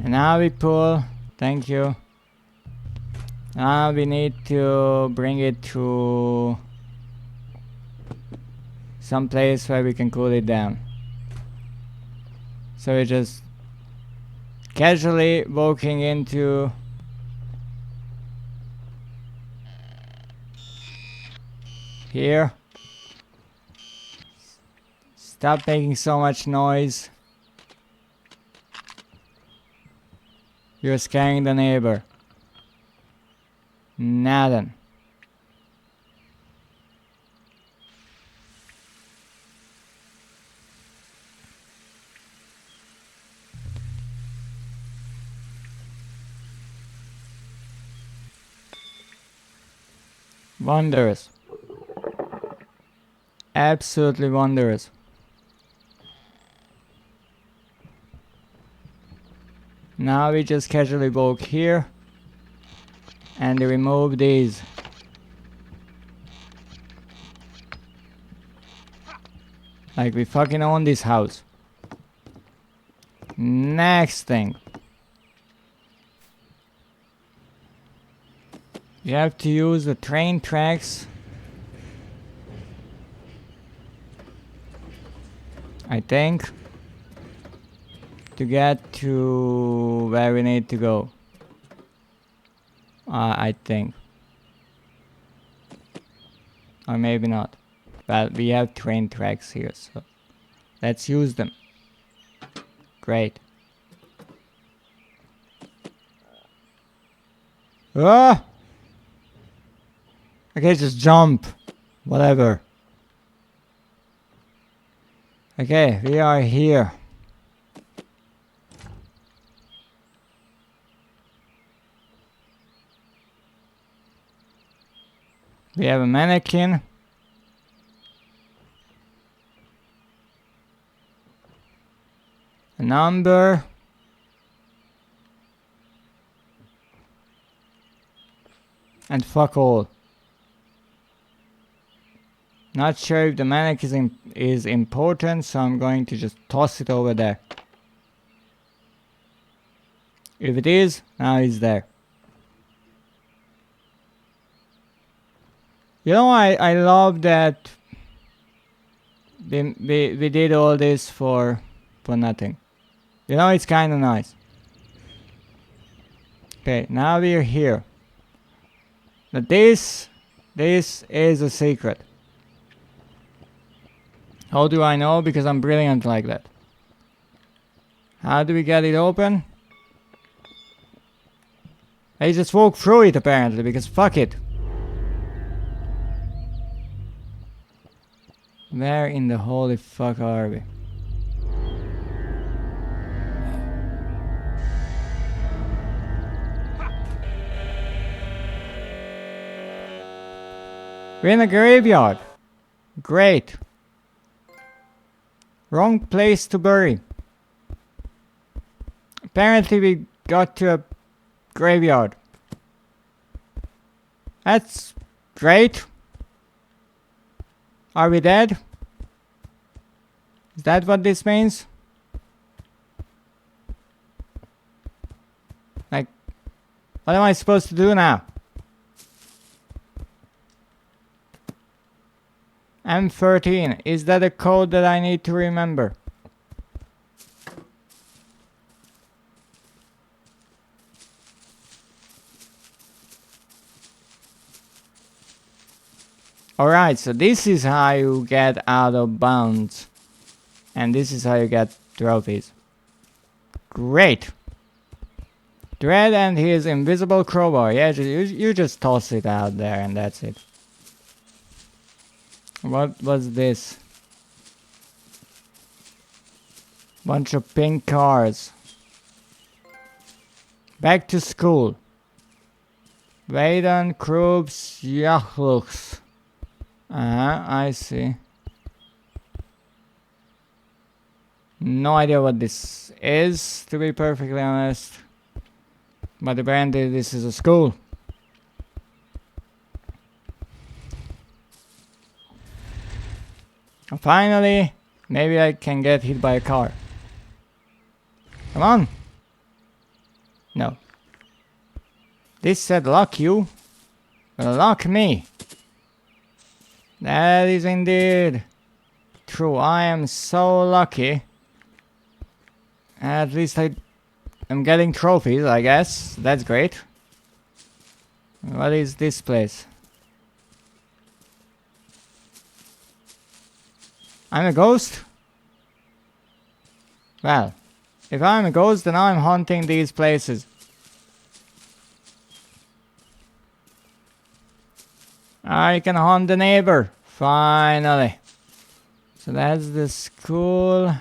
And now we pull. Thank you. Now we need to bring it to some place where we can cool it down. So we're just casually walking into here. Stop making so much noise. You're scaring the neighbor. Nothing. Wondrous. Absolutely wondrous. Now we just casually walk here and remove these. Like we fucking own this house. Next thing. You have to use the train tracks. I think. To get to where we need to go. I think. Or maybe not. But we have train tracks here, so let's use them. Great. Ah! Okay, just jump. Whatever. Okay, we are here. We have a mannequin. A number. And fuck all. Not sure if the mannequin is important, so I'm going to just toss it over there. If it is, now it's there. You know, I love that we did all this for nothing. You know, it's kind of nice. Okay, now we're here. Now this This is a secret. How do I know? Because I'm brilliant like that. How do we get it open? I just walk through it apparently, because fuck it. Where in the holy fuck are we? We're in a graveyard. Great. Wrong place to bury. Apparently we got to a graveyard. That's great. Are we dead? Is that what this means? Like, what am I supposed to do now? M13, is that a code that I need to remember? Alright, so this is how you get out of bounds. And this is how you get trophies. Great! Dread and his invisible crowbar. Yeah, you just toss it out there and that's it. What was this? Bunch of pink cars. Back to school. Vaden Krubs Yachluchs. I see. No idea what this is, to be perfectly honest. But apparently this is a school. Finally, maybe I can get hit by a car. Come on! No. This said lock you. Well, lock me. That is indeed true. I am so lucky. At least I am getting trophies, I guess. That's great. What is this place? I'm a ghost? Well, if I'm a ghost, then I'm haunting these places. I can haunt the neighbor. Finally. So that's the school.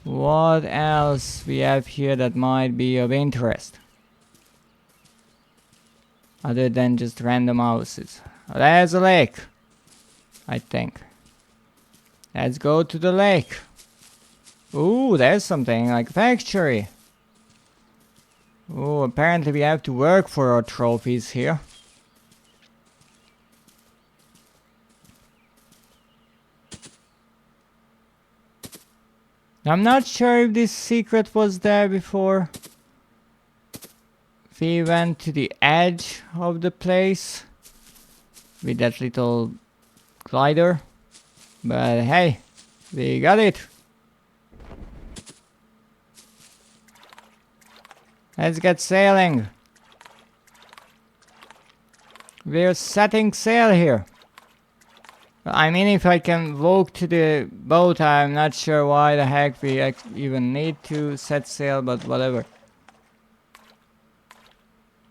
What else we have here that might be of interest? Other than just random houses. Oh, there's a lake. I think. Let's go to the lake. Ooh, there's something like a factory. Ooh, apparently we have to work for our trophies here. I'm not sure if this secret was there before we went to the edge of the place with that little glider. But hey, we got it. Let's get sailing. We're setting sail here. I mean, if I can walk to the boat, I'm not sure why the heck we even need to set sail, but whatever.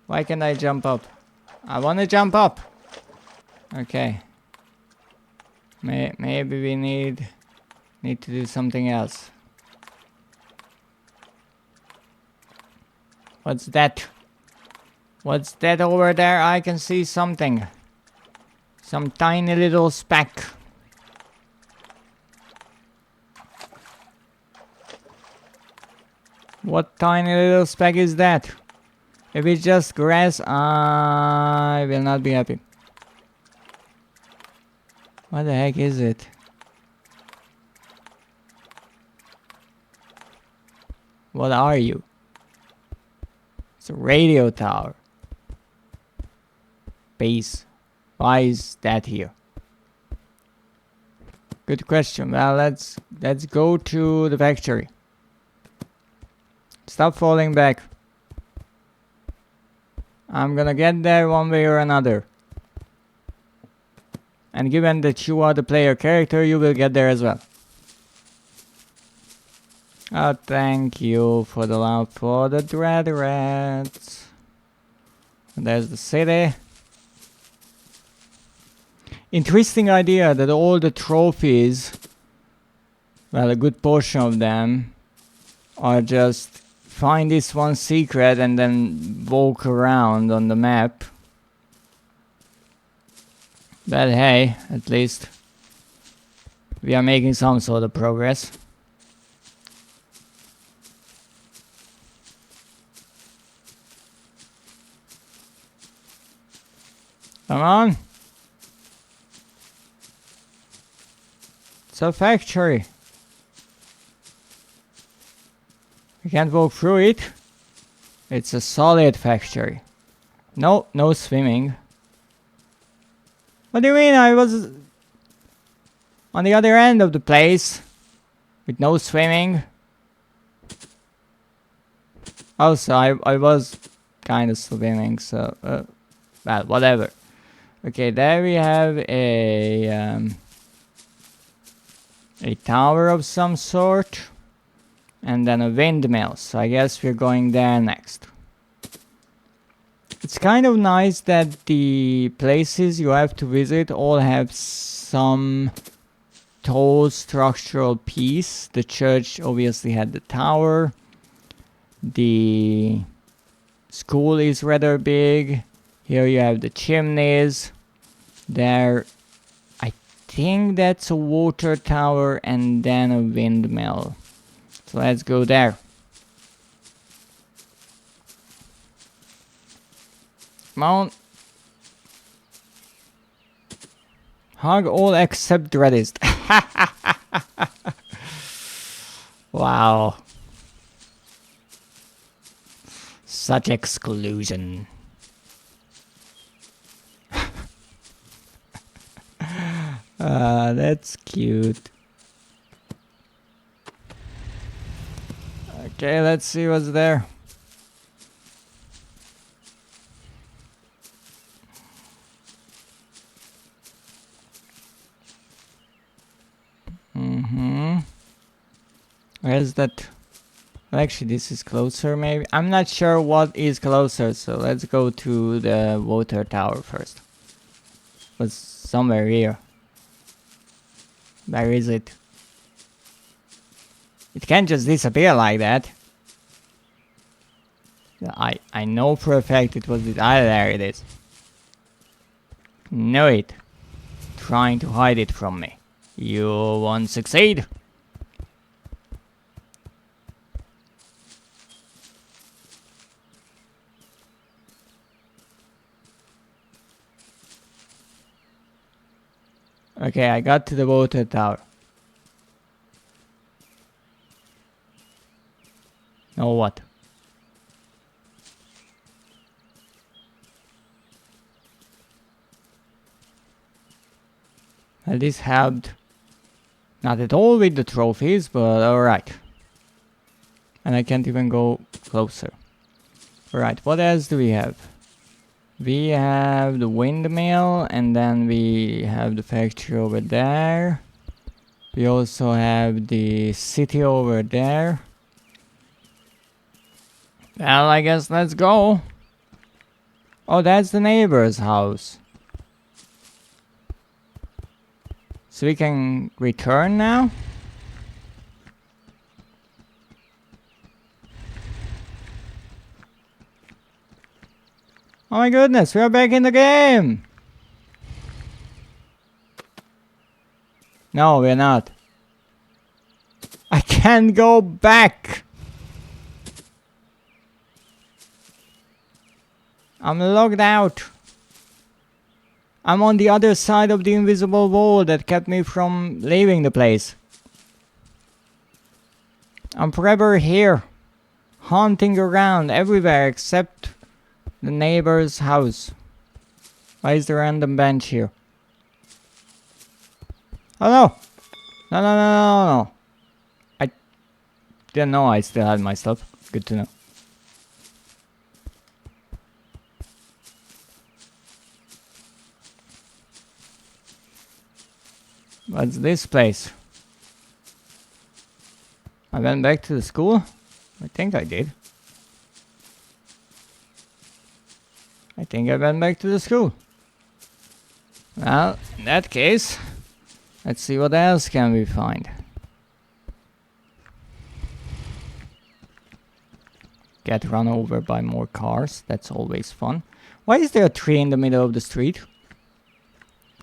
Why can't I jump up? I want to jump up. Okay. Maybe we need to do something else. What's that? What's that over there? I can see something. Some tiny little speck. What tiny little speck is that? If it's just grass, I will not be happy. What the heck is it? What are you? It's a radio tower. Base. Why is that here? Good question. Well, let's go to the factory. Stop falling back. I'm gonna get there one way or another. And given that you are the player character, you will get there as well. Oh, thank you for the love for the dread rats. There's the city. Interesting idea that all the trophies, well, a good portion of them, are just find this one secret and then walk around on the map. But hey, at least we are making some sort of progress. Come on. It's a factory. We can't walk through it. It's a solid factory. No, no swimming. What do you mean? I was on the other end of the place with no swimming. Also, I was kind of swimming, so well, whatever. Okay, there we have a tower of some sort, and then a windmill. So I guess we're going there next. It's kind of nice that the places you have to visit all have some tall structural piece. The church obviously had the tower. The school is rather big. Here you have the chimneys. There, I think that's a water tower and then a windmill. So let's go there. Come on. Hug all except Dreadist. Wow. Such exclusion. That's cute. Okay, let's see what's there. Where's that? Well, actually, this is closer, maybe. I'm not sure what is closer, so let's go to the water tower first. It's somewhere here. Where is it? It can't just disappear like that. I know for a fact it was it. Ah, there it is. Know it. Trying to hide it from me. You won't succeed. Okay, I got to the water tower. Now what? Well, this helped. Not at all with the trophies, but alright. And I can't even go closer. Alright, what else do we have? We have the windmill, and then we have the factory over there. We also have the city over there. Well, I guess let's go. Oh, that's the neighbor's house. So we can return now? Oh my goodness, we are back in the game! No, we're not. I can't go back! I'm locked out. I'm on the other side of the invisible wall that kept me from leaving the place. I'm forever here, haunting around everywhere except the neighbor's house. Why is the random bench here? Oh no! No, no, no, no, no. I didn't know I still had my stuff. Good to know. What's this place? I went back to the school? I think I did. I think I went back to the school. Well, in that case, let's see what else can we find. Get run over by more cars, that's always fun. Why is there a tree in the middle of the street?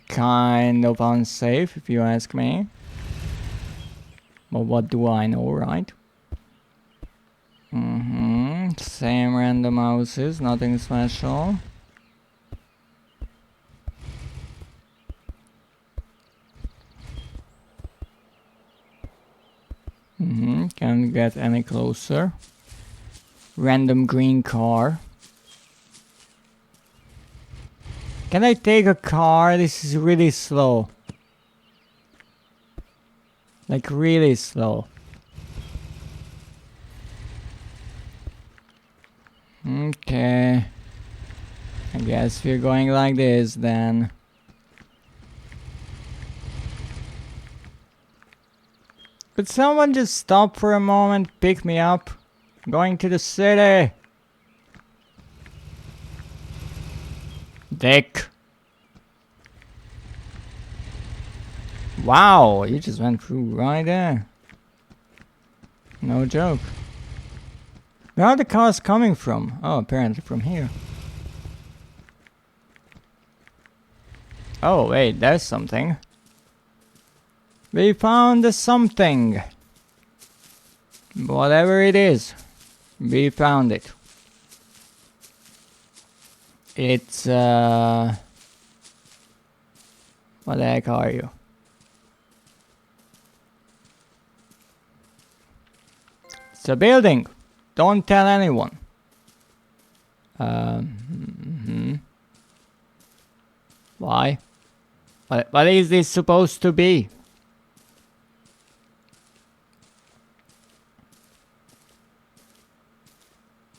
Kind of unsafe, if you ask me. But what do I know, right? Same random houses, nothing special. Can't get any closer. Random green car. Can I take a car? This is really slow. Like really slow. Okay. I guess we're going like this then. Could someone just stop for a moment, pick me up? I'm going to the city. Dick. Wow, you just went through right there. No joke. Where are the cars coming from? Oh, apparently from here. Oh, wait, there's something. We found the something. Whatever it is, we found it. It's, what the heck are you? It's a building. Don't tell anyone. Why? What is this supposed to be?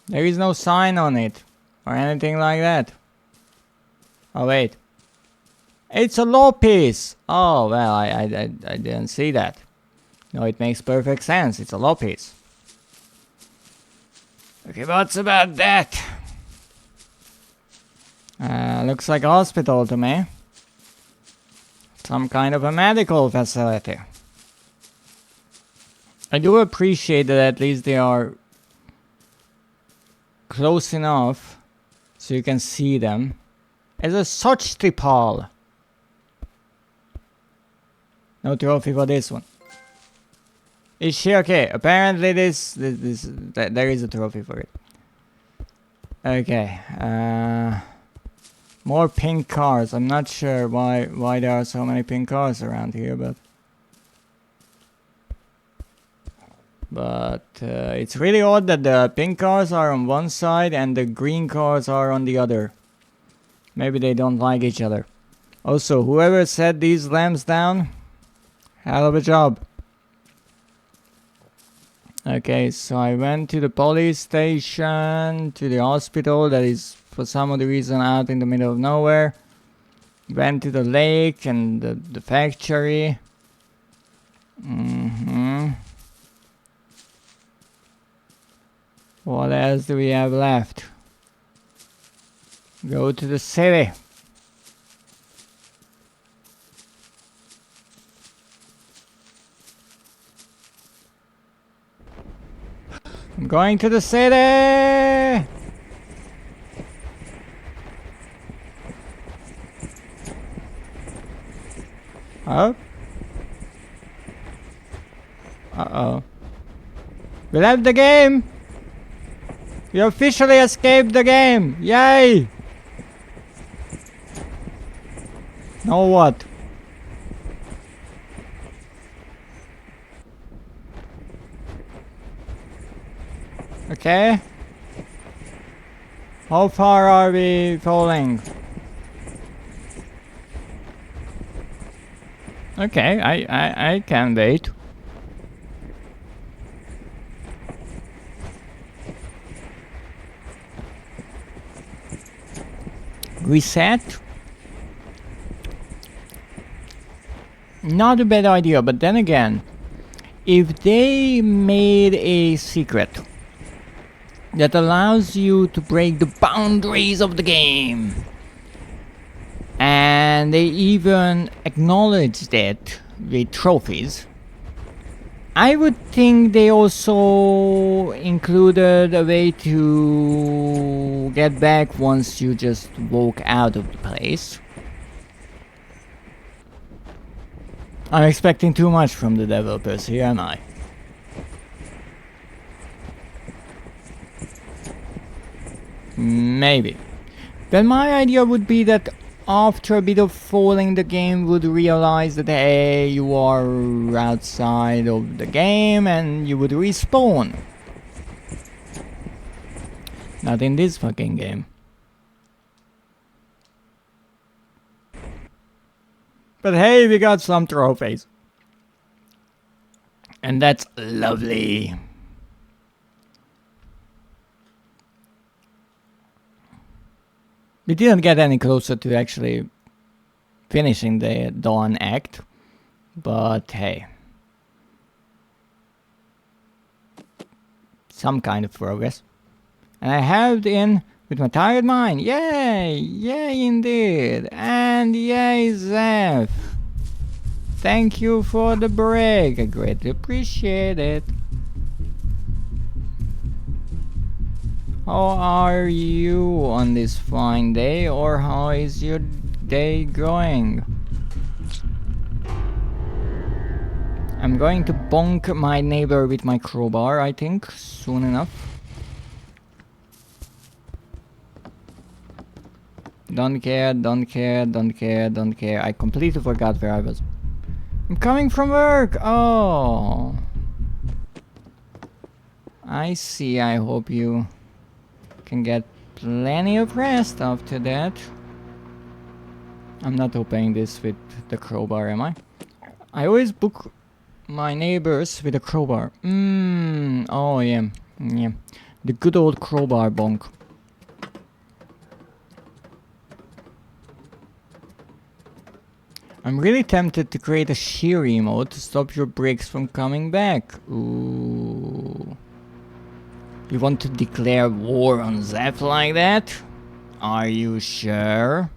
There is no sign on it. Or anything like that. Oh wait. It's a law piece! Oh well, I didn't see that. No, it makes perfect sense. It's a law piece. Okay, what's about that? Looks like a hospital to me. Some kind of a medical facility. I do appreciate that at least they are close enough so you can see them. It's a Sochtripal. No trophy for this one. Is she okay? Apparently there is a trophy for it. Okay. More pink cars. I'm not sure why there are so many pink cars around here, but it's really odd that the pink cars are on one side and the green cars are on the other. Maybe they don't like each other. Also, whoever set these lamps down, hell of a job. Okay, so I went to the police station, to the hospital that is for some other reason out in the middle of nowhere. Went to the lake and the factory. What else do we have left? Go to the city. I'm going to the city! Oh? Uh-oh. We left the game! You officially escaped the game! Yay! Now what? Okay. How far are we falling? Okay, I can wait. Reset. not a bad idea, but then again, if they made a secret that allows you to break the boundaries of the game, and they even acknowledged it with trophies, I would think they also included a way to get back once you just walk out of the place. I'm expecting too much from the developers here, am I? Maybe. Then my idea would be that after a bit of falling, the game would realize that, hey, you are outside of the game and you would respawn. Not in this fucking game. But hey, we got some trophies. And that's lovely. We didn't get any closer to actually finishing the Dawn Act, but hey. Some kind of progress. And I have in with my tired mind. Yay! Yay indeed! And yay, Zeph! Thank you for the break. I greatly appreciate it. How are you on this fine day, or how is your day going? I'm going to bonk my neighbor with my crowbar, I think, soon enough. Don't care, don't care, don't care, don't care. I completely forgot where I was. I'm coming from work! Oh! I see, I hope you can get plenty of rest after that. I'm not opening this with the crowbar, am I? I always book my neighbors with a crowbar. Oh yeah, yeah. The good old crowbar bonk. I'm really tempted to create a shear emote to stop your bricks from coming back. Ooh. You want to declare war on Zeph like that? Are you sure?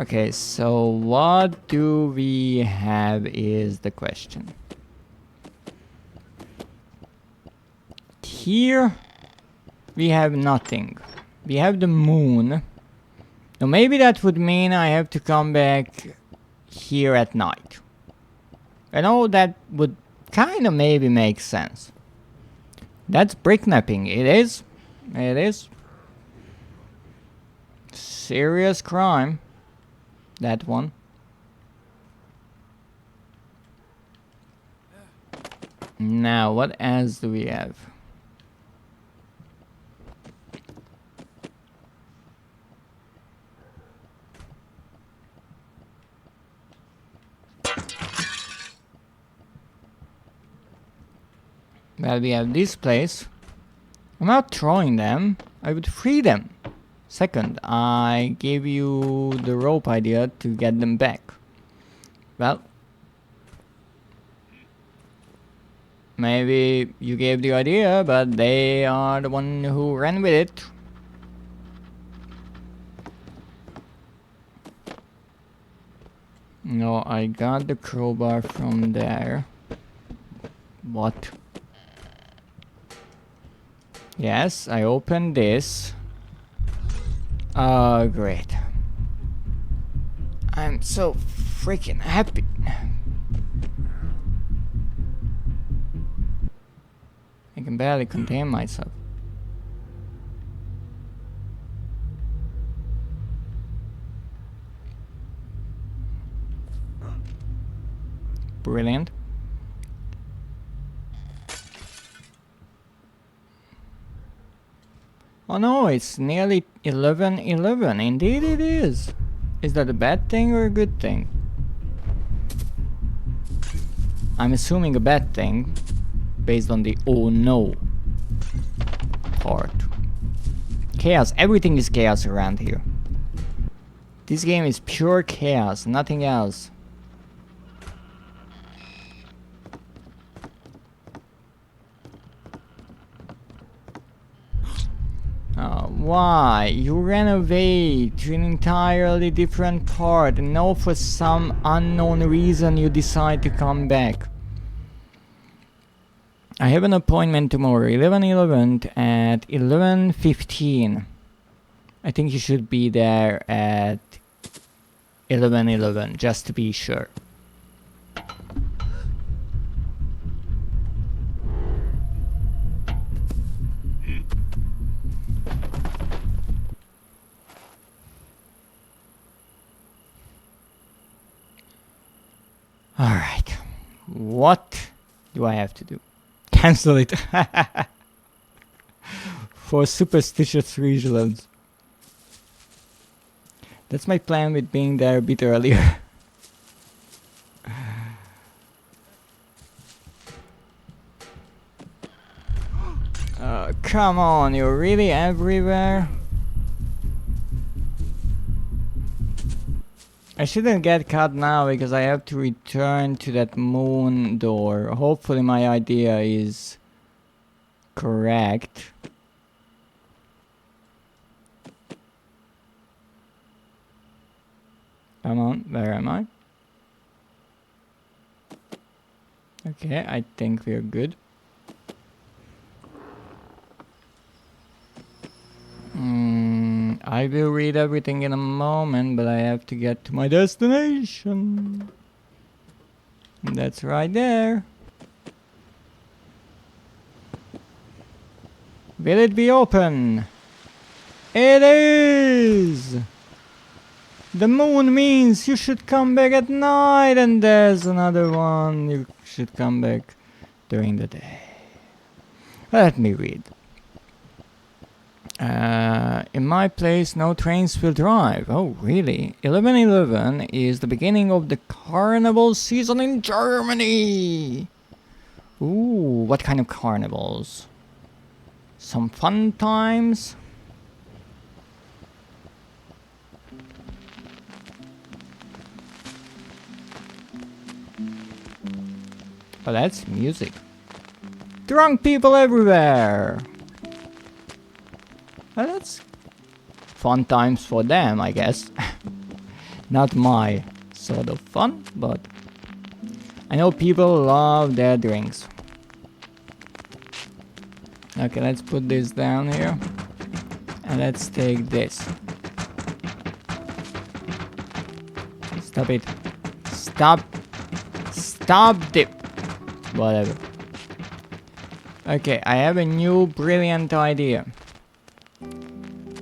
Okay, so what do we have is the question. Here we have nothing. We have the moon. Now maybe that would mean I have to come back here at night. I know that would kind of maybe make sense. That's bricknapping. It is. It is. Serious crime. That one. Now, what else do we have? Well, we have this place. I'm not throwing them. I would free them. Second, I gave you the rope idea to get them back. Well, maybe you gave the idea, but they are the one who ran with it. No, I got the crowbar from there. What? Yes, I opened this. Oh, great. I'm so freaking happy. I can barely contain myself. Brilliant. Oh no, it's nearly 11:11. Indeed it is. Is that a bad thing or a good thing? I'm assuming a bad thing based on the oh no part. Chaos. Everything is chaos around here. This game is pure chaos, nothing else. Why? You ran away to an entirely different part, and now for some unknown reason you decide to come back. I have an appointment tomorrow, 11:11 at 11:15. I think you should be there at 11:11, just to be sure. Alright. What do I have to do? Cancel it. For superstitious reasons. That's my plan with being there a bit earlier. Come on, you're really everywhere? I shouldn't get caught now because I have to return to that moon door. Hopefully my idea is correct. Come on, where am I? Okay, I think we're good. I will read everything in a moment, but I have to get to my destination. That's right there. Will it be open? It is! The moon means you should come back at night, and there's another one. You should come back during the day. Let me read. In my place, no trains will drive. Oh, really? 11:11 is the beginning of the carnival season in Germany. Ooh, what kind of carnivals? Some fun times? Oh, that's music. Drunk people everywhere. Well, that's fun times for them, I guess. Not my sort of fun, but I know people love their drinks. Okay, let's put this down here. And let's take this. Stop it. Stop. Stop it. Whatever. Okay, I have a new brilliant idea.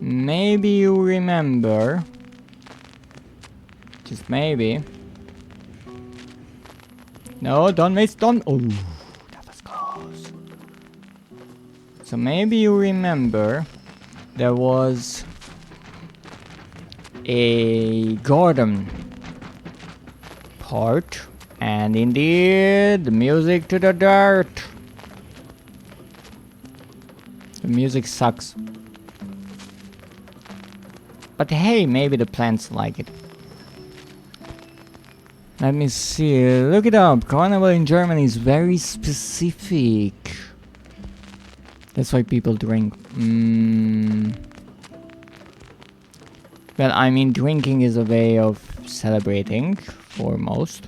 Maybe you remember, just maybe. No, don't miss, don't. Oh, that was close. So maybe you remember there was a garden part, and indeed, the music to the dirt. The music sucks. But hey, maybe the plants like it. Let me see. Look it up. Carnival in Germany is very specific. That's why people drink. Well, I mean, drinking is a way of celebrating for most.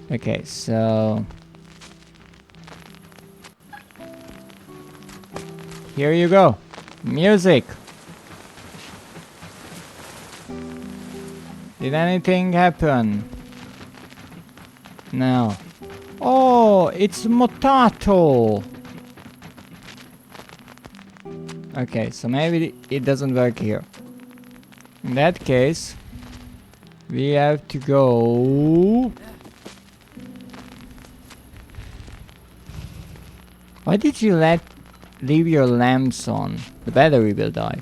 Okay, so here you go. Music. Did anything happen? No. Oh, it's Motato. Okay, so maybe it doesn't work here. In that case, we have to go. Why did you leave your lamps on? The battery will die.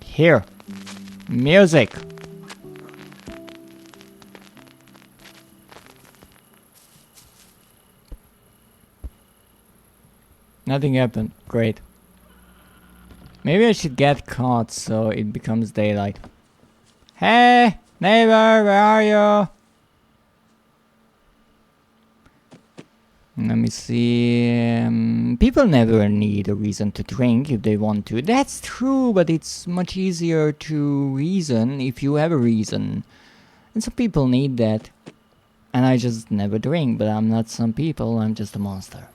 Here. Music. Nothing happened. Great. Maybe I should get caught so it becomes daylight. Hey, neighbor, where are you? Let me see. People never need a reason to drink if they want to. That's true, but it's much easier to reason if you have a reason. And some people need that. And I just never drink, but I'm not some people, I'm just a monster.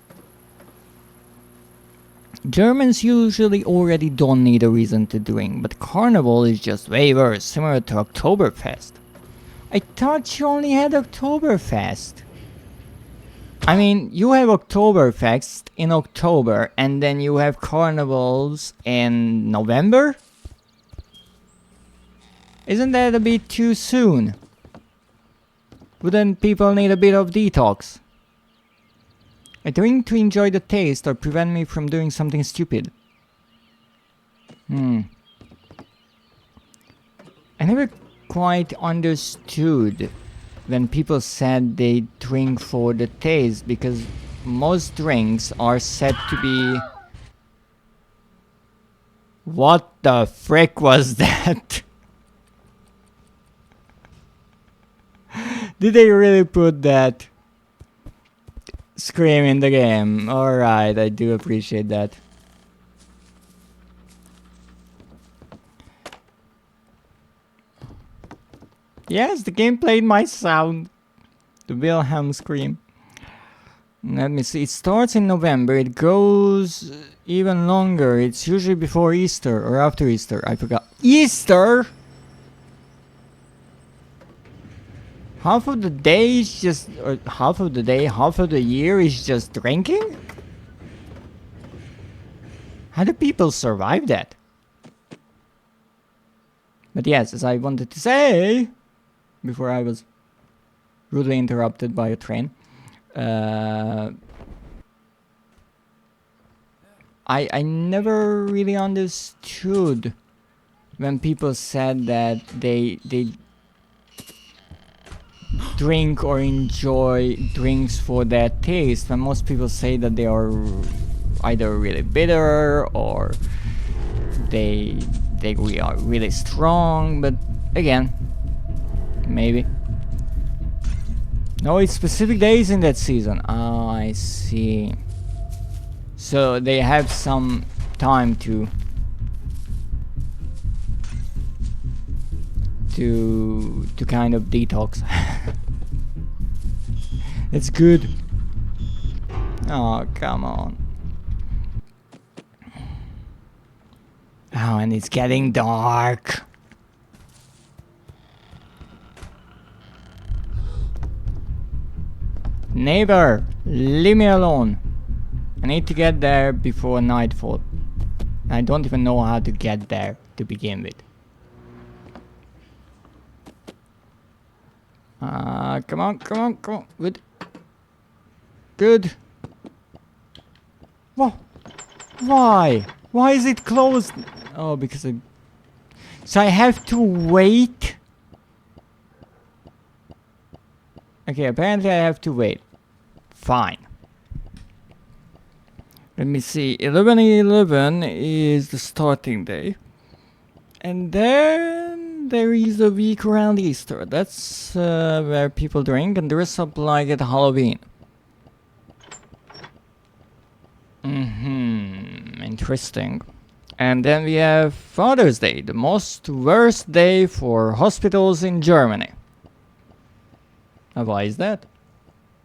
Germans usually already don't need a reason to drink, but Carnival is just way worse, similar to Oktoberfest. I thought you only had Oktoberfest. I mean, you have Oktoberfest in October, and then you have carnivals in November? Isn't that a bit too soon? Wouldn't people need a bit of detox? I drink to enjoy the taste or prevent me from doing something stupid. I never quite understood when people said they drink for the taste, because most drinks are said to be... What the frick was that? Did they really put that scream in the game? Alright, I do appreciate that. Yes, the game played my sound. The Wilhelm scream. Let me see. It starts in November. It goes even longer. It's usually before Easter or after Easter. I forgot. Easter? Half of the day is just... Or half of the day, half of the year is just drinking? How do people survive that? But yes, as I wanted to say... Before I was rudely interrupted by a train. I never really understood when people said that they drink or enjoy drinks for their taste, when most people say that they are either really bitter or they are really strong, but again, maybe. No, it's specific days in that season. Oh, I see. So they have some time to kind of detox. It's good. Oh, come on. Oh, and it's getting dark. Neighbor, leave me alone. I need to get there before nightfall. I don't even know how to get there to begin with. Come on, come on, come on. Good. Good. Whoa. Why? Why is it closed? Oh, because I... So I have to wait? Okay, apparently I have to wait. Fine. Let me see. 11/11 is the starting day. And then there is a week around Easter. That's where people drink and dress up like at Halloween. Interesting. And then we have Father's Day, the most worst day for hospitals in Germany. Why is that?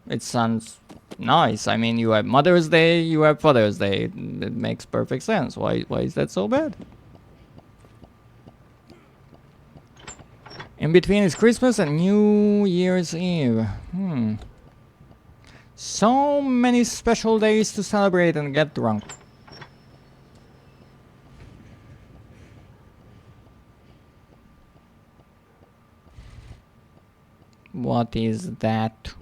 It sounds nice. I mean, you have Mother's Day, you have Father's Day. It makes perfect sense. Why is that so bad? In between is Christmas and New Year's Eve. So many special days to celebrate and get drunk. What is that?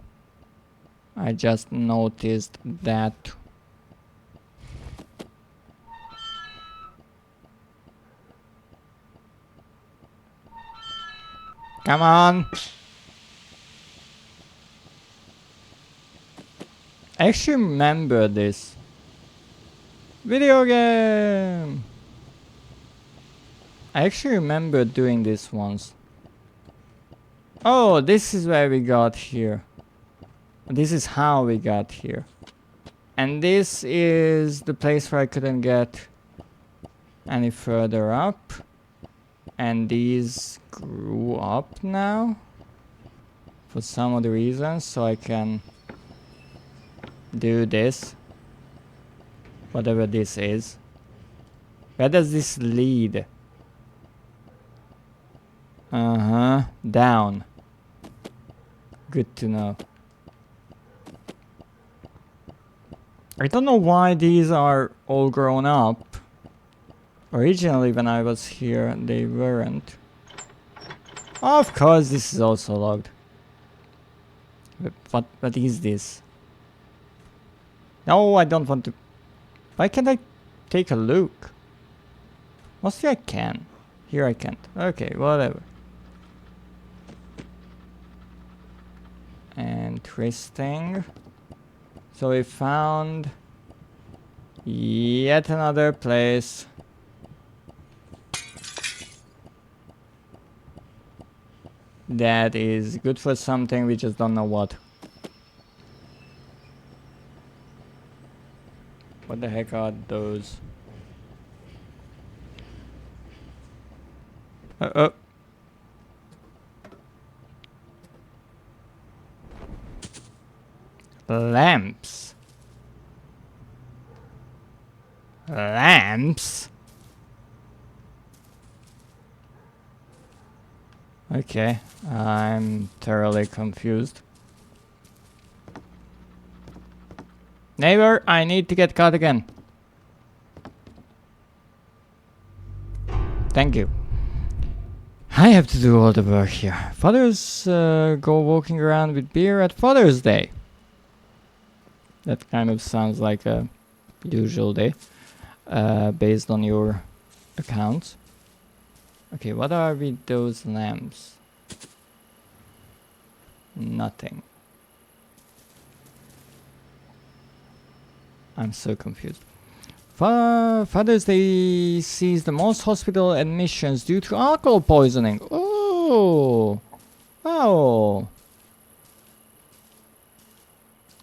I just noticed that. Come on! I actually remember this. Video game! I actually remember doing this once. Oh, this is where we got here. This is how we got here. And this is the place where I couldn't get any further up. And these grew up now. For some of the reasons, so I can do this. Whatever this is. Where does this lead? Uh-huh. Down. Good to know. I don't know why these are all grown up. Originally when I was here they weren't. Of course this is also logged. But what is this? No, I don't want to. Why can't I take a look? Mostly I can. Here I can't. Okay, whatever. Interesting. So we found yet another place. That is good for something, we just don't know what. What the heck are those? Uh-oh. Lamps. Lamps? Okay, I'm thoroughly confused. Neighbor, I need to get caught again. Thank you. I have to do all the work here. Fathers go walking around with beer at Father's Day. That kind of sounds like a usual day, based on your accounts. Okay, what are with those lamps? Nothing. I'm so confused. Father's Day sees the most hospital admissions due to alcohol poisoning. Oh! Wow!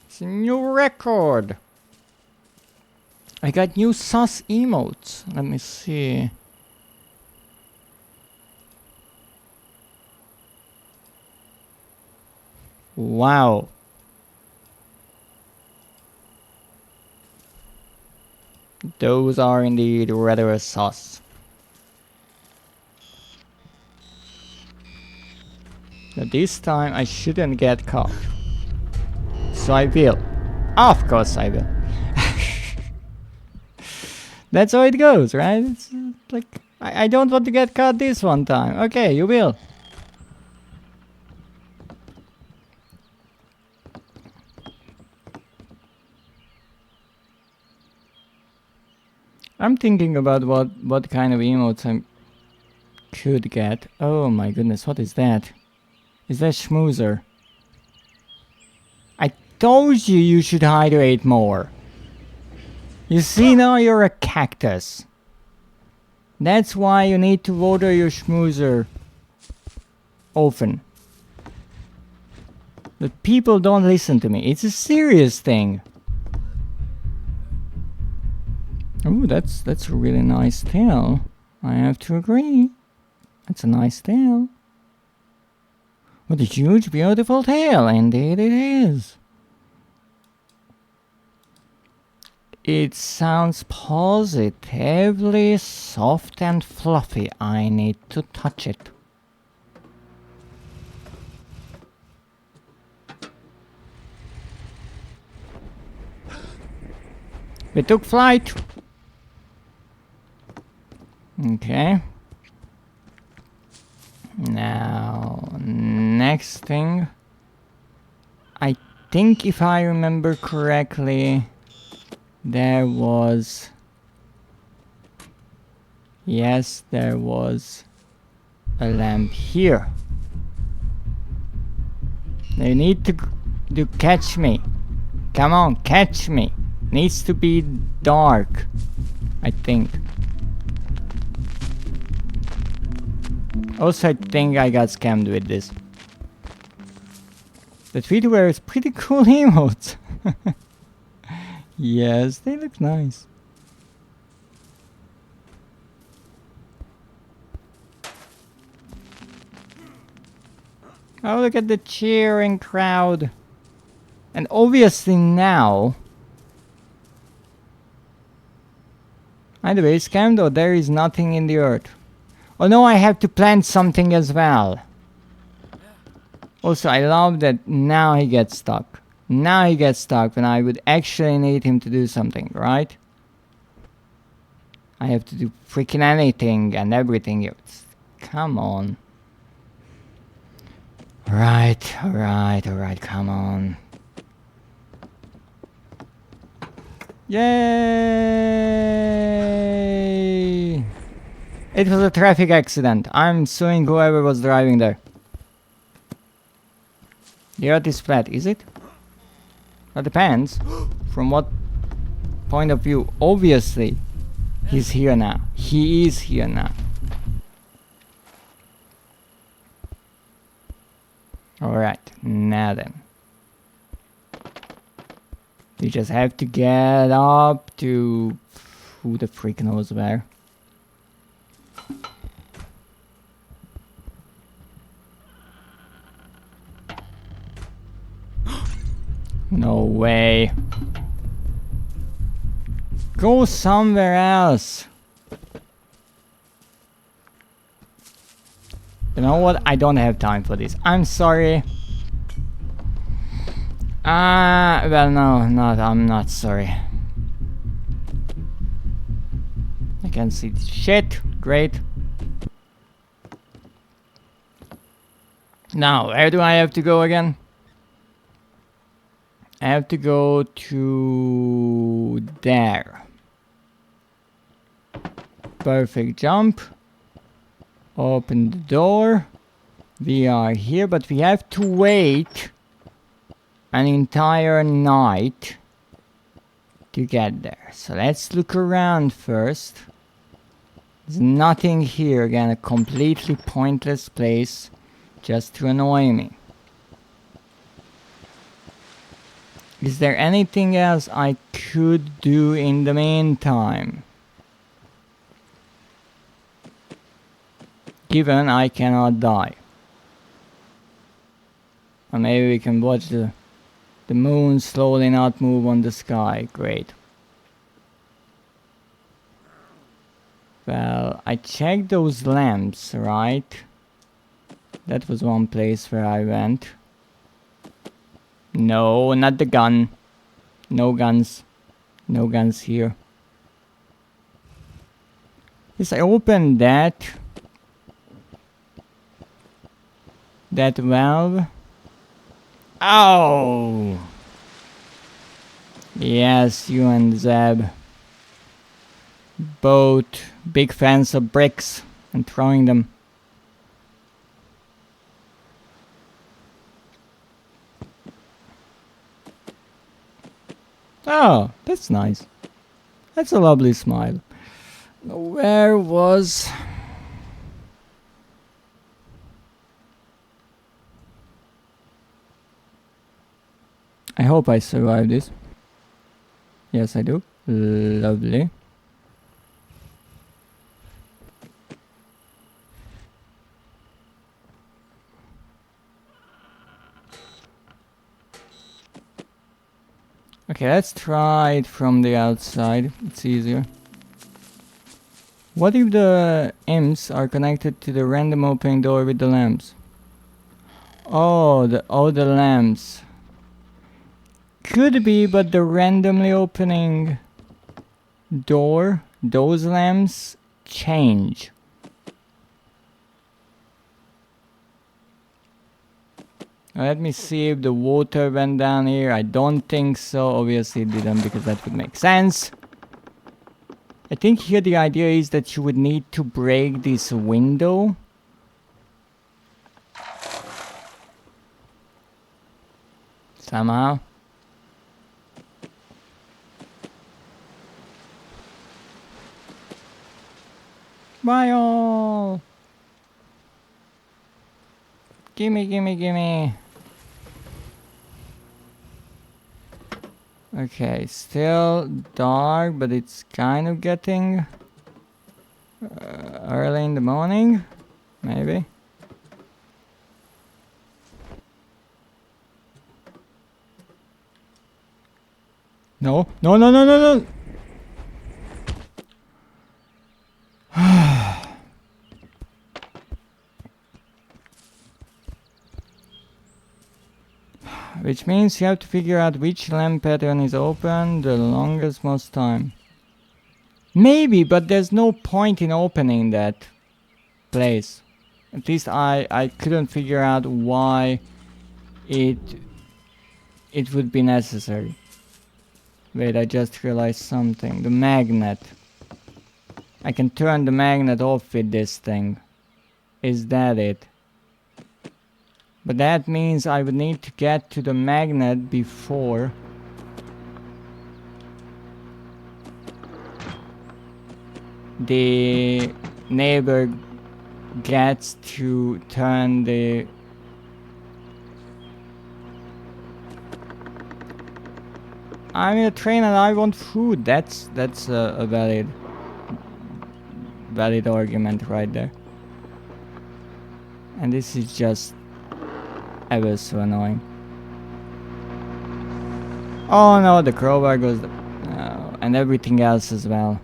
It's a new record! I got new sus emotes. Let me see. Wow. Those are indeed rather sus. But this time I shouldn't get caught. So I will. Of course I will. That's how it goes, right? It's like, I don't want to get caught this one time. Okay, you will. I'm thinking about what kind of emotes I could get. Oh my goodness, what is that? Is that schmoozer? I told you you should hydrate more. You see, now you're a cactus. That's why you need to water your schmoozer often. But people don't listen to me. It's a serious thing. Oh, that's a really nice tail. I have to agree. That's a nice tail. What a huge, beautiful tail. Indeed it is. It sounds positively soft and fluffy. I need to touch it. We took flight. Okay. Now, next thing. I think if I remember correctly, there was... Yes, there was a lamp here. You need to catch me. Come on, catch me. Needs to be dark, I think. Also, I think I got scammed with this. The VTuber is pretty cool emotes. Yes, they look nice. Oh, look at the cheering crowd. And obviously now... Either way, scammed or there is nothing in the earth. Oh no, I have to plant something as well. Also, I love that now he gets stuck. Now he gets stuck when I would actually need him to do something, right? I have to do freaking anything and everything. Come on. Alright, come on. Yay! It was a traffic accident. I'm suing whoever was driving there. The earth is flat, is it? That depends. From what point of view? Obviously, he's here now. He is here now. Alright, now then. We just have to get up to... who the freak knows where. No way. Go somewhere else. You know what? I don't have time for this. I'm sorry. Well, no, I'm not sorry. I can see shit. Great. Now, where do I have to go again? I have to go to there. Perfect jump. Open the door. We are here, but we have to wait an entire night to get there. So let's look around first. There's nothing here. Again, a completely pointless place just to annoy me. Is there anything else I could do in the meantime? Given I cannot die. Or maybe we can watch the moon slowly not move on the sky. Great. Well, I checked those lamps, right? That was one place where I went. No, not the gun. No guns. No guns here. Yes, I opened that valve. Oh! Yes, you and Zeb. Both big fans of bricks and throwing them. Oh, that's nice. That's a lovely smile. Where was... I hope I survive this. Yes, I do. Lovely. Okay, let's try it from the outside. It's easier. What if the imps are connected to the random opening door with the lamps? Oh, the lamps. Could be, but the randomly opening door, those lamps change. Let me see if the water went down here. I don't think so. Obviously it didn't, because that would make sense. I think here the idea is that you would need to break this window. Bye all! Gimme, gimme, gimme! Okay, still dark, but it's kind of getting early in the morning, maybe. No, no, no, no, no, no! Which means you have to figure out which lamp pattern is open the longest most time. Maybe, but there's no point in opening that place. At least I couldn't figure out why it would be necessary. Wait, I just realized something. The magnet. I can turn the magnet off with this thing. Is that it? But that means I would need to get to the magnet before the neighbor gets to turn the... I'm in a train and I want food. That's a valid argument right there. And this is just ever so annoying. Oh no, the crowbar goes... and everything else as well.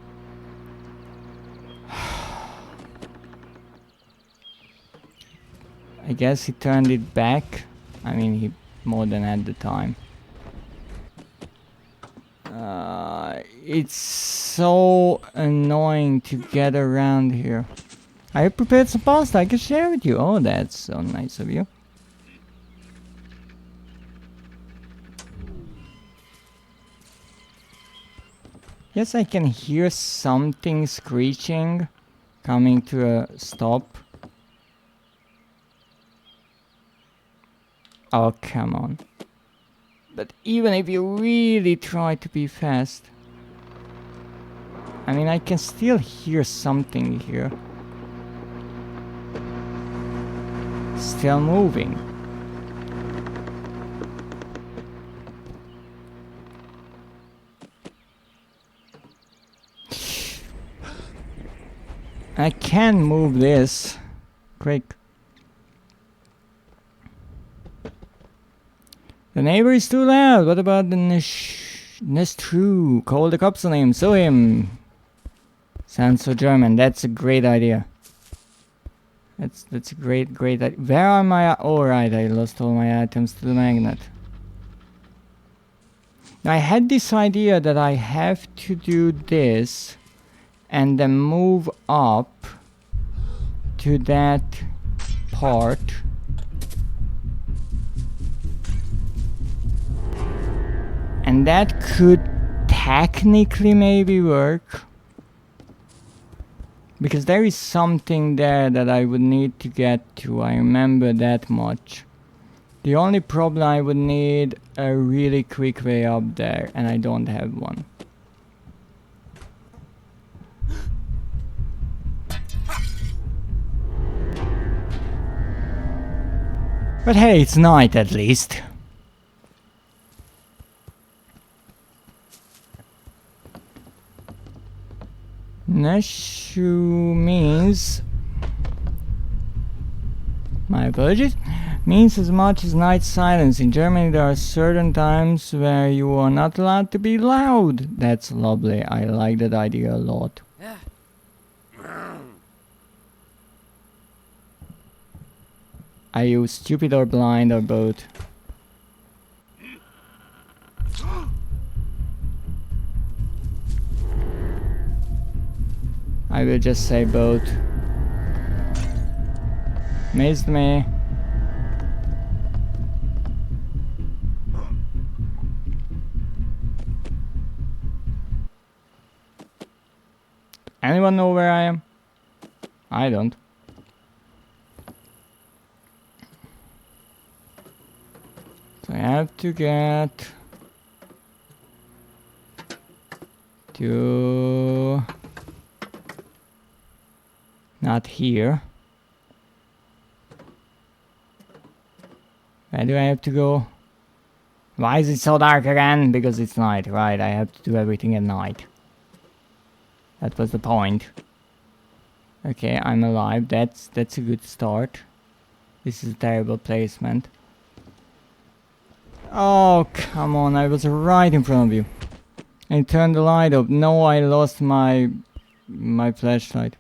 I guess he turned it back. I mean, he more than had the time. It's so annoying to get around here. I have prepared some pasta I can share with you. Oh, that's so nice of you. Yes, I can hear something screeching, coming to a stop. Oh, come on. But even if you really try to be fast... I mean, I can still hear something here. Still moving. I can move this. Quick. The neighbor is too loud. What about the Nestru? Call the cops on him. Sue him. Sounds so German. That's a great idea. That's a great idea. Where are my... Oh, right. I lost all my items to the magnet. Now, I had this idea that I have to do this and then move up to that part. And that could technically maybe work. Because there is something there that I would need to get to. I remember that much. The only problem, I would need a really quick way up there. And I don't have one. But hey, it's night at least. Neshu means... My apologies. Means as much as night silence. In Germany there are certain times where you are not allowed to be loud. That's lovely. I like that idea a lot. Are you stupid or blind or both? I will just say both. Missed me. Anyone know where I am? I don't. So I have to get to Not here. Where do I have to go? Why is it so dark again? Because it's night, right? I have to do everything at night. That was the point. Okay, I'm alive. That's a good start. This is a terrible placement. Oh, come on. I was right in front of you. And turned the light up. No, I lost my flashlight.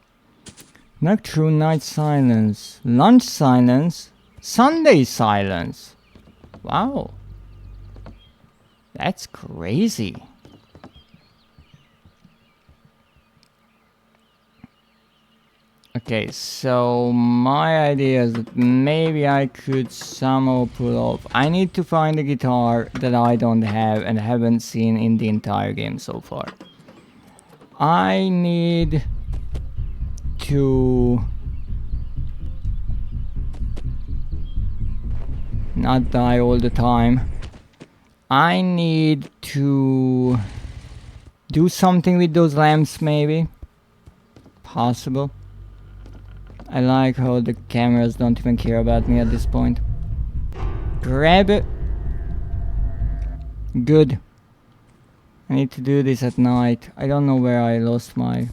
Knock through night silence. Lunch silence. Sunday silence. Wow. That's crazy. Okay, so my idea is that maybe I could somehow pull off. I need to find a guitar that I don't have and haven't seen in the entire game so far. I need to not die all the time. I need to do something with those lamps, maybe. Possible. I like how the cameras don't even care about me at this point. Grab it. Good. I need to do this at night. I don't know where I lost my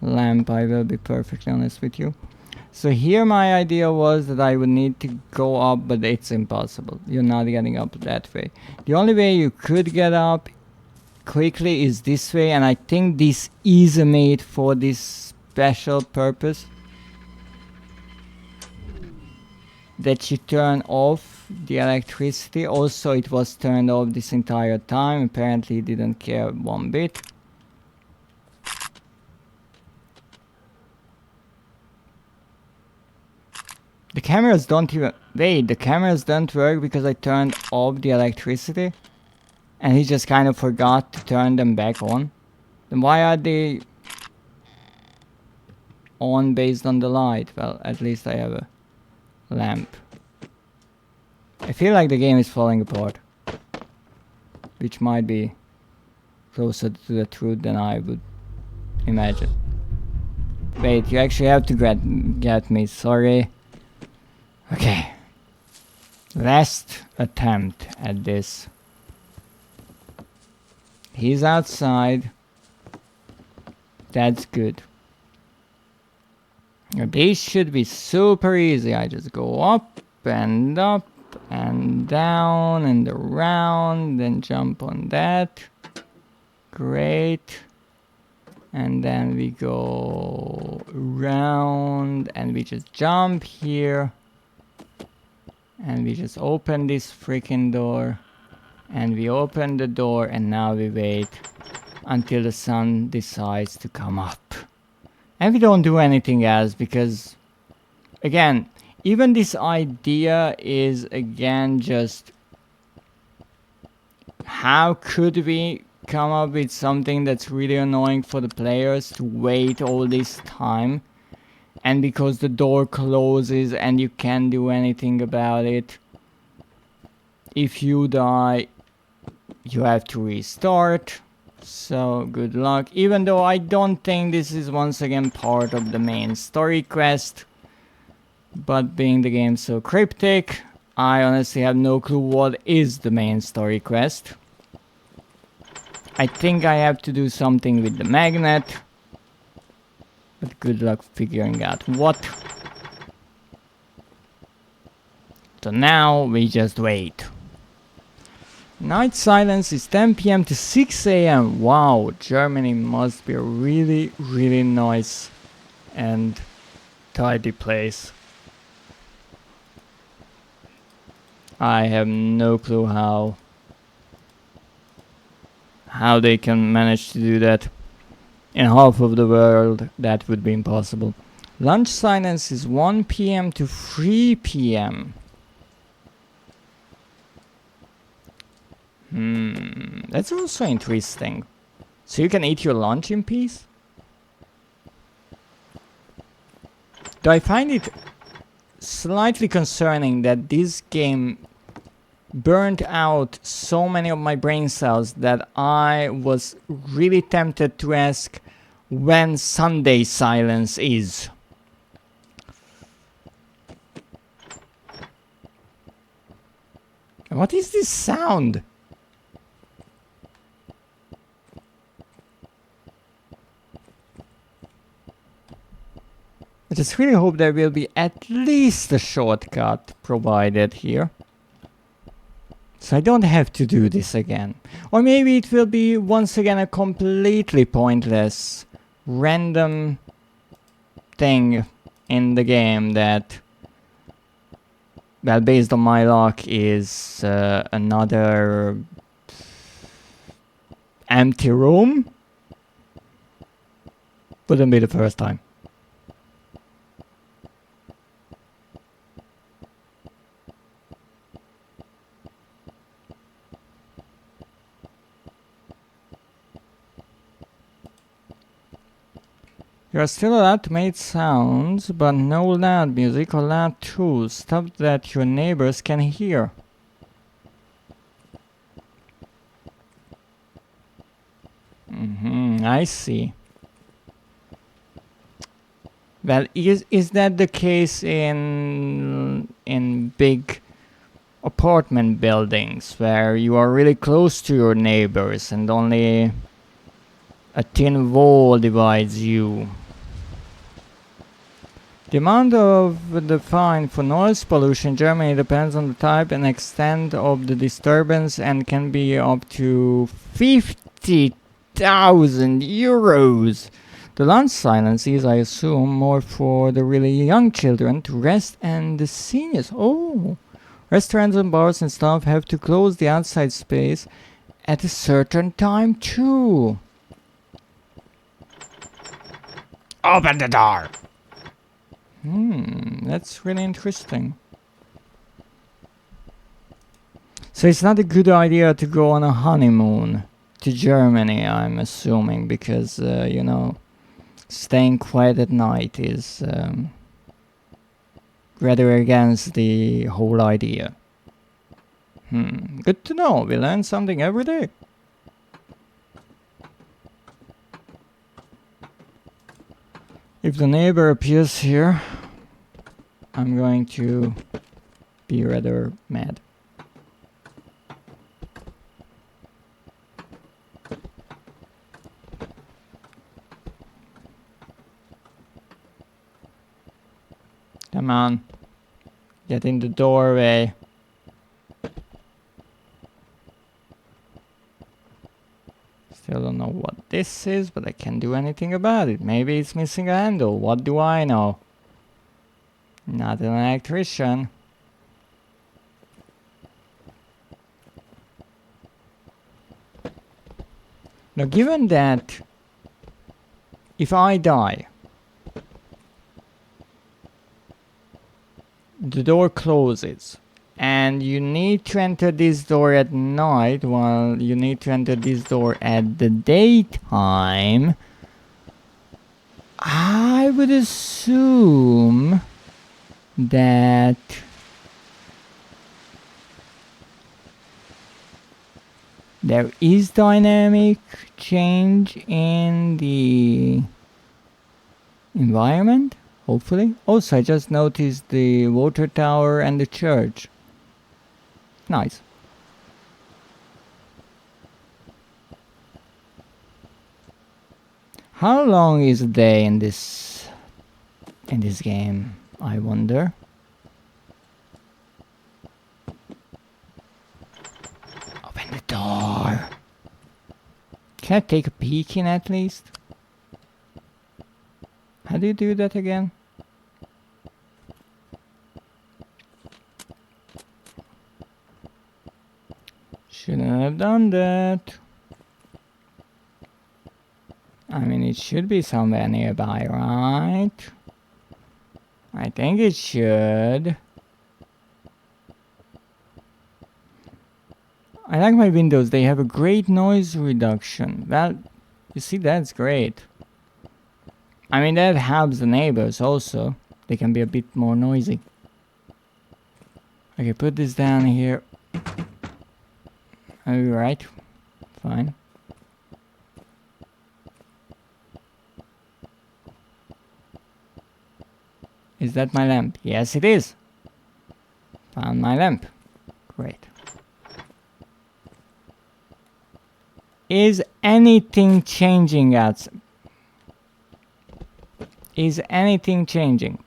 lamp, I will be perfectly honest with you. So here my idea was that I would need to go up, but it's impossible. You're not getting up that way. The only way you could get up quickly is this way, and I think this is made for this special purpose. That you turn off the electricity. Also, it was turned off this entire time. Apparently, it didn't care one bit. The cameras don't even... Wait, the cameras don't work because I turned off the electricity? And he just kind of forgot to turn them back on? Then why are they on based on the light? Well, at least I have a lamp. I feel like the game is falling apart. Which might be closer to the truth than I would imagine. Wait, you actually have to get me, sorry. Okay. Last attempt at this. He's outside. That's good. This should be super easy. I just go up and down and around, then jump on that. Great. And then we go around and we just jump here. And we just open this freaking door. And we open the door and now we wait until the sun decides to come up. And we don't do anything else because, again, even this idea is, again, just how could we come up with something that's really annoying for the players to wait all this time? And because the door closes and you can't do anything about it, if you die, you have to restart. So good luck. Even though I don't think this is once again part of the main story quest. But being the game so cryptic, I honestly have no clue what is the main story quest. I think I have to do something with the magnet. But good luck figuring out what. So now we just wait. Night silence is 10 PM to 6 AM. Wow, Germany must be a really, really nice and tidy place. I have no clue how they can manage to do that. In half of the world, that would be impossible. Lunch silence is 1 PM to 3 PM. That's also interesting. So you can eat your lunch in peace? Though I find it slightly concerning that this game burnt out so many of my brain cells that I was really tempted to ask when Sunday silence is. What is this sound? I just really hope there will be at least a shortcut provided here. So I don't have to do this again. Or maybe it will be once again a completely pointless, random thing in the game that, well, based on my luck, is another empty room. Wouldn't be the first time. You are still allowed to make sounds, but no loud music or loud tools. Stuff that your neighbors can hear. I see. Well, is that the case in big apartment buildings where you are really close to your neighbors and only a thin wall divides you? The amount of the fine for noise pollution in Germany depends on the type and extent of the disturbance and can be up to 50,000 euros. The lunch silence is, I assume, more for the really young children to rest and the seniors. Oh! Restaurants and bars and stuff have to close the outside space at a certain time too. Open the door! That's really interesting. So it's not a good idea to go on a honeymoon to Germany, I'm assuming, because, you know, staying quiet at night is rather against the whole idea. Good to know. We learn something every day. If the neighbor appears here, I'm going to be rather mad. Come on. Get in the doorway. Still don't know what this is, but I can't do anything about it. Maybe it's missing a handle. What do I know? Not an electrician. Now, given that if I die, the door closes, and you need to enter this door at night, while you need to enter this door at the daytime, I would assume that there is dynamic change in the environment. Hopefully. Also, I just noticed the water tower and the church. Nice. How long is a day in this game, I wonder? Open the door. Can I take a peek in at least? How do you do that again? Shouldn't have done that. I mean, it should be somewhere nearby, right? I think it should. I like my windows. They have a great noise reduction. Well, you see, that's great. I mean, that helps the neighbors also. They can be a bit more noisy. Okay, put this down here. Alright. Fine. Is that my lamp? Yes, it is. Found my lamp. Great. Is anything changing at... Is anything changing?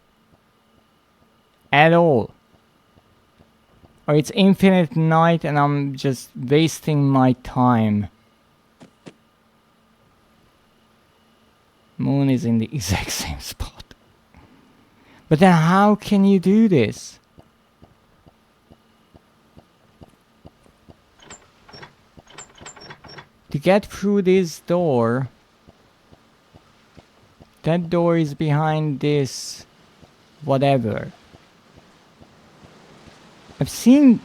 At all? Or it's infinite night and I'm just wasting my time? Moon is in the exact same spot. But then how can you do this? To get through this door, that door is behind this whatever. I've seen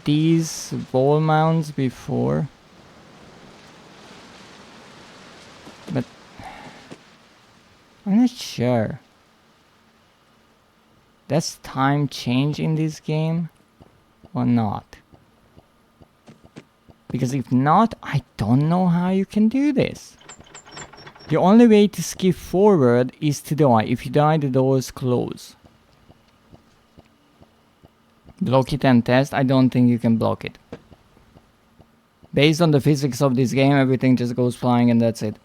these wall mounts before, but I'm not sure. Does time change in this game or not? Because if not, I don't know how you can do this. The only way to skip forward is to die. If you die, the doors close. Block it and test. I don't think you can block it. Based on the physics of this game, everything just goes flying and that's it.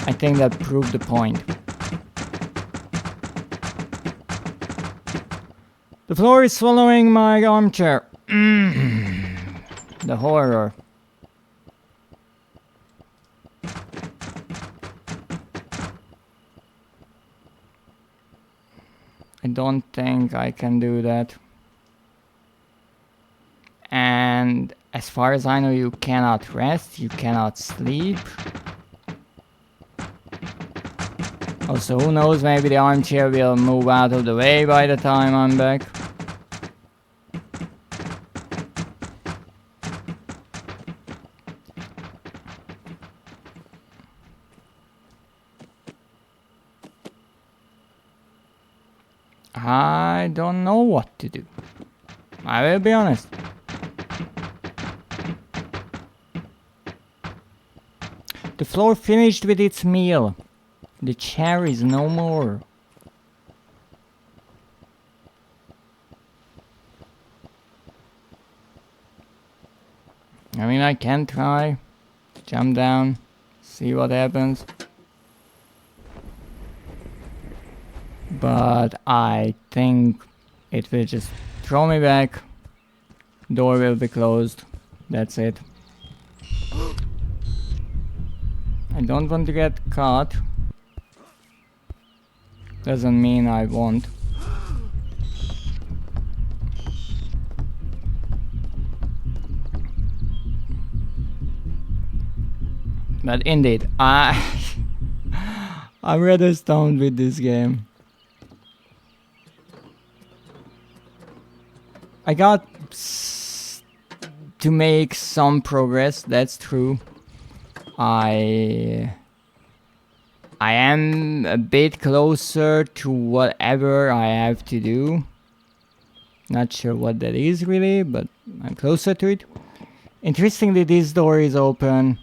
I think that proved the point. The floor is swallowing my armchair. The horror. I don't think I can do that. And as far as I know, you cannot rest, you cannot sleep. Also, who knows, maybe the armchair will move out of the way by the time I'm back. I don't know what to do. I will be honest. The floor finished with its meal. The chair is no more. I mean, I can try. Jump down. See what happens. But I think it will just throw me back. Door will be closed. That's it. I don't want to get caught. Doesn't mean I won't. But indeed, I'm rather stoned with this game. I got to make some progress, that's true. I am a bit closer to whatever I have to do. Not sure what that is really, but I'm closer to it. Interestingly, this door is open,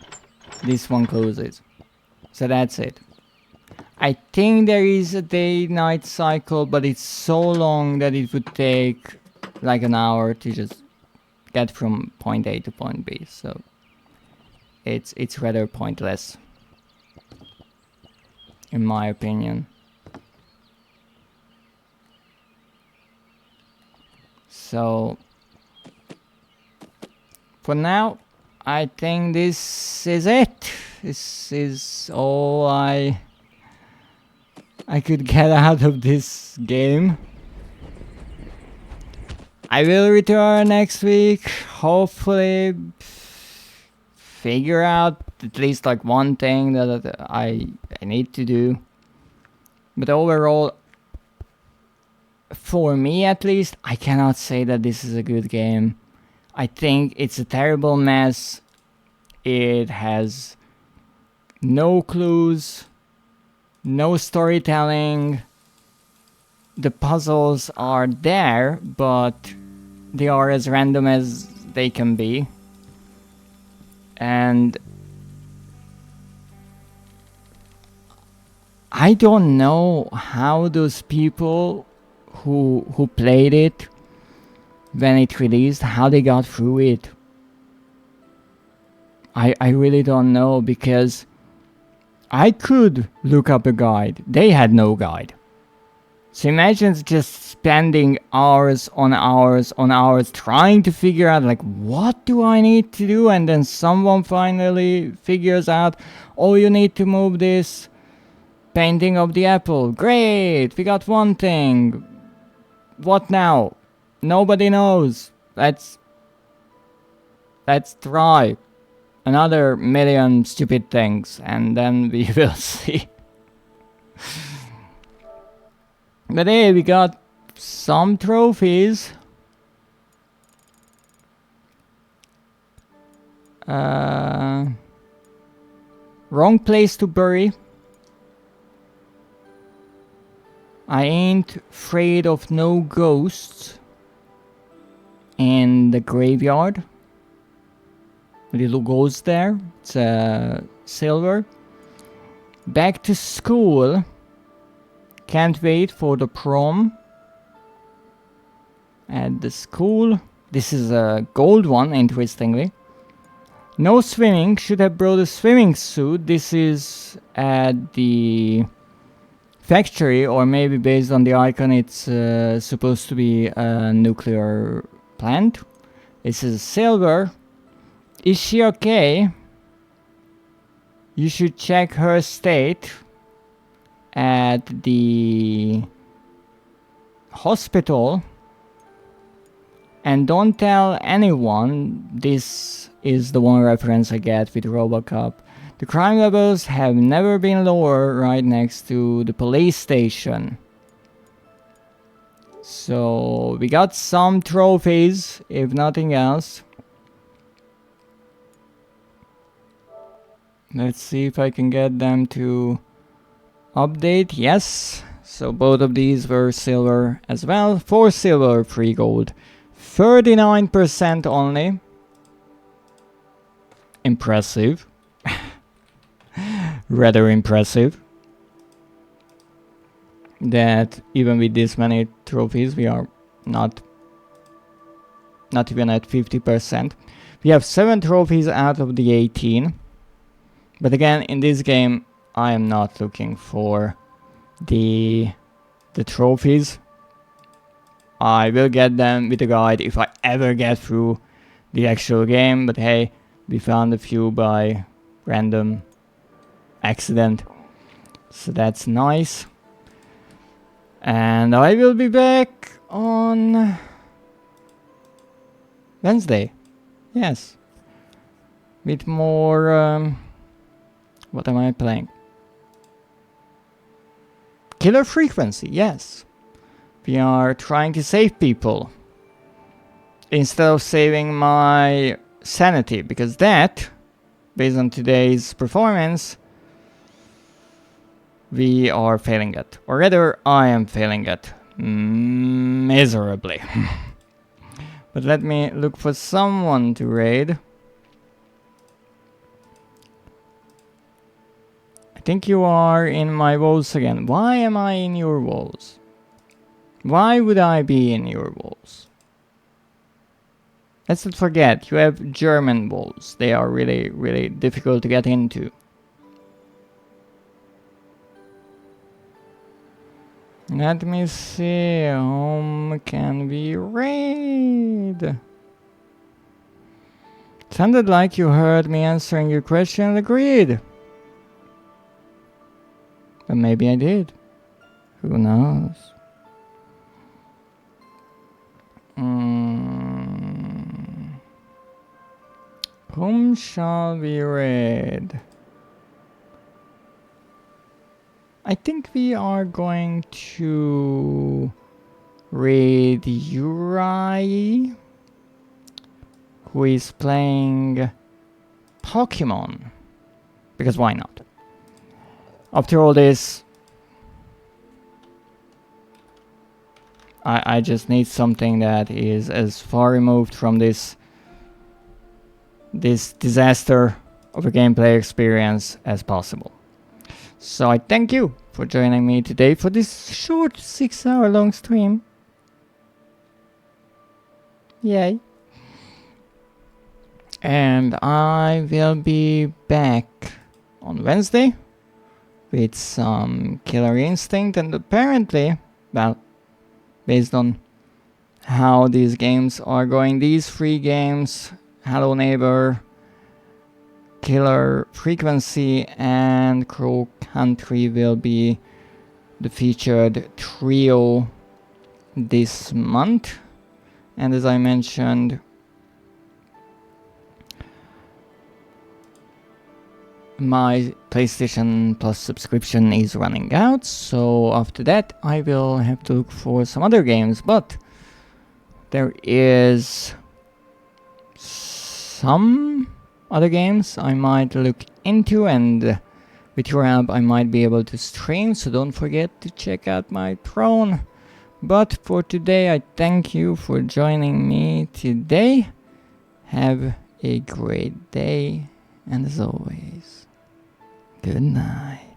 this one closes. So that's it. I think there is a day-night cycle, but it's so long that it would take like an hour to just get from point A to point B, so it's rather pointless, in my opinion. So for now, I think this is it. This is all I could get out of this game. I will return next week, hopefully figure out at least like one thing that I need to do. But overall, for me at least, I cannot say that this is a good game. I think it's a terrible mess. It has no clues, no storytelling. The puzzles are there, but they are as random as they can be. And I don't know how those people who played it when it released, how they got through it. I really don't know, because I could look up a guide. They had no guide. So imagine just spending hours on hours on hours trying to figure out, like, what do I need to do? And then someone finally figures out, oh, you need to move this painting of the apple. Great, we got one thing. What now? Nobody knows. Let's try another million stupid things, and then we will see. But hey, we got some trophies. Wrong place to bury. I ain't afraid of no ghosts. In the graveyard. A little ghost there. It's silver. Back to school. Can't wait for the prom. At the school. This is a gold one, interestingly. No swimming. Should have brought a swimming suit. This is at the factory, or maybe based on the icon, it's supposed to be a nuclear plant. This is silver. Is she okay? You should check her state at the hospital, and don't tell anyone. This is the one reference I get with Robocop. The crime levels have never been lower right next to the police station. So we got some trophies, if nothing else. Let's see if I can get them to update. Yes, so both of these were silver as well. 4 silver, 3 gold. 39% only. Impressive. Rather impressive. That even with this many trophies we are not even at 50%. We have 7 trophies out of the 18. But again, in this game I am not looking for the trophies. I will get them with a guide if I ever get through the actual game, but hey, we found a few by random accident, so that's nice. And I will be back on Wednesday, yes, with more what am I playing? Killer Frequency, yes. We are trying to save people instead of saving my sanity, because that, based on today's performance, we are failing at. Or rather, I am failing at miserably. But let me look for someone to raid. I think you are in my walls again. Why am I in your walls? Why would I be in your walls? Let's not forget, you have German walls. They are really, really difficult to get into. Let me see, whom can we raid? Sounded like you heard me answering your question and agreed. But maybe I did. Who knows? Whom shall we raid? I think we are going to raid Uri, who is playing Pokemon. Because why not? After all this, I just need something that is as far removed from this disaster of a gameplay experience as possible. So I thank you for joining me today for this short 6-hour-long stream. Yay. And I will be back on Wednesday with some Killer Instinct, and apparently, well, based on how these games are going, these 3 games, Hello Neighbor, Killer Frequency, and Crow Country, will be the featured trio this month. And as I mentioned, my PlayStation Plus subscription is running out, so after that I will have to look for some other games, but there is some other games I might look into, and with your help I might be able to stream, so don't forget to check out my Throne. But for today, I thank you for joining me today. Have a great day, and as always, good night.